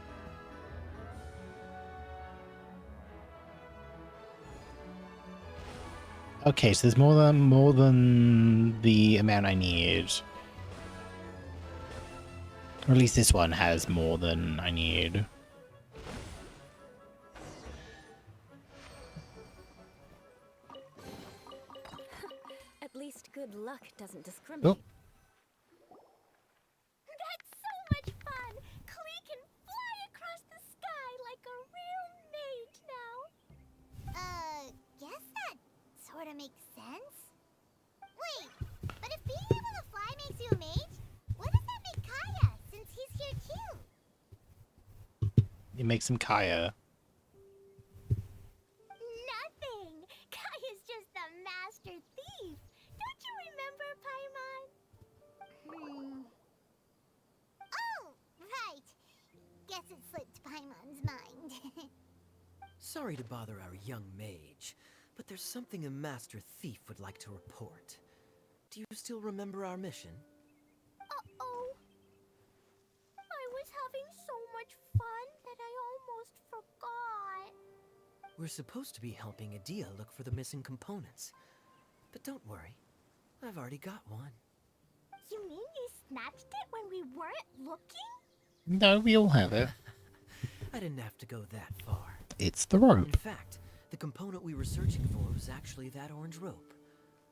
Okay, so there's more than the amount I need. Or at least this one has more than I need. At least Good luck doesn't discriminate. That's so much fun! Klee can fly across the sky like a real mage now. Guess that sort of makes sense. Wait, but if being able to fly makes you a mage, what does that make Kaya, since he's here too? It makes him Kaya. Nothing! Kaya's just a master thief. Don't you remember, Paimon? Oh, right. Guess it slipped Paimon's mind. Sorry to bother our young mage, but there's something a master thief would like to report. Do you still remember our mission? Uh-oh. I was having so much fun that I almost forgot. We're supposed to be helping Adia look for the missing components. But don't worry, I've already got one. You mean you snatched it when we weren't looking? No, we all have it. I didn't have to go that far. It's the rope. In fact, the component we were searching for was actually that orange rope.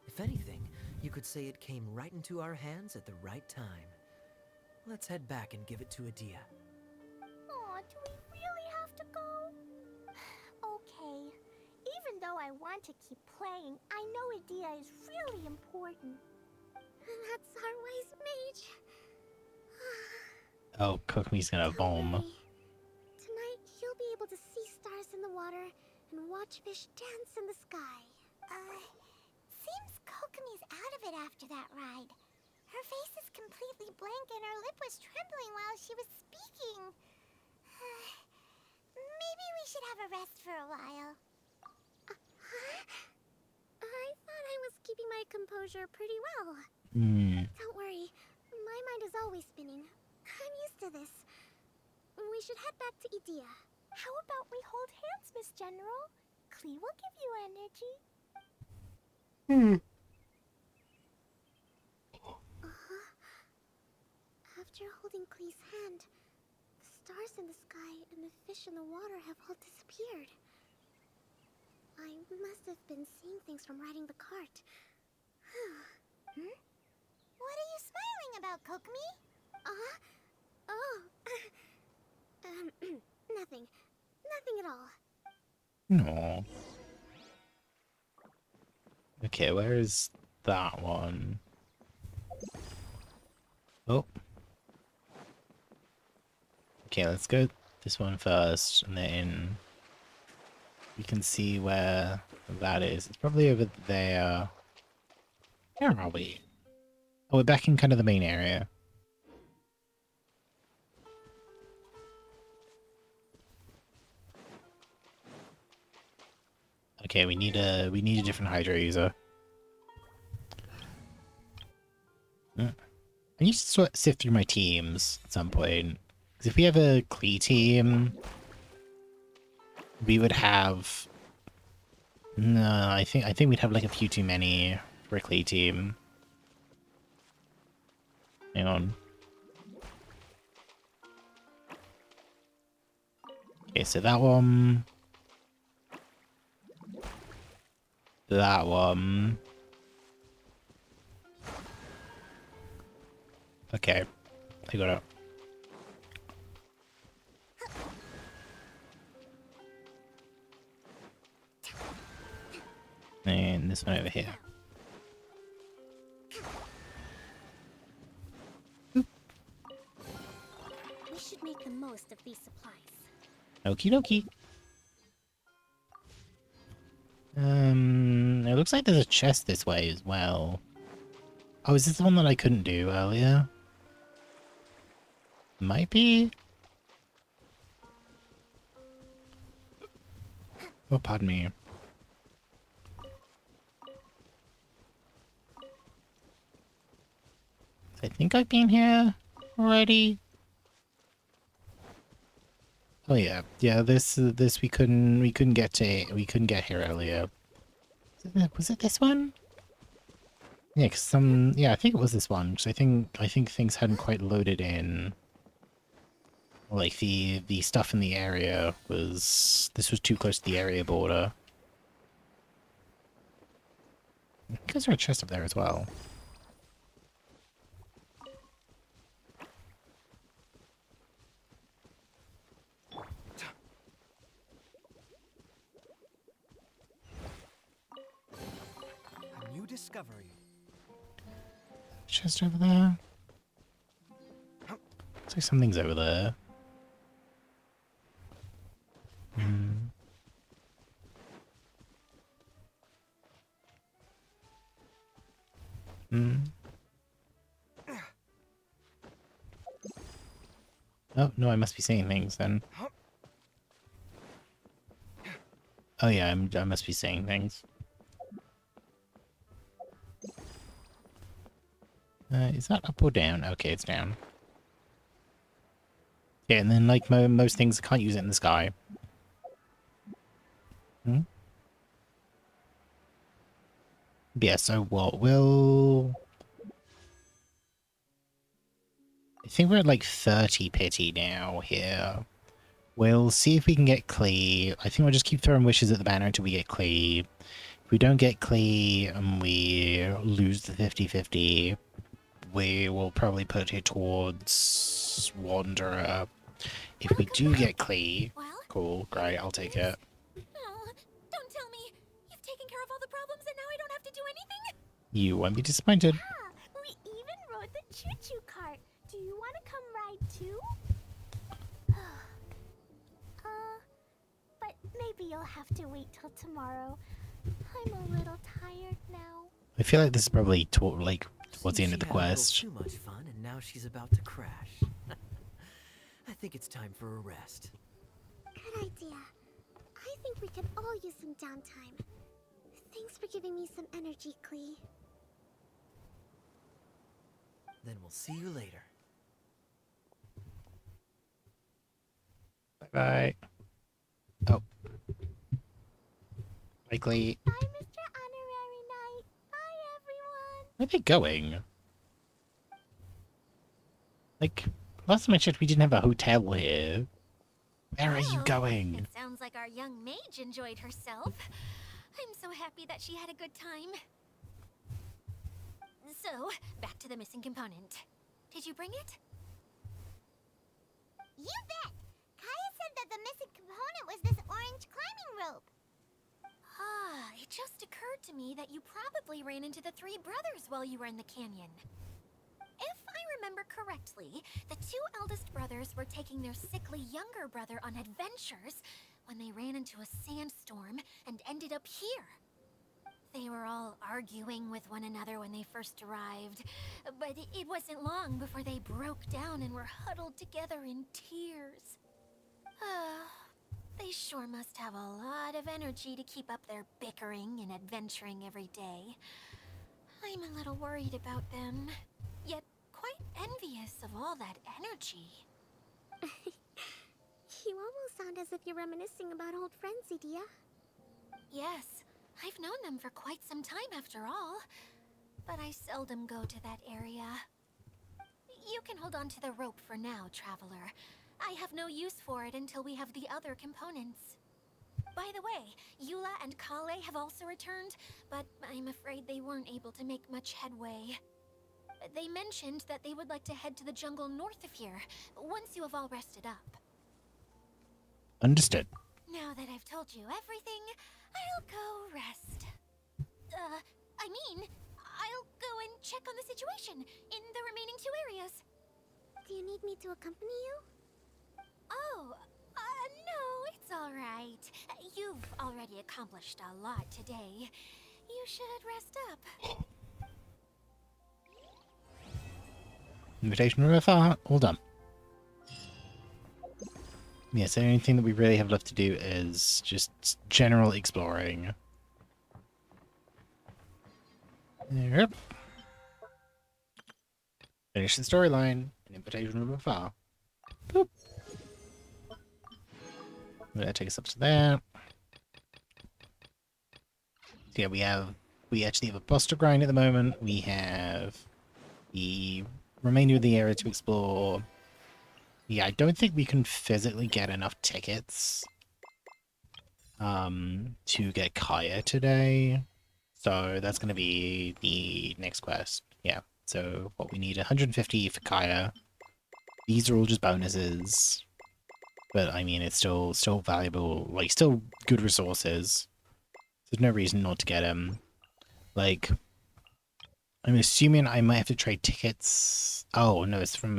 If anything, you could say it came right into our hands at the right time. Let's head back and give it to Adia. Aw, do we really have to go? Okay. Even though I want to keep playing, I know Adia is really important. That's our wise mage. Oh, Kokomi's gonna bomb. Tonight, you'll be able to see stars in the water and watch fish dance in the sky. Seems Kokomi's out of it after that ride. Her face is completely blank and her lip was trembling while she was speaking. Maybe we should have a rest for a while. I thought I was keeping my composure pretty well. Don't worry, my mind is always spinning. I'm used to this. We should head back to Adia. How about we hold hands, Miss General? Klee will give you energy. After holding Klee's hand, the stars in the sky and the fish in the water have all disappeared. I must have been seeing things from riding the cart. What are you smiling about, Kokomi? Nothing. Nothing at all. No. Okay, where is that one? Oh. Okay, let's go this one first, and then we can see where that is. It's probably over there. Where are we? Oh, we're back in kind of the main area. Okay, we need a different Hydro user. I need to sort sift through my teams at some point. Because if we have a Klee team, we would have. No, I think we'd have like a few too many for a Klee team. Hang on. Okay, so that one. That one. Okay, I got it. And this one over here. We should make the most of these supplies. Okie dokie. It looks like there's a chest this way as well. Oh, is this the one that I couldn't do earlier? Might be. Oh, pardon me. I think I've been here already. Oh yeah, yeah. This we couldn't get here earlier. Was it this one? Yeah, I think it was this one. Because I think things hadn't quite loaded in. Like the stuff in the area was. This was too close to the area border. There's a chest up there as well. A new discovery. Chest over there. Looks like something's over there. Hmm. Hmm. Oh, no, I must be seeing things then. Oh yeah, I must be seeing things. Is that up or down? Okay, it's down. Yeah, and then like most things, I can't use it in the sky. Hmm? Yeah, so what? I think we're at like 30 pity now here. We'll see if we can get Klee. I think we'll just keep throwing wishes at the banner until we get Klee. If we don't get Klee and we lose the 50-50, we will probably put it towards Wanderer. If we do get Klee, Well? cool, great, I'll take it. Oh, don't tell me. You've taken care of all the problems and now I don't have to do anything? You won't be disappointed. Yeah, we even rode the choo-choo cart. Do you want to come ride too? But maybe you'll have to wait till tomorrow. I'm a little tired now. I feel like this is probably towards the end of the She had a little quest. too much fun, and now she's about to crash. I think it's time for a rest. Good idea. I think we could all use some downtime. Thanks for giving me some energy, Klee. Then we'll see you later. Bye-bye. Oh. Bye, Klee. Bye, Mr. Honorary Knight. Bye, everyone. Where are they going? Like, last time I checked, we didn't have a hotel here. Where are you Oh, going? It sounds like our young mage enjoyed herself. I'm so happy that she had a good time. So, back to the missing component. Did you bring it? You bet. Kaya said that the missing component was this orange climbing rope. Ah, it just occurred to me that you probably ran into the three brothers while you were in the canyon. If I remember correctly, the two eldest brothers were taking their sickly younger brother on adventures when they ran into a sandstorm and ended up here. They were all arguing with one another when they first arrived, but it wasn't long before they broke down and were huddled together in tears. They sure must have a lot of energy to keep up their bickering and adventuring every day. I'm a little worried about them, yet quite envious of all that energy. You almost sound as if you're reminiscing about old friends, Idia. Yes, I've known them for quite some time after all, but I seldom go to that area. You can hold on to the rope for now, Traveler. I have no use for it until we have the other components. By the way, Eula and Klee have also returned, but I'm afraid they weren't able to make much headway. They mentioned that they would like to head to the jungle north of here, once you have all rested up. Understood. Now that I've told you everything, I'll go rest. I'll go and check on the situation in the remaining two areas. Do you need me to accompany you? Oh, no, it's all right. You've already accomplished a lot today. You should rest up. Invitation river far, all done. Yeah, so the only thing that we really have left to do is just general exploring. Yep. Finish the storyline. An invitation from afar. Boop. That'll take us up to there. So yeah, we actually have a boss to grind at the moment. We have the remainder of the area to explore. Yeah, I don't think we can physically get enough tickets to get Kaya today. So that's going to be the next quest. Yeah. So what we need 150 for Kaya. These are all just bonuses. But I mean, it's still valuable, like still good resources. There's no reason not to get them. Like, I'm assuming I might have to trade tickets. Oh no, it's from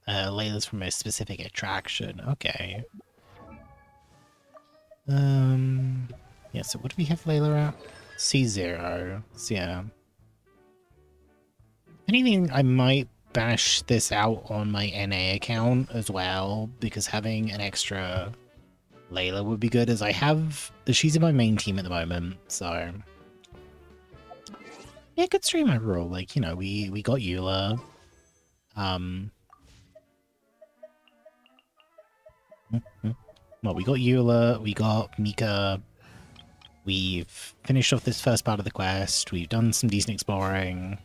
Layla's from a specific attraction. Okay. Yeah. So what do we have Layla at? C0. So yeah. Anything, I might bash this out on my NA account as well, because having an extra Layla would be good, as she's in my main team at the moment, so yeah, good stream overall. Like, you know, we got Eula. Well, we got Eula, we got Mika, we've finished off this first part of the quest, we've done some decent exploring.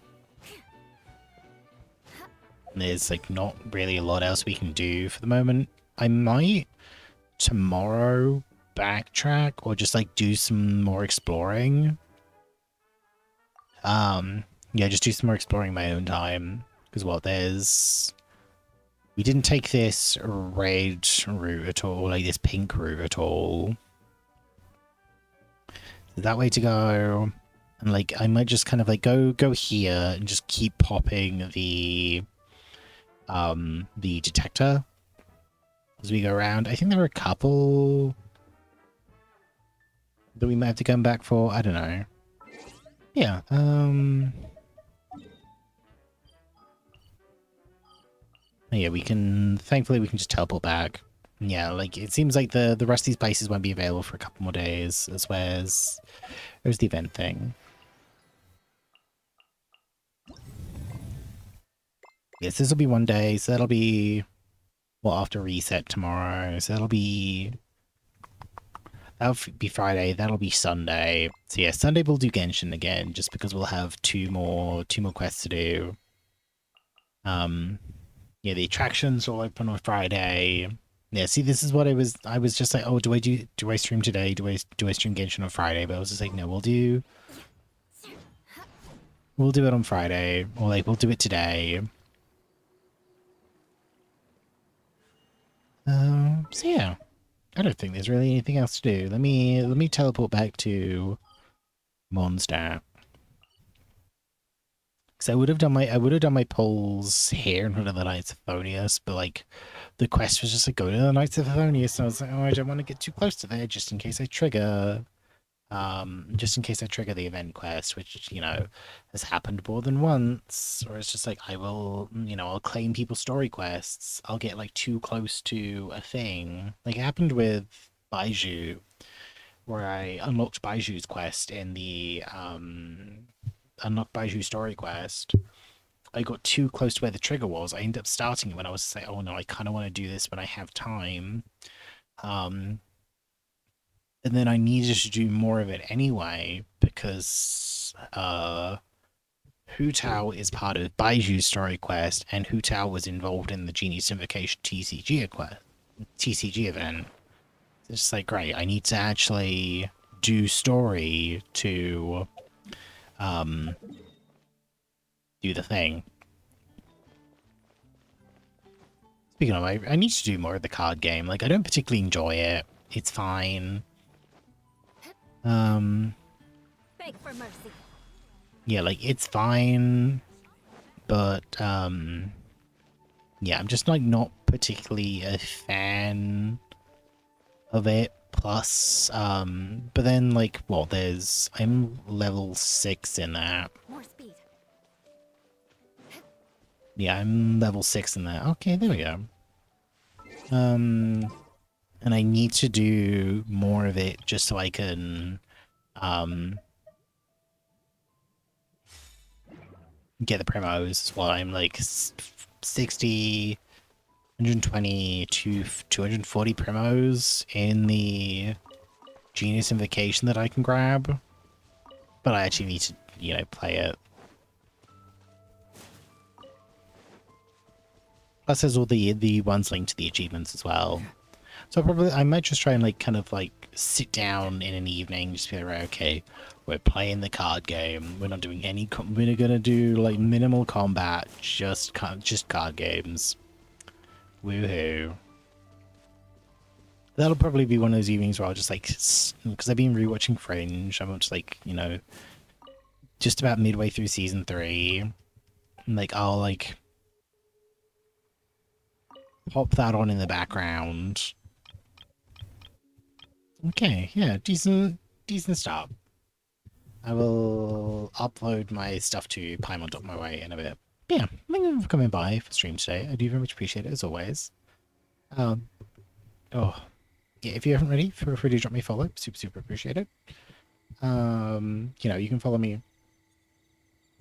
There's like not really a lot else we can do for the moment. I might tomorrow backtrack or just like do some more exploring. Yeah, just do some more exploring in my own time. Because we didn't take this red route at all, like this pink route at all. So that way to go. And like I might just kind of like go here and just keep popping the detector as we go around. I think there were a couple that we might have to come back for. I don't know. Yeah, yeah, thankfully we can just teleport back. Yeah, like it seems like the rest of these places won't be available for a couple more days, as well as there's the event thing. Yes, this will be one day, so that'll be, well, after reset tomorrow, so that'll be Friday, that'll be Sunday. So yeah, Sunday we'll do Genshin again, just because we'll have two more quests to do. Yeah, the attractions will open on Friday. Yeah, see, this is what I was just like, oh, do I stream today? Do I stream Genshin on Friday? But I was just like, no, we'll do it on Friday, or like we'll do it today. So yeah, I don't think there's really anything else to do. Let me teleport back to Mondstadt. Because I would have done my polls here in front of the Knights of Favonius, but like the quest was just like go to the Knights of Favonius, and I was like, oh, I don't want to get too close to there just in case I trigger the event quest, which, you know, has happened more than once. Or it's just like I'll claim people's story quests. I'll get like too close to a thing. Like it happened with Baiju, where I unlocked Baiju's quest in the unlocked Baiju story quest. I got too close to where the trigger was. I ended up starting it when I was like, oh no, I kind of want to do this when I have time. And then I needed to do more of it anyway, because Hu Tao is part of Baiju's story quest, and Hu Tao was involved in the Genius Invocation TCG event. It's just like, great, I need to actually do story to do the thing. Speaking of, I need to do more of the card game. Like, I don't particularly enjoy it. It's fine. Beg for mercy. Yeah, like, it's fine, but, yeah, I'm just, like, not particularly a fan of it. Plus, but then, like, well, I'm level 6 in that. More speed. Yeah, I'm level 6 in that. Okay, there we go. And I need to do more of it just so I can, get the primos while I'm like 60, 120 to 240 primos in the Genius Invocation that I can grab. But I actually need to, you know, play it. Plus there's all the ones linked to the achievements as well. So I might just try and like kind of like sit down in an evening, just be like, right, okay, we're playing the card game. We're not doing any. We're gonna do like minimal combat, just card games. Woohoo! That'll probably be one of those evenings where I'll just like, because I've been rewatching Fringe. I'm just like, you know, just about midway through season 3. And like, I'll like pop that on in the background. Okay, yeah, decent start. I will upload my stuff to Paimon.my in a bit. But yeah, thank you for coming by for stream today. I do very much appreciate it, as always. Oh, yeah, if you haven't already, feel free to drop me a follow. Super appreciate it. You know, you can follow me.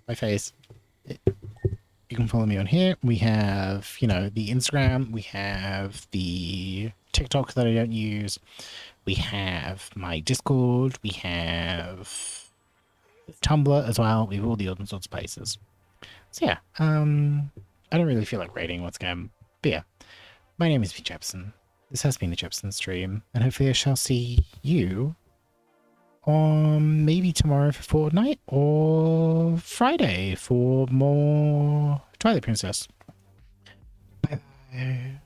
My face. You can follow me on here. We have, you know, the Instagram. We have the TikTok that I don't use. We have my Discord. We have Tumblr as well. We have all the open source places. So yeah, I don't really feel like rating once again. But yeah, my name is Jepsen. This has been the Jepsen stream, and hopefully I shall see you on maybe tomorrow for Fortnite or Friday for more Twilight Princess. Bye bye.